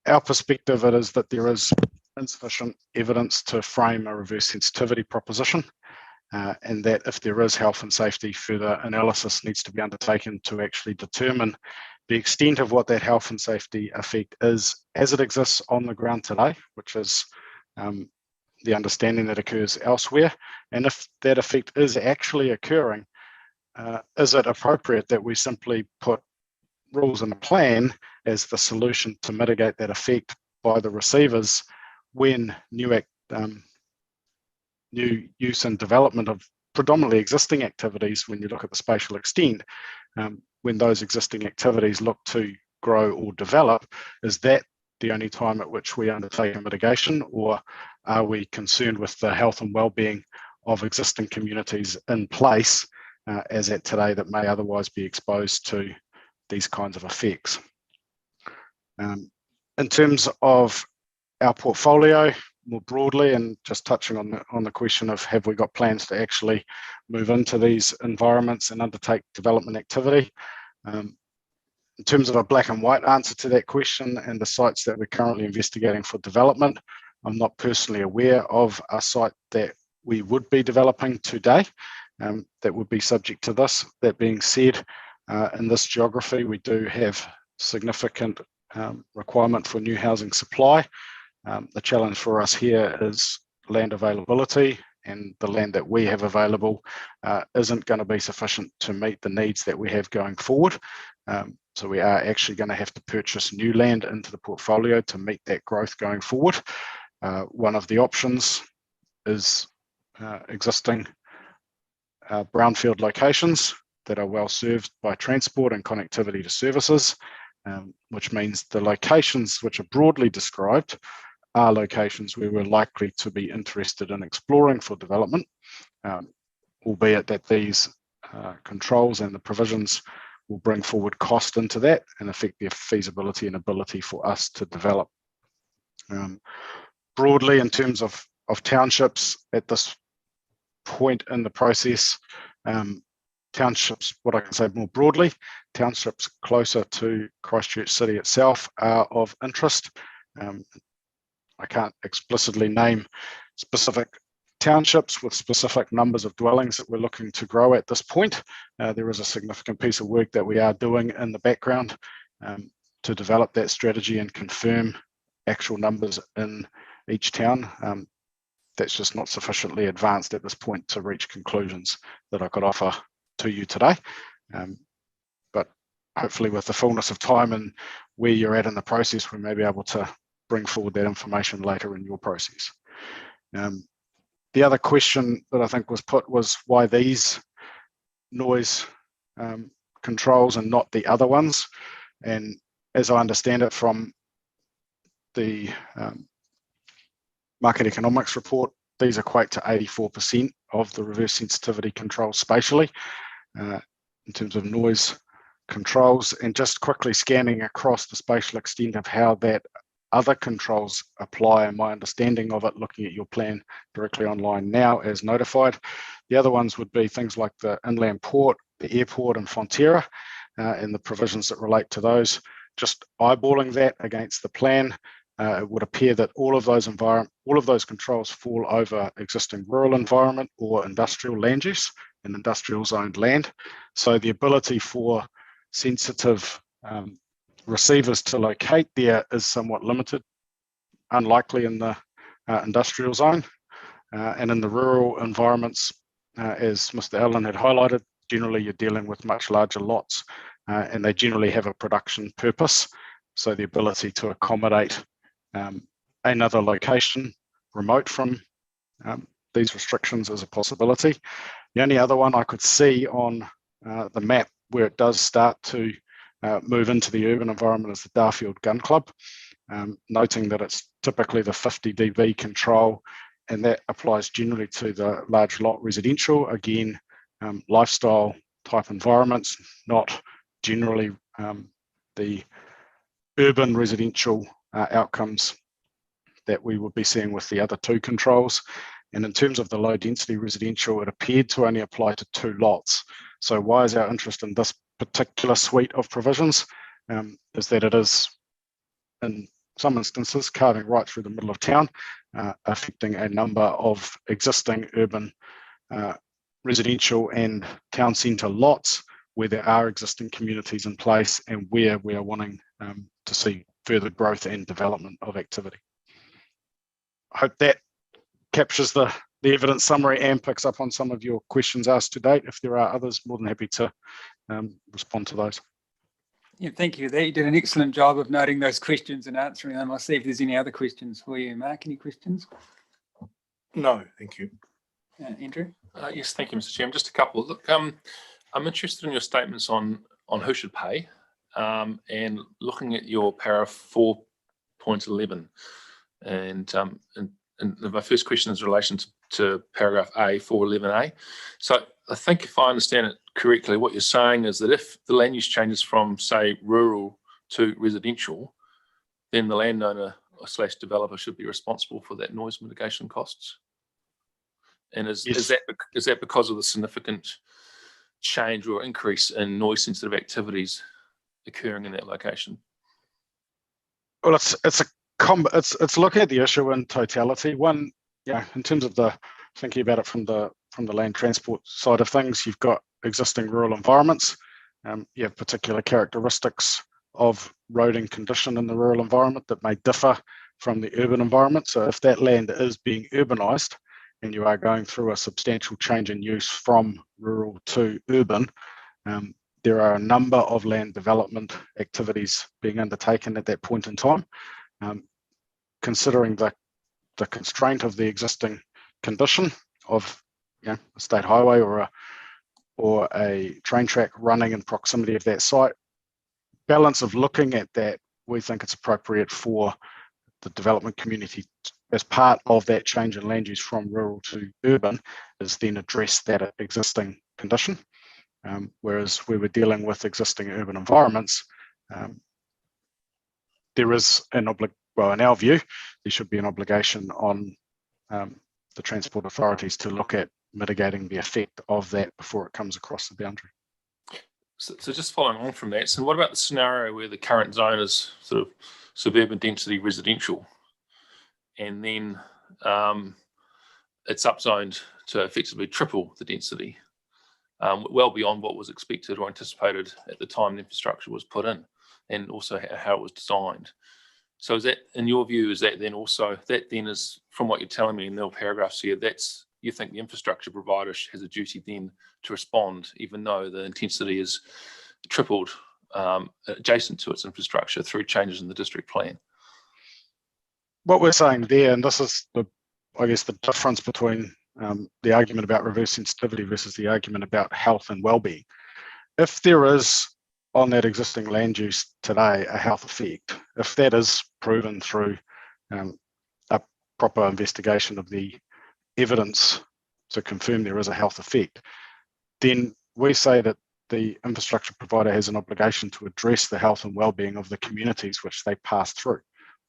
our perspective, it is that there is insufficient evidence to frame a reverse sensitivity proposition, and that if there is health and safety, further analysis needs to be undertaken to actually determine the extent of what that health and safety effect is as it exists on the ground today, which is the understanding that occurs elsewhere. And if that effect is actually occurring, is it appropriate that we simply put rules in a plan as the solution to mitigate that effect by the receivers when new use and development of predominantly existing activities, when you look at the spatial extent, when those existing activities look to grow or develop, is that the only time at which we undertake a mitigation, or are we concerned with the health and well-being of existing communities in place as at today that may otherwise be exposed to these kinds of effects? In terms of our portfolio more broadly, and just touching on the question of have we got plans to actually move into these environments and undertake development activity, in terms of a black and white answer to that question and the sites that we're currently investigating for development, I'm not personally aware of a site that we would be developing today that would be subject to this. That being said, in this geography, we do have significant requirement for new housing supply. The challenge for us here is land availability, and the land that we have available isn't going to be sufficient to meet the needs that we have going forward. So we are actually going to have to purchase new land into the portfolio to meet that growth going forward. One of the options is existing brownfield locations that are well served by transport and connectivity to services, which means the locations which are broadly described are locations where we're likely to be interested in exploring for development, albeit that these controls and the provisions will bring forward cost into that and affect the feasibility and ability for us to develop. Broadly, in terms of townships at this point in the process, townships, what I can say more broadly, townships closer to Christchurch City itself are of interest. I can't explicitly name specific townships with specific numbers of dwellings that we're looking to grow at this point. There is a significant piece of work that we are doing in the background to develop that strategy and confirm actual numbers in each town. That's just not sufficiently advanced at this point to reach conclusions that I could offer to you today. But hopefully with the fullness of time and where you're at in the process, we may be able to bring forward that information later in your process. The other question that I think was put was why these noise controls and not the other ones. And as I understand it from the market economics report, these equate to 84% of the reverse sensitivity controls spatially in terms of noise controls. And just quickly scanning across the spatial extent of how that other controls apply, and my understanding of it, looking at your plan directly online now as notified, the other ones would be things like the inland port, the airport and Fonterra. and the provisions that relate to those. Just eyeballing that against the plan, it would appear that all of those controls fall over existing rural environment or industrial land use and industrial zoned land. So the ability for sensitive receivers to locate there is somewhat limited, unlikely in the industrial zone. And in the rural environments, as Mr. Allen had highlighted, generally you're dealing with much larger lots and they generally have a production purpose. So the ability to accommodate another location remote from these restrictions is a possibility. The only other one I could see on the map where it does start to move into the urban environment is the Darfield Gun Club, noting that it's typically the 50 dB control, and that applies generally to the large lot residential, again, lifestyle type environments, not generally the urban residential outcomes that we would be seeing with the other two controls. And in terms of the low density residential, it appeared to only apply to 2 lots. So why is our interest in this particular suite of provisions? Is that it is, in some instances, carving right through the middle of town, affecting a number of existing urban residential and town centre lots where there are existing communities in place and where we are wanting to see further growth and development of activity. I hope that captures the evidence summary and picks up on some of your questions asked to date. If there are others, more than happy to respond to those. Yeah, thank you. You did an excellent job of noting those questions and answering them. I'll see if there's any other questions for you. Mark, any questions? No, thank you. Andrew? Yes, thank you, Mr. Chairman. Just a couple. Look, I'm interested in your statements on who should pay, and looking at your para 4.11. And my first question is in relation to paragraph A, 411A. So I think if I understand it correctly, what you're saying is that if the land use changes from, say, rural to residential, then the landowner / developer should be responsible for that noise mitigation costs. And is that because of the significant change or increase in noise sensitive activities occurring in that location? Well, it's looking at the issue in totality. One, in terms of thinking about it from the land transport side of things, you've got existing rural environments. You have particular characteristics of roading condition in the rural environment that may differ from the urban environment. So if that land is being urbanised and you are going through a substantial change in use from rural to urban, there are a number of land development activities being undertaken at that point in time. Considering the constraint of the existing condition of a state highway or a train track running in proximity of that site, balance of looking at that, we think it's appropriate for the development community as part of that change in land use from rural to urban is then address that existing condition. Whereas we were dealing with existing urban environments, there is an in our view, there should be an obligation on the transport authorities to look at mitigating the effect of that before it comes across the boundary. So just following on from that, so what about the scenario where the current zone is sort of suburban density residential, and then it's upzoned to effectively triple the density, well beyond what was expected or anticipated at the time the infrastructure was put in, and also how it was designed. So is that, in your view, is that then also, that then is, from what you're telling me in the paragraphs here, that's, you think the infrastructure provider has a duty then to respond, even though the intensity is tripled adjacent to its infrastructure through changes in the district plan? What we're saying there, and this is I guess the difference between the argument about reverse sensitivity versus the argument about health and well-being. If there is on that existing land use today a health effect, if that is proven through a proper investigation of the evidence to confirm there is a health effect, then we say that the infrastructure provider has an obligation to address the health and well-being of the communities which they pass through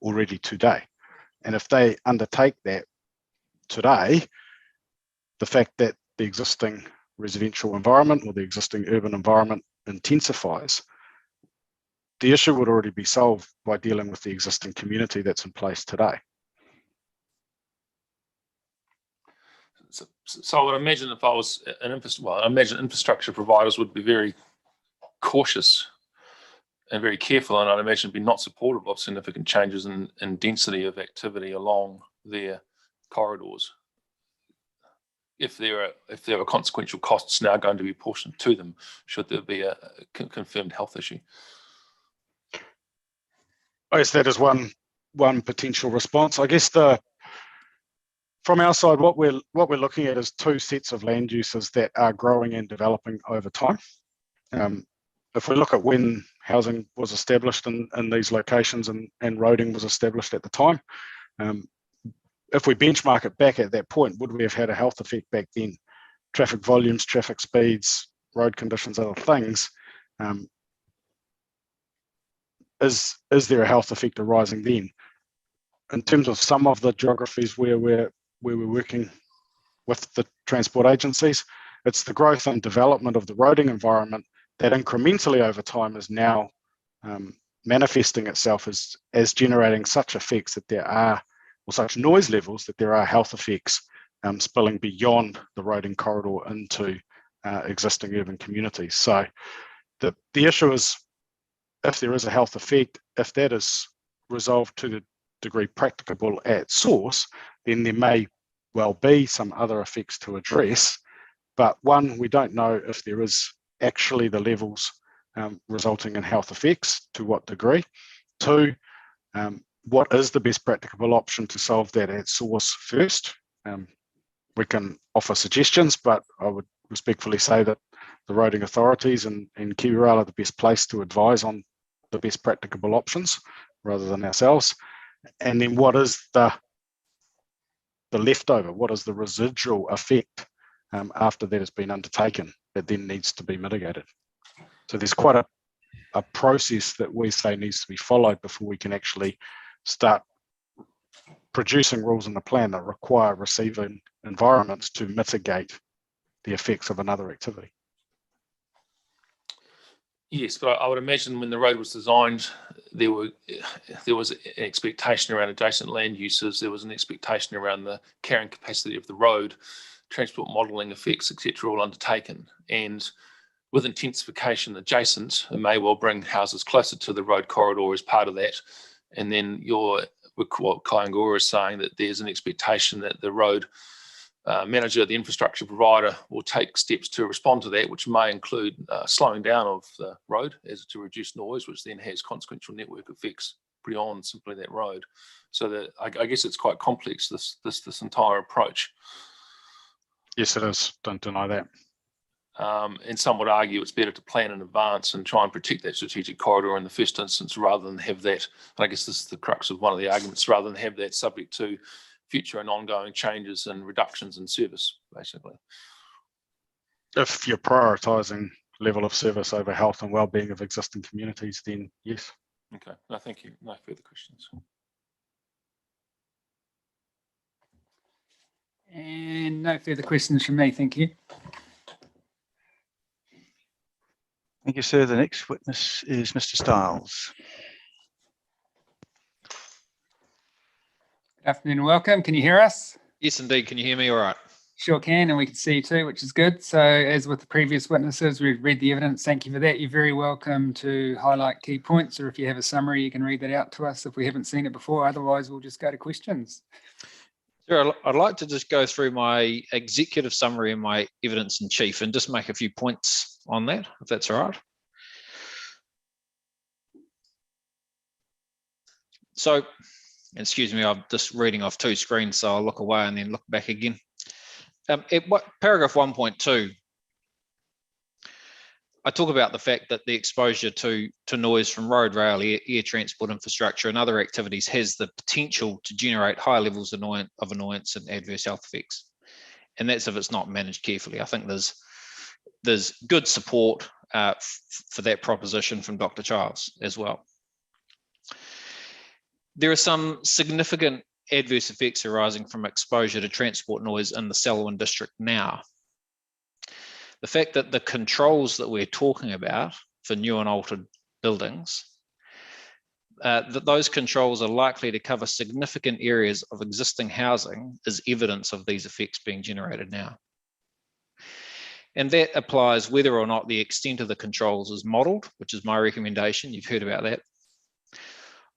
already today. And if they undertake that today, the fact that the existing residential environment or the existing urban environment intensifies, the issue would already be solved by dealing with the existing community that's in place today. So I would imagine if I was I imagine infrastructure providers would be very cautious and very careful, and I'd imagine be not supportive of significant changes in density of activity along their corridors. If there are consequential costs now going to be apportioned to them, should there be a confirmed health issue? I guess that is one potential response. I guess from our side, what we're looking at is two sets of land uses that are growing and developing over time. If we look at when housing was established in these locations and roading was established at the time, if we benchmark it back at that point, would we have had a health effect back then? Traffic volumes, traffic speeds, road conditions, other things. Is there a health effect arising then? In terms of some of the geographies where we're working with the transport agencies, it's the growth and development of the roading environment that incrementally over time is now manifesting itself as generating such effects that there are, or such noise levels that there are health effects spilling beyond the roading corridor into existing urban communities. So the issue is, if there is a health effect, if that is resolved to the degree practicable at source, then there may well be some other effects to address. But one, we don't know if there is actually the levels resulting in health effects, to what degree. Two, what is the best practicable option to solve that at source first? We can offer suggestions, but I would respectfully say that the roading authorities and KiwiRail are the best place to advise on the best practicable options rather than ourselves. And then what is the leftover? What is the residual effect after that has been undertaken that then needs to be mitigated? So there's quite a process that we say needs to be followed before we can actually start producing rules in the plan that require receiving environments to mitigate the effects of another activity. Yes, but I would imagine when the road was designed, there was an expectation around adjacent land uses. There was an expectation around the carrying capacity of the road, transport modelling effects, etc., all undertaken. And with intensification adjacent, it may well bring houses closer to the road corridor as part of that. And then what Kaiangora is saying, that there's an expectation that the road manager, the infrastructure provider, will take steps to respond to that, which may include slowing down of the road as to reduce noise, which then has consequential network effects beyond simply that road. So that I guess it's quite complex, this entire approach. Yes, it is. Don't deny that. And some would argue it's better to plan in advance and try and protect that strategic corridor in the first instance, rather than have that. And I guess this is the crux of one of the arguments, rather than have that subject to future and ongoing changes and reductions in service, basically. If you're prioritising level of service over health and well-being of existing communities, then yes. Okay, no, thank you. No further questions. And no further questions from me, thank you. Thank you, sir. The next witness is Mr. Stiles. Good afternoon and welcome. Can you hear us? Yes, indeed. Can you hear me all right? Sure can, and we can see you too, which is good. So as with the previous witnesses, we've read the evidence. Thank you for that. You're very welcome to highlight key points, or if you have a summary, you can read that out to us if we haven't seen it before. Otherwise, we'll just go to questions. Sure. I'd like to just go through my executive summary and my evidence in chief and just make a few points on that, if that's all right. So, excuse me, I'm just reading off two screens, so I'll look away and then look back again. Paragraph 1.2, I talk about the fact that the exposure to noise from road, rail, air transport infrastructure and other activities has the potential to generate high levels of annoyance and adverse health effects. And that's if it's not managed carefully. I think there's good support for that proposition from Dr. Childs as well. There are some significant adverse effects arising from exposure to transport noise in the Selwyn district now. The fact that the controls that we're talking about for new and altered buildings, that those controls are likely to cover significant areas of existing housing is evidence of these effects being generated now. And that applies whether or not the extent of the controls is modelled, which is my recommendation, you've heard about that,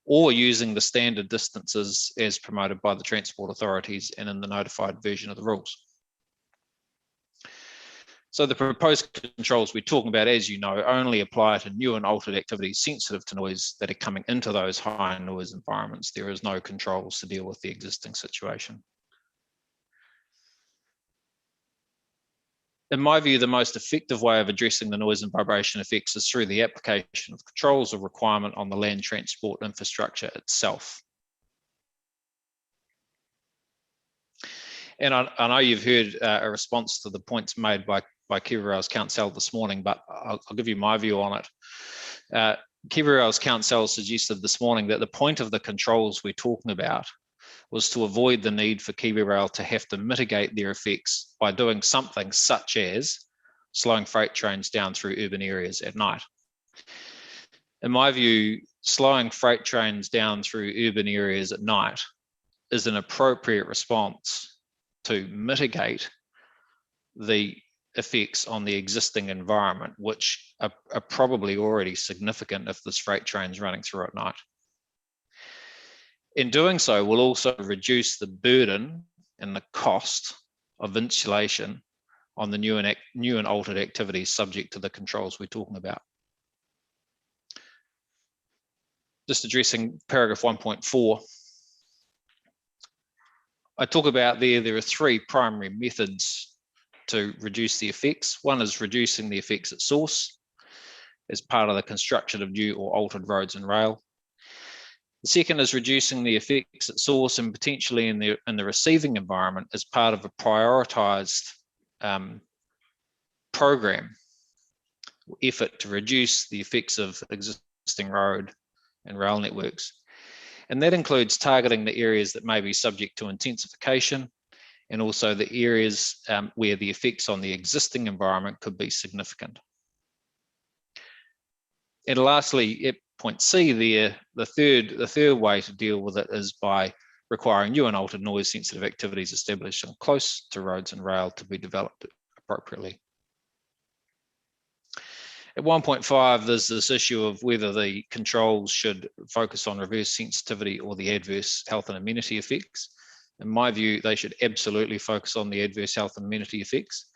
or using the standard distances as promoted by the transport authorities and in the notified version of the rules. So the proposed controls we're talking about, as you know, only apply to new and altered activities sensitive to noise that are coming into those high noise environments. There is no controls to deal with the existing situation. In my view, the most effective way of addressing the noise and vibration effects is through the application of controls or requirement on the land transport infrastructure itself. And I know you've heard a response to the points made by Kiwi Rail's Council this morning, but I'll give you my view on it. Kiwi Rail's Council suggested this morning that the point of the controls we're talking about was to avoid the need for Kiwi Rail to have to mitigate their effects by doing something such as slowing freight trains down through urban areas at night. In my view, slowing freight trains down through urban areas at night is an appropriate response to mitigate the effects on the existing environment, which are probably already significant if this freight train's running through at night. In doing so, we'll also reduce the burden and the cost of insulation on the new and altered activities subject to the controls we're talking about. Just addressing paragraph 1.4. I talk about there are three primary methods to reduce the effects. One is reducing the effects at source as part of the construction of new or altered roads and rail. The second is reducing the effects at source and potentially in the receiving environment as part of a prioritised program effort to reduce the effects of existing road and rail networks. And that includes targeting the areas that may be subject to intensification and also the areas where the effects on the existing environment could be significant. And lastly, at point C there, the third way to deal with it is by requiring new and altered noise sensitive activities established and close to roads and rail to be developed appropriately. At 1.5, there's this issue of whether the controls should focus on reverse sensitivity or the adverse health and amenity effects. In my view, they should absolutely focus on the adverse health and amenity effects.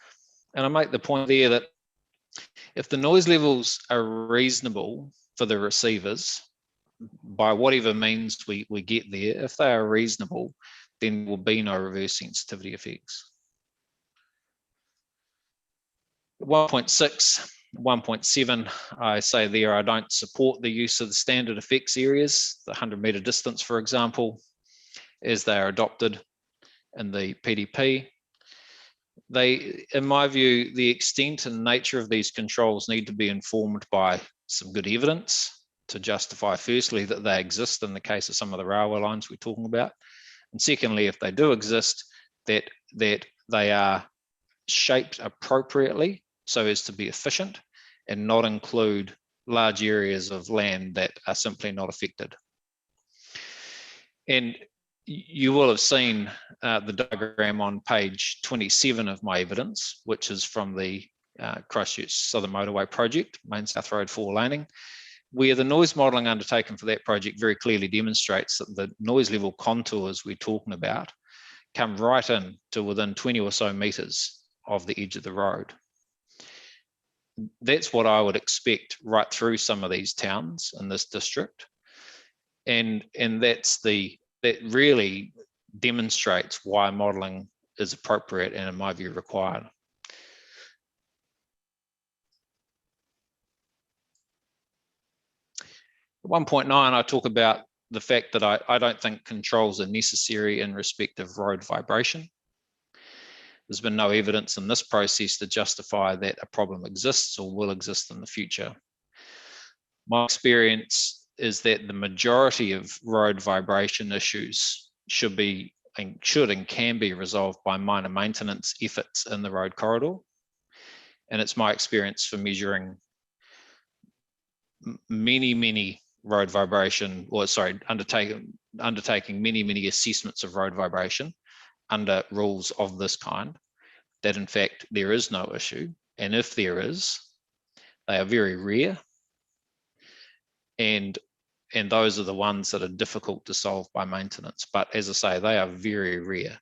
And I make the point there that if the noise levels are reasonable for the receivers, by whatever means we get there, if they are reasonable, then there will be no reverse sensitivity effects. 1.6, 1.7, I say there I don't support the use of the standard effects areas, the 100-metre distance, for example, as they are adopted in the PDP. They, in my view, the extent and nature of these controls need to be informed by some good evidence to justify, firstly, that they exist in the case of some of the railway lines we're talking about. And secondly, if they do exist, that they are shaped appropriately so as to be efficient and not include large areas of land that are simply not affected. And you will have seen the diagram on page 27 of my evidence, which is from the Christchurch Southern Motorway project, Main South Road 4 laning, where the noise modelling undertaken for that project very clearly demonstrates that the noise level contours we're talking about come right in to within 20 or so metres of the edge of the road. That's what I would expect right through some of these towns in this district. And that really demonstrates why modelling is appropriate and, in my view, required. At 1.9, I talk about the fact that I don't think controls are necessary in respect of road vibration. There's been no evidence in this process to justify that a problem exists or will exist in the future. My experience is that the majority of road vibration issues should and can be resolved by minor maintenance efforts in the road corridor. And it's my experience for measuring many road vibration, or sorry, undertaking many assessments of road vibration under rules of this kind, that in fact there is no issue. And if there is, they are very rare. And those are the ones that are difficult to solve by maintenance. But as I say, they are very rare.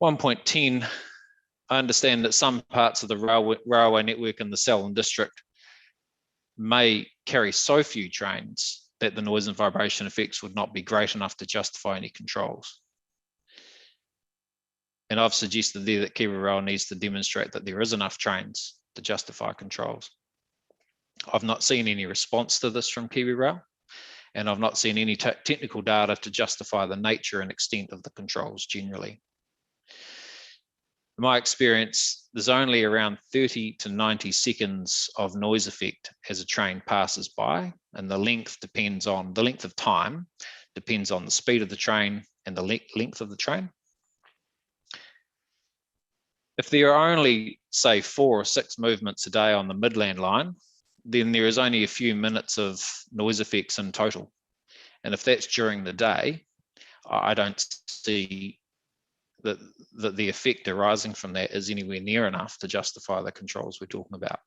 1.10, I understand that some parts of the railway network in the Selwyn district may carry so few trains that the noise and vibration effects would not be great enough to justify any controls. And I've suggested there that Kiwi Rail needs to demonstrate that there is enough trains to justify controls. I've not seen any response to this from Kiwi Rail, and I've not seen any technical data to justify the nature and extent of the controls generally. In my experience, there's only around 30 to 90 seconds of noise effect as a train passes by, and the length of time depends on the speed of the train and the length of the train. If there are only, say, 4 or 6 movements a day on the Midland line, then there is only a few minutes of noise effects in total. And if that's during the day, I don't see that the effect arising from that is anywhere near enough to justify the controls we're talking about.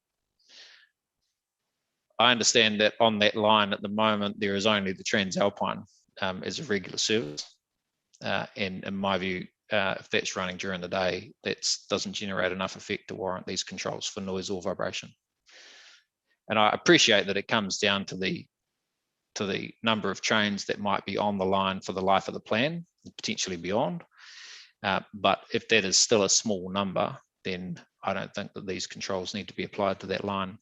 I understand that on that line at the moment, there is only the Transalpine as a regular service. And in my view, if that's running during the day, that doesn't generate enough effect to warrant these controls for noise or vibration. And I appreciate that it comes down to the number of trains that might be on the line for the life of the plan, potentially beyond. But if that is still a small number, then I don't think that these controls need to be applied to that line.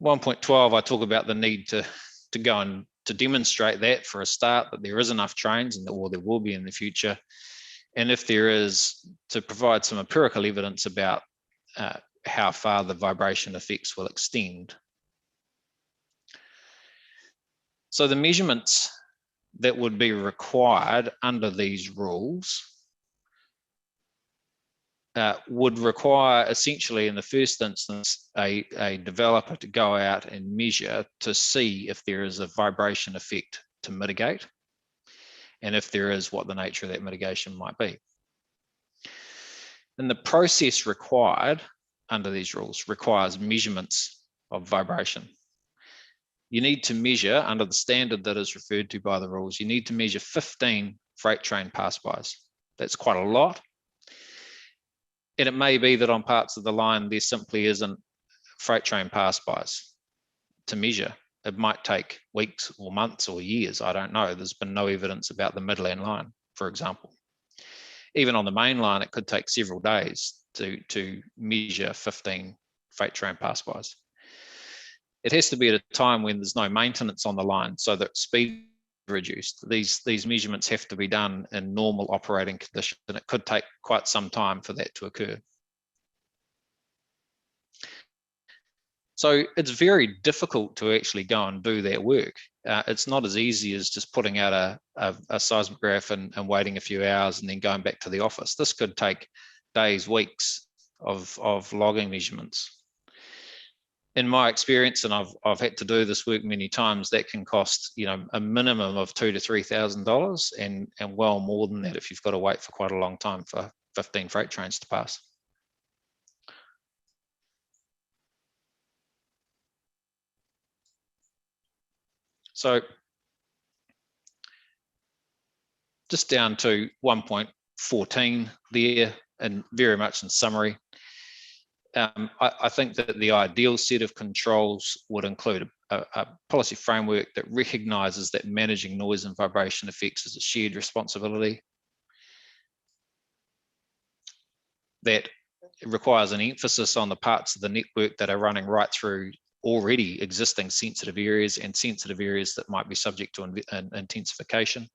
1.12, I talk about the need to go and to demonstrate that for a start, that there is enough trains, and or there will be in the future. And if there is, to provide some empirical evidence about how far the vibration effects will extend. So the measurements that would be required under these rules would require, essentially in the first instance, a developer to go out and measure to see if there is a vibration effect to mitigate, and if there is, what the nature of that mitigation might be. And the process required under these rules requires measurements of vibration. You need to measure, under the standard that is referred to by the rules, you need to measure 15 freight train pass-bys. That's quite a lot. And it may be that on parts of the line, there simply isn't freight train pass-bys to measure. It might take weeks or months or years, I don't know. There's been no evidence about the Midland line, for example. Even on the main line, it could take several days to measure 15 freight train pass-bys. It has to be at a time when there's no maintenance on the line so that speed is reduced. These measurements have to be done in normal operating conditions, and it could take quite some time for that to occur. So it's very difficult to actually go and do that work. It's not as easy as just putting out a seismograph and waiting a few hours and then going back to the office. This could take days, weeks of logging measurements. In my experience, and I've had to do this work many times, that can cost, you know, a minimum of $2,000 to $3,000, and well more than that if you've got to wait for quite a long time for 15 freight trains to pass. So just down to 1.14 there, and very much in summary. I think that the ideal set of controls would include a policy framework that recognises that managing noise and vibration effects is a shared responsibility, that requires an emphasis on the parts of the network that are running right through already existing sensitive areas and sensitive areas that might be subject to intensification,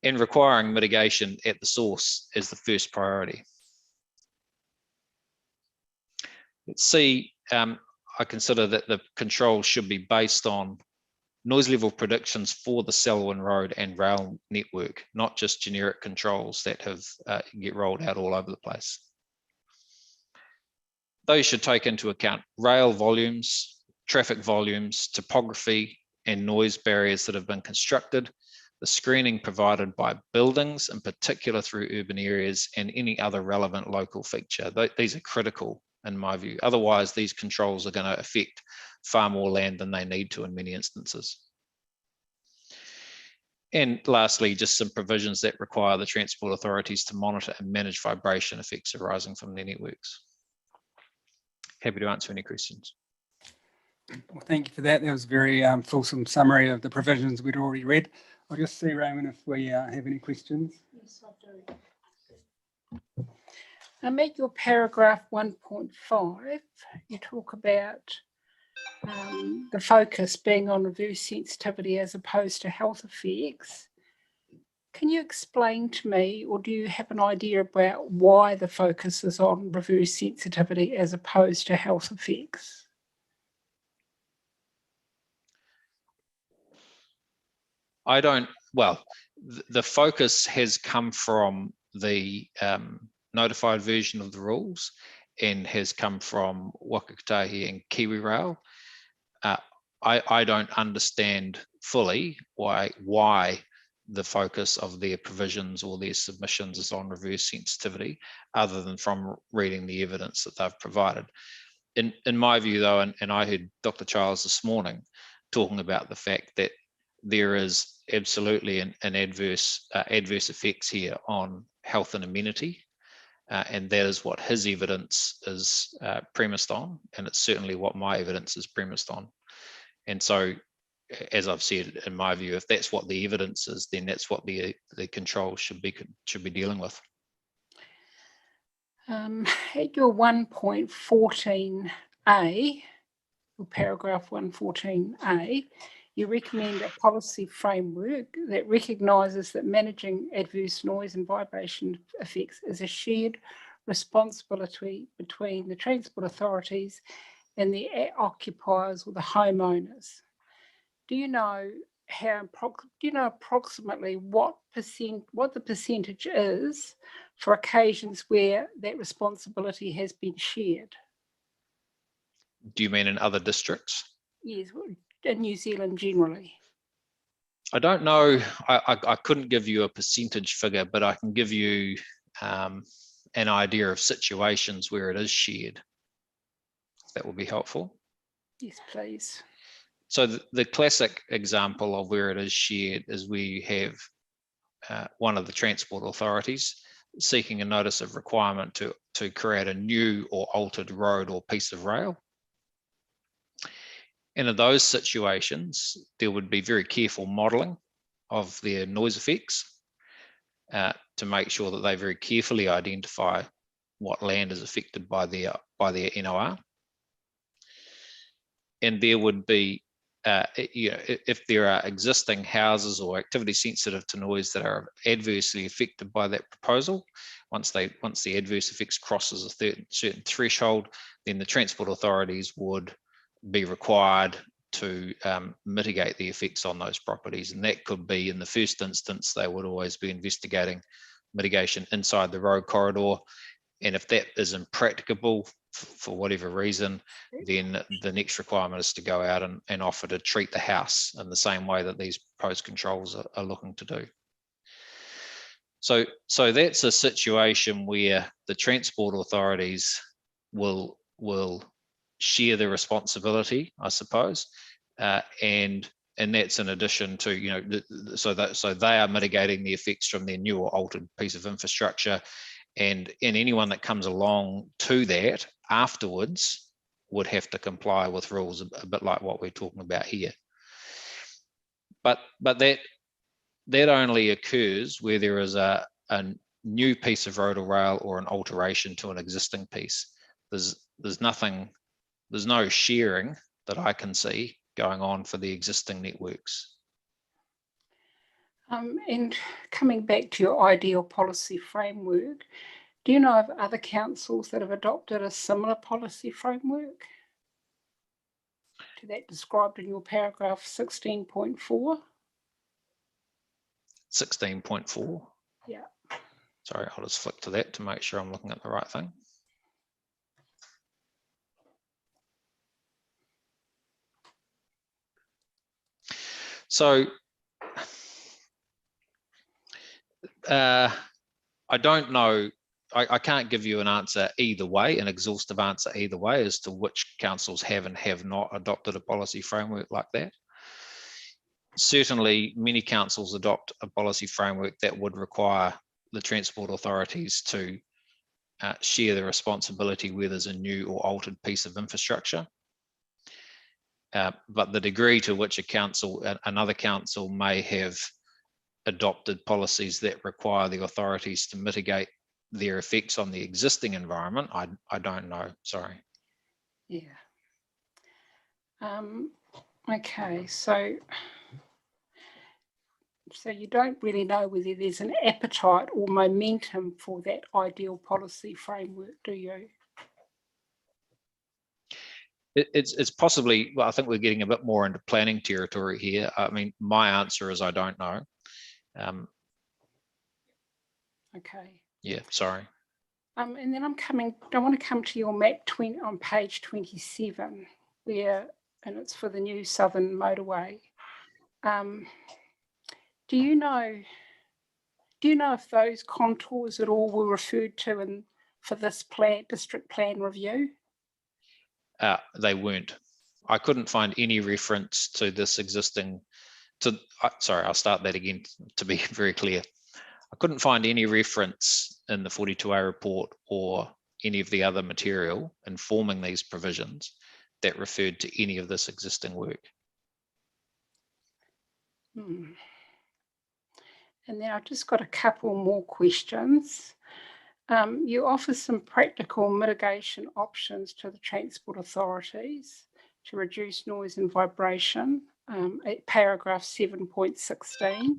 and requiring mitigation at the source as the first priority. Let's see, I consider that the controls should be based on noise level predictions for the Selwyn Road and rail network, not just generic controls that have get rolled out all over the place. Those should take into account rail volumes, traffic volumes, topography, and noise barriers that have been constructed, the screening provided by buildings, in particular through urban areas, and any other relevant local feature. These are critical in my view. Otherwise, these controls are going to affect far more land than they need to in many instances. And lastly, just some provisions that require the transport authorities to monitor and manage vibration effects arising from their networks. Happy to answer any questions. Well, thank you for that. That was a very fulsome summary of the provisions we'd already read. I'll just see, Raymond, if we have any questions. Yes, I do. At your paragraph 1.5, you talk about the focus being on reverse sensitivity as opposed to health effects. Can you explain to me, or do you have an idea about why the focus is on reverse sensitivity as opposed to health effects? I don't, well, the focus has come from the notified version of the rules and has come from Waka Kotahi and Kiwi Rail. I don't understand fully why the focus of their provisions or their submissions is on reverse sensitivity, other than from reading the evidence that they've provided. In my view, though, and I heard Dr. Charles this morning talking about the fact that there is absolutely an adverse effects here on health and amenity, and that is what his evidence is premised on, and it's certainly what my evidence is premised on. And so, as I've said, in my view, if that's what the evidence is, then that's what the control should be dealing with. At your 1.14a, or paragraph 114a, you recommend a policy framework that recognises that managing adverse noise and vibration effects is a shared responsibility between the transport authorities and the occupiers or the homeowners. Do you know approximately what the percentage is for occasions where that responsibility has been shared? Do you mean in other districts? Yes, in New Zealand generally. I don't know. I couldn't give you a percentage figure, but I can give you an idea of situations where it is shared. That would be helpful. Yes, please. So the classic example of where it is shared is where you have one of the transport authorities seeking a notice of requirement to create a new or altered road or piece of rail. And in those situations, there would be very careful modelling of their noise effects to make sure that they very carefully identify what land is affected by their NOR. And there would be, if there are existing houses or activity sensitive to noise that are adversely affected by that proposal, once the adverse effects crosses a certain threshold, then the transport authorities would be required to mitigate the effects on those properties. And that could be, in the first instance, they would always be investigating mitigation inside the road corridor. And if that is impracticable for whatever reason, then the next requirement is to go out and offer to treat the house in the same way that these proposed controls are looking to do. So that's a situation where the transport authorities will share the responsibility, I suppose, and that's in addition to, so they are mitigating the effects from their new or altered piece of infrastructure, and anyone that comes along to that afterwards would have to comply with rules, a bit like what we're talking about here. But that only occurs where there is a new piece of road or rail or an alteration to an existing piece. There's no sharing that I can see going on for the existing networks. And coming back to your ideal policy framework, do you know of other councils that have adopted a similar policy framework? to that described in your paragraph 16.4? 16.4. Yeah. Sorry, I'll just flick to that to make sure I'm looking at the right thing. So I don't know. I can't give you an answer either way, an exhaustive answer either way as to which councils have and have not adopted a policy framework like that. Certainly, many councils adopt a policy framework that would require the transport authorities to share the responsibility where there's a new or altered piece of infrastructure. But the degree to which another council may have adopted policies that require the authorities to mitigate their effects on the existing environment, I don't know, sorry. Yeah. Okay, so you don't really know whether there's an appetite or momentum for that ideal policy framework, do you? It's possibly, well, I think we're getting a bit more into planning territory here. I mean, my answer is I don't know. Okay. Yeah, sorry. And then I want to come to your map 20 on page 27, and it's for the new Southern Motorway. Do you know if those contours at all were referred to for this district plan review? They weren't. I couldn't find any reference to this existing, sorry, I'll start that again to be very clear. I couldn't find any reference in the 42A report or any of the other material informing these provisions that referred to any of this existing work. And then I've just got a couple more questions. You offer some practical mitigation options to the transport authorities to reduce noise and vibration at paragraph 7.16.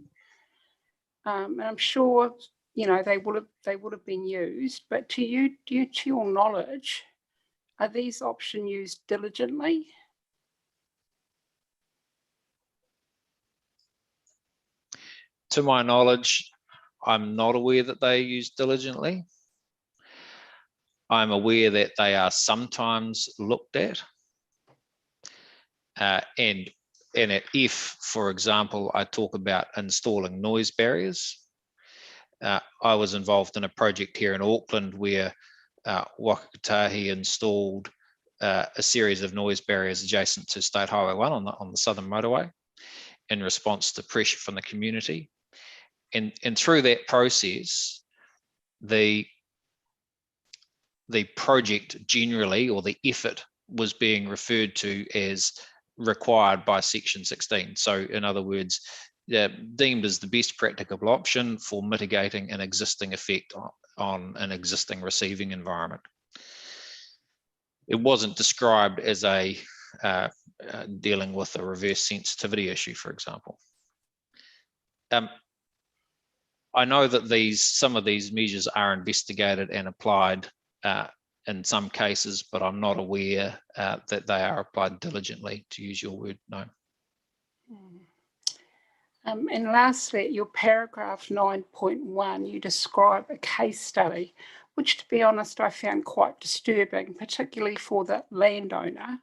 And I'm sure they would have been used, but to your knowledge, are these options used diligently? To my knowledge, I'm not aware that they are used diligently. I'm aware that they are sometimes looked at. And if, for example, I talk about installing noise barriers, I was involved in a project here in Auckland where Wakatahi installed a series of noise barriers adjacent to State Highway 1 on the Southern Motorway in response to pressure from the community. And through that process, the project generally, or the effort, was being referred to as required by Section 16. So in other words, deemed as the best practicable option for mitigating an existing effect on an existing receiving environment. It wasn't described as dealing with a reverse sensitivity issue, for example. I know that some of these measures are investigated and applied in some cases, but I'm not aware that they are applied diligently, to use your word, no. And lastly, at your paragraph 9.1, you describe a case study, which, to be honest, I found quite disturbing, particularly for the landowner.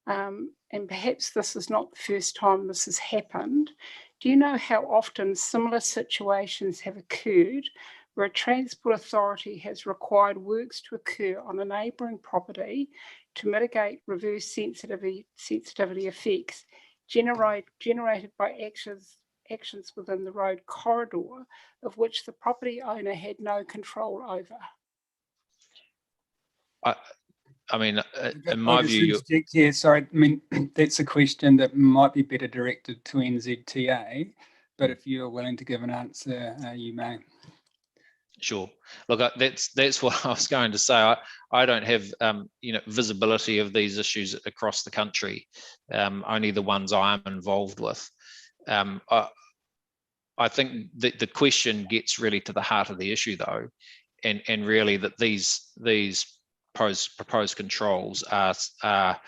And perhaps this is not the first time this has happened. Do you know how often similar situations have occurred where a transport authority has required works to occur on a neighbouring property to mitigate reverse sensitivity effects generated by actions within the road corridor of which the property owner had no control over? I mean, in my view, yeah, sorry. I mean, that's a question that might be better directed to NZTA, but if you're willing to give an answer, you may. Sure. Look, that's what I was going to say. I don't have visibility of these issues across the country. Only the ones I'm involved with. I think that the question gets really to the heart of the issue, though, and really that these proposed controls are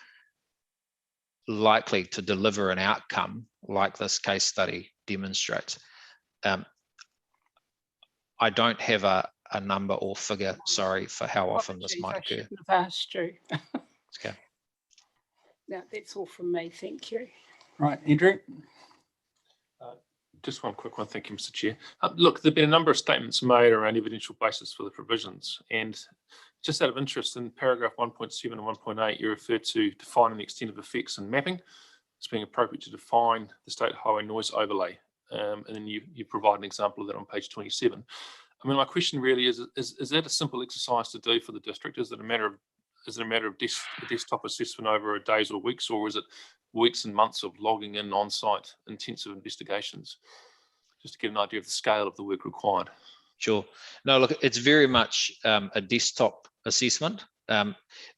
likely to deliver an outcome like this case study demonstrates. I don't have a number or figure, sorry, for how often this might I occur. shouldn't have asked you. Okay. No, that's all from me. Thank you. Right, Andrew. Just one quick one. Thank you, Mr. Chair. Look, there've been a number of statements made around evidential basis for the provisions, and just out of interest, in paragraph 1.7 and 1.8, you refer to defining the extent of effects and mapping as being appropriate to define the state highway noise overlay, and then you provide an example of that on page 27. I mean, my question really is that a simple exercise to do for the district? Is it a matter of desktop assessment over days or weeks, or is it weeks and months of logging in on-site intensive investigations, just to get an idea of the scale of the work required? Sure. No, look, it's very much a desktop assessment.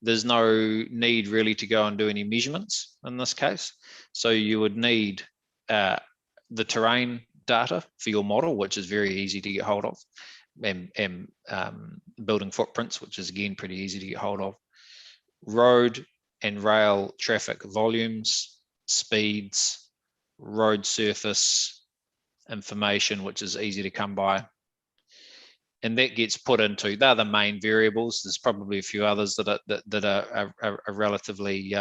There's no need really to go and do any measurements in this case. So you would need the terrain data for your model, which is very easy to get hold of, and building footprints, which is again pretty easy to get hold of. Road and rail traffic volumes, speeds, road surface information, which is easy to come by. And that gets put into, they're the main variables. There's probably a few others that are relatively,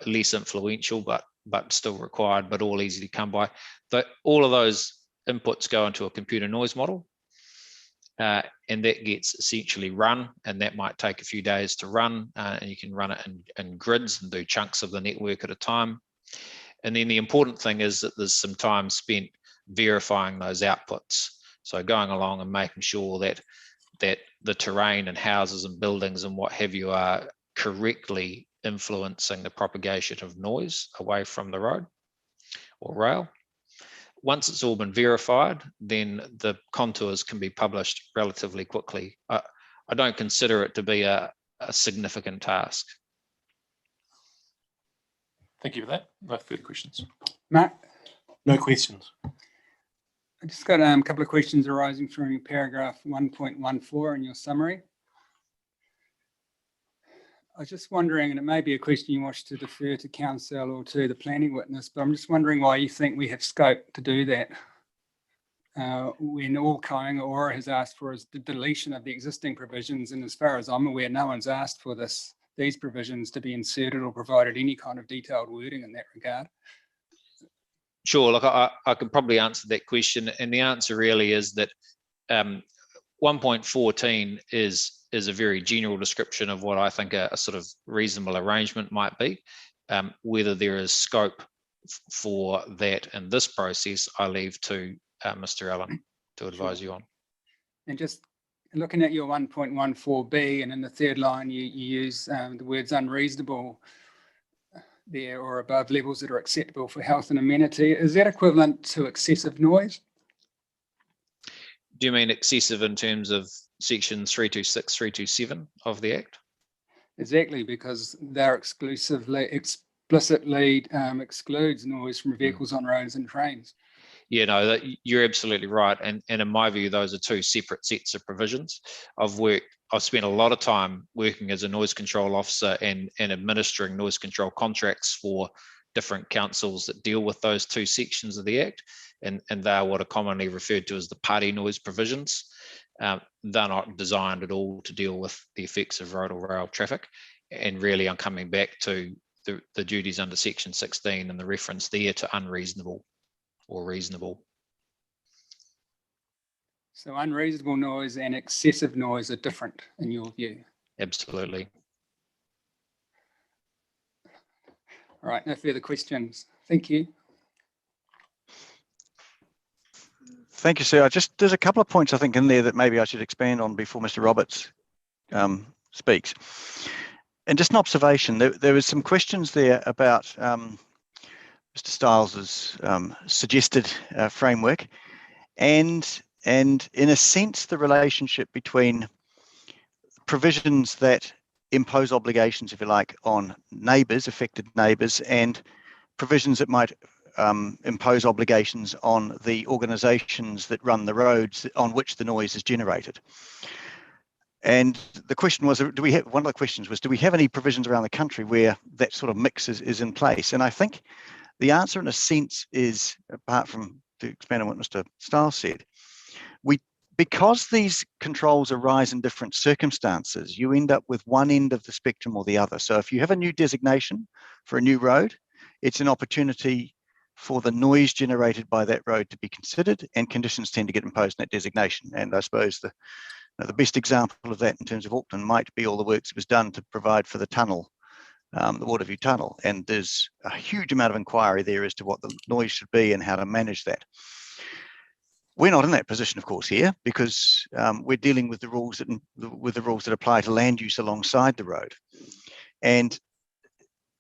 less influential, but still required, but all easy to come by. All of those inputs go into a computer noise model, and that gets essentially run, and that might take a few days to run, and you can run it in grids and do chunks of the network at a time. And then the important thing is that there's some time spent verifying those outputs. So going along and making sure that the terrain and houses and buildings and what have you are correctly influencing the propagation of noise away from the road or rail. Once it's all been verified, then the contours can be published relatively quickly. I don't consider it to be a significant task. Thank you for that. No further questions. Mark? No questions. I just got a couple of questions arising from paragraph 1.14 in your summary. I was just wondering, and it may be a question you wish to defer to council or to the planning witness, but I'm just wondering why you think we have scope to do that when all Kainga has asked for is the deletion of the existing provisions, and as far as I'm aware, no one's asked for these provisions to be inserted or provided any kind of detailed wording in that regard. Sure, look, I could probably answer that question, and the answer really is that 1.14 is a very general description of what I think a sort of reasonable arrangement might be. Whether there is scope for that in this process, I leave to Mr. Allen to advise you on. And just looking at your 1.14b, and in the third line, you use the words unreasonable there or above levels that are acceptable for health and amenity. Is that equivalent to excessive noise? Do you mean excessive in terms of sections 326, 327 of the Act? Exactly, because they're explicitly excludes noise from vehicles on roads and trains. Yeah, no, you're absolutely right. And in my view, those are two separate sets of provisions. I've spent a lot of time working as a noise control officer and administering noise control contracts for different councils that deal with those two sections of the Act. And they are what are commonly referred to as the party noise provisions. They're not designed at all to deal with the effects of road or rail traffic. And really, I'm coming back to the duties under section 16 and the reference there to unreasonable or reasonable. So unreasonable noise and excessive noise are different in your view? Absolutely. All right, no further questions. Thank you. Thank you, sir. There's a couple of points I think in there that maybe I should expand on before Mr. Roberts speaks. And just an observation, there was some questions there about Mr. Stiles's suggested framework, and in a sense, the relationship between provisions that impose obligations, if you like, on neighbours, affected neighbours, and provisions that might impose obligations on the organisations that run the roads on which the noise is generated. And the question was, one of the questions was, do we have any provisions around the country where that sort of mix is in place? And I think the answer in a sense is, apart from to expand on what Mr. Stiles said, because these controls arise in different circumstances, you end up with one end of the spectrum or the other. So if you have a new designation for a new road, it's an opportunity for the noise generated by that road to be considered, and conditions tend to get imposed in that designation. And I suppose the best example of that in terms of Auckland might be all the works that was done to provide for the tunnel, the Waterview Tunnel. And there's a huge amount of inquiry there as to what the noise should be and how to manage that. We're not in that position, of course, here, because we're dealing with the rules that apply to land use alongside the road. And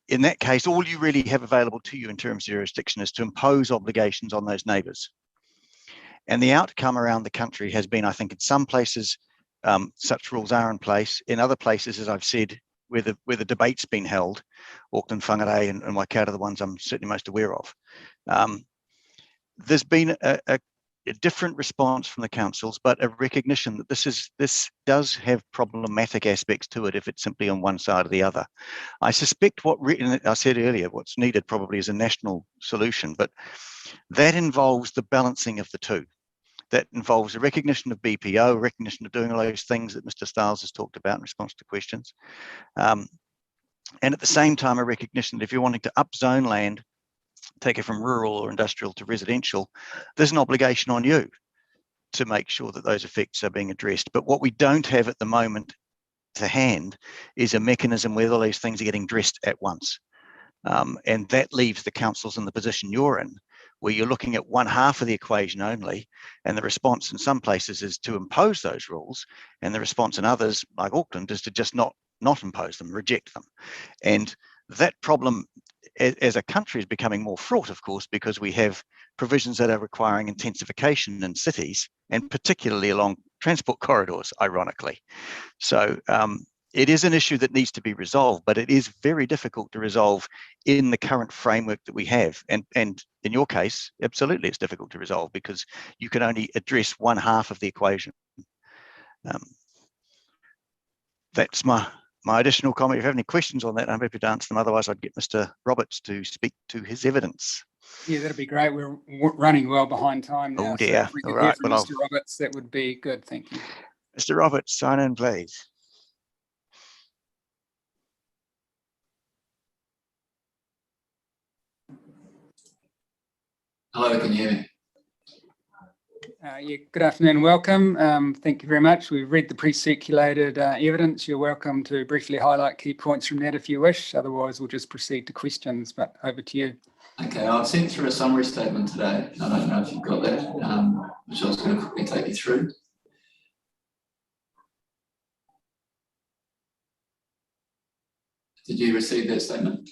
in that case, all you really have available to you in terms of jurisdiction is to impose obligations on those neighbours. And the outcome around the country has been, I think, in some places, such rules are in place. In other places, as I've said, where the debate's been held, Auckland, Whangarei and Waikato are the ones I'm certainly most aware of. There's been a different response from the councils, but a recognition that this does have problematic aspects to it if it's simply on one side or the other. I suspect I said earlier, what's needed probably is a national solution, but that involves the balancing of the two. That involves a recognition of BPO, recognition of doing all those things that Mr. Stiles has talked about in response to questions. And at the same time, a recognition that if you're wanting to upzone land, take it from rural or industrial to residential, there's an obligation on you to make sure that those effects are being addressed. But what we don't have at the moment to hand is a mechanism where all these things are getting addressed at once. And that leaves the councils in the position you're in, where you're looking at one half of the equation only, and the response in some places is to impose those rules, and the response in others, like Auckland, is to just not impose them, reject them. And that problem as a country is becoming more fraught, of course, because we have provisions that are requiring intensification in cities, and particularly along transport corridors, ironically. So it is an issue that needs to be resolved, but it is very difficult to resolve in the current framework that we have. And in your case, absolutely, it's difficult to resolve because you can only address one half of the equation. That's my additional comment. If you have any questions on that, I'm happy to answer them. Otherwise, I'd get Mr. Roberts to speak to his evidence. Yeah, that'd be great. We're running well behind time now. Oh dear. So if we could All hear right. from Well, Mr. Roberts, that would be good. Thank you. Mr. Roberts, sign in, please. Hello, can you hear me? Yeah, good afternoon, welcome. Thank you very much. We've read the pre-circulated evidence. You're welcome to briefly highlight key points from that if you wish. Otherwise, we'll just proceed to questions, but over to you. Okay, I've sent through a summary statement today. I don't know if you've got that, which I was going to quickly take you through. Did you receive that statement?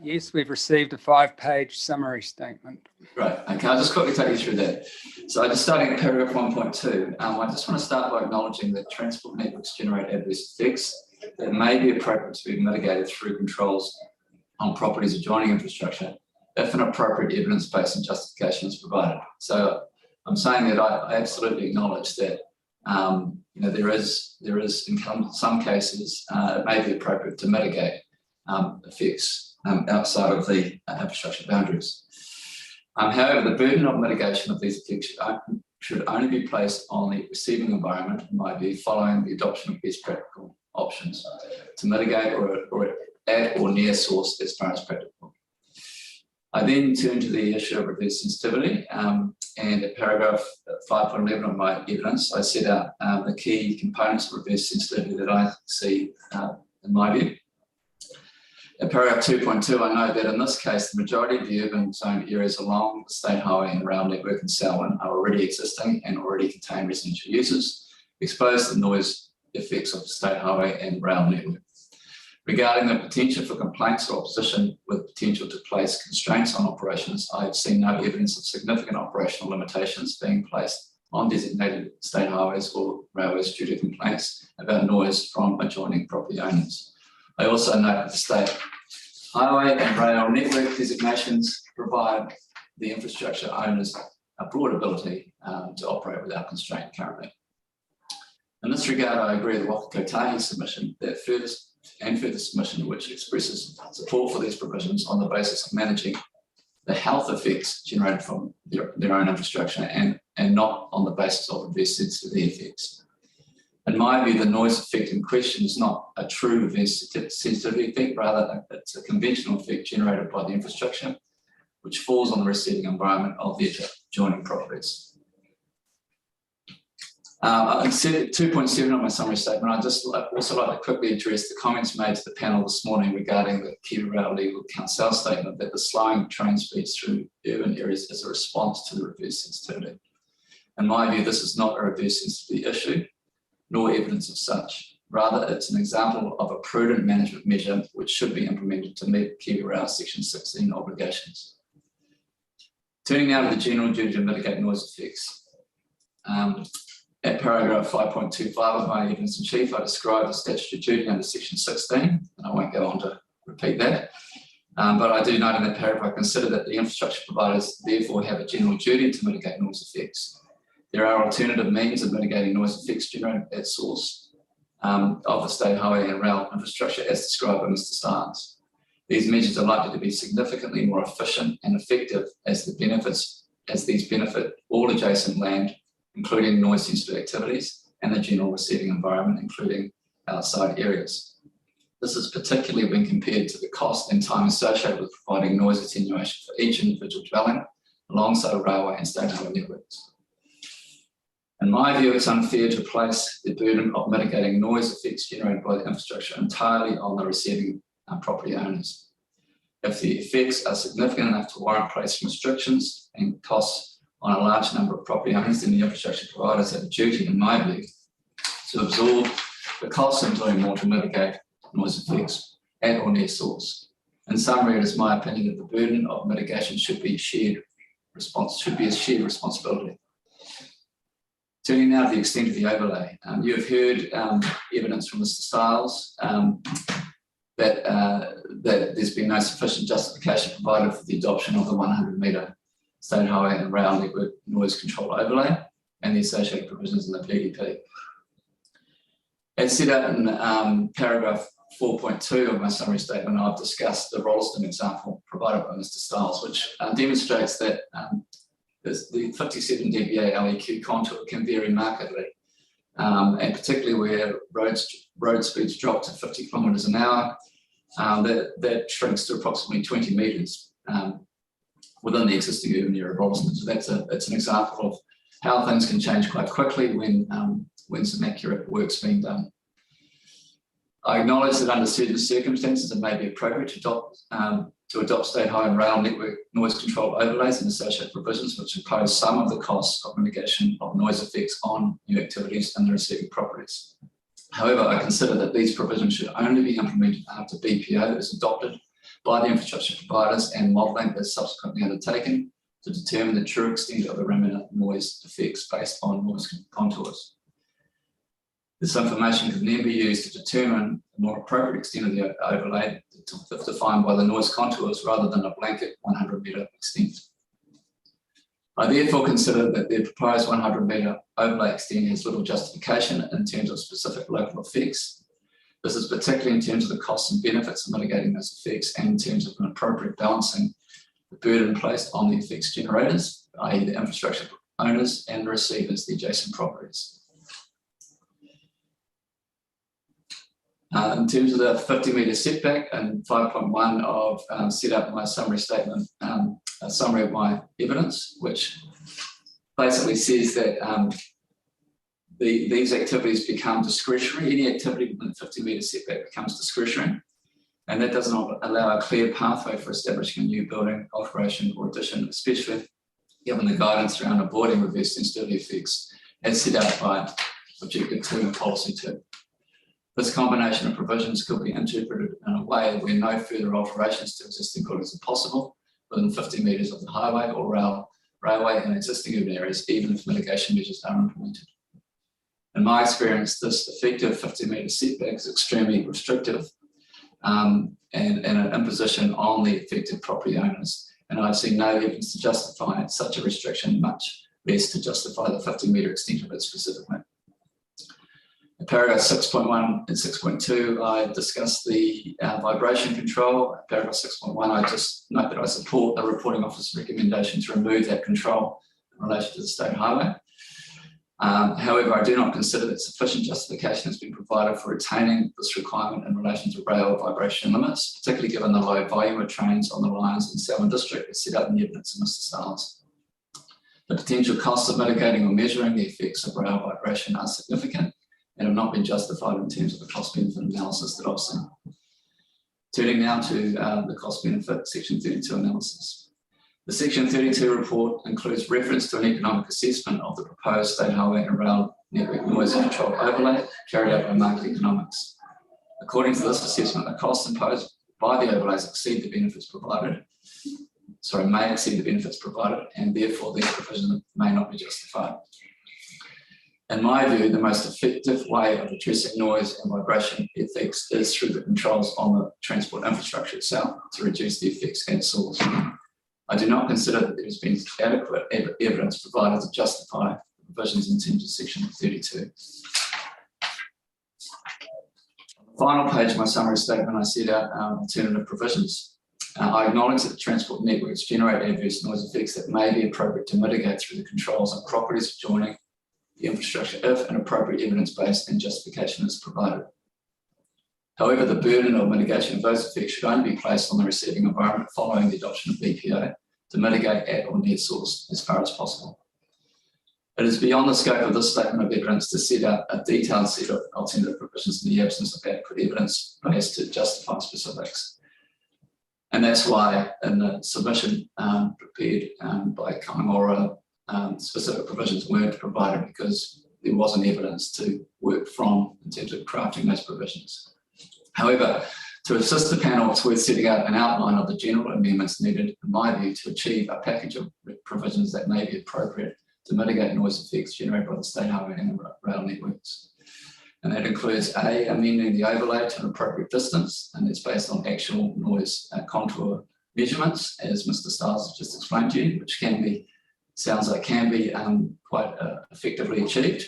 Yes, we've received a 5-page summary statement. Right, okay, I'll just quickly take you through that. So just starting at paragraph 1.2, I just want to start by acknowledging that transport networks generate adverse effects that may be appropriate to be mitigated through controls on properties adjoining infrastructure if an appropriate evidence-based and justification is provided. So I'm saying that I absolutely acknowledge that there is in some cases it may be appropriate to mitigate effects outside of the infrastructure boundaries. However, the burden of mitigation of these effects should only be placed on the receiving environment, in my view, following the adoption of best practical options to mitigate or at or near source as far as practical. I then turn to the issue of reverse sensitivity, and at paragraph 5.11 of my evidence, I set out the key components of reverse sensitivity that I see in my view. In paragraph 2.2, I note that in this case, the majority of the urban zone areas along the State Highway and rail network in Selwyn are already existing and already contain residential uses, exposed to the noise effects of the State Highway and rail network. Regarding the potential for complaints or opposition with potential to place constraints on operations, I have seen no evidence of significant operational limitations being placed on designated state highways or railways due to complaints about noise from adjoining property owners. I also note that the state highway and rail network designations provide the infrastructure owners a broad ability to operate without constraint currently. In this regard, I agree with the Whakakotahi submission that further submission which expresses support for these provisions on the basis of managing the health effects generated from their own infrastructure and not on the basis of reverse sensitivity effects. In my view, the noise effect in question is not a true reverse sensitivity effect, rather it's a conventional effect generated by the infrastructure, which falls on the receiving environment of the adjoining properties. I said 2.7 on my summary statement. I'd just also like to quickly address the comments made to the panel this morning regarding the Kiwi Rail Legal Counsel statement that the slowing of train speeds through urban areas is a response to the reverse sensitivity. In my view, this is not a reverse sensitivity issue, nor evidence of such. Rather, it's an example of a prudent management measure which should be implemented to meet Kiwi Rail Section 16 obligations. Turning now to the general duty to mitigate noise effects. At paragraph 5.25 of my evidence in chief, I describe the statutory duty under section 16, and I won't go on to repeat that. But I do note in that paragraph, I consider that the infrastructure providers therefore have a general duty to mitigate noise effects. There are alternative means of mitigating noise effects generated at source of the state highway and rail infrastructure as described by Mr. Stiles. These measures are likely to be significantly more efficient and effective as these benefit all adjacent land, including noise sensitive activities and the general receiving environment, including outside areas. This is particularly when compared to the cost and time associated with providing noise attenuation for each individual dwelling alongside railway and state highway networks. In my view, it's unfair to place the burden of mitigating noise effects generated by the infrastructure entirely on the receiving property owners. If the effects are significant enough to warrant placing restrictions and costs on a large number of property owners, then the infrastructure providers have a duty, in my view, to absorb the costs of doing more to mitigate noise effects at or near source. In summary, it is my opinion that the burden of mitigation should be a shared responsibility. Turning now to the extent of the overlay. You have heard evidence from Mr. Stiles that there's been no sufficient justification provided for the adoption of the 100-metre state highway and rail network noise control overlay and the associated provisions in the PDP. As set out in paragraph 4.2 of my summary statement, I've discussed the Rolleston example provided by Mr. Stiles, which demonstrates that the 57 dBA LEQ contour can vary markedly, and particularly where road speeds drop to 50 kilometres an hour, that shrinks to approximately 20 metres within the existing urban area of Rolleston. So that's an example of how things can change quite quickly when some accurate work's being done. I acknowledge that under certain circumstances it may be appropriate to adopt state highway and rail network noise control overlays and associated provisions which impose some of the costs of mitigation of noise effects on new activities and the receiving properties. However, I consider that these provisions should only be implemented after BPO is adopted by the infrastructure providers and modelling is subsequently undertaken to determine the true extent of the remnant noise effects based on noise contours. This information can then be used to determine the more appropriate extent of the overlay defined by the noise contours rather than a blanket 100-metre extent. I therefore consider that the proposed 100-metre overlay extent has little justification in terms of specific local effects. This is particularly in terms of the costs and benefits of mitigating those effects and in terms of an appropriate balancing the burden placed on the effects generators, i.e. the infrastructure owners and the receivers, the adjacent properties. In terms of the 50-metre setback and 5.1 of set out in my summary statement, a summary of my evidence, which basically says that these activities become discretionary. Any activity within the 50-metre setback becomes discretionary, and that does not allow a clear pathway for establishing a new building, alteration or addition, especially given the guidance around avoiding reverse sensitivity effects as set out by Objective 2 and Policy 2. This combination of provisions could be interpreted in a way where no further alterations to existing buildings are possible within 50 metres of the highway or railway in existing urban areas, even if mitigation measures are implemented. In my experience, this effective 50-metre setback is extremely restrictive and an imposition on the affected property owners. And I've seen no evidence to justify such a restriction, much less to justify the 50-metre extent of it specifically. Paragraph 6.1 and 6.2, I discussed the vibration control. Paragraph 6.1, I just note that I support the reporting officer's recommendation to remove that control in relation to the state highway. However, I do not consider that sufficient justification has been provided for retaining this requirement in relation to rail vibration limits, particularly given the low volume of trains on the lines in Selwyn District as set out in the evidence of Mr. Stiles. The potential costs of mitigating or measuring the effects of rail vibration are significant and have not been justified in terms of the cost benefit analysis that I've seen. Turning now to the cost benefit section 32 analysis. The section 32 report includes reference to an economic assessment of the proposed state highway and rail network noise control overlay carried out by Market Economics. According to this assessment, the costs imposed by the overlays exceed the benefits provided. Sorry, may exceed the benefits provided, and therefore these provisions may not be justified. In my view, the most effective way of addressing noise and vibration effects is through the controls on the transport infrastructure itself to reduce the effects at source. I do not consider that there has been adequate evidence provided to justify the provisions in terms of section 32. On the final page of my summary statement, I set out alternative provisions. I acknowledge that the transport networks generate adverse noise effects that may be appropriate to mitigate through the controls on properties adjoining the infrastructure if an appropriate evidence-based and justification is provided. However, the burden of mitigation of those effects should only be placed on the receiving environment following the adoption of BPA to mitigate at or near source as far as possible. It is beyond the scope of this statement of evidence to set out a detailed set of alternative provisions in the absence of adequate evidence based to justify specifics. And that's why in the submission prepared by Kaimora, specific provisions weren't provided because there wasn't evidence to work from in terms of crafting those provisions. However, to assist the panel, it's worth setting out an outline of the general amendments needed, in my view, to achieve a package of provisions that may be appropriate to mitigate noise effects generated by the state highway and the rail networks. And that includes A, amending the overlay to an appropriate distance, and it's based on actual noise contour measurements, as Mr. Stiles has just explained to you, which can be, sounds like can be quite effectively achieved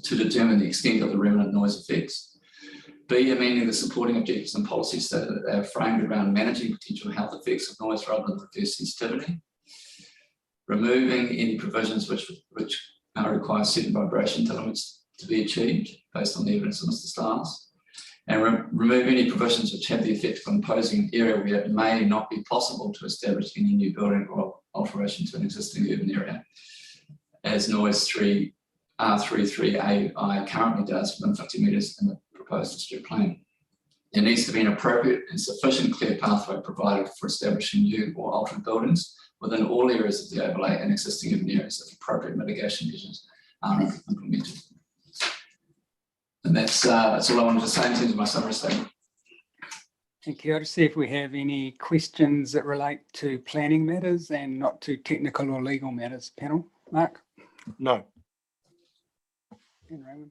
to determine the extent of the remnant noise effects. B, amending the supporting objectives and policies so that they are framed around managing potential health effects of noise rather than reduce sensitivity. Removing any provisions which require certain vibration limits to be achieved based on the evidence of Mr. Stiles. And remove any provisions which have the effect of imposing an area where it may not be possible to establish any new building or alteration to an existing urban area, as noise R33AI currently does within 50 metres in the proposed district plan. There needs to be an appropriate and sufficient clear pathway provided for establishing new or altered buildings within all areas of the overlay and existing urban areas if appropriate mitigation measures are implemented. And that's all I wanted to say in terms of my summary statement. Thank you. I'll just see if we have any questions that relate to planning matters and not to technical or legal matters. Panel, Mark? No. And Raymond?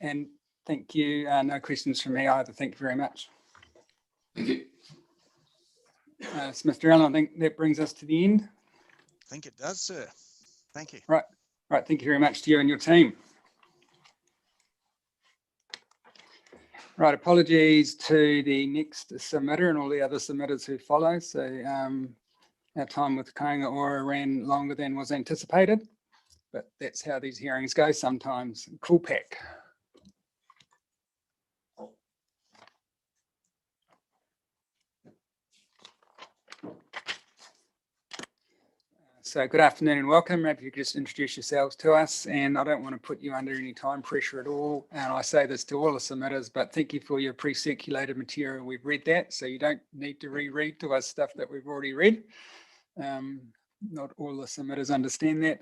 And thank you. No questions from me either. Thank you very much. Thank you. So Mr. Allen, I think that brings us to the end. I think it does, sir. Thank you. Right. Thank you very much to you and your team. Right, apologies to the next submitter and all the other submitters who follow. So our time with Kāinga Ora ran longer than was anticipated, but that's how these hearings go sometimes. Cool pack. So good afternoon and welcome. Maybe you could just introduce yourselves to us, and I don't want to put you under any time pressure at all. And I say this to all the submitters, but thank you for your pre-circulated material. We've read that, so you don't need to reread to us stuff that we've already read. Not all the submitters understand that,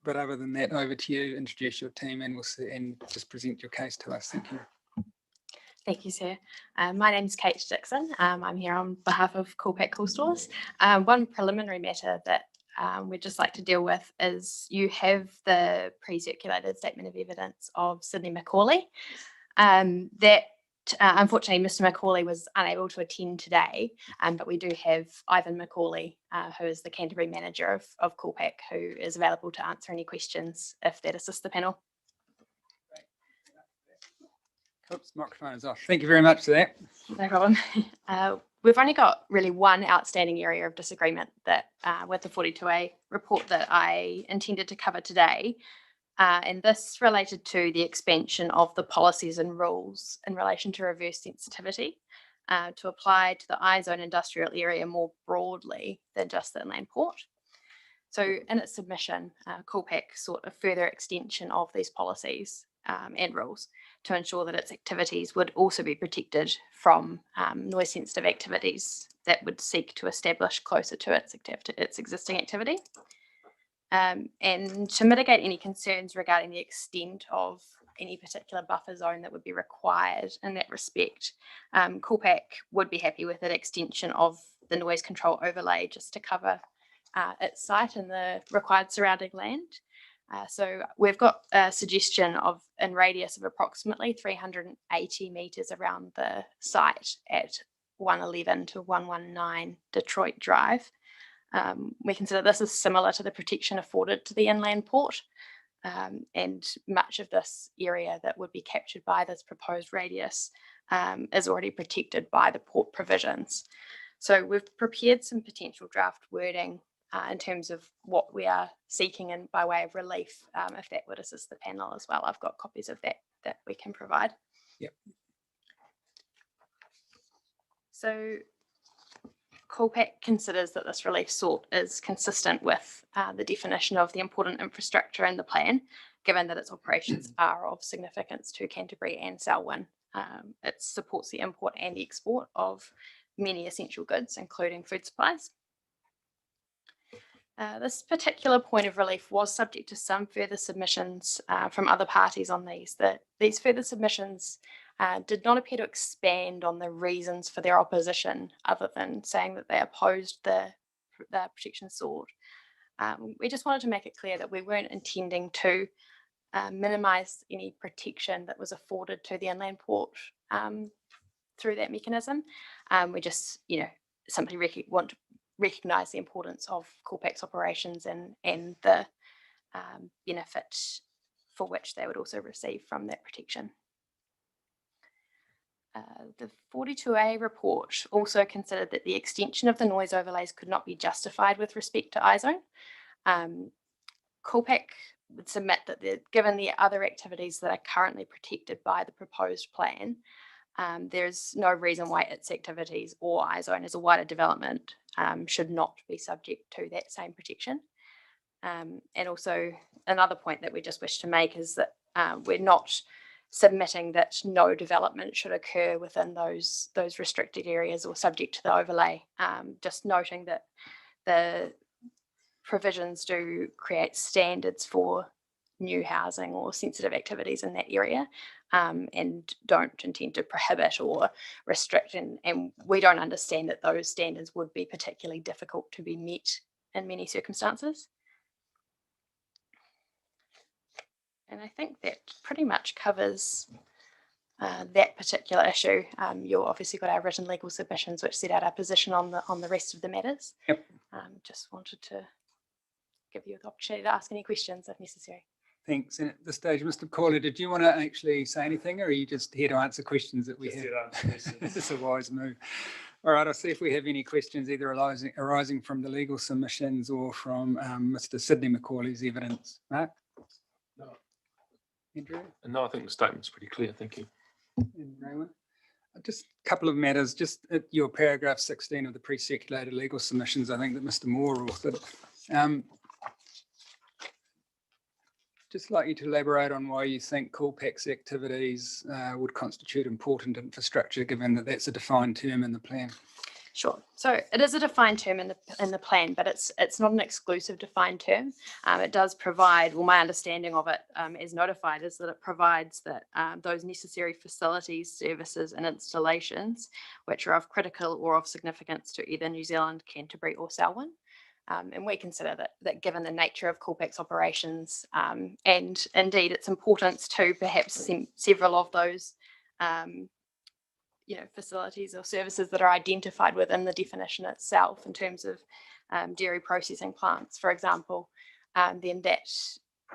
but other than that, over to you. Introduce your team and just present your case to us. Thank you. Thank you, sir. My name is Kate Dixon. I'm here on behalf of Coolpack Cool Stores. One preliminary matter that we'd just like to deal with is you have the pre-circulated statement of evidence of Sydney Macaulay. That unfortunately Mr. Macaulay was unable to attend today, but we do have Ivan Macaulay, who is the Canterbury manager of Coolpack, who is available to answer any questions if that assists the panel. Oops, microphone is off. Thank you very much for that. No problem. We've only got really one outstanding area of disagreement that with the 42A report that I intended to cover today. And this related to the expansion of the policies and rules in relation to reverse sensitivity to apply to the I-zone industrial area more broadly than just the inland port. So in its submission, CoolPAC sought a further extension of these policies and rules to ensure that its activities would also be protected from noise sensitive activities that would seek to establish closer to its existing activity. And to mitigate any concerns regarding the extent of any particular buffer zone that would be required in that respect, CoolPAC would be happy with an extension of the noise control overlay just to cover its site and the required surrounding land. So we've got a suggestion of in radius of approximately 380 metres around the site at 111 to 119 Detroit Drive. We consider this as similar to the protection afforded to the inland port, and much of this area that would be captured by this proposed radius is already protected by the port provisions. So we've prepared some potential draft wording in terms of what we are seeking and by way of relief, if that would assist the panel as well. I've got copies of that we can provide. Yep. So CoolPAC considers that this relief sought is consistent with the definition of the important infrastructure in the plan, given that its operations are of significance to Canterbury and Selwyn. It supports the import and export of many essential goods, including food supplies. This particular point of relief was subject to some further submissions from other parties on these. These further submissions did not appear to expand on the reasons for their opposition, other than saying that they opposed the protection sought. We just wanted to make it clear that we weren't intending to minimise any protection that was afforded to the inland port through that mechanism. We just, simply want to recognise the importance of CoolPAC's operations and the benefit for which they would also receive from that protection. The 42A report also considered that the extension of the noise overlays could not be justified with respect to I-zone. CoolPAC would submit that given the other activities that are currently protected by the proposed plan, there's no reason why its activities or I-zone as a wider development should not be subject to that same protection. And also another point that we just wish to make is that we're not submitting that no development should occur within those restricted areas or subject to the overlay, just noting that the provisions do create standards for new housing or sensitive activities in that area, and don't intend to prohibit or restrict, and we don't understand that those standards would be particularly difficult to be met in many circumstances. And I think that pretty much covers that particular issue. You've obviously got our written legal submissions which set out our position on the rest of the matters. Yep. Just wanted to give you the opportunity to ask any questions if necessary. Thanks. And at this stage, Mr. Corley, did you want to actually say anything, or are you just here to answer questions that we have? It's a wise move. All right, I'll see if we have any questions either arising from the legal submissions or from Mr. Sidney Macaulay's evidence. Mark? No. Andrew? No, I think the statement's pretty clear. Thank you. And Raymond? Just a couple of matters. Just at your paragraph 16 of the pre-circulated legal submissions, I think that Mr. Moore authored. Just like you to elaborate on why you think CoolPAC's activities would constitute important infrastructure, given that that's a defined term in the plan. Sure. So it is a defined term in the plan, but it's not an exclusive defined term. It does provide, well, my understanding of it as notified is that it provides that those necessary facilities, services and installations which are of critical or of significance to either New Zealand, Canterbury or Selwyn. And we consider that given the nature of CoolPAC's operations and indeed its importance to perhaps several of those facilities or services that are identified within the definition itself in terms of dairy processing plants, for example, then that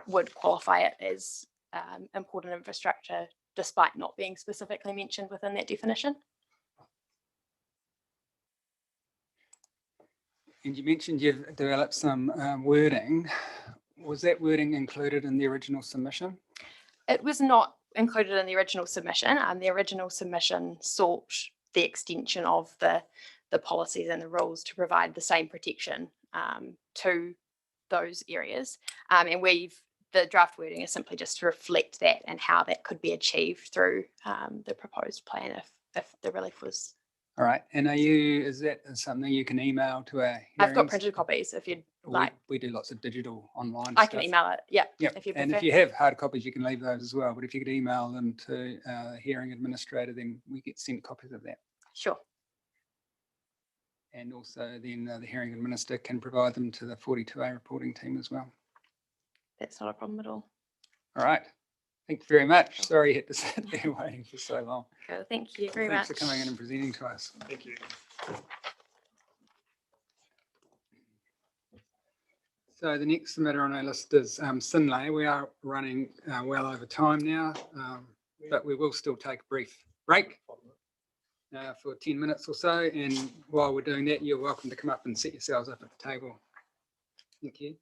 would qualify it as important infrastructure despite not being specifically mentioned within that definition. And you mentioned you've developed some wording. Was that wording included in the original submission? It was not included in the original submission. The original submission sought the extension of the policies and the rules to provide the same protection to those areas. And the draft wording is simply just to reflect that and how that could be achieved through the proposed plan if the relief was. All right. And is that something you can email to our hearings? I've got printed copies if you'd like. We do lots of digital online I stuff. can email it. Yeah. Yep. If you And prefer. if you have hard copies, you can leave those as well. But if you could email them to the hearing administrator, then we get sent copies of that. Sure. And also then the hearing administrator can provide them to the 42A reporting team as well. That's not a problem at all. All right. Thank you very much. Sorry you had to sit there waiting for so long. Okay, thank you very Thanks much. for coming in and presenting to us. Thank you. So the next matter on our list is Sinlay. We are running well over time now, but we will still take a brief break for 10 minutes or so. And while we're doing that, you're welcome to come up and set yourselves up at the table. Thank you.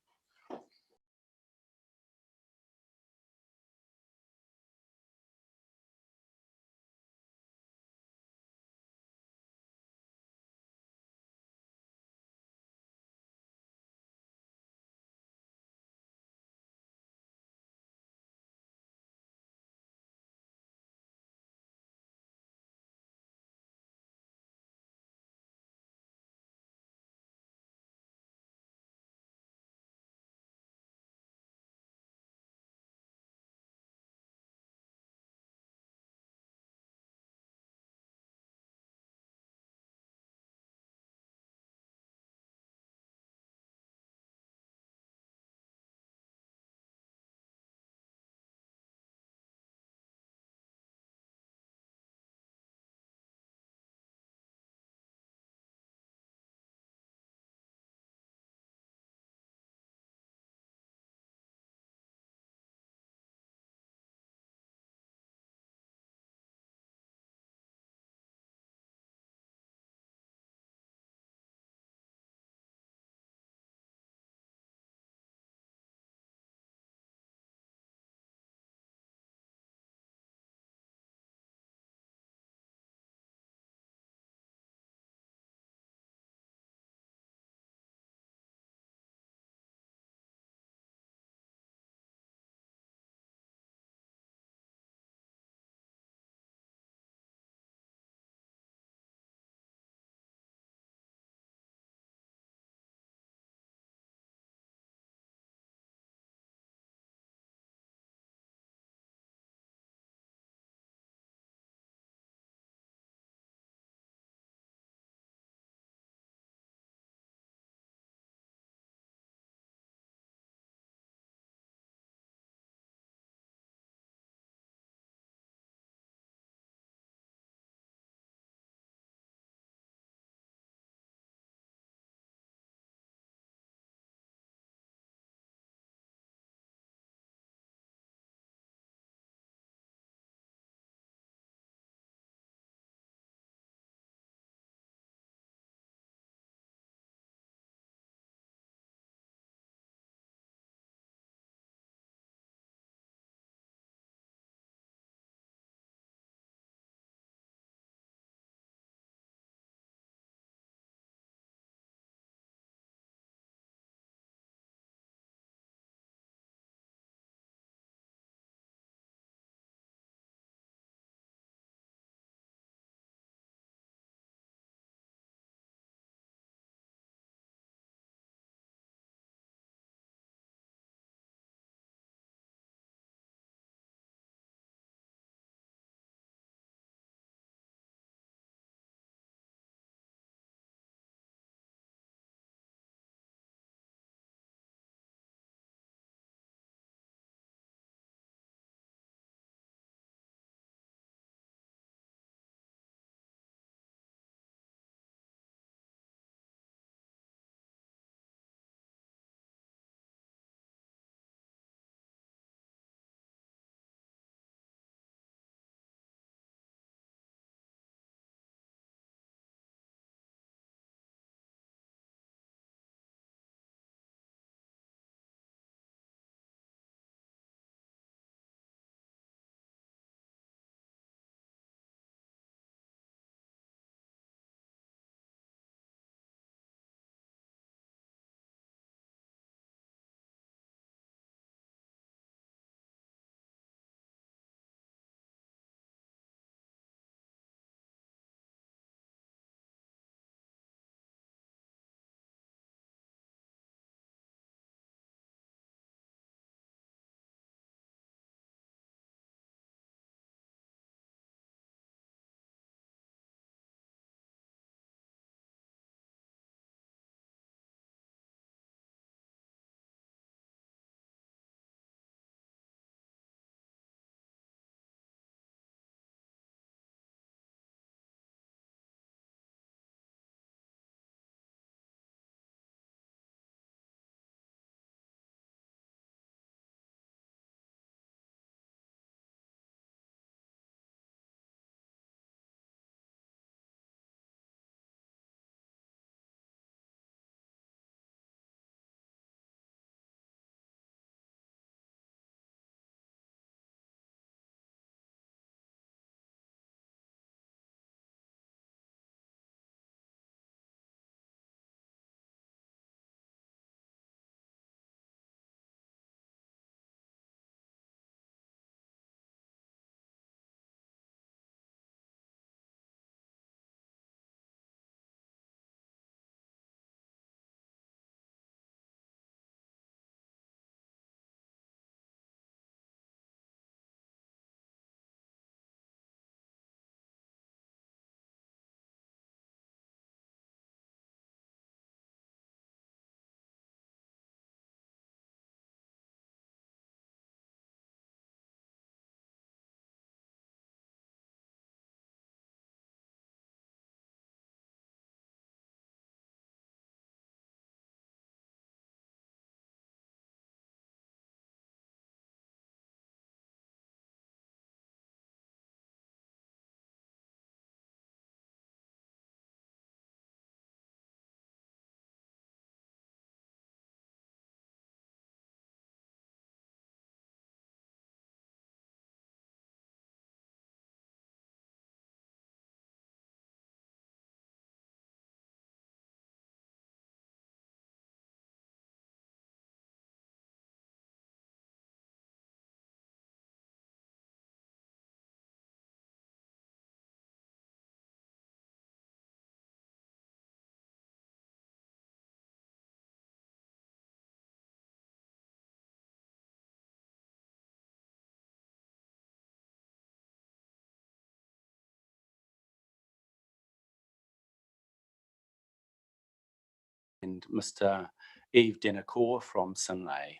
and Mr. Yves Denacour from Sinlay.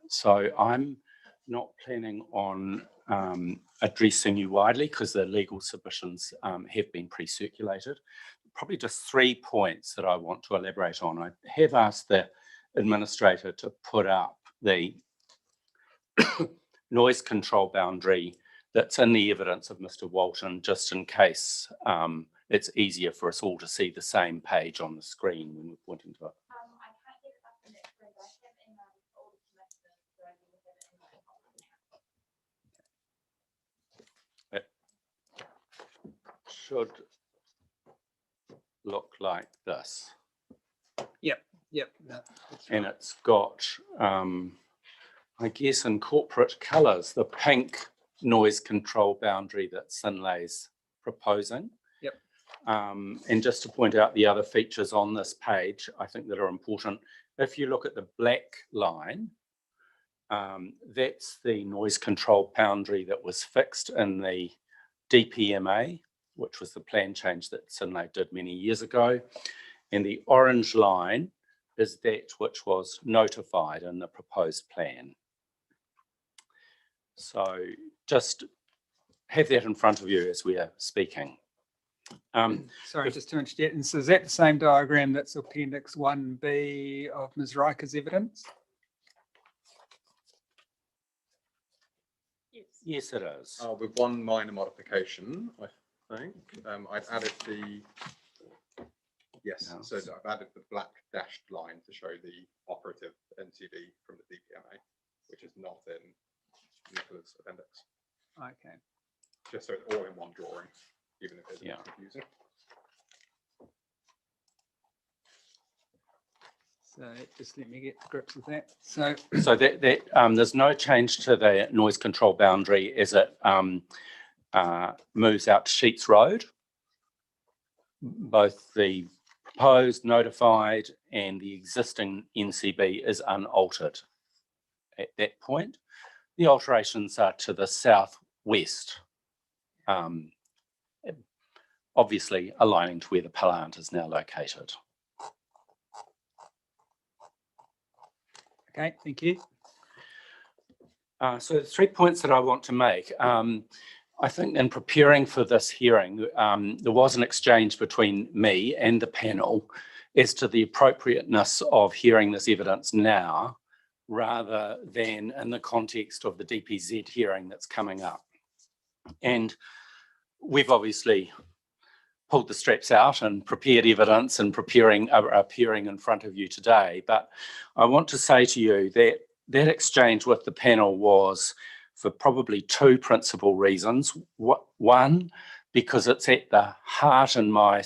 So I'm not planning on addressing you widely because the legal submissions have been pre-circulated. Probably just 3 points that I want to elaborate on. I have asked the administrator to put up the noise control boundary that's in the evidence of Mr. Walton, just in case it's easier for us all to see the same page on the screen when we're pointing to it. It should look like this. Yep. And it's got, I guess, in corporate colours, the pink noise control boundary that Sinlay's proposing. Yep. And just to point out the other features on this page, I think that are important. If you look at the black line, that's the noise control boundary that was fixed in the DPMA, which was the plan change that Sinlay did many years ago. And the orange line is that which was notified in the proposed plan. So just have that in front of you as we are speaking. Sorry, just to interject. And so is that the same diagram that's Appendix 1B of Ms. Riker's evidence? Yes, it is. With one minor modification, I think. I'd added the, yes, so I've added the black dashed line to show the operative NCD from the DPMA, which is not in Nicola's appendix. Okay. Just so it's all in one drawing, even if it's confusing. So just let me get to grips with that. So that there's no change to the noise control boundary as it moves out to Sheets Road. Both the proposed, notified, and the existing NCB is unaltered at that point. The alterations are to the southwest, obviously aligning to where the plant is now located. Okay, thank you. So the 3 points that I want to make. I think in preparing for this hearing, there was an exchange between me and the panel as to the appropriateness of hearing this evidence now, rather than in the context of the DPZ hearing that's coming up. And we've obviously pulled the straps out and prepared evidence and appearing in front of you today. But I want to say to you that that exchange with the panel was for probably 2 principal reasons. One, because it's at the heart in my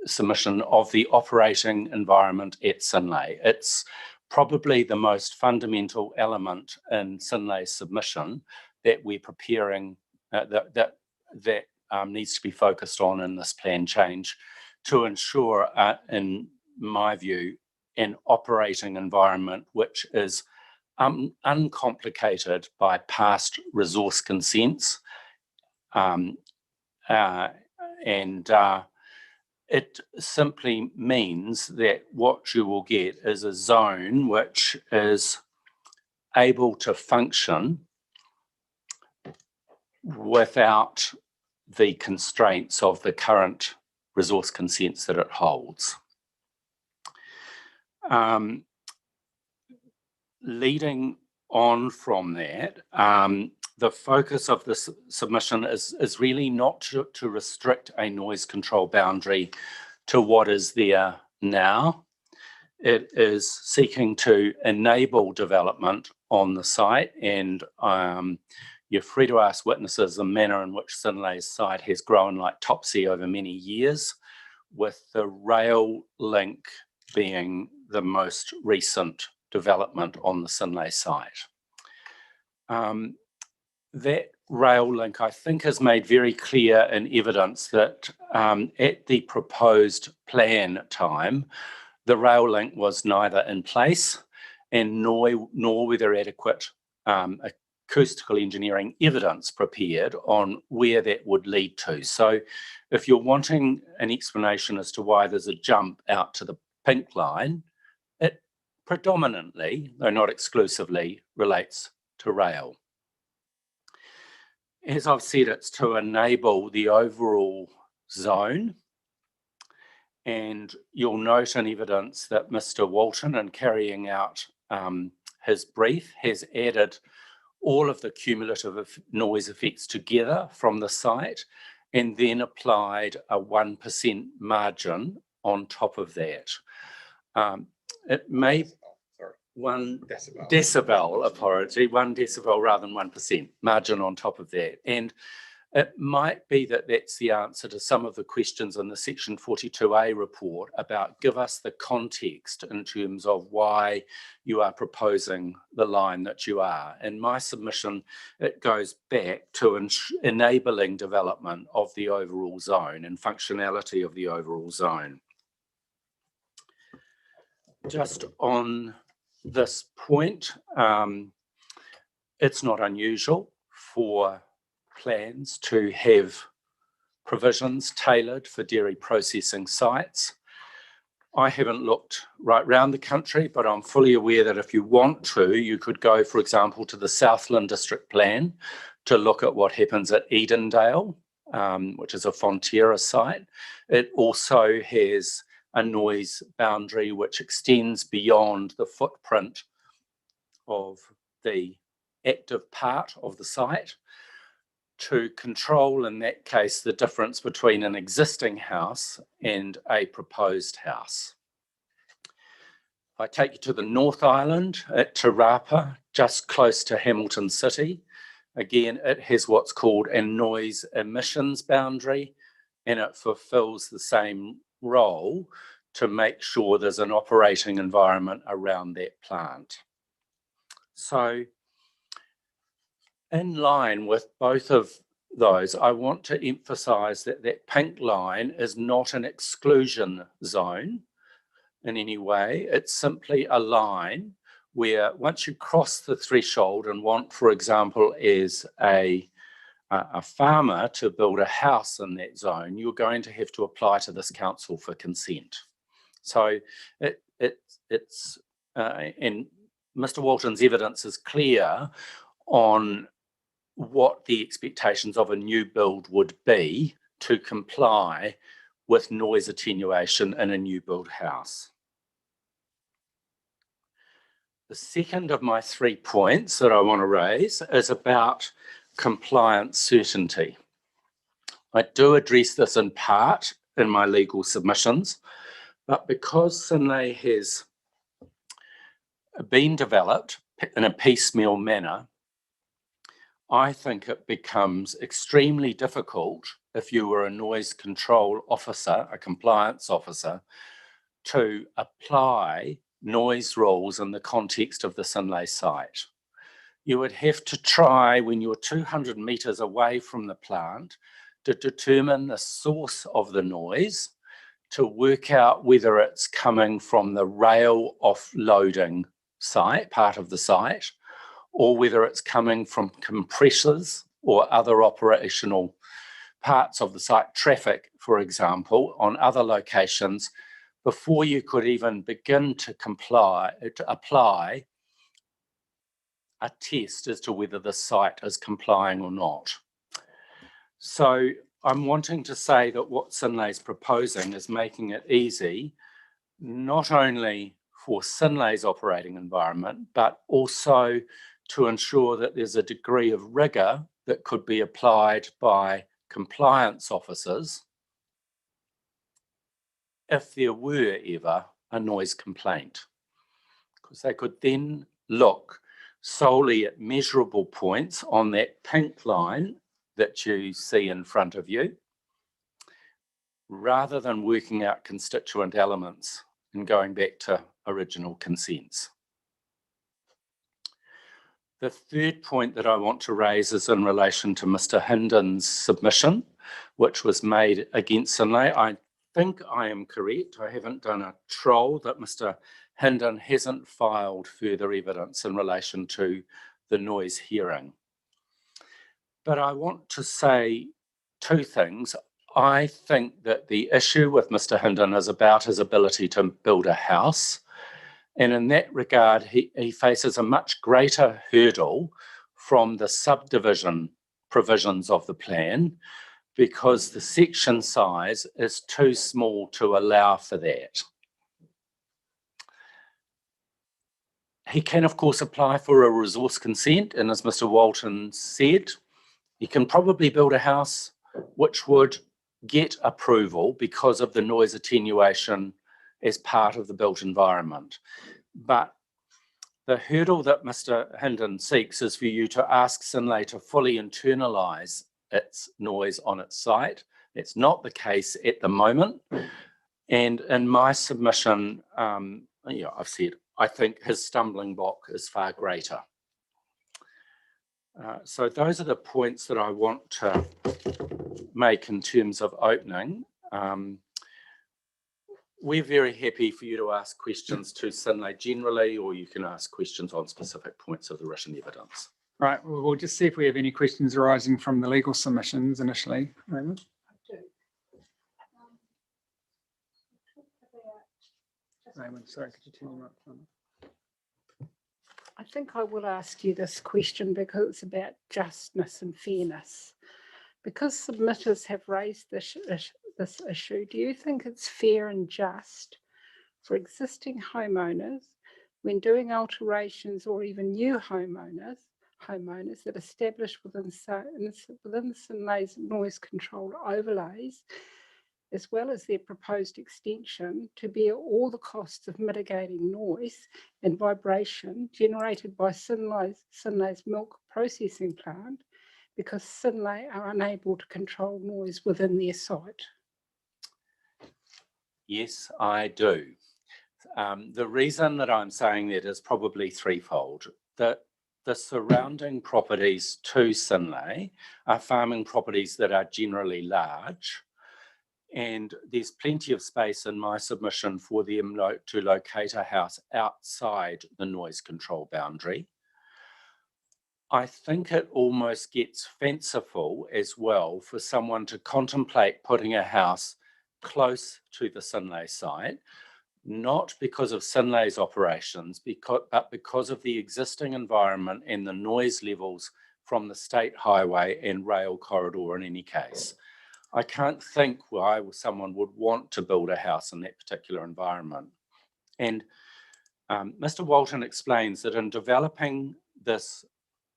submission of the operating environment at Sinlay. It's probably the most fundamental element in Sinlay's submission that we're preparing, that needs to be focused on in this plan change to ensure, in my view, an operating environment which is uncomplicated by past resource consents. It simply means that what you will get is a zone which is able to function without the constraints of the current resource consents that it holds. Leading on from that, the focus of this submission is really not to restrict a noise control boundary to what is there now. It is seeking to enable development on the site, and you're free to ask witnesses the manner in which Sinlay's site has grown like Topsy over many years, with the rail link being the most recent development on the Sinlay site. That rail link, I think, has made very clear in evidence that at the proposed plan time, the rail link was neither in place and nor were there adequate acoustical engineering evidence prepared on where that would lead to. So if you're wanting an explanation as to why there's a jump out to the pink line, predominantly, though not exclusively, relates to rail. As I've said, it's to enable the overall zone. And you'll note in evidence that Mr. Walton, in carrying out his brief, has added all of the cumulative noise effects together from the site and then applied a 1% margin on top of that. It may one decibel, apology, 1 decibel rather than 1% margin on top of that. And it might be that that's the answer to some of the questions in the Section 42A report about give us the context in terms of why you are proposing the line that you are. In my submission, it goes back to enabling development of the overall zone and functionality of the overall zone. Just on this point, it's not unusual for plans to have provisions tailored for dairy processing sites. I haven't looked right round the country, but I'm fully aware that if you want to, you could go, for example, to the Southland District Plan to look at what happens at Edendale, which is a Fonterra site. It also has a noise boundary which extends beyond the footprint of the active part of the site to control, in that case, the difference between an existing house and a proposed house. If I take you to the North Island at Te Rapa, just close to Hamilton City, again, it has what's called a noise emissions boundary, and it fulfills the same role to make sure there's an operating environment around that plant. So, in line with both of those, I want to emphasise that that pink line is not an exclusion zone in any way. It's simply a line where once you cross the threshold and want, for example, as a farmer to build a house in that zone, you're going to have to apply to this council for consent. So and Mr. Walton's evidence is clear on what the expectations of a new build would be to comply with noise attenuation in a new build house. The second of my 3 points that I want to raise is about compliance certainty. I do address this in part in my legal submissions, but because Synlait has been developed in a piecemeal manner, I think it becomes extremely difficult if you were a noise control officer, a compliance officer, to apply noise rules in the context of the Synlait site. You would have to try, when you're 200 metres away from the plant, to determine the source of the noise, to work out whether it's coming from the rail offloading site, part of the site, or whether it's coming from compressors or other operational parts of the site, traffic, for example, on other locations, before you could even begin to apply a test as to whether the site is complying or not. So I'm wanting to say that what Synlait's proposing is making it easy, not only for Synlait's operating environment, but also to ensure that there's a degree of rigour that could be applied by compliance officers if there were ever a noise complaint, because they could then look solely at measurable points on that pink line that you see in front of you, rather than working out constituent elements and going back to original consents. The third point that I want to raise is in relation to Mr. Hinden's submission, which was made against Synlait. I think I am correct. I haven't done a troll that Mr. Hinden hasn't filed further evidence in relation to the noise hearing. But I want to say 2 things. I think that the issue with Mr. Hinden is about his ability to build a house, And in that regard, he faces a much greater hurdle from the subdivision provisions of the plan because the section size is too small to allow for that. He can, of course, apply for a resource consent, and as Mr. Walton said, he can probably build a house which would get approval because of the noise attenuation as part of the built environment. But the hurdle that Mr. Hindon seeks is for you to ask Synlait to fully internalise its noise on its site. That's not the case at the moment. And in my submission, I've said, I think his stumbling block is far greater. So those are the points that I want to make in terms of opening. We're very happy for you to ask questions to Synlait generally, or you can ask questions on specific points of the written evidence. Right, well, we'll just see if we have any questions arising from the legal submissions initially. Raymond? Raymond, sorry, could you turn your microphone on? I think I will ask you this question because it's about justness and fairness. Because submitters have raised this issue, do you think it's fair and just for existing homeowners, when doing alterations or even new homeowners that established within Synlait's noise control overlays, as well as their proposed extension, to bear all the costs of mitigating noise and vibration generated by Synlait's milk processing plant, because Synlait are unable to control noise within their site? Yes, I do. The reason that I'm saying that is probably threefold. That the surrounding properties to Synlait are farming properties that are generally large, and there's plenty of space in my submission for them to locate a house outside the noise control boundary. I think it almost gets fanciful as well for someone to contemplate putting a house close to the Synlait site, not because of Synlait's operations, but because of the existing environment and the noise levels from the state highway and rail corridor in any case. I can't think why someone would want to build a house in that particular environment. And Mr. Walton explains that in developing this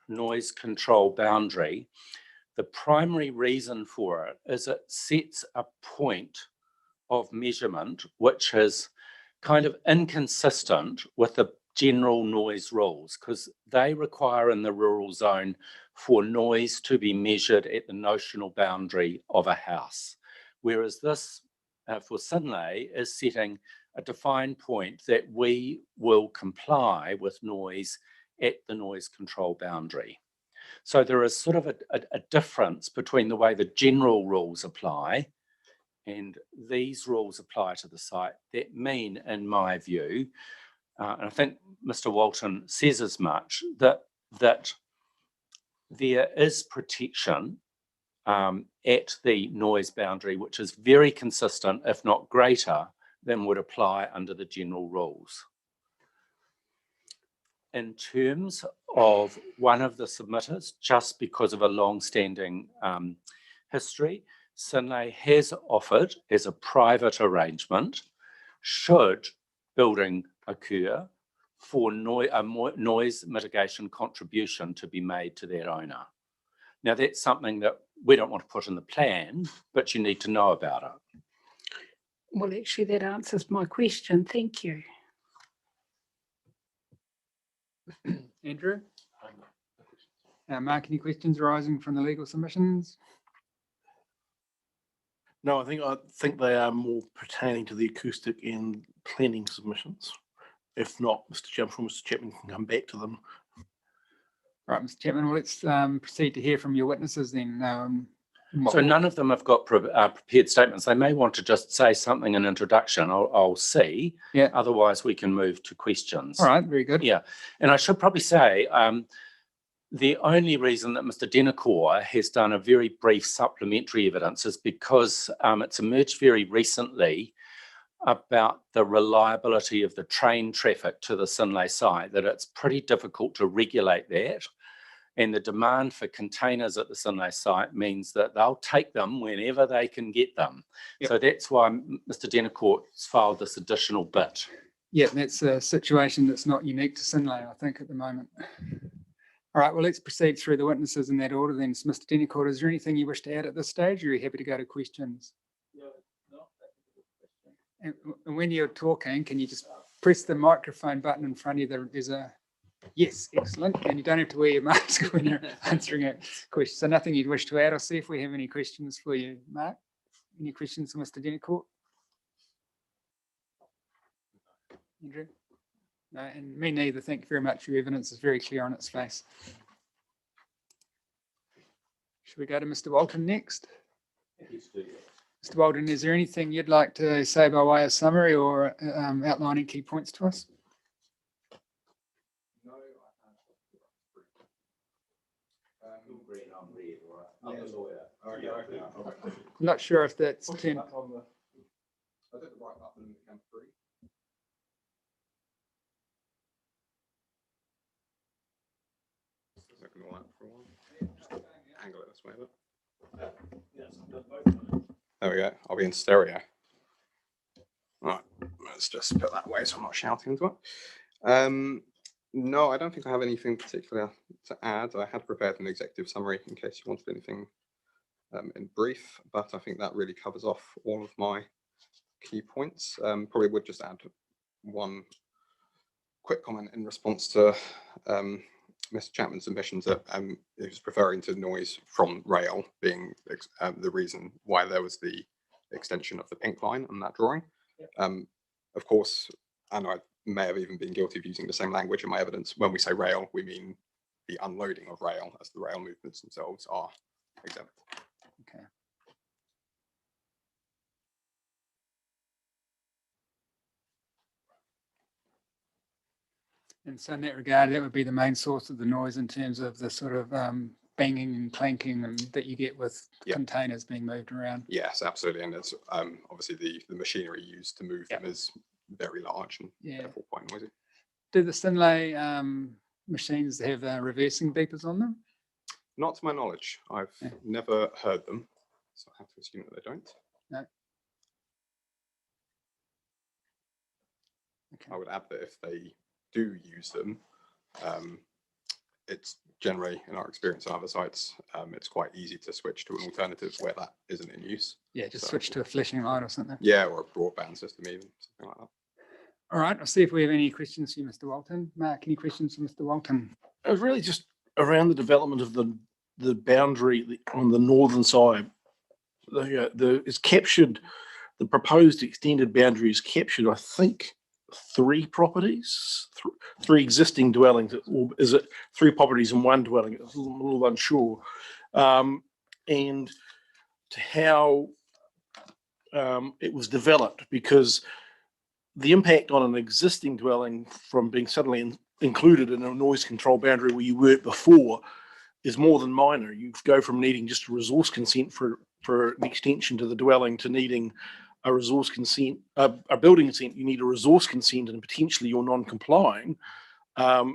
noise control boundary, the primary reason for it is it sets a point of measurement which is kind of inconsistent with the general noise rules, because they require in the rural zone for noise to be measured at the notional boundary of a house, whereas this for Synlait is setting a defined point that we will comply with noise at the noise control boundary. So there is sort of a difference between the way the general rules apply and these rules apply to the site that mean, in my view, and I think Mr. Walton says as much, that there is protection at the noise boundary, which is very consistent, if not greater, than would apply under the general rules. In terms of one of the submitters, just because of a long-standing history, Synlait has offered as a private arrangement, should building occur, for a noise mitigation contribution to be made to that owner. Now, that's something that we don't want to put in the plan, but you need to know about it. Well, actually, that answers my question. Thank you. Andrew? Mark, any questions arising from the legal submissions? No, I think they are more pertaining to the acoustic and planning submissions. If not, Mr. Chapman can come back to them. Right, Mr. Chapman, well, let's proceed to hear from your witnesses then. So none of them have got prepared statements. They may want to just say something in introduction. I'll see. Yeah. Otherwise, we can move to questions. All right, very good. Yeah, and I should probably say the only reason that Mr. Denacor has done a very brief supplementary evidence is because it's emerged very recently about the reliability of the train traffic to the Sinlay site, that it's pretty difficult to regulate that. And the demand for containers at the Sinlay site means that they'll take them whenever they can get them. Yep. So that's why Mr. Denicourt's filed this additional bit. Yeah, that's a situation that's not unique to Sinlay, I think, at the moment. All right, well, let's proceed through the witnesses in that order then. So, Mr. Denicourt, is there anything you wish to add at this stage, or are you happy to go to questions? And when you're talking, can you just press the microphone button in front of you? There's a yes, excellent. And you don't have to wear your mask when you're answering a question. So nothing you'd wish to add. I'll see if we have any questions for you, Mark. Any questions for Mr. Denicourt? Andrew? No, and me neither. Thank you very much. Your evidence is very clear on its face. Should we go to Mr. Walton next? Mr. Walton, is there anything you'd like to say by way of summary or outlining key points to us? No, I'm the lawyer. I'm not sure if that's I did the right button and became free. Angle it this way. There we go. I'll be in stereo. Right. Let's just put that way so I'm not shouting into it. No, I don't think I have anything particular to add. I had prepared an executive summary in case you wanted anything in brief, but I think that really covers off all of my key points. Probably would just add one quick comment in response to Mr. Chapman's submissions that he was referring to noise from rail being the reason why there was the extension of the pink line on that drawing. Of course, and I may have even been guilty of using the same language in my evidence. When we say rail, we mean the unloading of rail, as the rail movements themselves are exempt. Okay. And so in that regard, that would be the main source of the noise in terms of the sort of banging and clanking and that you get with containers being moved around. Yes, absolutely. And it's obviously the machinery used to move them is very large and therefore quite noisy. Do the Sinlay machines have reversing beepers on them? Not to my knowledge. I've never heard them, so I have to assume that they don't. No. Okay. I would add that if they do use them, it's generally, in our experience on other sites, it's quite easy to switch to an alternative where that isn't in use. Yeah, just switch to a flashing light or something. Yeah, or a broadband system even, something like that. All right, I'll see if we have any questions for you, Mr. Walton. Mark, any questions for Mr. Walton? It was really just around the development of the boundary on the northern side. It's captured, the proposed extended boundary is captured, I think, 3 properties, 3 existing dwellings. Or is it 3 properties and 1 dwelling? I'm a little unsure. And to how it was developed, because the impact on an existing dwelling from being suddenly included in a noise control boundary where you weren't before is more than minor. You go from needing just a resource consent for an extension to the dwelling to needing a resource consent, a building consent. You need a resource consent, and potentially you're non-complying.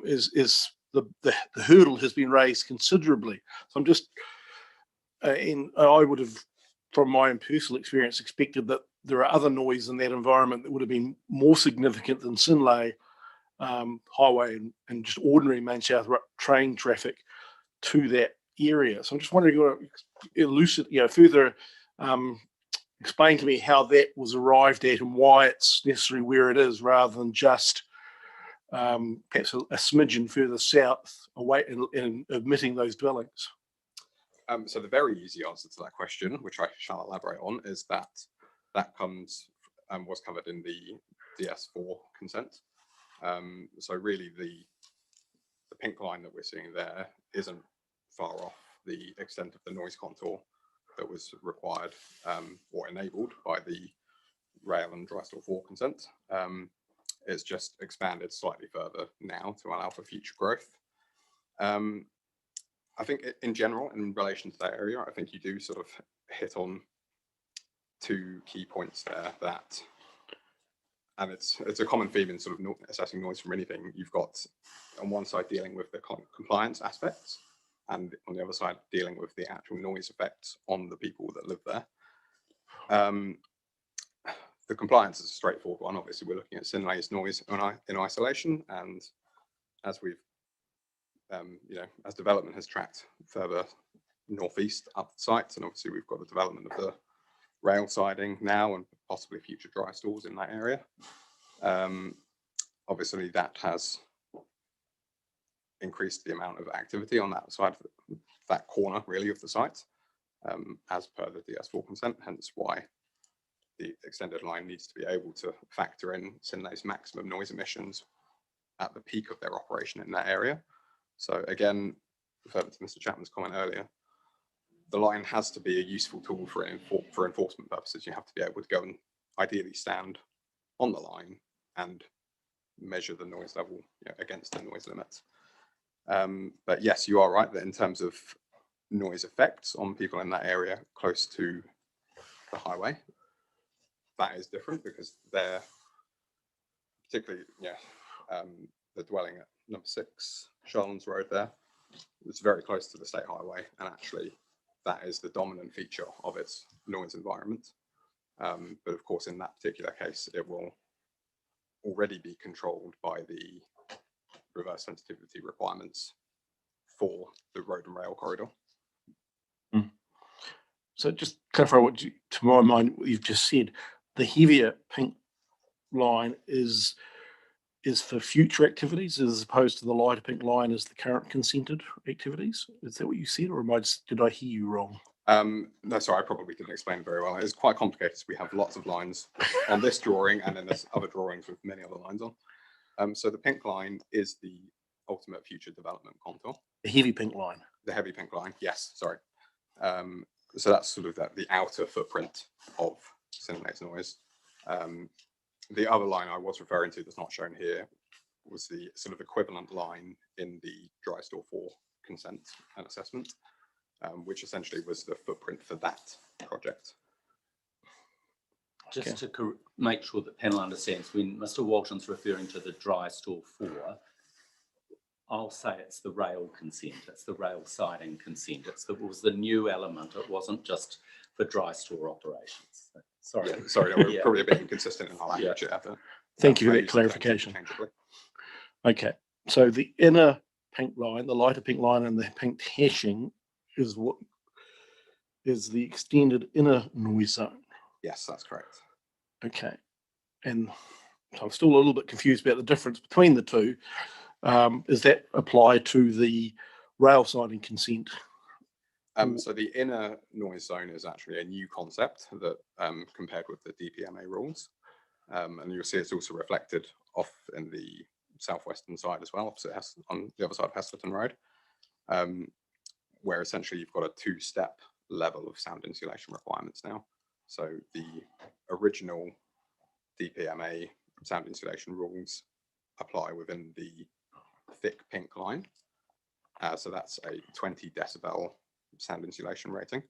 Is the hurdle has been raised considerably. So I'm just, and I would have, from my own personal experience, expected that there are other noise in that environment that would have been more significant than Sinlay highway and just ordinary main south train traffic to that area. So I'm just wondering, you elucidate, further explain to me how that was arrived at and why it's necessary where it is, rather than just perhaps a smidgen further south away and omitting those dwellings. So the very easy answer to that question, which I shall elaborate on, is that comes and was covered in the DS4 consent. So really the pink line that we're seeing there isn't far off the extent of the noise contour that was required or enabled by the rail and dry store 4 consent. It's just expanded slightly further now to allow for future growth. I think in general, in relation to that area, I think you do sort of hit on 2 key points there, that and it's a common theme in sort of assessing noise from anything. You've got on one side dealing with the compliance aspects, and on the other side dealing with the actual noise effects on the people that live there. The compliance is a straightforward one. Obviously, we're looking at Synlay's noise in isolation, and as we've, as development has tracked further northeast up the sites, and obviously we've got the development of the rail siding now and possibly future dry stores in that area. Obviously, that has increased the amount of activity on that side, that corner really of the site, as per the DS4 consent, hence why the extended line needs to be able to factor in Synlay's maximum noise emissions at the peak of their operation in that area. So again, further to Mr. Chapman's comment earlier, the line has to be a useful tool for enforcement purposes. You have to be able to go and ideally stand on the line and measure the noise level against the noise limits. But yes, you are right that in terms of noise effects on people in that area close to the highway, that is different because they're particularly, the dwelling at number 6 Charlton's Road there. It's very close to the state highway, and actually that is the dominant feature of its noise environment. But of course, in that particular case, it will already be controlled by the reverse sensitivity requirements for the road and rail corridor. So just clarify to my mind, what you've just said, the heavier pink line is for future activities as opposed to the lighter pink line as the current consented activities. Is that what you said, or did I hear you wrong? No, sorry, I probably didn't explain it very well. It's quite complicated. We have lots of lines on this drawing, and then there's other drawings with many other lines on. So the pink line is the ultimate future development contour. The heavy pink line. The heavy pink line, yes, sorry. So that's sort of the outer footprint of Synlay's noise. The other line I was referring to that's not shown here was the sort of equivalent line in the dry store 4 consent and assessment, which essentially was the footprint for that project. Just to make sure that panel understands, when Mr. Walton's referring to the dry store 4, I'll say it's the rail consent, it's the rail siding consent. It was the new element. It wasn't just for dry store operations. Sorry. Yeah, sorry, no, we're probably a bit inconsistent in our language. Thank you for that clarification. Okay, so the inner pink line, the lighter pink line, and the pink hashing is what is the extended inner noise zone. Yes, that's correct. Okay, and I'm still a little bit confused about the difference between the two. Is that applied to the rail siding consent? So the inner noise zone is actually a new concept that compared with the DPMA rules. And you'll see it's also reflected off in the southwestern side as well, opposite on the other side of Hesterton Road, where essentially you've got a 2-step level of sound insulation requirements now. So the original DPMA sound insulation rules apply within the thick pink line. So that's a 20 decibel sound insulation rating.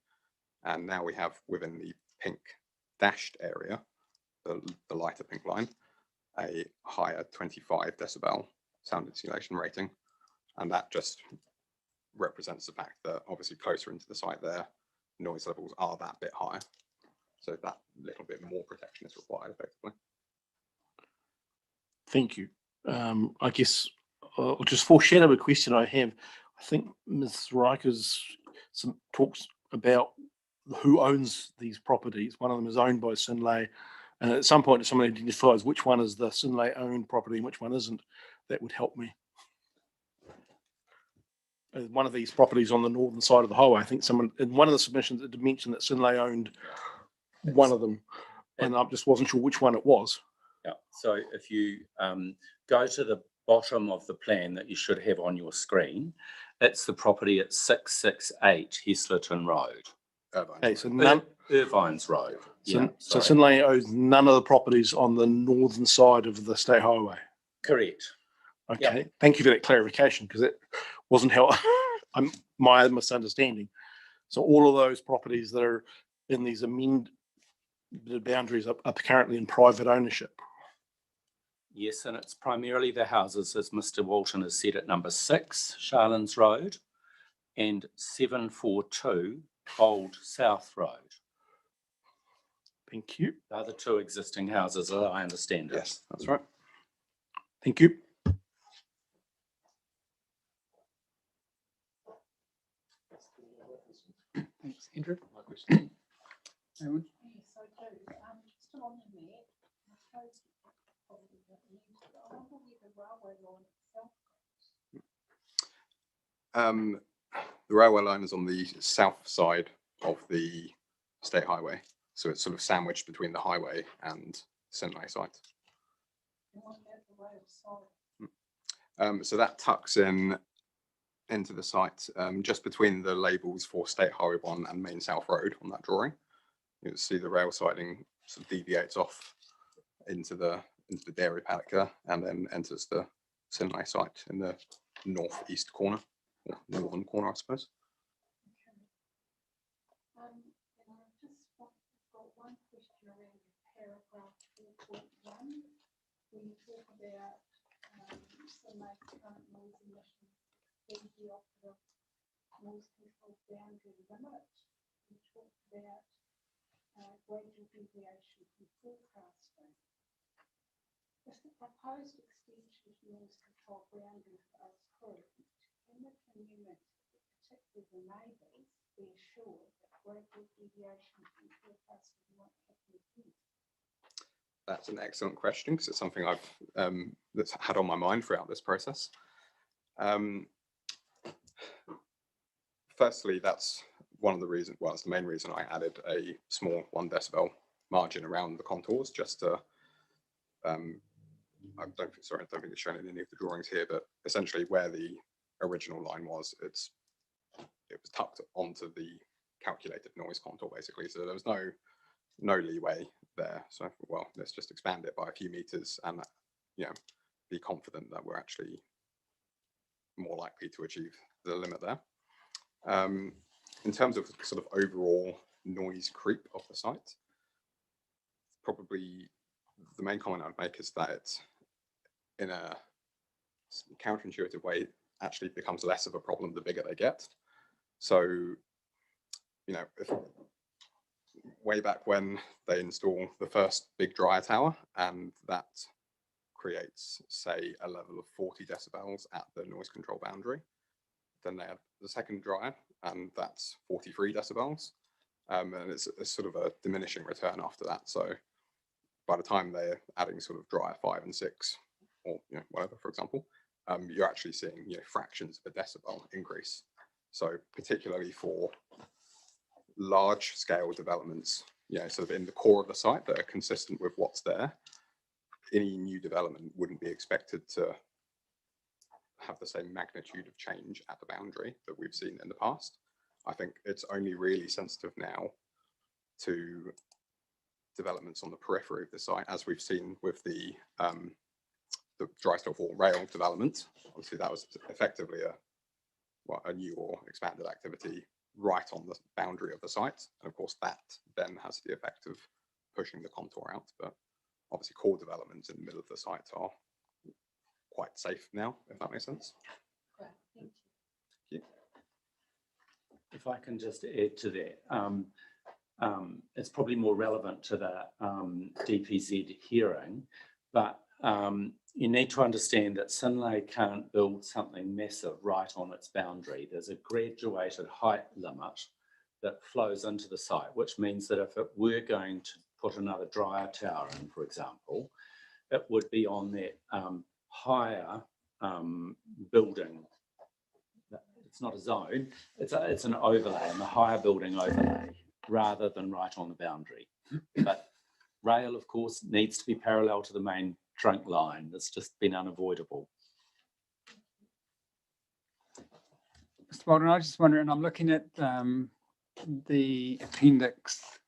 And now we have within the pink dashed area, the lighter pink line, a higher 25 decibel sound insulation rating. And that just represents the fact that obviously closer into the site there, noise levels are that bit higher. So that little bit more protection is required effectively. Thank you. I guess I'll just foreshadow a question I have. I think Ms. Rikers talks about who owns these properties. One of them is owned by Synlay, and at some point if someone identifies which one is the Synlay owned property and which one isn't, that would help me. One of these properties on the northern side of the highway, I think someone in one of the submissions it mentioned that Synlay owned one of them, and I just wasn't sure which one it was. Yeah, so if you go to the bottom of the plan that you should have on your screen, it's the property at 668 Hesterton Road. Okay, so Irvine's Road. So Synlay owns none of the properties on the northern side of the state highway. Correct. Okay, Thank you for that clarification, because it wasn't how my misunderstanding. So all of those properties that are in these amended boundaries are currently in private ownership. Yes, and it's primarily the houses, as Mr. Walton has said, at number 6, Charlins Road, and 742 Old South Road. Thank you. They're the 2 existing houses, as I understand it. Yes, that's right. Thank you. Thanks, Andrew. Selwyn? Yes, I do. Still on the map, I suppose probably not new to it. I wonder where the railway line itself goes. The railway line is on the south side of the state highway. So it's sort of sandwiched between the highway and Sinlay site. And what about the rail side? So that tucks in into the site just between the labels for State Highway 1 and Main South Road on that drawing. You'll see the rail siding sort of deviates off into the dairy paddock there and then enters the Sinlay site in the northeast corner, or northern corner, I suppose. And I just got one question around paragraph 4.1, when you talk about Sinlay current noise emissions, the operative noise control boundary limit. You talked about gradual deviation from forecasting. If the proposed extension to noise control boundary are approved, can the community, particularly the neighbours, be assured that gradual deviation from forecasting won't happen again? That's an excellent question because it's something I've that's had on my mind throughout this process. Firstly, that's one of the reasons, well, it's the main reason I added a small 1 decibel margin around the contours, just to, I don't think it's shown in any of the drawings here, but essentially where the original line was, it was tucked onto the calculated noise contour, basically. So there was no leeway there. So, well, let's just expand it by a few meters and, be confident that we're actually more likely to achieve the limit there. In terms of sort of overall noise creep of the site, probably the main comment I'd make is that it's, in a counterintuitive way, actually becomes less of a problem the bigger they get. So, if way back when they install the first big dryer tower and that creates, say, a level of 40 decibels at the noise control boundary, then they have the second dryer and that's 43 decibels. And it's sort of a diminishing return after that. So by the time they're adding sort of dryer 5 and 6 or whatever, for example, you're actually seeing fractions of a decibel increase. So particularly for large scale developments, sort of in the core of the site that are consistent with what's there, any new development wouldn't be expected to have the same magnitude of change at the boundary that we've seen in the past. I think it's only really sensitive now to developments on the periphery of the site, as we've seen with the dry steel for rail development. Obviously, that was effectively a new or expanded activity right on the boundary of the site, and of course that then has the effect of pushing the contour out. But obviously, core developments in the middle of the site are quite safe now, if that makes sense. Great, thank you. If I can just add to that, it's probably more relevant to the DPZ hearing, but you need to understand that Sinlay can't build something massive right on its boundary. There's a graduated height limit that flows into the site, which means that if it were going to put another dryer tower in, for example, it would be on that higher building. It's not a zone, it's an overlay, and the higher building overlay rather than right on the boundary. But rail, of course, needs to be parallel to the main trunk line. It's just been unavoidable. Mr. Walton, I was just wondering, I'm looking at the appendix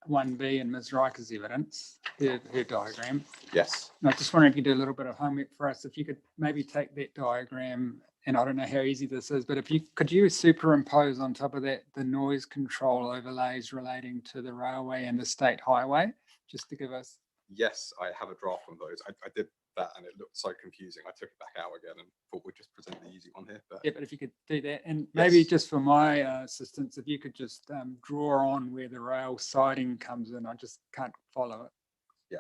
1B in Ms. Riker's evidence, her diagram. Yes. And I just wondering if you do a little bit of homework for us, if you could maybe take that diagram, and I don't know how easy this is, but if you could superimpose on top of that the noise control overlays relating to the railway and the state highway, just to give us Yes, I have a draft on those. I did that and it looked so confusing. I took it back out again and thought we'd just present the easy one here. But Yeah, but if you could do that, and maybe Yes. just for my assistance, if you could just draw on where the rail siding comes in, I just can't follow it. yeah,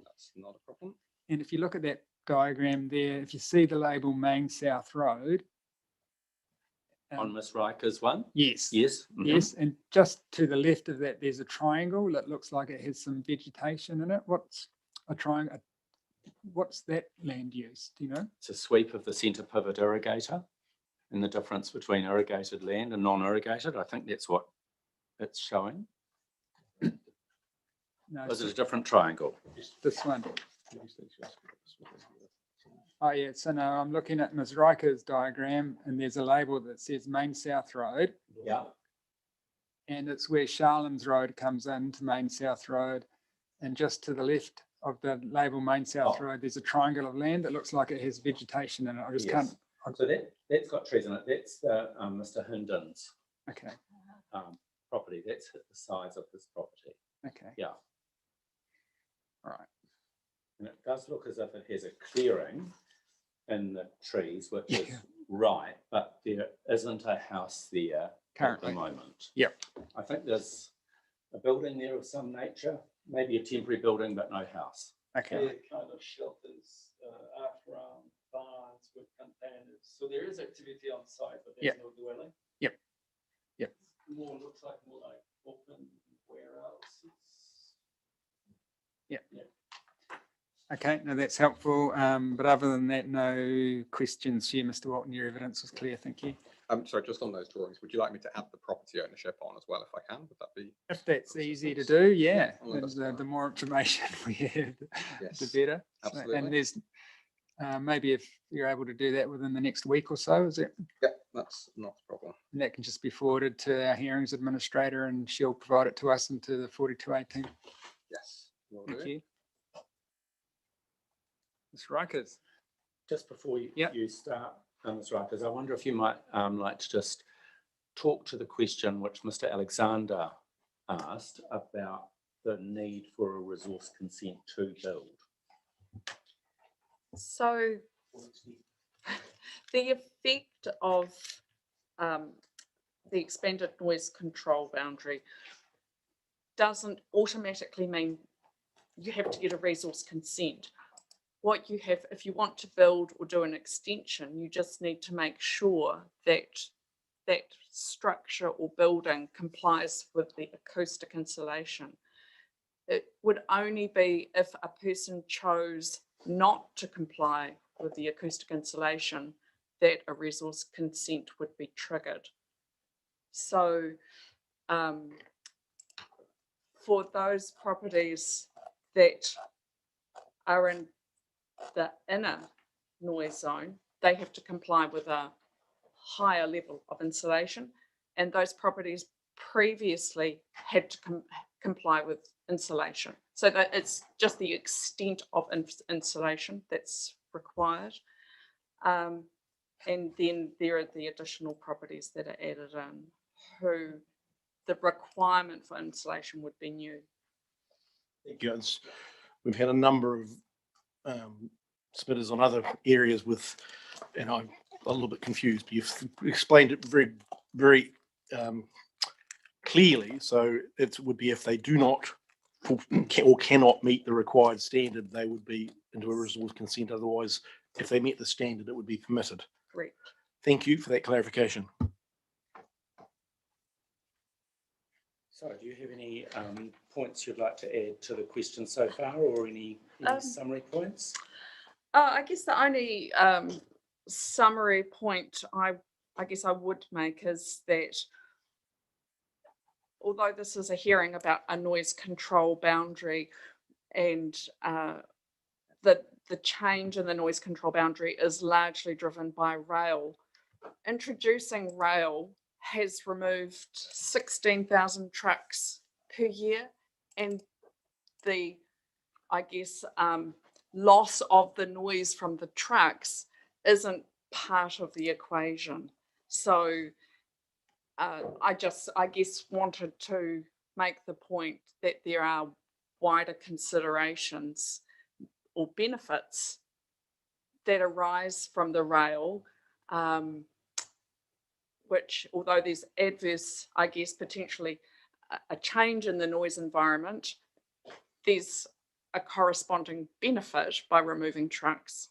that's not a problem. And if you look at that diagram there, if you see the label Main South Road. On Miss Riker's one? Yes. Yes. Yes, and just to the left of that, there's a triangle that looks like it has some vegetation in it. What's a triangle? What's that land use? Do you know? It's a sweep of the centre pivot irrigator and the difference between irrigated land and non-irrigated. I think that's what it's showing. No, Is it a different triangle? This one. Oh yeah, so no, I'm looking at Ms. Riker's diagram and there's a label that says Main South Road. Yeah. And it's where Charlins Road comes in to Main South Road. And just to the left of the label Main South Road, there's a triangle of land that looks like it has vegetation in it. I just can't. So that's got trees in it. That's the Mr. Hinden's Okay. Property. That's the size of this property. Okay. Yeah. All right. And it does look as if it has a clearing in the trees, which is right, but there isn't a house there currently at the moment. Yep. I think there's a building there of some nature, maybe a temporary building, but no house. Okay. Kind of shelters, after barns with containers. So there is activity on site, but there's no dwelling. Yep. Yep. More looks like more like open warehouses. Yep. Okay, no, that's helpful. But other than that, no questions here, Mr. Walton. Your evidence was clear. Thank you. Sorry, just on those drawings, would you like me to add the property ownership on as well if I can? Would that be? If that's easy to do, yeah. Yeah, The more information we have, Yes, the better. absolutely. And there's maybe if you're able to do that within the next week or so, is it? Yeah, that's not a problem. And that can just be forwarded to our hearings administrator and she'll provide it to us into the 4218. Yes. Thank you. Ms. Rikers. Just before you start, Ms. Rikers, I wonder if you might like to just talk to the question which Mr. Alexander asked about the need for a resource consent to build. So the effect of the expanded noise control boundary doesn't automatically mean you have to get a resource consent. What you have, if you want to build or do an extension, you just need to make sure that that structure or building complies with the acoustic insulation. It would only be if a person chose not to comply with the acoustic insulation that a resource consent would be triggered. So for those properties that are in the inner noise zone, they have to comply with a higher level of insulation, and those properties previously had to comply with insulation. So that it's just the extent of insulation that's required. And then there are the additional properties that are added in who the requirement for insulation would be new. Thank you. We've had a number of submitters on other areas with, and I'm a little bit confused, but you've explained it very, very clearly. So it would be if they do not or cannot meet the required standard, they would be into a resource consent. Otherwise, if they met the standard, it would be permitted. Correct. Thank you for that clarification. So do you have any points you'd like to add to the question so far, or any summary points? I guess the only summary point I guess I would make is that although this is a hearing about a noise control boundary, and the change in the noise control boundary is largely driven by rail, introducing rail has removed 16,000 trucks per year, and the, I guess, loss of the noise from the trucks isn't part of the equation. So I guess wanted to make the point that there are wider considerations or benefits that arise from the rail, which, although there's adverse, I guess, potentially a change in the noise environment, there's a corresponding benefit by removing trucks.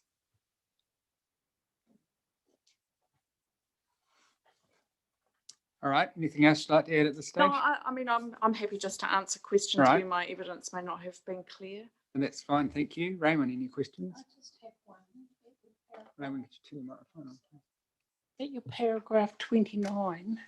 All right, anything else you'd like to add at this stage? No, I mean, I'm happy just to answer questions Right. where my evidence may not have been clear. And that's fine, thank you. Raymond, any questions? I just have one. Raymond, could you turn the microphone on, please? At your paragraph 29,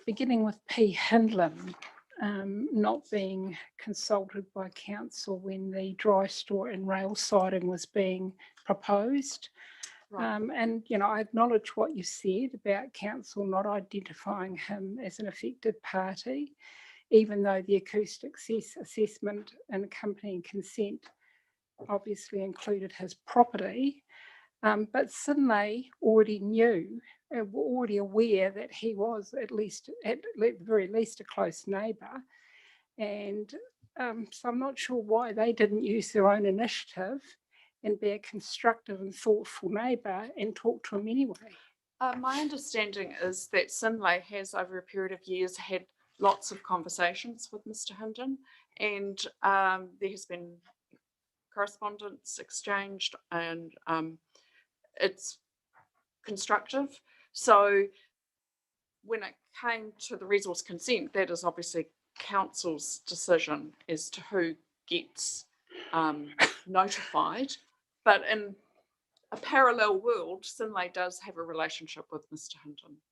beginning with P. Hindlin, not being consulted by council when the dry store and rail siding was being proposed. Right. And, you know, I acknowledge what you said about council not identifying him as an affected party, even though the acoustic assessment and accompanying consent obviously included his property. But Sinlay already knew, were already aware that he was at the very least a close neighbour. And so I'm not sure why they didn't use their own initiative and be a constructive and thoughtful neighbour and talk to him anyway. My understanding is that Sinlay has, over a period of years, had lots of conversations with Mr. Hindon, and there has been correspondence exchanged, and it's constructive. So when it came to the resource consent, that is obviously council's decision as to who gets notified. But in a parallel world, Sinlay does have a relationship with Mr. Hinton.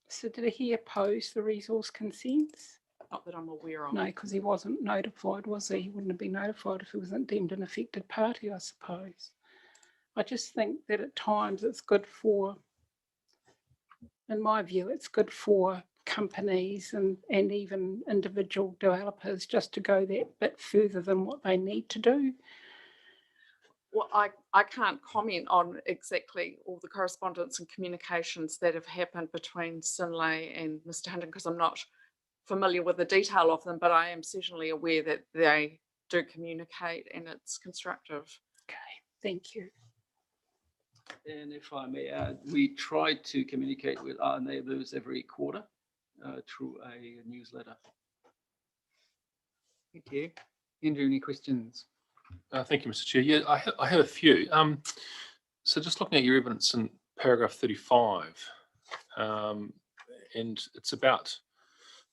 So did he oppose the resource consents? Not that I'm aware of. No, because he wasn't notified, was he? He wouldn't have been notified if he wasn't deemed an affected party, I suppose. I just think that at times it's good for, in my view, it's good for companies and even individual developers just to go that bit further than what they need to do. Well, I can't comment on exactly all the correspondence and communications that have happened between Sinlay and Mr. Hinton, because I'm not familiar with the detail of them, but I am certainly aware that they do communicate and it's constructive. Okay, thank you. And if I may add, we try to communicate with our neighbours every quarter through a newsletter. Thank you. Andrew, any questions? Thank you, Mr. Chair. Yeah, I have a few. So just looking at your evidence in paragraph 35, and it's about,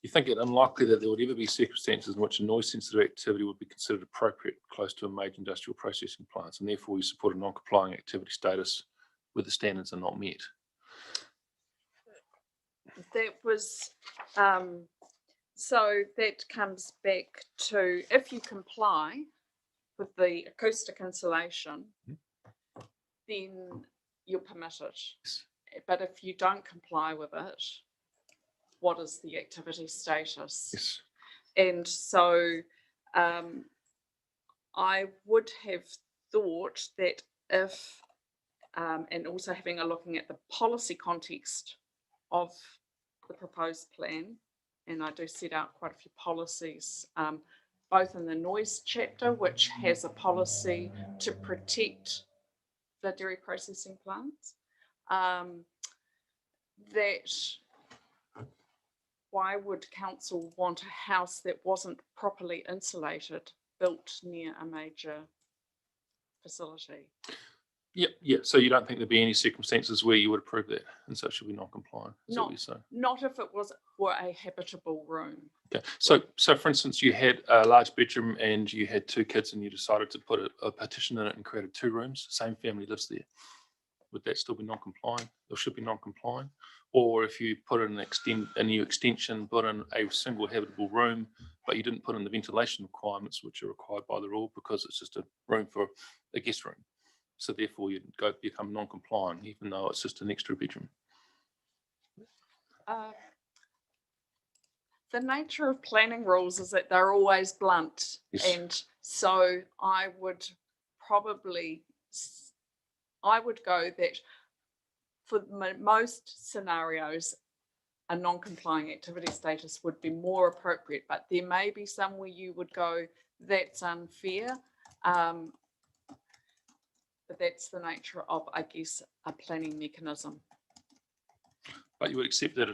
you think it unlikely that there would ever be circumstances in which a noise sensitive activity would be considered appropriate close to a major industrial processing plant, and therefore you support a non-complying activity status where the standards are not met. That was, so that comes back to, if you comply with the acoustic insulation, then you're permitted. But if you don't comply with it, what is the activity status? Yes. And so I would have thought that if, and also having a looking at the policy context of the proposed plan, and I do set out quite a few policies, both in the noise chapter, which has a policy to protect the dairy processing plants, that why would council want a house that wasn't properly insulated built near a major facility? Yeah. So you don't think there'd be any circumstances where you would approve that, and so it should be non-compliant? Not if it was for a habitable room. Okay. So for instance, you had a large bedroom and you had 2 kids, and you decided to put a partition in it and created 2 rooms. Same family lives there. Would that still be non-compliant? Or should be non-compliant? Or if you put in a new extension, put in a single habitable room, but you didn't put in the ventilation requirements, which are required by the rule because it's just a room for a guest room. So therefore you'd become non-compliant, even though it's just an extra bedroom. The nature of planning rules is that they're always blunt. Yes. And so I would go that for most scenarios, a non-complying activity status would be more appropriate, but there may be some where you would go, that's unfair. But that's the nature of, I guess, a planning mechanism. But you would accept that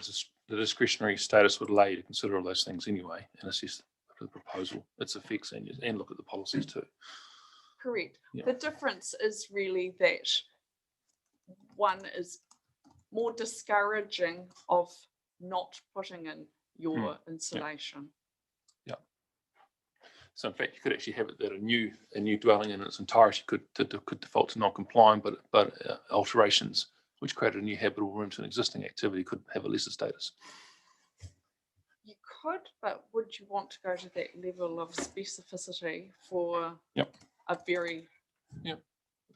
the discretionary status would allow you to consider all those things anyway and assess the proposal, its effects, and look at the policies too. Correct. Yeah. The difference is really that one is more discouraging of not putting in your insulation. Yeah. So in fact, you could actually have it that a new dwelling in its entirety could default to non-compliant, but alterations which created a new habitable room to an existing activity could have a lesser status. You could, but would you want to go to that level of specificity for a very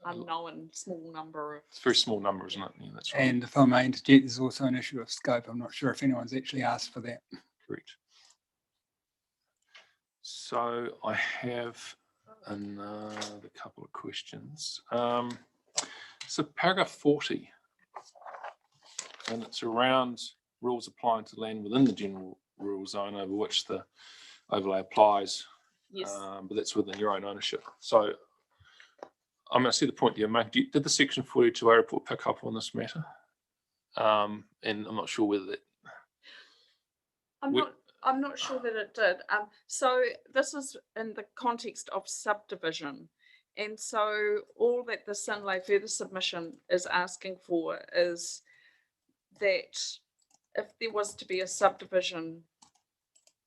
unknown small number of? It's a very small number, isn't it? Yeah, that's right. And if I may interject, there's also an issue of scope. I'm not sure if anyone's actually asked for that. Correct. So I have another couple of questions. So paragraph 40, and it's around rules applying to land within the general rural zone over which the overlay applies. Yes. But that's within your own ownership. So I'm going to see the point you make. Did the section 42A report pick up on this matter? And I'm not sure whether that. I'm not sure that it did. So this is in the context of subdivision. And so all that the Sinlay further submission is asking for is that if there was to be a subdivision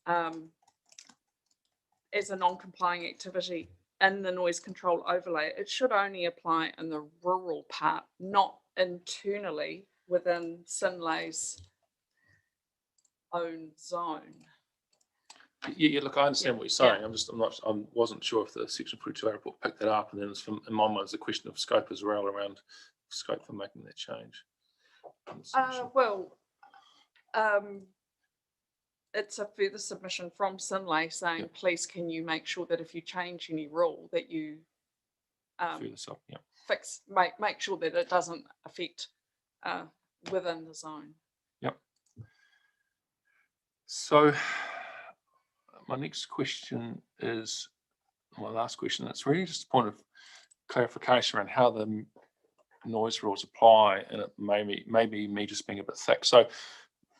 as a non-complying activity in the noise control overlay, it should only apply in the rural part, not internally within Sinlay's own zone. Yeah, look, I understand what you're saying. I wasn't sure if the section 42A report picked that up, and then in my mind, it's a question of scope as well around scope for making that change. It's a further submission from Sinlay saying, please, can you make sure that if you change any rule that you make sure that it doesn't affect within the zone. Yep. So my next question is my last question. It's really just a point of clarification around how the noise rules apply, and it may be me just being a bit thick. So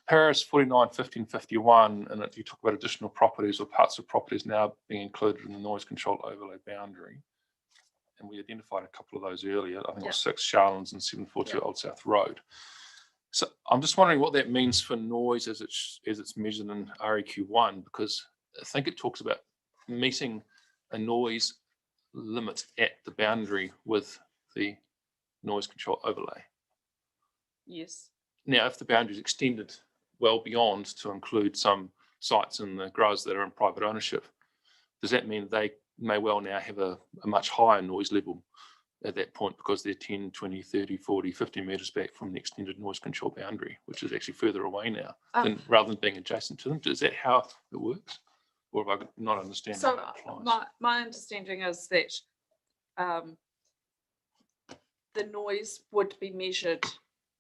paragraphs 49, 50 and 51, and you talk about additional properties or parts of properties now being included in the noise control overlay boundary. And we identified a couple of those earlier. I think it was 6 Charlins and 742 Old South Road. So I'm just wondering what that means for noise as it's measured in REQ1, because I think it talks about meeting a noise limit at the boundary with the noise control overlay. Yes. Now, if the boundary is extended well beyond to include some sites in the growers that are in private ownership, does that mean they may well now have a much higher noise level at that point because they're 10, 20, 30, 40, 50 metres back from the extended noise control boundary, which is actually further away now, rather than being adjacent to them? Is that how it works? Or have I not understanding how it applies? My understanding is that the noise would be measured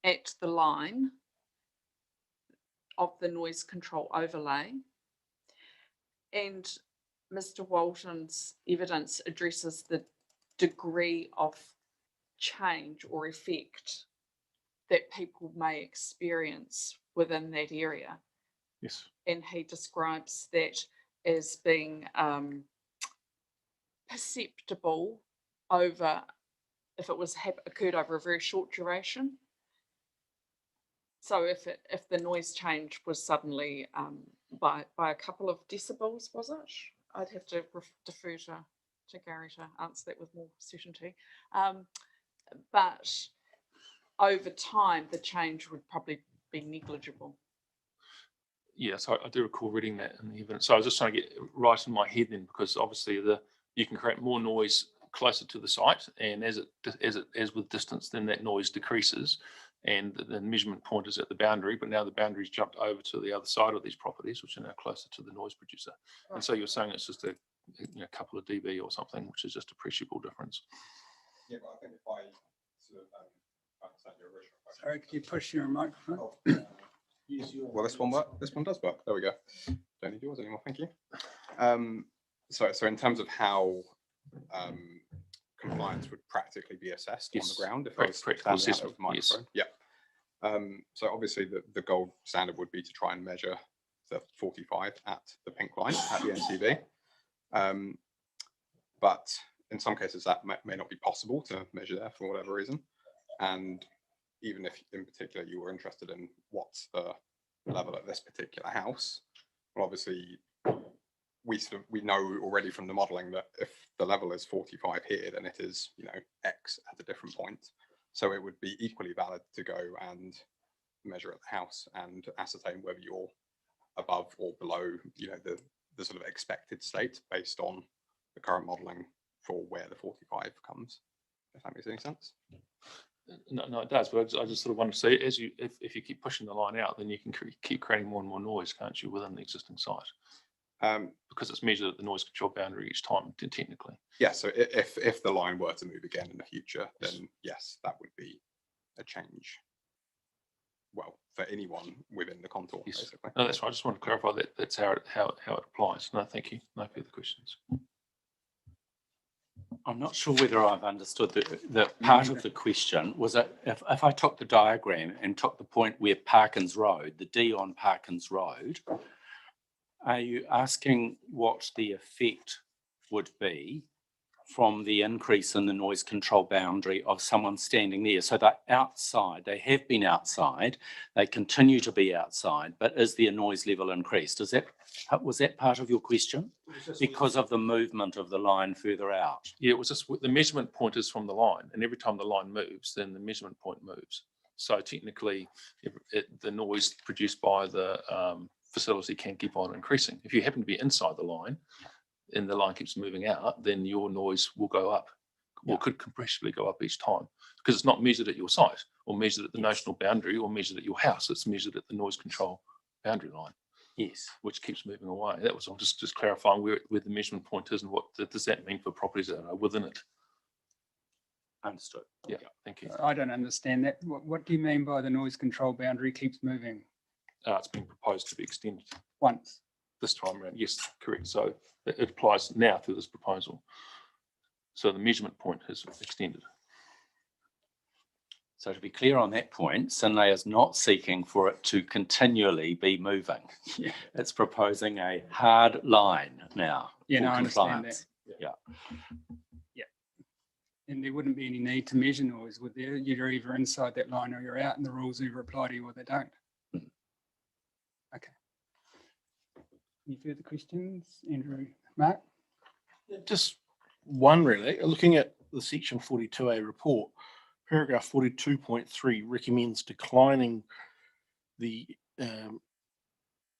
at the line of the noise control overlay, and Mr. Walton's evidence addresses the degree of change or effect that people may experience within that area. Yes. And he describes that as being perceptible over, if it was occurred over a very short duration. So if the noise change was suddenly by a couple of decibels, was it? I'd have to defer to Gary to answer that with more certainty. But over time, the change would probably be negligible. Yes, I do recall reading that in the evidence. So I was just trying to get right in my head then, because obviously you can create more noise closer to the site, and as with distance, then that noise decreases, and the measurement point is at the boundary. But now the boundary's jumped over to the other side of these properties, which are now closer to the noise producer. Right. And so you're saying it's just a couple of dB or something, which is just appreciable difference. Yeah, but I think if I sort of understand your original question. Sorry, could you push your microphone? Well, this one work. This one does work. There we go. Don't need yours anymore. Thank you. So in terms of how compliance would practically be assessed on the ground, if I was practical standing out assessment, of the microphone, yeah. So obviously the gold standard would be to try and measure the 45 at the pink line at the NCV. But in some cases that may not be possible to measure there for whatever reason. And even if in particular you were interested in what's the level at this particular house, well, obviously we know already from the modeling that if the level is 45 here, then it is, you know, X at a different point. So it would be equally valid to go and measure at the house and ascertain whether you're above or below, you know, the sort of expected state based on the current modeling for where the 45 comes, if that makes any sense. No, it does, but I just sort of want to say, as you, if you keep pushing the line out, then you can keep creating more and more noise, can't you, within the existing site? Because it's measured at the noise control boundary each time, technically. Yeah, so if the line were to move again in the future, then yes, that would be a change. Well, for anyone within the contour, yes. Basically. No, that's right. I just want to clarify that that's how it applies. No, thank you. No further questions. I'm not sure whether I've understood the part of the question was that if I took the diagram and took the point where Parkins Road, the D on Parkins Road, are you asking what the effect would be from the increase in the noise control boundary of someone standing there? So they're outside, they have been outside, they continue to be outside, but is their noise level increased? Was that part of your question? Because of the movement of the line further out? Yeah, it was just the measurement point is from the line, and every time the line moves, then the measurement point moves. So technically, the noise produced by the facility can keep on increasing. If you happen to be inside the line, and the line keeps moving out, then your noise will go up, or could compressively go up each time, because it's not measured at your site, or measured at the notional boundary, or measured at your house. It's measured at the noise control boundary line. Yes, which keeps moving away. That was all just clarifying where the measurement point is and what does that mean for properties that are within it. Understood. Yeah, thank you. I don't understand that. What do you mean by the noise control boundary keeps moving? It's been proposed to be extended. Once? This time around, yes, correct. So it applies now through this proposal. So the measurement point is extended. So to be clear on that point, Synlait is not seeking for it to continually be moving. Yeah. It's proposing a hard line now. Yeah, for no, I understand compliance. that. Yeah. Yeah. And there wouldn't be any need to measure noise, would there? You're either inside that line or you're out, and the rules either apply to you or they don't. Okay. Any further questions, Andrew? Mark? Just one really, looking at the section 42A report, paragraph 42.3 recommends declining the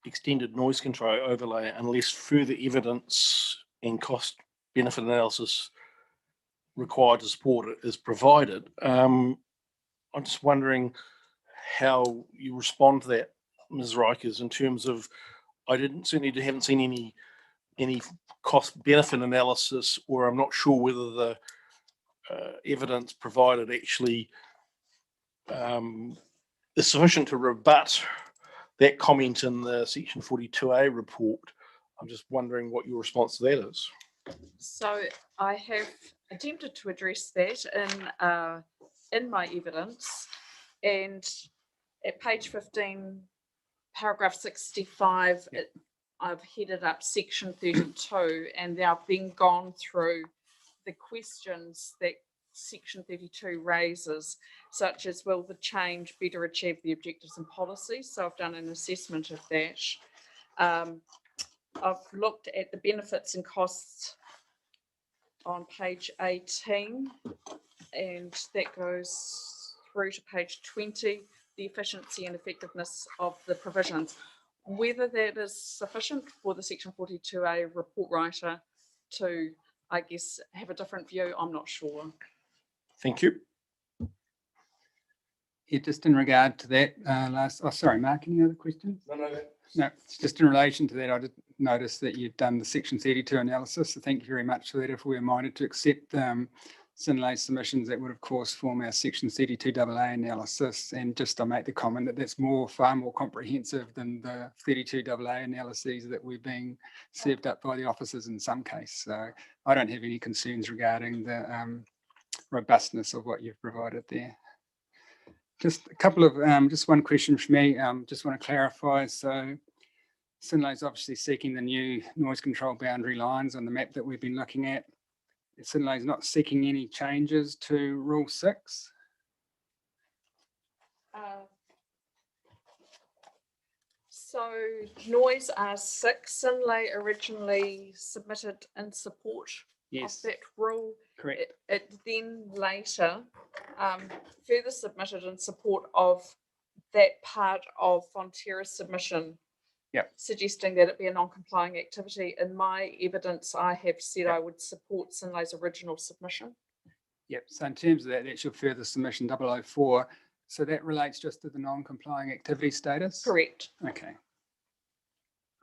extended noise control overlay unless further evidence and cost benefit analysis required to support it is provided. I'm just wondering how you respond to that, Ms. Rikers, in terms of, haven't seen any cost benefit analysis, or I'm not sure whether the evidence provided actually is sufficient to rebut that comment in the section 42A report. I'm just wondering what your response to that is. So I have attempted to address that in my evidence, and at page 15, paragraph 65, I've headed up section 32, and I've then gone through the questions that section 32 raises, such as will the change better achieve the objectives and policies? So I've done an assessment of that. I've looked at the benefits and costs on page 18, and that goes through to page 20, the efficiency and effectiveness of the provisions. Whether that is sufficient for the section 42A report writer to, I guess, have a different view, I'm not sure. Thank you. Yeah, just in regard to that, sorry, Mark, any other questions? No, it's just in relation to that, I did notice that you've done the section 32 analysis. So thank you very much for that. If we're minded to accept Sinlay submissions that would of course form our section 32AA analysis. And just I make the comment that that's far more comprehensive than the 32AA analyses that we're being served up by the officers in some case. So I don't have any concerns regarding the robustness of what you've provided there. Just a couple of, just one question from me, just want to clarify. So Sinlay's obviously seeking the new noise control boundary lines on the map that we've been looking at. Sinlay's not seeking any changes to Rule 6. So noise R6, Sinlay originally submitted in support of that rule. Correct. It then later further submitted in support of that part of Fonterra's submission, suggesting that it be a non-complying activity. In my evidence, I have said I would support Sinlay's original submission. Yep. So in terms of that, that's your further submission 004. So that relates just to the non-complying activity status? Correct. Okay.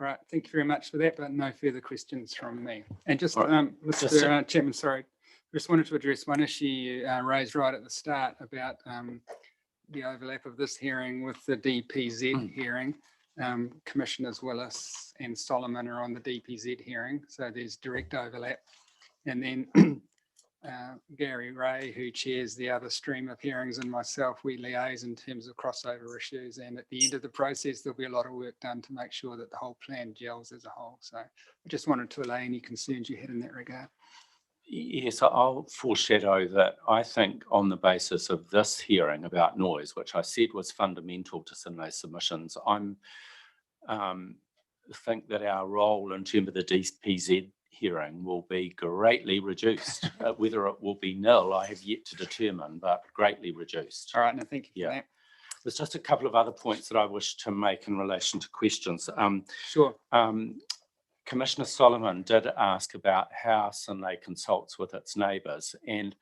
All right. Thank you very much for that, but no further questions from me. And just, Right. Mr. Chapman, sorry, just wanted to address one issue you raised right at the start about the overlap of this hearing with the DPZ hearing. Commissioners Willis and Solomon are on the DPZ hearing, so there's direct overlap. And then Gary Ray, who chairs the other stream of hearings, and myself, we liaise in terms of crossover issues. And at the end of the process, there'll be a lot of work done to make sure that the whole plan gels as a whole. So I just wanted to allay any concerns you had in that regard. Yes, I'll foreshadow that I think on the basis of this hearing about noise, which I said was fundamental to Sinlay's submissions, I'm think that our role in terms of the DPZ hearing will be greatly reduced. Whether it will be nil, I have yet to determine, but greatly reduced. All right, no, thank you for that. There's just a couple of other points that I wish to make in relation to questions. Sure. Commissioner Solomon did ask about how Sinlay consults with its neighbours, and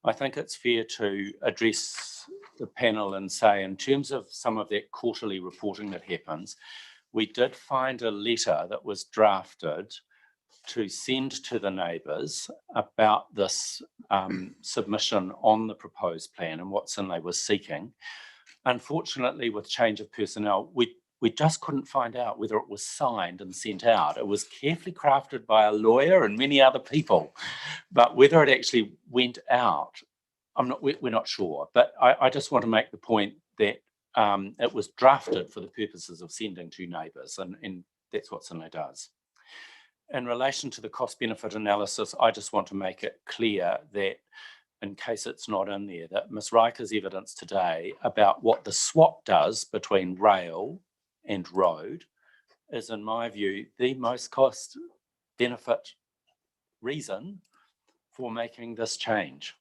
I think it's fair to address the panel and say, in terms of some of that quarterly reporting that happens, we did find a letter that was drafted to send to the neighbours about this submission on the proposed plan and what Sinlay was seeking. Unfortunately, with change of personnel, we just couldn't find out whether it was signed and sent out. It was carefully crafted by a lawyer and many other people, but whether it actually went out, we're not sure. But I just want to make the point that it was drafted for the purposes of sending to neighbours, and that's what Sinlay does. In relation to the cost benefit analysis, I just want to make it clear that, in case it's not in there, that Ms. Riker's evidence today about what the swap does between rail and road is, in my view, the most cost benefit reason for making this change.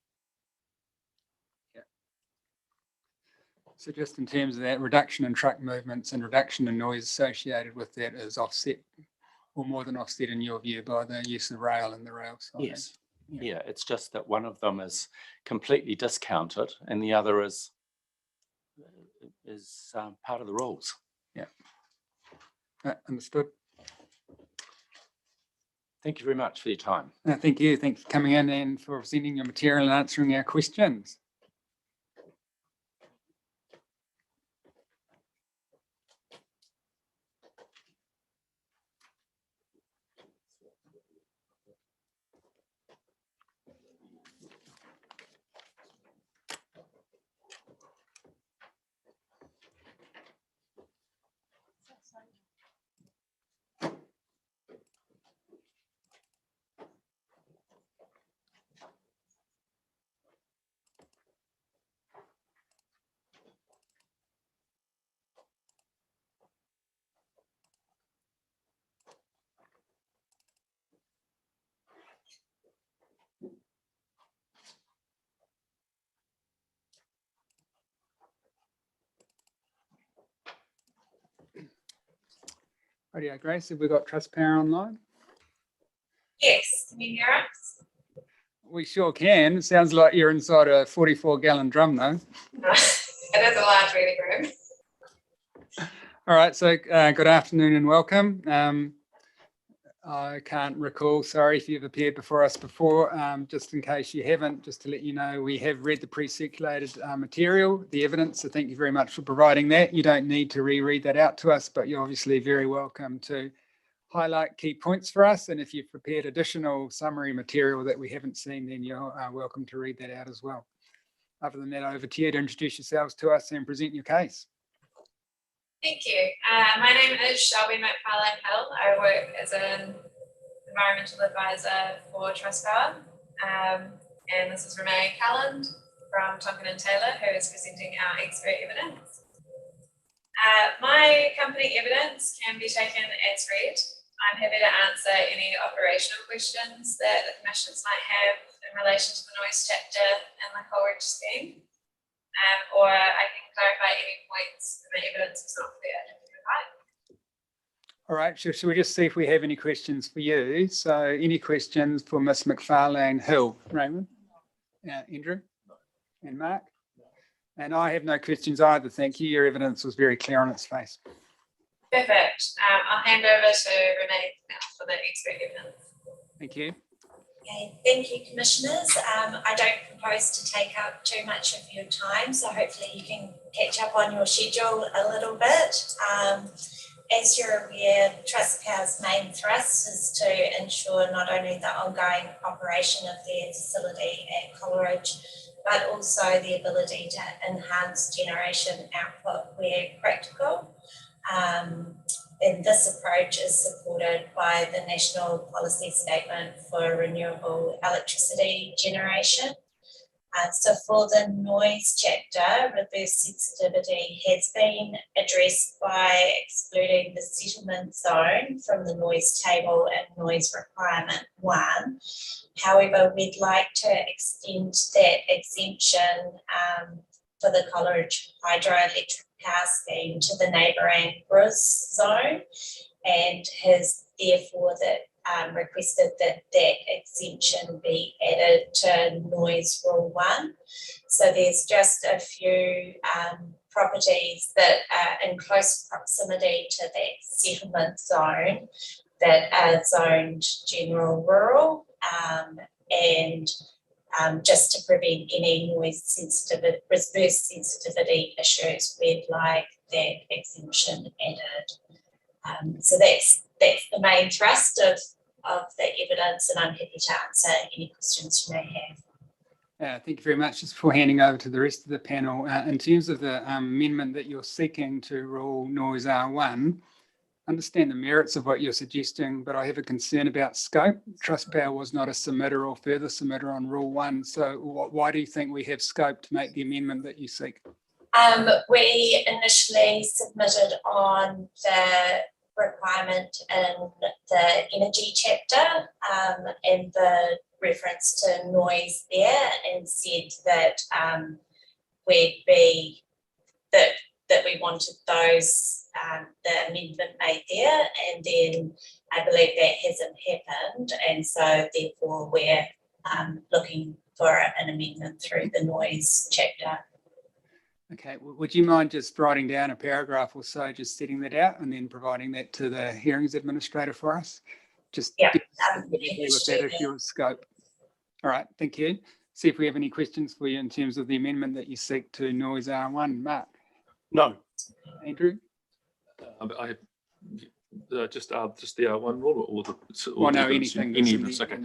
So just in terms of that, reduction in truck movements and reduction in noise associated with that is offset, or more than offset in your view, by the use of rail and the rail side? Yes. Yeah, it's just that one of them is completely discounted and the other is part of the rules. Yeah. Understood. Thank you very much for your time. Thank you. Thanks for coming in and for presenting your material and answering our questions. Rightio, Grace, have we got Trustpower online? Yes, can you hear us? We sure can. It sounds like you're inside a 44-gallon drum, though. It is a large reading room. All right, so good afternoon and welcome. I can't recall. Sorry if you've appeared before us before. Just in case you haven't, just to let you know, we have read the pre-circulated material, the evidence. So thank you very much for providing that. You don't need to reread that out to us, but you're obviously very welcome to highlight key points for us. And if you've prepared additional summary material that we haven't seen, then you're welcome to read that out as well. Other than that, over to you to introduce yourselves to us and present your case. Thank you. My name is Selwyn McFarlane-Hill. I work as an environmental advisor for Trustpower. And this is Renee Calland from Tonkin and Taylor, who is presenting our expert evidence. My company evidence can be taken as read. I'm happy to answer any operational questions that the commissioners might have in relation to the noise chapter and the Coleridge scheme. Or I can clarify any points that the evidence is not clear. All right, should we just see if we have any questions for you? So any questions for Ms. McFarlane-Hill? Raymond? Andrew? And Mark? And I have no questions either, thank you. Your evidence was very clear on its face. Perfect. I'll hand over to Renee now for the expert evidence. Thank you. Okay, thank you, Commissioners. I don't propose to take up too much of your time, so hopefully you can catch up on your schedule a little bit. As you're aware, Trustpower's main thrust is to ensure not only the ongoing operation of their facility at Coleridge, but also the ability to enhance generation output where practical. And this approach is supported by the National Policy Statement for Renewable Electricity Generation. So for the noise chapter, reverse sensitivity has been addressed by excluding the settlement zone from the noise table and noise requirement 1. However, we'd like to extend that exemption for the Coleridge hydroelectric power scheme to the neighbouring Bruce zone, and has therefore requested that exemption be added to noise rule 1. So there's just a few properties that are in close proximity to that settlement zone that are zoned general rural, and just to prevent any noise sensitivity, reverse sensitivity issues, we'd like that exemption added. So that's the main thrust of the evidence, and I'm happy to answer any questions you may have. Thank you very much. Just before handing over to the rest of the panel, in terms of the amendment that you're seeking to rule noise R1, understand the merits of what you're suggesting, but I have a concern about scope. Trustpower was not a submitter or further submitter on rule 1. So why do you think we have scope to make the amendment that you seek? We initially submitted on the requirement in the energy chapter and the reference to noise there, and said that that we wanted those the amendment made there, and then I believe that hasn't happened, and so therefore we're looking for an amendment through the noise chapter. Okay, would you mind just writing down a paragraph or so, just setting that out and then providing that to the hearings administrator for us? Just with that if you're scope. All right, thank you. See if we have any questions for you in terms of the amendment that you seek to noise R1. Mark? No. Andrew? I have just the R1 rule or the anything. Any evidence, okay.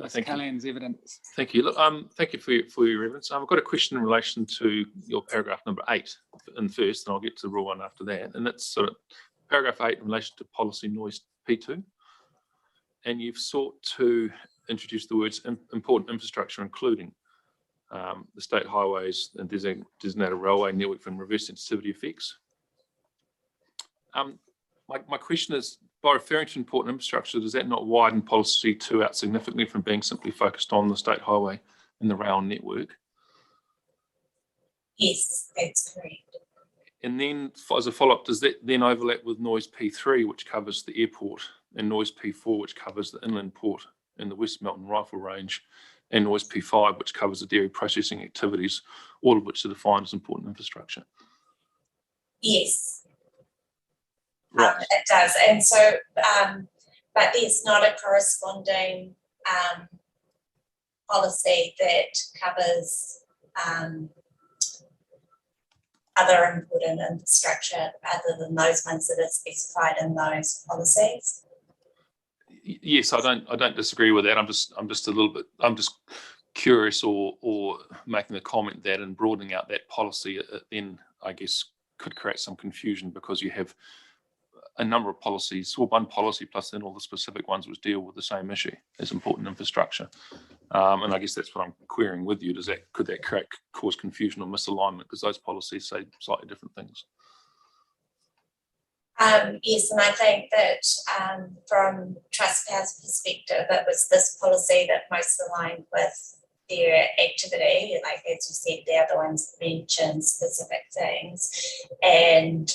Thank you. Evidence. Thank you. Look, thank you for your evidence. I've got a question in relation to your paragraph number 8 in first, and I'll get to rule 1 after that. And that's sort of paragraph 8 in relation to policy noise P2. And you've sought to introduce the words important infrastructure, including the state highways and designated railway network from reverse sensitivity effects. My question is, by referring to important infrastructure, does that not widen policy 2 out significantly from being simply focused on the state highway and the rail network? Yes, that's correct. And then as a follow-up, does that then overlap with noise P3, which covers the airport, and noise P4, which covers the inland port and the West Melton Rifle Range, and noise P5, which covers the dairy processing activities, all of which are defined as important infrastructure? Yes. Right. It does. And so but there's not a corresponding policy that covers other important infrastructure other than those ones that are specified in those policies. Yes, I don't disagree with that. I'm just a little bit, I'm just curious or making the comment that in broadening out that policy, then I guess could create some confusion because you have a number of policies, or one policy plus then all the specific ones which deal with the same issue as important infrastructure. And I guess that's what I'm querying with you. Could that cause confusion or misalignment because those policies say slightly different things? Yes, and I think that from Trustpower's perspective, it was this policy that most aligned with their activity. Like as you said, the other ones mention specific things, and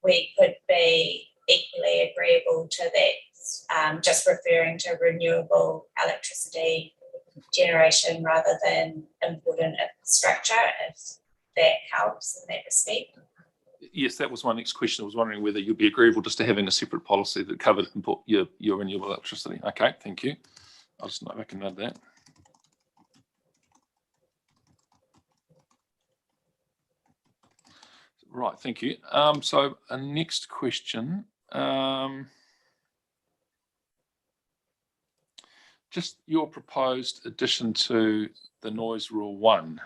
we could be equally agreeable to that, just referring to renewable electricity generation rather than important infrastructure, if that helps in that respect. Yes, that was my next question. I was wondering whether you'd be agreeable just to having a separate policy that covered your renewable electricity. Okay, thank you. I'll just make a note of that. Right, thank you. So a next question. Just your proposed addition to the noise rule 1.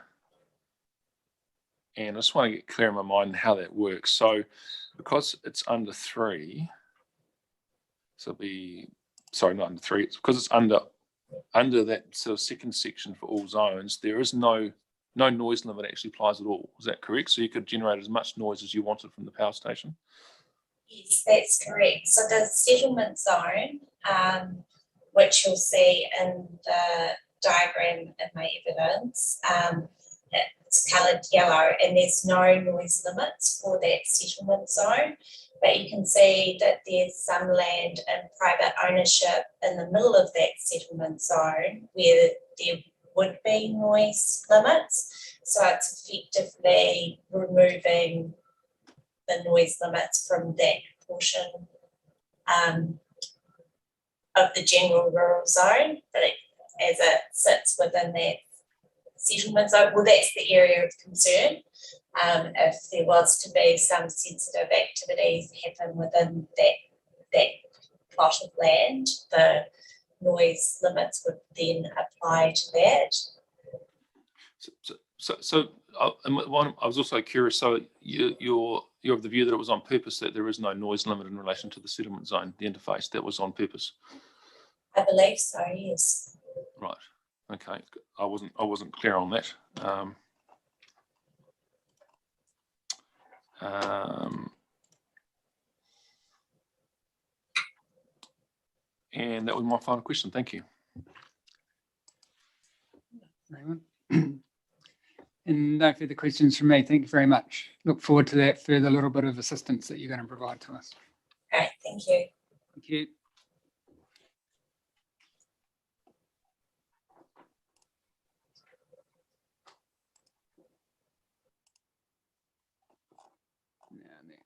And I just want to get clear in my mind how that works. So because it's under 3, so it'll be, sorry, not under 3, it's because it's under that sort of second section for all zones, there is no noise limit actually applies at all. Is that correct? So you could generate as much noise as you wanted from the power station? Yes, that's correct. So the settlement zone, which you'll see in the diagram in my evidence, it's coloured yellow, and there's no noise limits for that settlement zone. But you can see that there's some land in private ownership in the middle of that settlement zone where there would be noise limits. So it's effectively removing the noise limits from that portion of the general rural zone, but as it sits within that settlement zone, well, that's the area of concern. If there was to be some sensitive activities happen within that plot of land, the noise limits would then apply to that. So I was also curious. So you're of the view that it was on purpose that there is no noise limit in relation to the settlement zone, the interface. That was on purpose. I believe so. Yes. Right. Okay. I wasn't clear on that. And that was my final question. Thank you. Raymond. And no further questions from me. Thank you very much. Look forward to that further little bit of assistance that you're going to provide to us. Great, thank you. Thank you. Now then,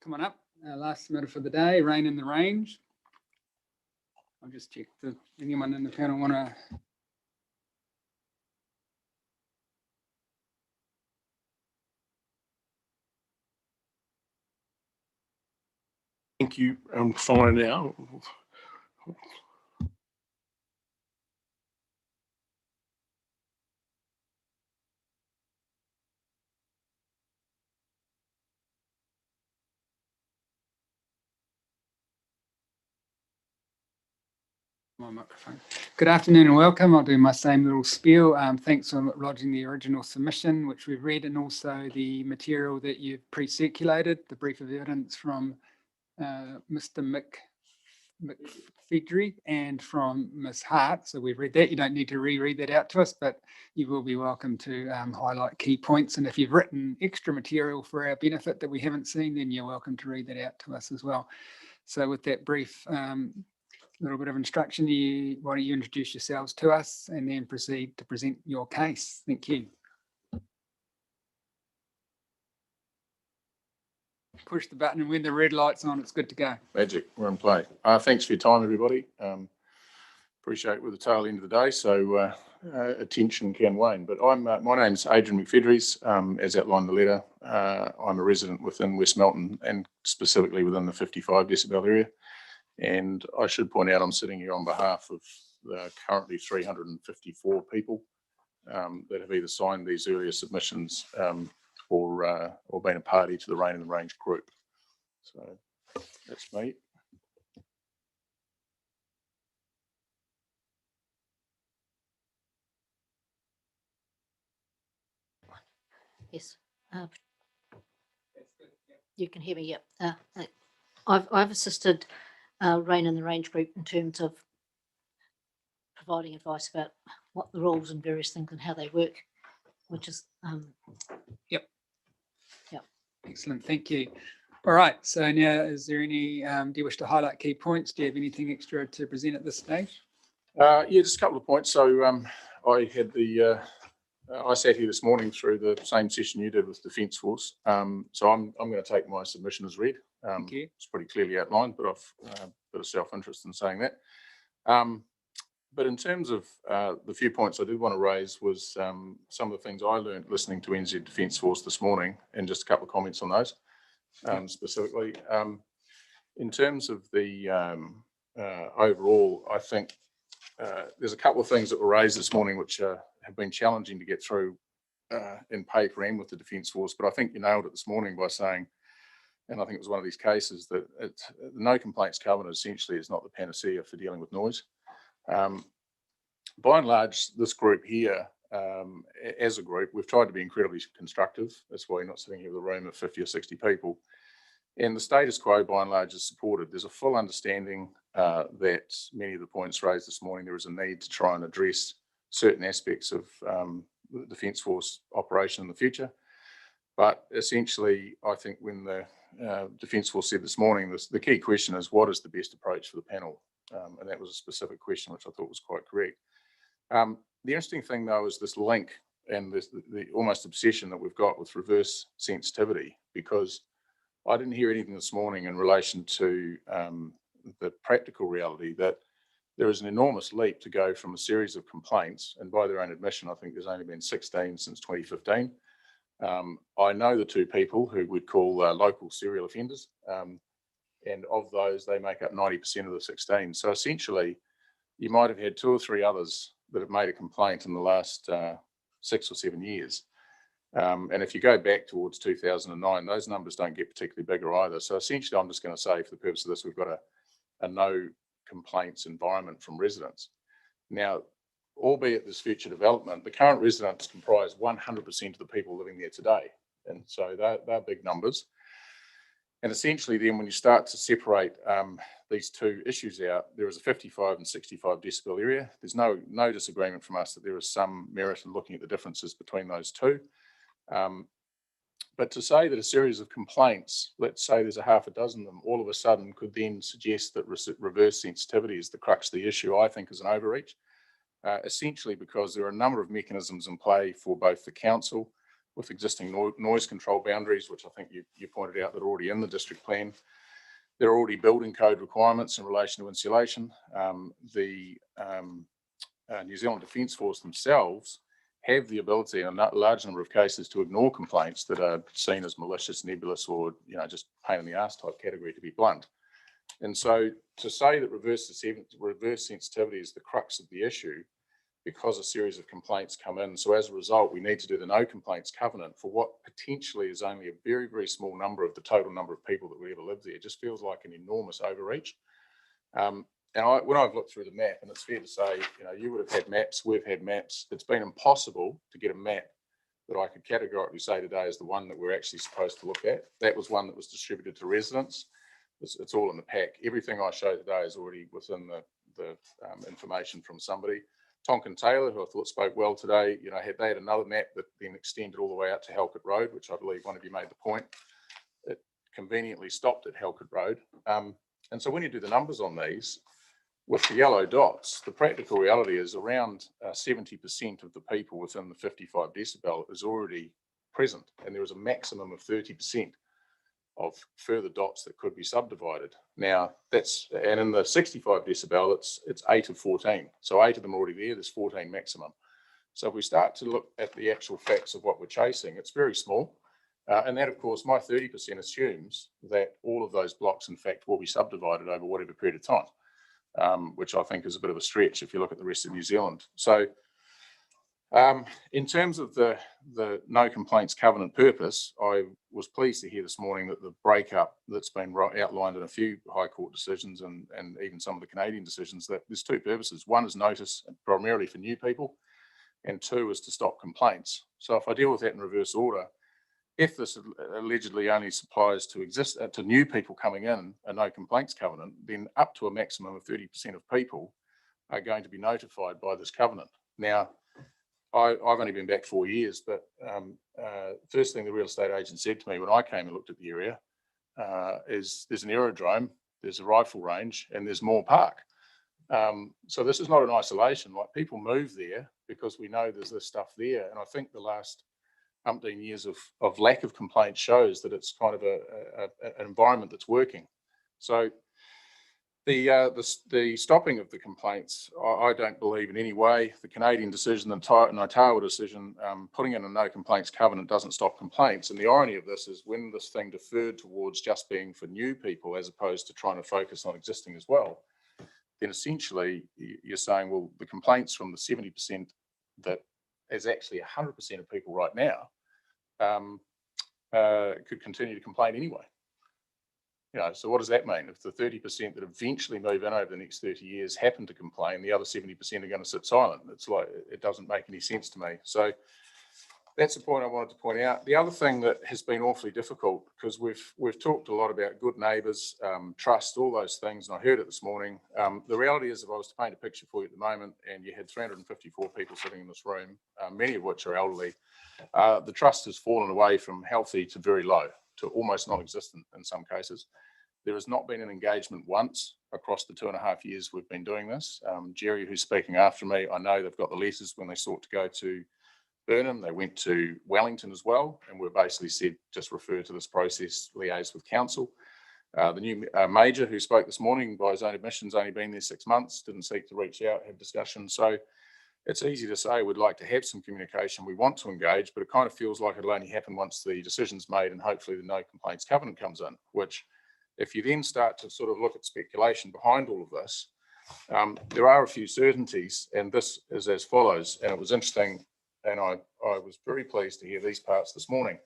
come on up. Our last submitter for the day, Rain in the Range. I'll just check. Does anyone in the panel want to? Thank you. I'm fine now. My microphone. Good afternoon and welcome. I'll do my same little spiel. Thanks for lodging the original submission, which we've read, and also the material that you've pre-circulated, the brief of evidence from Mr. McFeedry and from Ms. Hart. So we've read that. You don't need to reread that out to us, but you will be welcome to highlight key points. And if you've written extra material for our benefit that we haven't seen, then you're welcome to read that out to us as well. So with that brief little bit of instruction, why don't you introduce yourselves to us and then proceed to present your case. Thank you. push the button, and when the red light's on, it's good to go. Magic, we're in play. Thanks for your time, everybody. Appreciate it with the tail end of the day, so attention can wane. But my name's Adrian McFedries, as outlined in the letter. I'm a resident within West Melton and specifically within the 55 decibel area. And I should point out I'm sitting here on behalf of the currently 354 people that have either signed these earlier submissions or been a party to the Rain in the Range group. So that's me. Yes. You can hear me, yep. I've assisted Rain in the Range group in terms of providing advice about what the rules and various things and how they work, which is Yep. Yep. Excellent, thank you. All right, so now is there any, do you wish to highlight key points? Do you have anything extra to present at this stage? Yeah, just a couple of points. So I had I sat here this morning through the same session you did with Defence Force. So I'm going to take my submission as read. Thank you. It's pretty clearly outlined, but I've a bit of self-interest in saying that. But in terms of the few points I did want to raise was some of the things I learned listening to NZ Defence Force this morning, and just a couple of comments on those specifically. In terms of the overall, I think there's a couple of things that were raised this morning which have been challenging to get through in paper and with the Defence Force, but I think you nailed it this morning by saying, and I think it was one of these cases, that the no complaints covenant essentially is not the panacea for dealing with noise. By and large, this group here, as a group, we've tried to be incredibly constructive. That's why you're not sitting here with a room of 50 or 60 people. And the status quo, by and large, is supported. There's a full understanding that many of the points raised this morning, there is a need to try and address certain aspects of the Defence Force operation in the future. But essentially, I think when the Defence Force said this morning, the key question is, what is the best approach for the panel? And that was a specific question, which I thought was quite correct. The interesting thing, though, is this link and the almost obsession that we've got with reverse sensitivity, because I didn't hear anything this morning in relation to the practical reality that there is an enormous leap to go from a series of complaints, and by their own admission, I think there's only been 16 since 2015. I know the two people who we'd call local serial offenders, and of those, they make up 90% of the 16. So essentially, you might have had 2 or 3 others that have made a complaint in the last 6 or 7 years. And if you go back towards 2009, those numbers don't get particularly bigger either. So essentially, I'm just going to say, for the purpose of this, we've got a no complaints environment from residents. Now, albeit this future development, the current residents comprise 100% of the people living there today. And so they're big numbers. And essentially then when you start to separate these two issues out, there is a 55 and 65 decibel area. There's no disagreement from us that there is some merit in looking at the differences between those two. But to say that a series of complaints, let's say there's a half a dozen of them, all of a sudden could then suggest that reverse sensitivity is the crux of the issue, I think is an overreach. Essentially because there are a number of mechanisms in play for both the council with existing noise control boundaries, which I think you pointed out that are already in the district plan. There are already building code requirements in relation to insulation. The New Zealand Defence Force themselves have the ability in a large number of cases to ignore complaints that are seen as malicious, nebulous, or just pain in the ass type category, to be blunt. And so to say that reverse sensitivity is the crux of the issue because a series of complaints come in. So as a result, we need to do the no complaints covenant for what potentially is only a very, very small number of the total number of people that would ever live there. It just feels like an enormous overreach. And when I've looked through the map, and it's fair to say, you would have had maps, we've had maps. It's been impossible to get a map that I could categorically say today is the one that we're actually supposed to look at. That was one that was distributed to residents. It's all in the pack. Everything I show today is already within the information from somebody. Tonkin Taylor, who I thought spoke well today, they had another map that then extended all the way out to Halcook Road, which I believe one of you made the point. It conveniently stopped at Halcook Road. And so when you do the numbers on these, with the yellow dots, the practical reality is around 70% of the people within the 55 decibel is already present, and there is a maximum of 30%. of further dots that could be subdivided. Now and in the 65 decibel, it's 8 of 14. So 8 of them are already there, there's 14 maximum. So if we start to look at the actual facts of what we're chasing, it's very small. And that, of course, my 30% assumes that all of those blocks, in fact, will be subdivided over whatever period of time, which I think is a bit of a stretch if you look at the rest of New Zealand. So in terms of the no complaints covenant purpose, I was pleased to hear this morning that the breakup that's been outlined in a few High Court decisions and even some of the Canadian decisions, that there's two purposes. One is notice, primarily for new people, and two is to stop complaints. So if I deal with that in reverse order, if this allegedly only applies to new people coming in a no complaints covenant, then up to a maximum of 30% of people are going to be notified by this covenant. Now, I've only been back 4 years, but first thing the real estate agent said to me when I came and looked at the area is there's an aerodrome, there's a rifle range, and there's Moore Park. So this is not an isolation. Like, people move there because we know there's this stuff there. And I think the last umpteen years of lack of complaints shows that it's kind of an environment that's working. So the stopping of the complaints, I don't believe in any way. The Canadian decision, the Untitled decision, putting in a no complaints covenant doesn't stop complaints. And the irony of this is when this thing deferred towards just being for new people as opposed to trying to focus on existing as well, then essentially you're saying, well, the complaints from the 70% that is actually 100% of people right now could continue to complain anyway. You know, so what does that mean? If the 30% that eventually move in over the next 30 years happen to complain, the other 70% are going to sit silent. It's like, it doesn't make any sense to me. So that's the point I wanted to point out. The other thing that has been awfully difficult, because we've talked a lot about good neighbours, trust, all those things, and I heard it this morning. The reality is, if I was to paint a picture for you at the moment, and you had 354 people sitting in this room, many of which are elderly, the trust has fallen away from healthy to very low, to almost non-existent in some cases. There has not been an engagement once across the 2.5 years we've been doing this. Jerry, who's speaking after me, I know they've got the letters when they sought to go to Burnham. They went to Wellington as well, and we've basically said, just refer to this process, liaise with council. The new major who spoke this morning, by his own admissions, only been there 6 months, didn't seek to reach out, have discussion. So it's easy to say we'd like to have some communication, we want to engage, but it kind of feels like it'll only happen once the decision's made and hopefully the no complaints covenant comes in, which, if you then start to sort of look at speculation behind all of this, there are a few certainties, and this is as follows. And it was interesting, and I was very pleased to hear these parts this morning.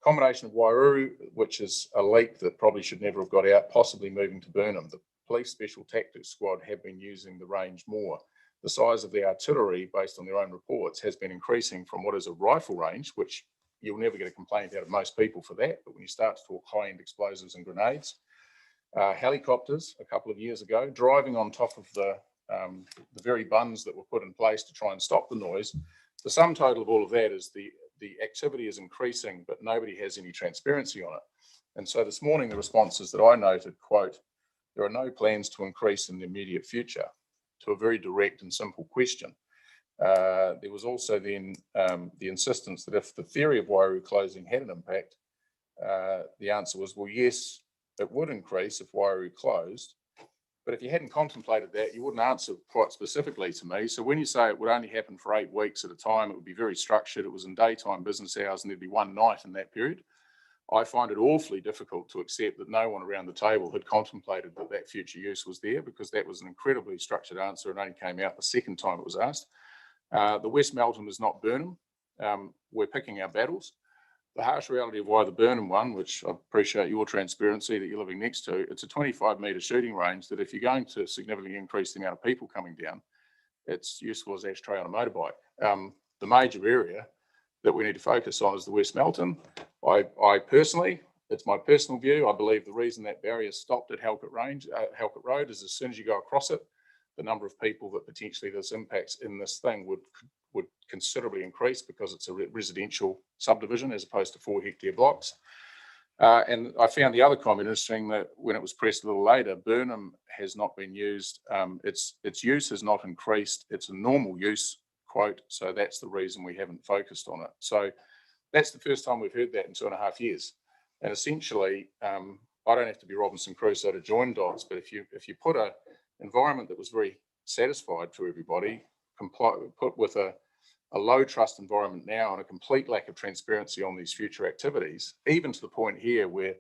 Combination of Wairuru, which is a leak that probably should never have got out, possibly moving to Burnham. The police special tactics squad have been using the range more. The size of the artillery, based on their own reports, has been increasing from what is a rifle range, which you'll never get a complaint out of most people for that. But when you start to talk high-end explosives and grenades, helicopters a couple of years ago, driving on top of the very buns that were put in place to try and stop the noise. The sum total of all of that is the activity is increasing, but nobody has any transparency on it. And so this morning, the responses that I noted, quote, there are no plans to increase in the immediate future, to a very direct and simple question. There was also then the insistence that if the theory of Wairau closing had an impact, the answer was, well, yes, it would increase if Wairau closed. But if you hadn't contemplated that, you wouldn't answer quite specifically to me. So when you say it would only happen for 8 weeks at a time, it would be very structured. It was in daytime business hours and there'd be one night in that period. I find it awfully difficult to accept that no one around the table had contemplated that that future use was there, because that was an incredibly structured answer and only came out the second time it was asked. The West Melton is not Burnham. We're picking our battles. The harsh reality of why the Burnham one, which I appreciate your transparency that you're living next to, it's a 25-metre shooting range that if you're going to significantly increase the amount of people coming down, it's useful as ashtray on a motorbike. The major area that we need to focus on is the West Melton. I personally, it's my personal view, I believe the reason that barrier stopped at Halcook Road is as soon as you go across it, the number of people that potentially this impacts in this thing would considerably increase, because it's a residential subdivision as opposed to 4-hectare blocks. And I found the other comment interesting, that when it was pressed a little later, Burnham has not been used. Its use has not increased. It's a normal use, quote. So that's the reason we haven't focused on it. So that's the first time we've heard that in 2.5 years. And essentially, I don't have to be Robinson Crusoe to join dots, but if you put a environment that was very satisfied for everybody, put with a low trust environment now and a complete lack of transparency on these future activities, even to the point here where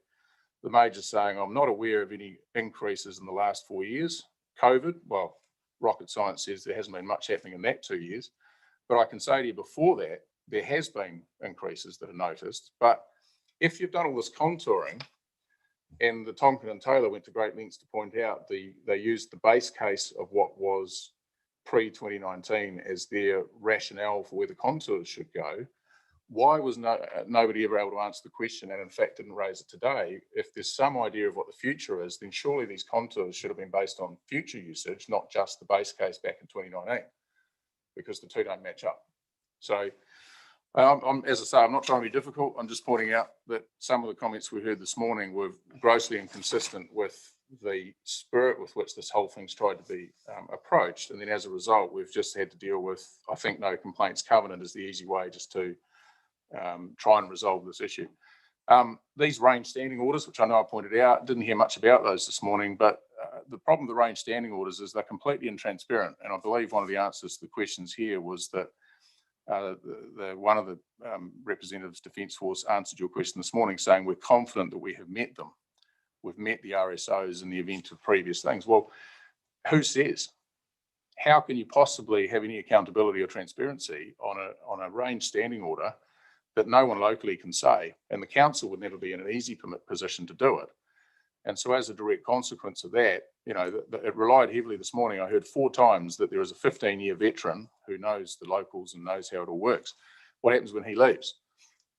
the major's saying, I'm not aware of any increases in the last 4 years. COVID, well, rocket science says there hasn't been much happening in that 2 years. But I can say to you before that, there has been increases that are noticed. But if you've done all this contouring, and the Tonkin and Taylor went to great lengths to point out they used the base case of what was pre-2019 as their rationale for where the contours should go, why was nobody ever able to answer the question, and in fact didn't raise it today? If there's some idea of what the future is, then surely these contours should have been based on future usage, not just the base case back in 2019, because the two don't match up. So as I say, I'm not trying to be difficult. I'm just pointing out that some of the comments we heard this morning were grossly inconsistent with the spirit with which this whole thing's tried to be approached. And then as a result, we've just had to deal with, I think, no complaints covenant is the easy way just to try and resolve this issue. These range standing orders, which I know I pointed out, didn't hear much about those this morning, but the problem with the range standing orders is they're completely intransparent. And I believe one of the answers to the questions here was that one of the representatives Defence Force answered your question this morning saying we're confident that we have met them. We've met the RSOs in the event of previous things. Well, who says? How can you possibly have any accountability or transparency on a range standing order that no one locally can say? And the council would never be in an easy position to do it. And so as a direct consequence of that, you know, it relied heavily this morning. I heard 4 times that there is a 15-year veteran who knows the locals and knows how it all works. What happens when he leaves?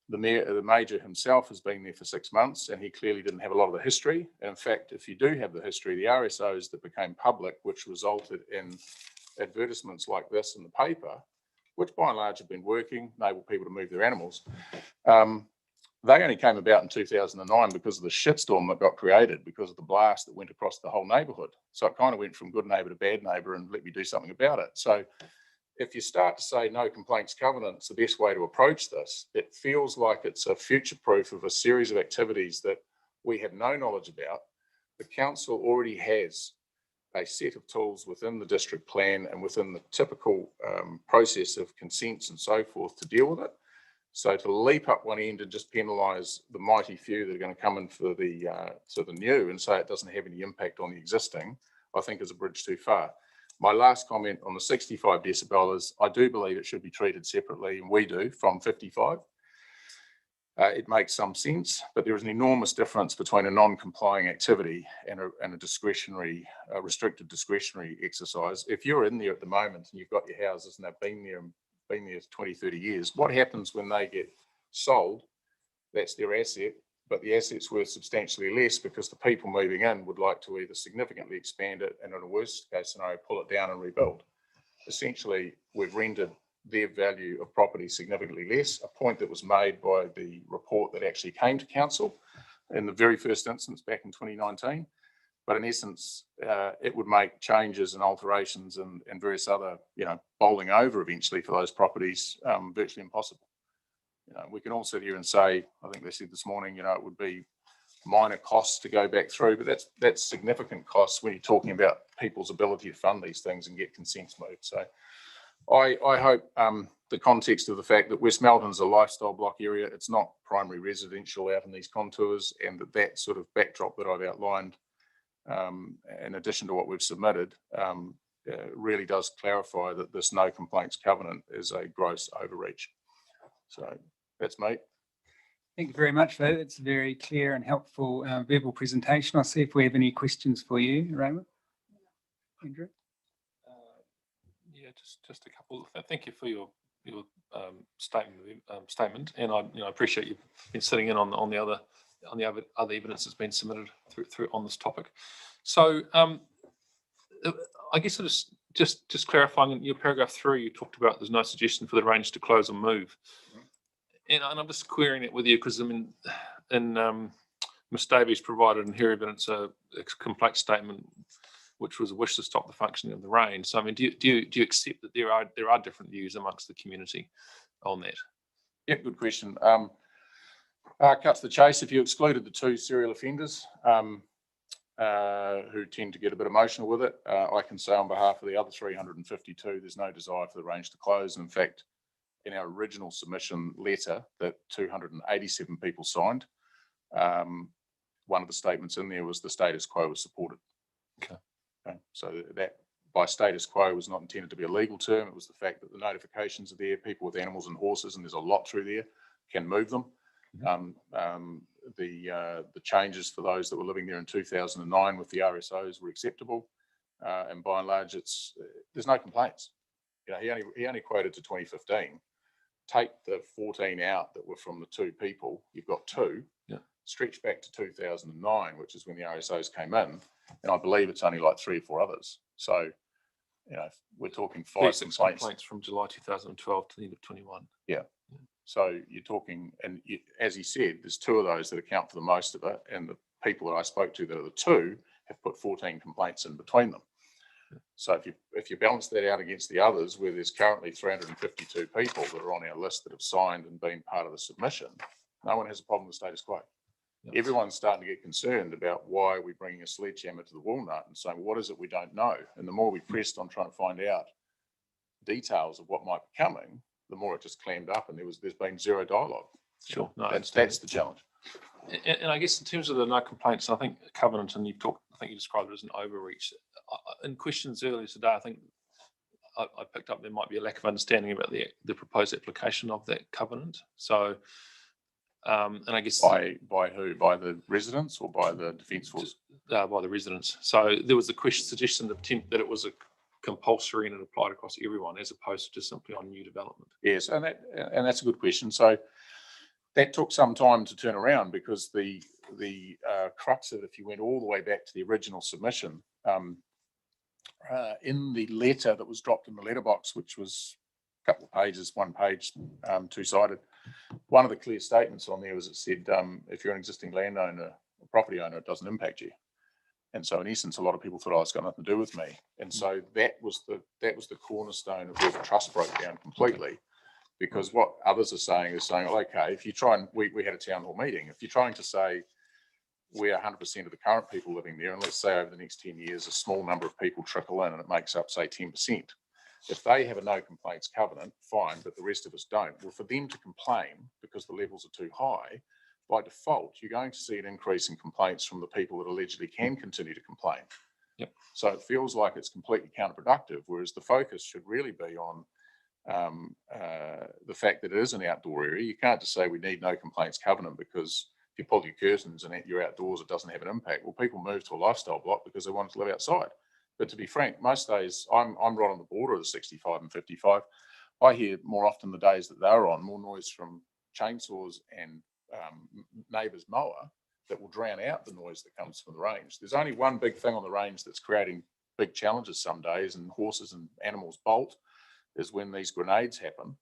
The major himself has been there for 6 months and he clearly didn't have a lot of the history. And in fact, if you do have the history, the RSOs that became public, which resulted in advertisements like this in the paper, which by and large have been working, enable people to move their animals, they only came about in 2009 because of the shitstorm that got created because of the blast that went across the whole neighbourhood. So it kind of went from good neighbour to bad neighbour and let me do something about it. So if you start to say no complaints covenant is the best way to approach this, it feels like it's a future proof of a series of activities that we have no knowledge about. The council already has a set of tools within the district plan and within the typical process of consents and so forth to deal with it. So to leap up one end and just penalise the mighty few that are going to come in for the new and say it doesn't have any impact on the existing, I think is a bridge too far. My last comment on the 65 decibel is I do believe it should be treated separately, and we do, from 55. It makes some sense, but there is an enormous difference between a non-complying activity and a discretionary, restricted discretionary exercise. If you're in there at the moment and you've got your houses and they've been there 20, 30 years, what happens when they get sold? That's their asset, but the asset's worth substantially less because the people moving in would like to either significantly expand it and in a worst case scenario, pull it down and rebuild. Essentially, we've rendered their value of property significantly less, a point that was made by the report that actually came to council in the very first instance back in 2019. But in essence, it would make changes and alterations and various other, bowling over eventually for those properties virtually impossible. We can all sit here and say, I think they said this morning, it would be minor costs to go back through, but that's significant costs when you're talking about people's ability to fund these things and get consents moved. So I hope the context of the fact that West Melton's a lifestyle block area, it's not primary residential out in these contours, and that sort of backdrop that I've outlined, in addition to what we've submitted, really does clarify that this no complaints covenant is a gross overreach. So that's me. Thank you very much for that. It's a very clear and helpful verbal presentation. I'll see if we have any questions for you, Raymond. Andrew? Yeah, just a couple. Thank you for your statement, and I appreciate you've been sitting in on the other evidence that's been submitted through on this topic. So I guess it is just clarifying in your paragraph 3, you talked about there's no suggestion for the range to close or move. And I'm just querying it with you because Ms. Davies provided in her evidence a complaint statement which was a wish to stop the functioning of the range. So I mean, do you accept that there are different views amongst the community on that? Yeah, good question. Cut to the chase, if you excluded the 2 serial offenders who tend to get a bit emotional with it, I can say on behalf of the other 352, there's no desire for the range to close. And in fact, in our original submission letter that 287 people signed, one of the statements in there was the status quo was supported. Okay. So that by status quo was not intended to be a legal term. It was the fact that the notifications are there, people with animals and horses, and there's a lot through there, can move them. The changes for those that were living there in 2009 with the RSOs were acceptable, and by and large, there's no complaints. You know, he only quoted to 2015. Take the 14 out that were from the 2 people, you've got 2. Yeah. Stretch back to 2009, which is when the RSOs came in, and I believe it's only like 3 or 4 others. So, you know, we're talking 5 complaints from July 2012 to the end of 21. Yeah. So you're talking, and as he said, there's 2 of those that account for the most of it, and the people that I spoke to that are the 2 have put 14 complaints in between them. So if you balance that out against the others, where there's currently 352 people that are on our list that have signed and been part of the submission, no one has a problem with status quo. Yep. Everyone's starting to get concerned about why we're bringing a sledgehammer to the walnut and saying, what is it we don't know? And the more we pressed on trying to find out details of what might be coming, the more it just clammed up, and there's been 0 dialogue. Sure. No, that's the challenge. And I guess in terms of the no complaints, I think Covenant, and I think you described it as an overreach. In questions earlier today, I think I picked up there might be a lack of understanding about the proposed application of that covenant. So, and I guess by who? By the residents or by the Defence Force? By the residents. So there was the suggestion that it was a compulsory and it applied across everyone, as opposed to just simply on new development. Yes, and that's a good question. So that took some time to turn around, because the crux of it, if you went all the way back to the original submission, in the letter that was dropped in the letterbox, which was a couple of pages, 1 page, 2-sided, one of the clear statements on there was it said, if you're an existing landowner or property owner, it doesn't impact you. And so in essence, a lot of people thought, it's got nothing to do with me. And so that was the cornerstone of where the trust broke down completely. Because what others are saying is saying, well, okay, if you try and we had a town hall meeting, if you're trying to say we're 100% of the current people living there, and let's say over the next 10 years, a small number of people trickle in and it makes up, say, 10%. If they have a no complaints covenant, fine, but the rest of us don't. Well, for them to complain because the levels are too high, by default, you're going to see an increase in complaints from the people that allegedly can continue to complain. Yep. So it feels like it's completely counterproductive, whereas the focus should really be on the fact that it is an outdoor area. You can't just say we need no complaints covenant because if you pull your curtains and you're outdoors, it doesn't have an impact. Well, people move to a lifestyle block because they want to live outside. But to be frank, most days I'm right on the border of the 65 and 55. I hear more often the days that they're on more noise from chainsaws and neighbours' mower that will drown out the noise that comes from the range. There's only one big thing on the range that's creating big challenges some days, and horses and animals bolt, is when these grenades happen,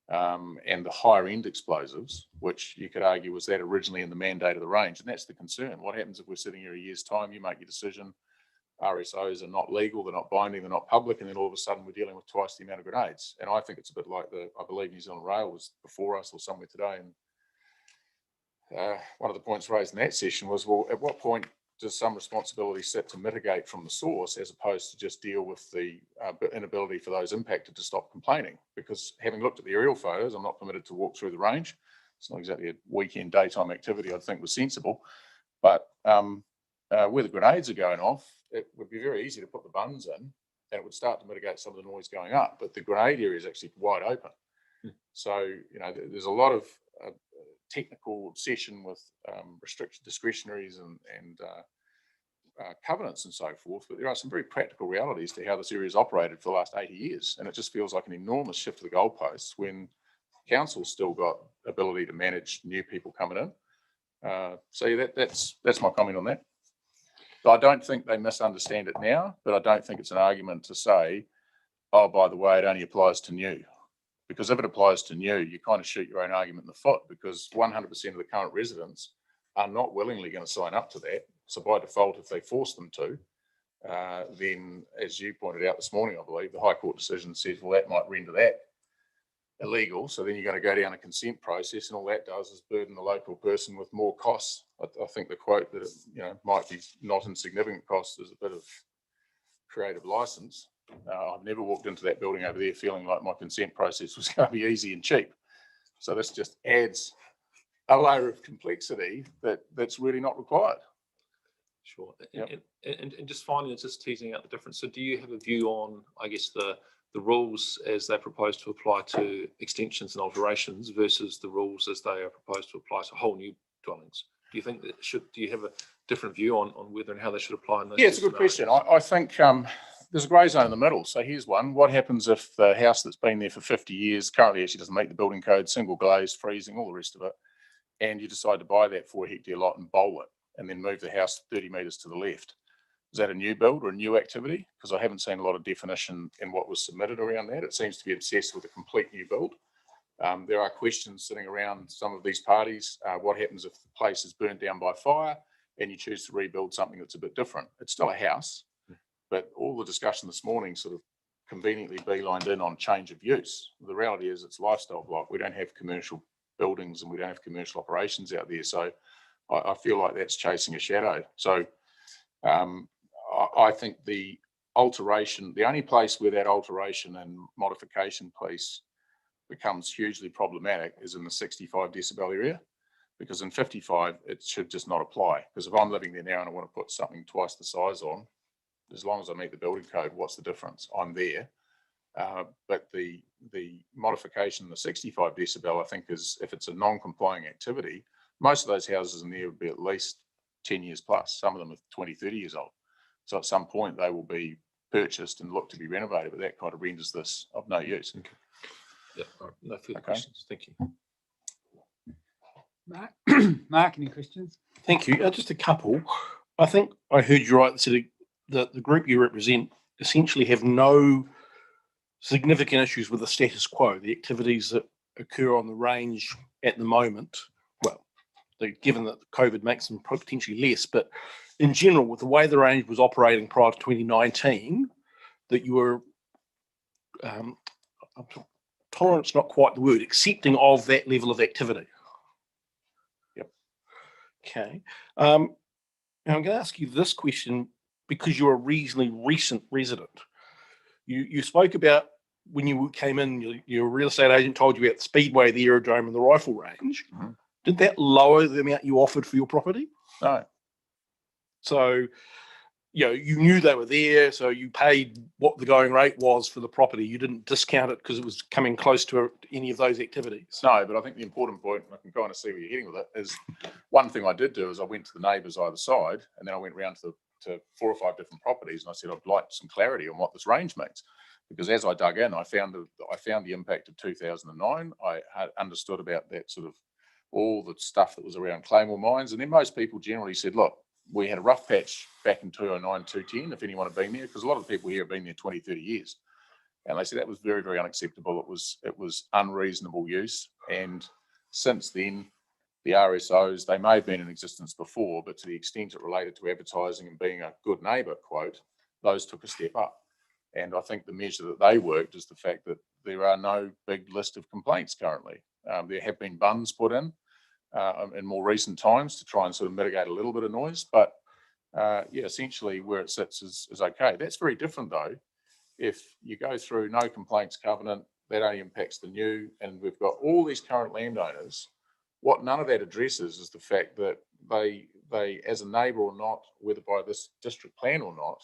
and the higher end explosives, which you could argue was that originally in the mandate of the range. And that's the concern. What happens if we're sitting here a year's time, you make your decision, RSOs are not legal, they're not binding, they're not public, and then all of a sudden we're dealing with twice the amount of grenades. And I think it's a bit like I believe New Zealand Rail was before us or somewhere today. And one of the points raised in that session was, well, at what point does some responsibility sit to mitigate from the source as opposed to just deal with the inability for those impacted to stop complaining? Because having looked at the aerial photos, I'm not permitted to walk through the range. It's not exactly a weekend daytime activity I'd think was sensible. But where the grenades are going off, it would be very easy to put the buns in and it would start to mitigate some of the noise going up. But the grenade area is actually wide open. So, you know, there's a lot of technical obsession with restricted discretionaries and covenants and so forth, but there are some very practical realities to how this area has operated for the last 80 years, and it just feels like an enormous shift to the goalposts when council's still got ability to manage new people coming in. So yeah, that's my comment on that. So I don't think they misunderstand it now, but I don't think it's an argument to say, oh, by the way, it only applies to new. Because if it applies to new, you kind of shoot your own argument in the foot, because 100% of the current residents are not willingly going to sign up to that. So by default, if they force them to, then as you pointed out this morning, I believe, the High Court decision says, well, that might render that illegal. So then you're going to go down a consent process, and all that does is burden the local person with more costs. I think the quote that it, might be not insignificant costs is a bit of creative license. I've never walked into that building over there feeling like my consent process was going to be easy and cheap. So this just adds a layer of complexity that's really not required. Sure. And just finally, just teasing out the difference. So do you have a view on, I guess, the rules as they propose to apply to extensions and alterations versus the rules as they are proposed to apply to whole new dwellings? Do you think that do you have a different view on whether and how they should apply in those? Yeah, it's a good question. I think there's a grey zone in the middle. So here's one. What happens if the house that's been there for 50 years currently actually doesn't meet the building code, single glazed, freezing, all the rest of it, and you decide to buy that 4 hectare lot and bowl it and then move the house 30 metres to the left? Is that a new build or a new activity? Because I haven't seen a lot of definition in what was submitted around that. It seems to be obsessed with a complete new build. There are questions sitting around some of these parties. What happens if the place is burnt down by fire and you choose to rebuild something that's a bit different? It's still a house, but all the discussion this morning sort of conveniently beelined in on change of use. The reality is it's lifestyle block. We don't have commercial buildings and we don't have commercial operations out there. So I feel like that's chasing a shadow. So I think the only place where that alteration and modification piece becomes hugely problematic is in the 65 decibel area, because in 55 it should just not apply. Because if I'm living there now and I want to put something twice the size on, as long as I meet the building code, what's the difference? I'm there. But the modification in the 65 decibel, I think, is if it's a non-complying activity, most of those houses in there would be at least 10 years plus. Some of them are 20, 30 years old. So at some point they will be purchased and look to be renovated, but that kind of renders this of no use. Okay. Yeah, no further questions. Thank you. Mark, any questions? Thank you. Just a couple. I think I heard you right. So the group you represent essentially have no significant issues with the status quo, the activities that occur on the range at the moment. Well, given that COVID makes them potentially less, but in general, with the way the range was operating prior to 2019, that you were tolerance, not quite the word, accepting of that level of activity. Yep. Okay. Now I'm going to ask you this question because you're a reasonably recent resident. You spoke about when you came in, your real estate agent told you about the speedway, the aerodrome, and the rifle range. Mm-hmm. Did that lower the amount you offered for your property? No. So, you knew they were there, so you paid what the going rate was for the property. You didn't discount it because it was coming close to any of those activities. No, but I think the important point, and I can kind of see where you're heading with it, is one thing I did do is I went to the neighbours either side, and then I went round to 4 or 5 different properties, and I said I'd like some clarity on what this range means. Because as I dug in, I found the impact of 2009. I had understood about that sort of all the stuff that was around Claymore mines, and then most people generally said, look, we had a rough patch back in 2009, 2010, if anyone had been there, because a lot of the people here have been there 20, 30 years. And they said that was very, very unacceptable. It was unreasonable use. And since then, the RSOs, they may have been in existence before, but to the extent it related to advertising and being a good neighbour, quote, those took a step up. And I think the measure that they worked is the fact that there are no big list of complaints currently. There have been buns put in more recent times to try and sort of mitigate a little bit of noise. But essentially where it sits is okay. That's very different though. If you go through no complaints covenant, that only impacts the new, and we've got all these current landowners. What none of that addresses is the fact that they as a neighbour or not, whether by this district plan or not,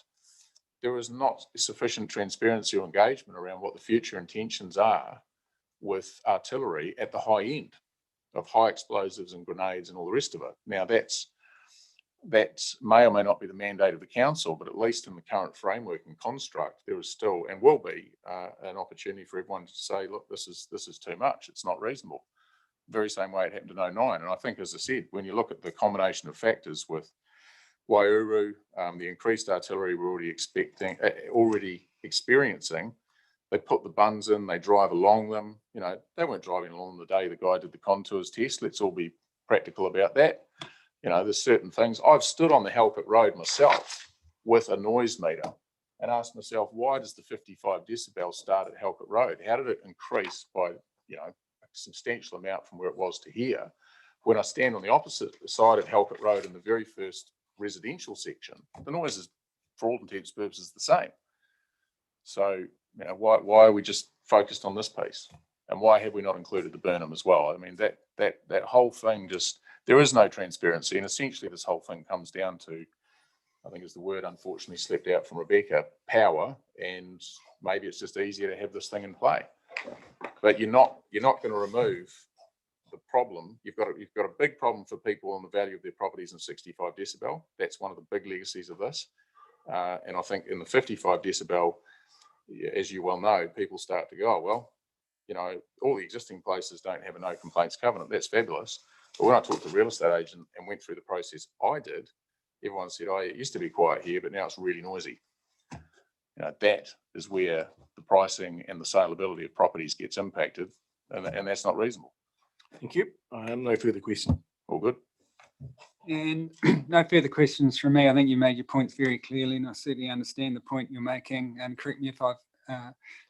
there is not sufficient transparency or engagement around what the future intentions are with artillery at the high end of high explosives and grenades and all the rest of it. Now that may or may not be the mandate of the council, but at least in the current framework and construct, there is still and will be an opportunity for everyone to say, look, this is too much. It's not reasonable. Very same way it happened in 2009. And I think, as I said, when you look at the combination of factors with Wairuru, the increased artillery we're already experiencing, they put the buns in, they drive along them. They weren't driving along the day the guy did the contours test. Let's all be practical about that. There's certain things. I've stood on the Halcook Road myself with a noise meter and asked myself, why does the 55 decibel start at Halcook Road? How did it increase by you know, a substantial amount from where it was to here. When I stand on the opposite side of Halcook Road in the very first residential section, the noise is, for all intents and purposes, the same. So, you know, why are we just focused on this piece? And why have we not included the Burnham as well? I mean, that whole thing just, there is no transparency. And essentially this whole thing comes down to, I think is the word unfortunately slipped out from Rebecca, power. And maybe it's just easier to have this thing in play. But you're not going to remove the problem. You've got a big problem for people on the value of their properties in 65 decibel. That's one of the big legacies of this. And I think in the 55 decibel, as you well know, people start to go, oh, well, you know, all the existing places don't have a no complaints covenant. That's fabulous. But when I talked to a real estate agent and went through the process I did, everyone said, oh, it used to be quiet here, but now it's really noisy. You know, that is where the pricing and the saleability of properties gets impacted, and that's not reasonable. Thank you. I have no further questions. All good. And no further questions from me. I think you made your points very clearly, and I certainly understand the point you're making. And correct me if I've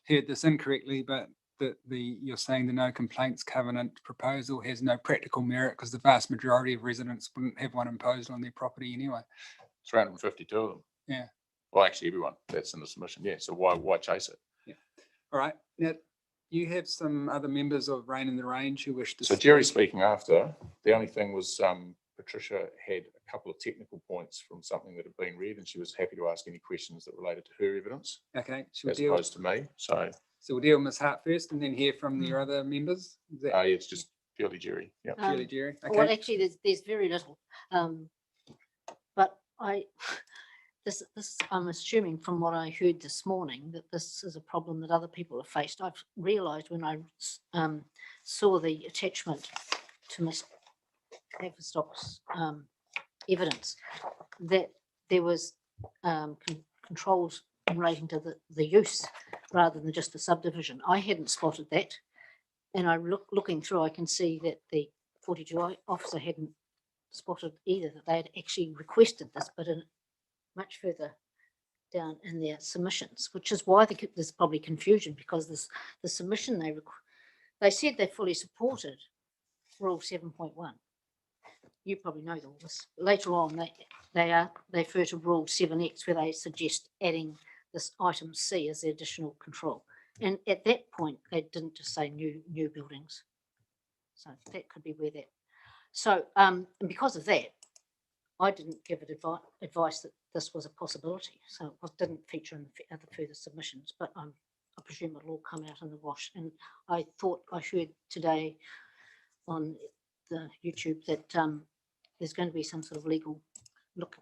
heard this incorrectly, but that you're saying the no complaints covenant proposal has no practical merit because the vast majority of residents wouldn't have one imposed on their property anyway. 352 of them. Yeah. Well, actually, everyone that's in the submission. Yeah. So why chase it? Yeah. All right. Now, you have some other members of Rain in the Range who wish to. So Jerry's speaking after. The only thing was Patricia had a couple of technical points from something that had been read, and she was happy to ask any questions that related to her evidence. Okay. As opposed to me. So we'll deal with Ms. Hart first and then hear from your other members. Is that... it's just purely Jerry. Yeah. Purely Jerry. Okay. Well, actually, there's very little. But this I'm assuming from what I heard this morning that this is a problem that other people have faced. I've realised when I saw the attachment to Ms. Haverstock's evidence that there was controls relating to the use rather than just the subdivision. I hadn't spotted that, and looking through, I can see that the 42 officer hadn't spotted either, that they had actually requested this, but in much further down in their submissions, which is why there's probably confusion, because the submission they said they fully supported Rule 7.1. You probably know all this. Later on, they refer to Rule 7X, where they suggest adding this item C as the additional control. And at that point, they didn't just say new buildings. So that could be where that. So and because of that, I didn't give it advice that this was a possibility. So it didn't feature in the other further submissions, but I presume it'll all come out in the wash. And I thought I heard today on the YouTube that there's going to be some sort of legal look.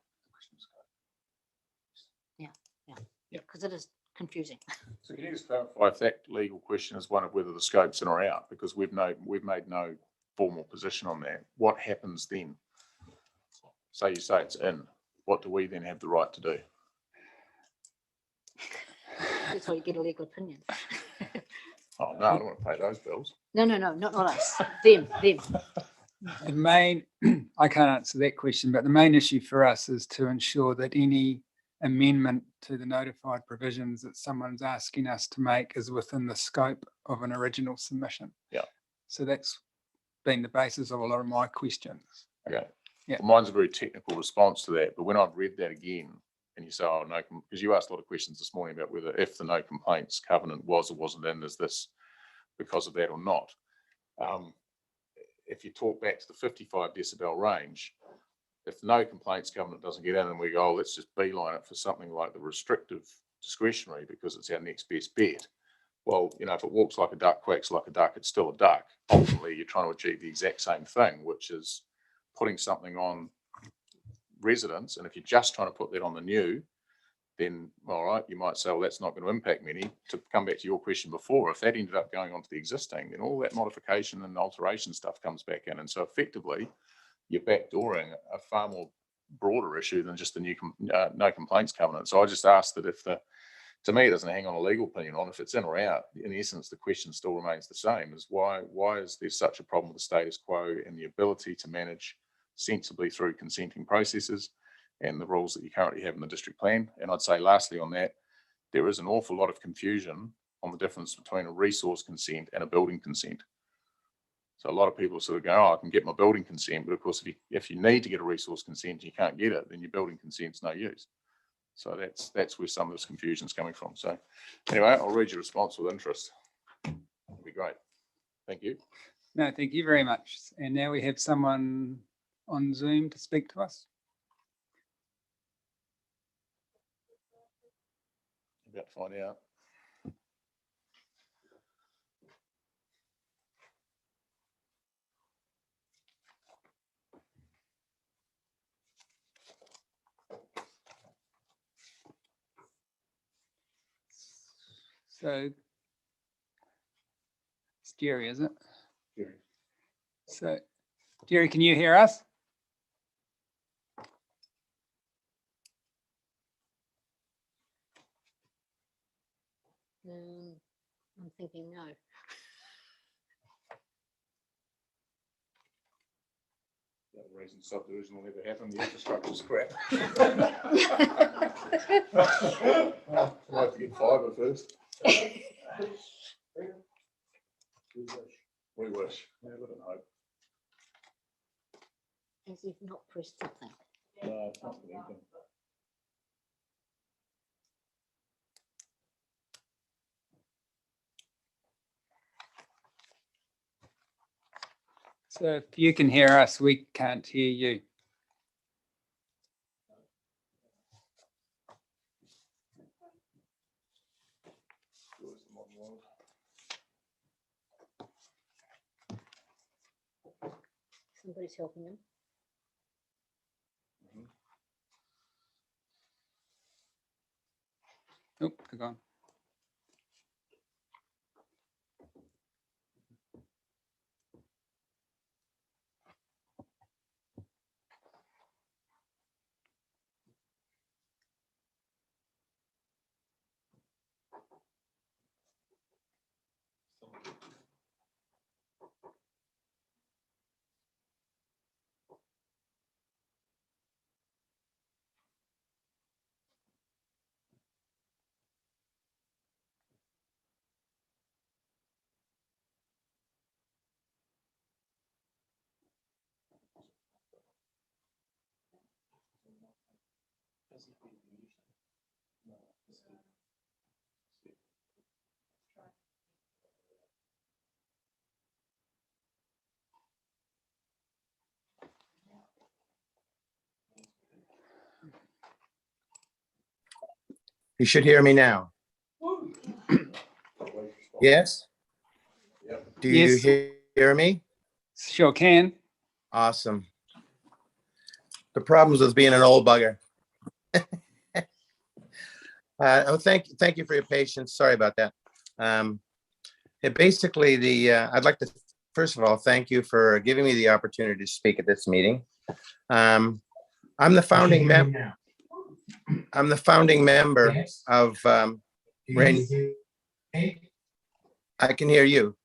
Yeah, because it is confusing. So can you just clarify if that legal question is one of whether the scope's in or out? Because we've made no formal position on that. What happens then? So you say it's in. What do we then have the right to do? That's why you get a legal opinion. Oh no, I don't want to pay those bills. No, not us. Them. The main, I can't answer that question, but the main issue for us is to ensure that any amendment to the notified provisions that someone's asking us to make is within the scope of an original submission. Yeah. So that's been the basis of a lot of my questions. Okay. Yeah. Well, mine's a very technical response to that, but when I've read that again, and you say, oh no, because you asked a lot of questions this morning about whether if the no complaints covenant was or wasn't in, is this because of that or not? If you talk back to the 55 decibel range, if the no complaints covenant doesn't get in, and we go, oh, let's just beeline it for something like the restrictive discretionary because it's our next best bet. Well, you know, if it walks like a duck, quacks like a duck, it's still a duck. Ultimately, you're trying to achieve the exact same thing, which is putting something on residents. And if you're just trying to put that on the new, then all right, you might say, well, that's not going to impact many. To come back to your question before, if that ended up going onto the existing, then all that modification and alteration stuff comes back in. And so effectively, you're backdooring a far more broader issue than just the new no complaints covenant. So I just asked that if to me, it doesn't hang on a legal opinion on if it's in or out. In essence, the question still remains the same: is why is there such a problem with the status quo and the ability to manage sensibly through consenting processes and the rules that you currently have in the district plan? And I'd say lastly on that, there is an awful lot of confusion on the difference between a resource consent and a building consent. So a lot of people sort of go, oh, I can get my building consent, but of course, if you need to get a resource consent and you can't get it, then your building consent's no use. So that's where some of this confusion is coming from. So anyway, I'll read your response with interest. It'll be great. Thank you. No, thank you very much. And now we have someone on Zoom to speak to us. About to find out. So it's Jerry, is it? Jerry. So Jerry, can you hear us? I'm thinking no. The reason subdivision will never happen, the infrastructure's crap. I'll have to get fibre first. We wish. Yeah, we don't hope. As if not pressed something. No, it's not anything. So if you can hear us, we can't hear you. Somebody's helping him. Oh, they're gone. You should hear me now. Yes? Do you Yes. hear me? Sure can. Awesome. The problems with being an old bugger. Thank you for your patience. Sorry about that. Basically, I'd like to first of all thank you for giving me the opportunity to speak at this meeting. I'm the founding member. I'm the founding member of Rain. I can hear you.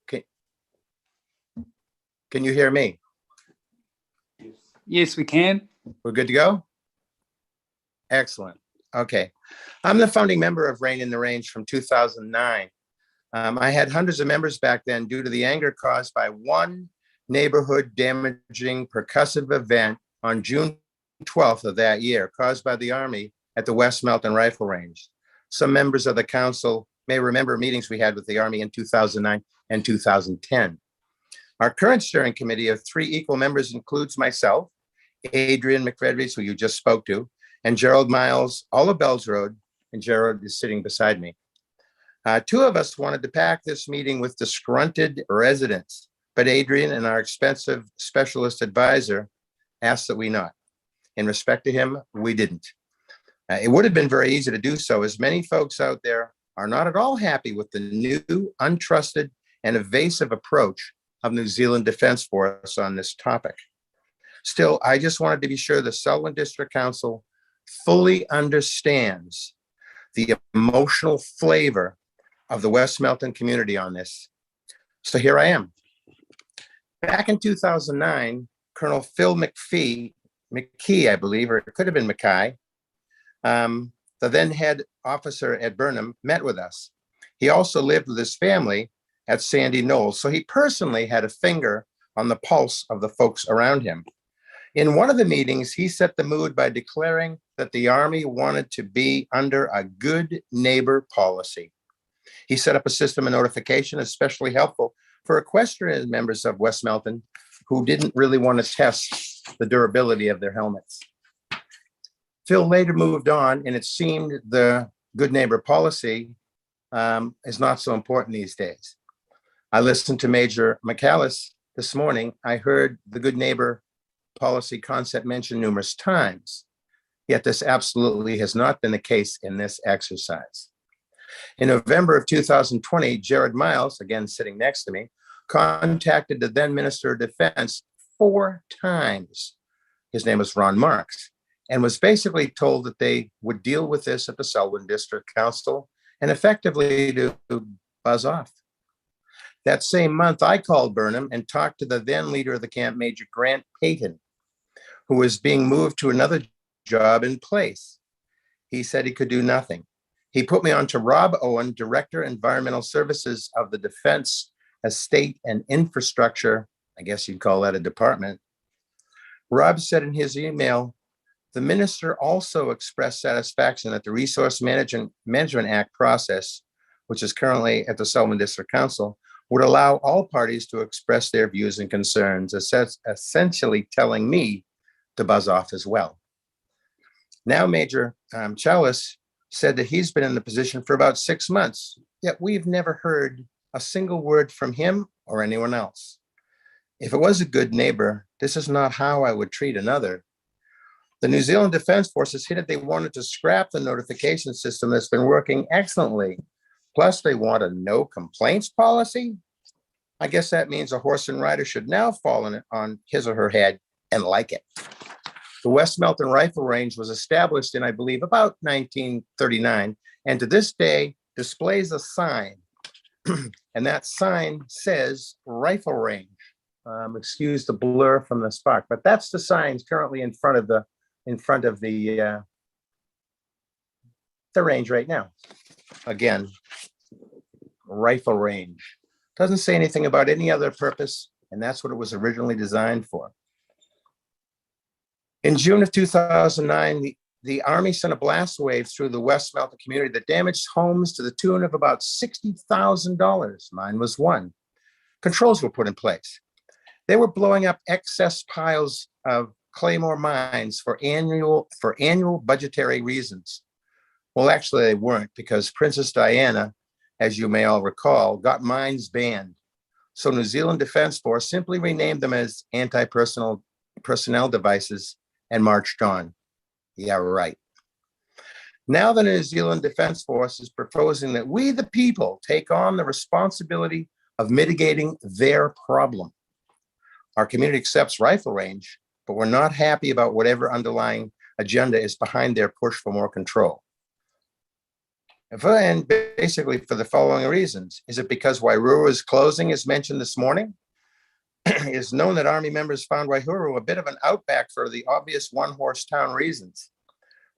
Can you hear me? Yes, we can. We're good to go? Excellent. Okay. I'm the founding member of Rain in the Range from 2009. I had hundreds of members back then due to the anger caused by one neighborhood damaging percussive event on June 12th of that year caused by the Army at the West Melton Rifle Range. Some members of the council may remember meetings we had with the Army in 2009 and 2010. Our current steering committee of 3 equal members includes myself, Adrian McFedries, who you just spoke to, and Gerald Miles, all of Bells Road, and Gerald is sitting beside me. 2 of us wanted to pack this meeting with disgruntled residents, but Adrian and our expensive specialist advisor asked that we not. In respect to him, we didn't. It would have been very easy to do so, as many folks out there are not at all happy with the new, untrusted, and evasive approach of New Zealand Defence Force on this topic. Still, I just wanted to be sure the Selwyn District Council fully understands the emotional flavor of the West Melton community on this. So here I am. Back in 2009, Colonel Phil McKee, I believe, or it could have been Mackay, the then head officer at Burnham, met with us. He also lived with his family at Sandy Knolls, so he personally had a finger on the pulse of the folks around him. In one of the meetings, he set the mood by declaring that the Army wanted to be under a good neighbor policy. He set up a system of notification, especially helpful for equestrian members of West Melton who didn't really want to test the durability of their helmets. Phil later moved on, and it seemed the good neighbor policy is not so important these days. I listened to Major McAllis this morning. I heard the good neighbor policy concept mentioned numerous times, yet this absolutely has not been the case in this exercise. In November of 2020, Jared Miles, again sitting next to me, contacted the then Minister of Defense 4 times. His name was Ron Marks, and was basically told that they would deal with this at the Selwyn District Council and effectively to buzz off. That same month, I called Burnham and talked to the then leader of the camp, Major Grant Payton, who was being moved to another job in place. He said he could do nothing. He put me on to Rob Owen, Director, Environmental Services of the Defense Estate and Infrastructure, I guess you'd call that a department. Rob said in his email, the minister also expressed satisfaction that the Resource Management Act process, which is currently at the Selwyn District Council, would allow all parties to express their views and concerns, essentially telling me to buzz off as well. Now, Major Chalice said that he's been in the position for about 6 months, yet we've never heard a single word from him or anyone else. If it was a good neighbor, this is not how I would treat another. The New Zealand Defence Forces hinted they wanted to scrap the notification system that's been working excellently. Plus, they want a no complaints policy. I guess that means a horse and rider should now fall on his or her head and like it. The West Melton Rifle Range was established in, I believe, about 1939, and to this day displays a sign. And that sign says Rifle Range. Excuse the blur from the spark, but that's the signs currently in front of the range right now. Again, Rifle Range. Doesn't say anything about any other purpose, and that's what it was originally designed for. In June of 2009, the Army sent a blast wave through the West Melton community that damaged homes to the tune of about $60,000. Mine was one. Controls were put in place. They were blowing up excess piles of Claymore mines for annual budgetary reasons. Well, actually, they weren't, because Princess Diana, as you may all recall, got mines banned. So New Zealand Defence Force simply renamed them as anti-personnel devices and marched on. Yeah, right. Now the New Zealand Defence Force is proposing that we, the people, take on the responsibility of mitigating their problem. Our community accepts Rifle Range, but we're not happy about whatever underlying agenda is behind their push for more control. And basically for the following reasons. Is it because Wairua is closing, as mentioned this morning? It is known that Army members found Wairua a bit of an outback for the obvious one-horse town reasons.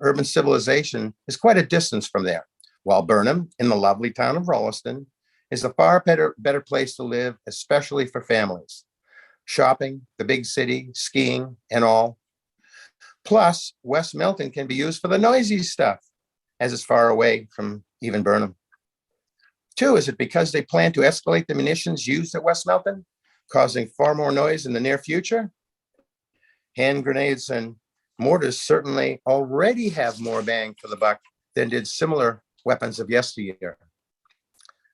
Urban civilization is quite a distance from there, while Burnham, in the lovely town of Rolleston, is a far better place to live, especially for families. Shopping, the big city, skiing, and all. Plus, West Melton can be used for the noisy stuff, as it's far away from even Burnham. 2, is it because they plan to escalate the munitions used at West Melton, causing far more noise in the near future? Hand grenades and mortars certainly already have more bang for the buck than did similar weapons of yesteryear,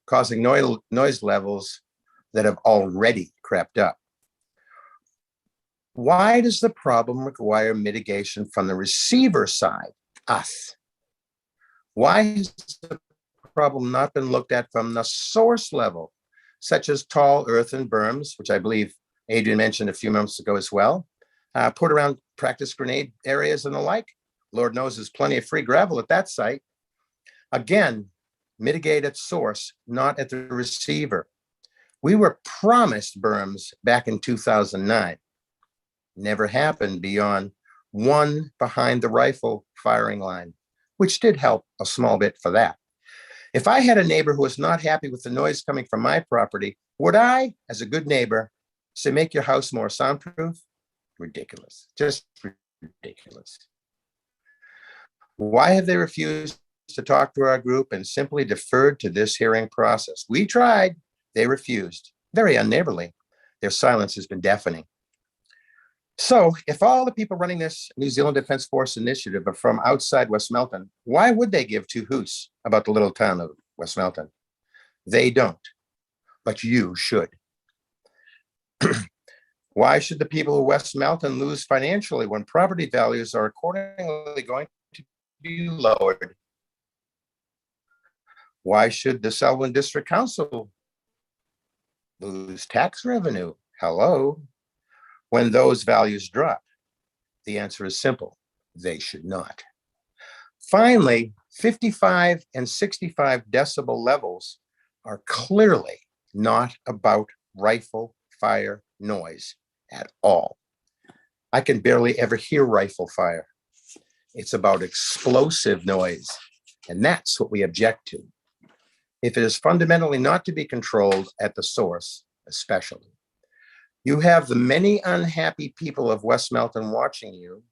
causing noise levels that have already crept up. Why does the problem require mitigation from the receiver side, us? Why has the problem not been looked at from the source level, such as tall earthen berms, which I believe Adrian mentioned a few moments ago as well, put around practice grenade areas and the like? Lord knows there's plenty of free gravel at that site. Again, mitigate at source, not at the receiver. We were promised berms back in 2009. Never happened beyond one behind the rifle firing line, which did help a small bit for that. If I had a neighbor who was not happy with the noise coming from my property, would I, as a good neighbor, say, make your house more soundproof? Ridiculous, just ridiculous. Why have they refused to talk to our group and simply deferred to this hearing process? We tried, they refused. Very unneighborly. Their silence has been deafening. So if all the people running this New Zealand Defence Force initiative are from outside West Melton, why would they give two hoots about the little town of West Melton? They don't, but you should. Why should the people of West Melton lose financially when property values are accordingly going to be lowered? Why should the Selwyn District Council lose tax revenue? Hello. When those values drop? The answer is simple. They should not. Finally, 55 and 65 decibel levels are clearly not about rifle fire noise at all. I can barely ever hear rifle fire. It's about explosive noise, and that's what we object to. If it is fundamentally not to be controlled at the source, especially. You have the many unhappy people of West Melton watching you.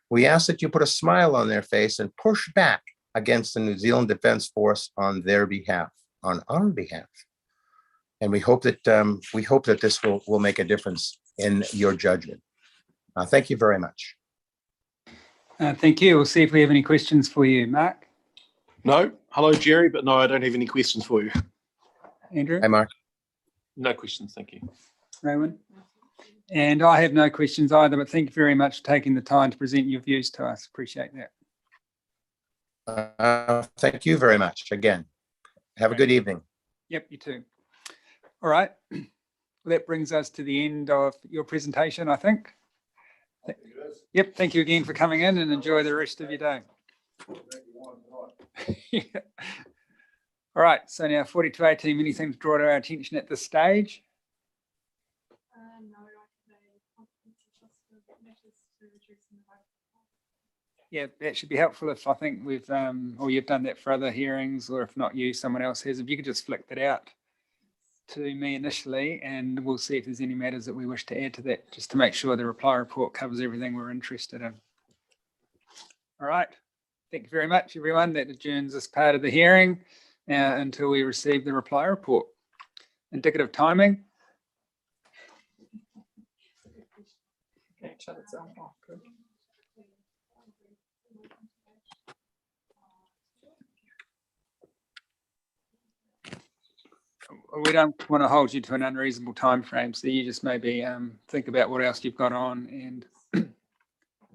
We ask that you put a smile on their face and push back against the New Zealand Defence Force on their behalf, on our behalf. And we hope that this will make a difference in your judgment. Thank you very much. Thank you. We'll see if we have any questions for you, Mark. No, hello, Jerry, but no, I don't have any questions for you. Andrew? Hi, Mark. No questions, thank you. Rowan? And I have no questions either, but thank you very much for taking the time to present your views to us. Appreciate that. Thank you very much again. Have a good evening. Yep, you too. All right. Well, that brings us to the end of your presentation, I think. Yep, thank you again for coming in and enjoy the rest of your day. Yeah. All right, so now 4218, anything to draw to our attention at this stage? Yeah, that should be helpful if I think we've, or you've done that for other hearings, or if not you, someone else has. If you could just flick that out to me initially, and we'll see if there's any matters that we wish to add to that, just to make sure the reply report covers everything we're interested in. All right, thank you very much, everyone. That adjourns this part of the hearing until we receive the reply report. Indicative timing. We don't want to hold you to an unreasonable time frame, so you just maybe think about what else you've got on and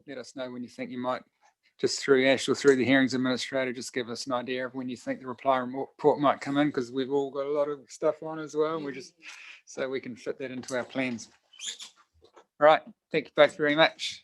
let us know when you think you might, just through Ash or through the hearings administrator, just give us an idea of when you think the reply report might come in, because we've all got a lot of stuff on as well, and we just, so we can fit that into our plans. All right, thank you both very much.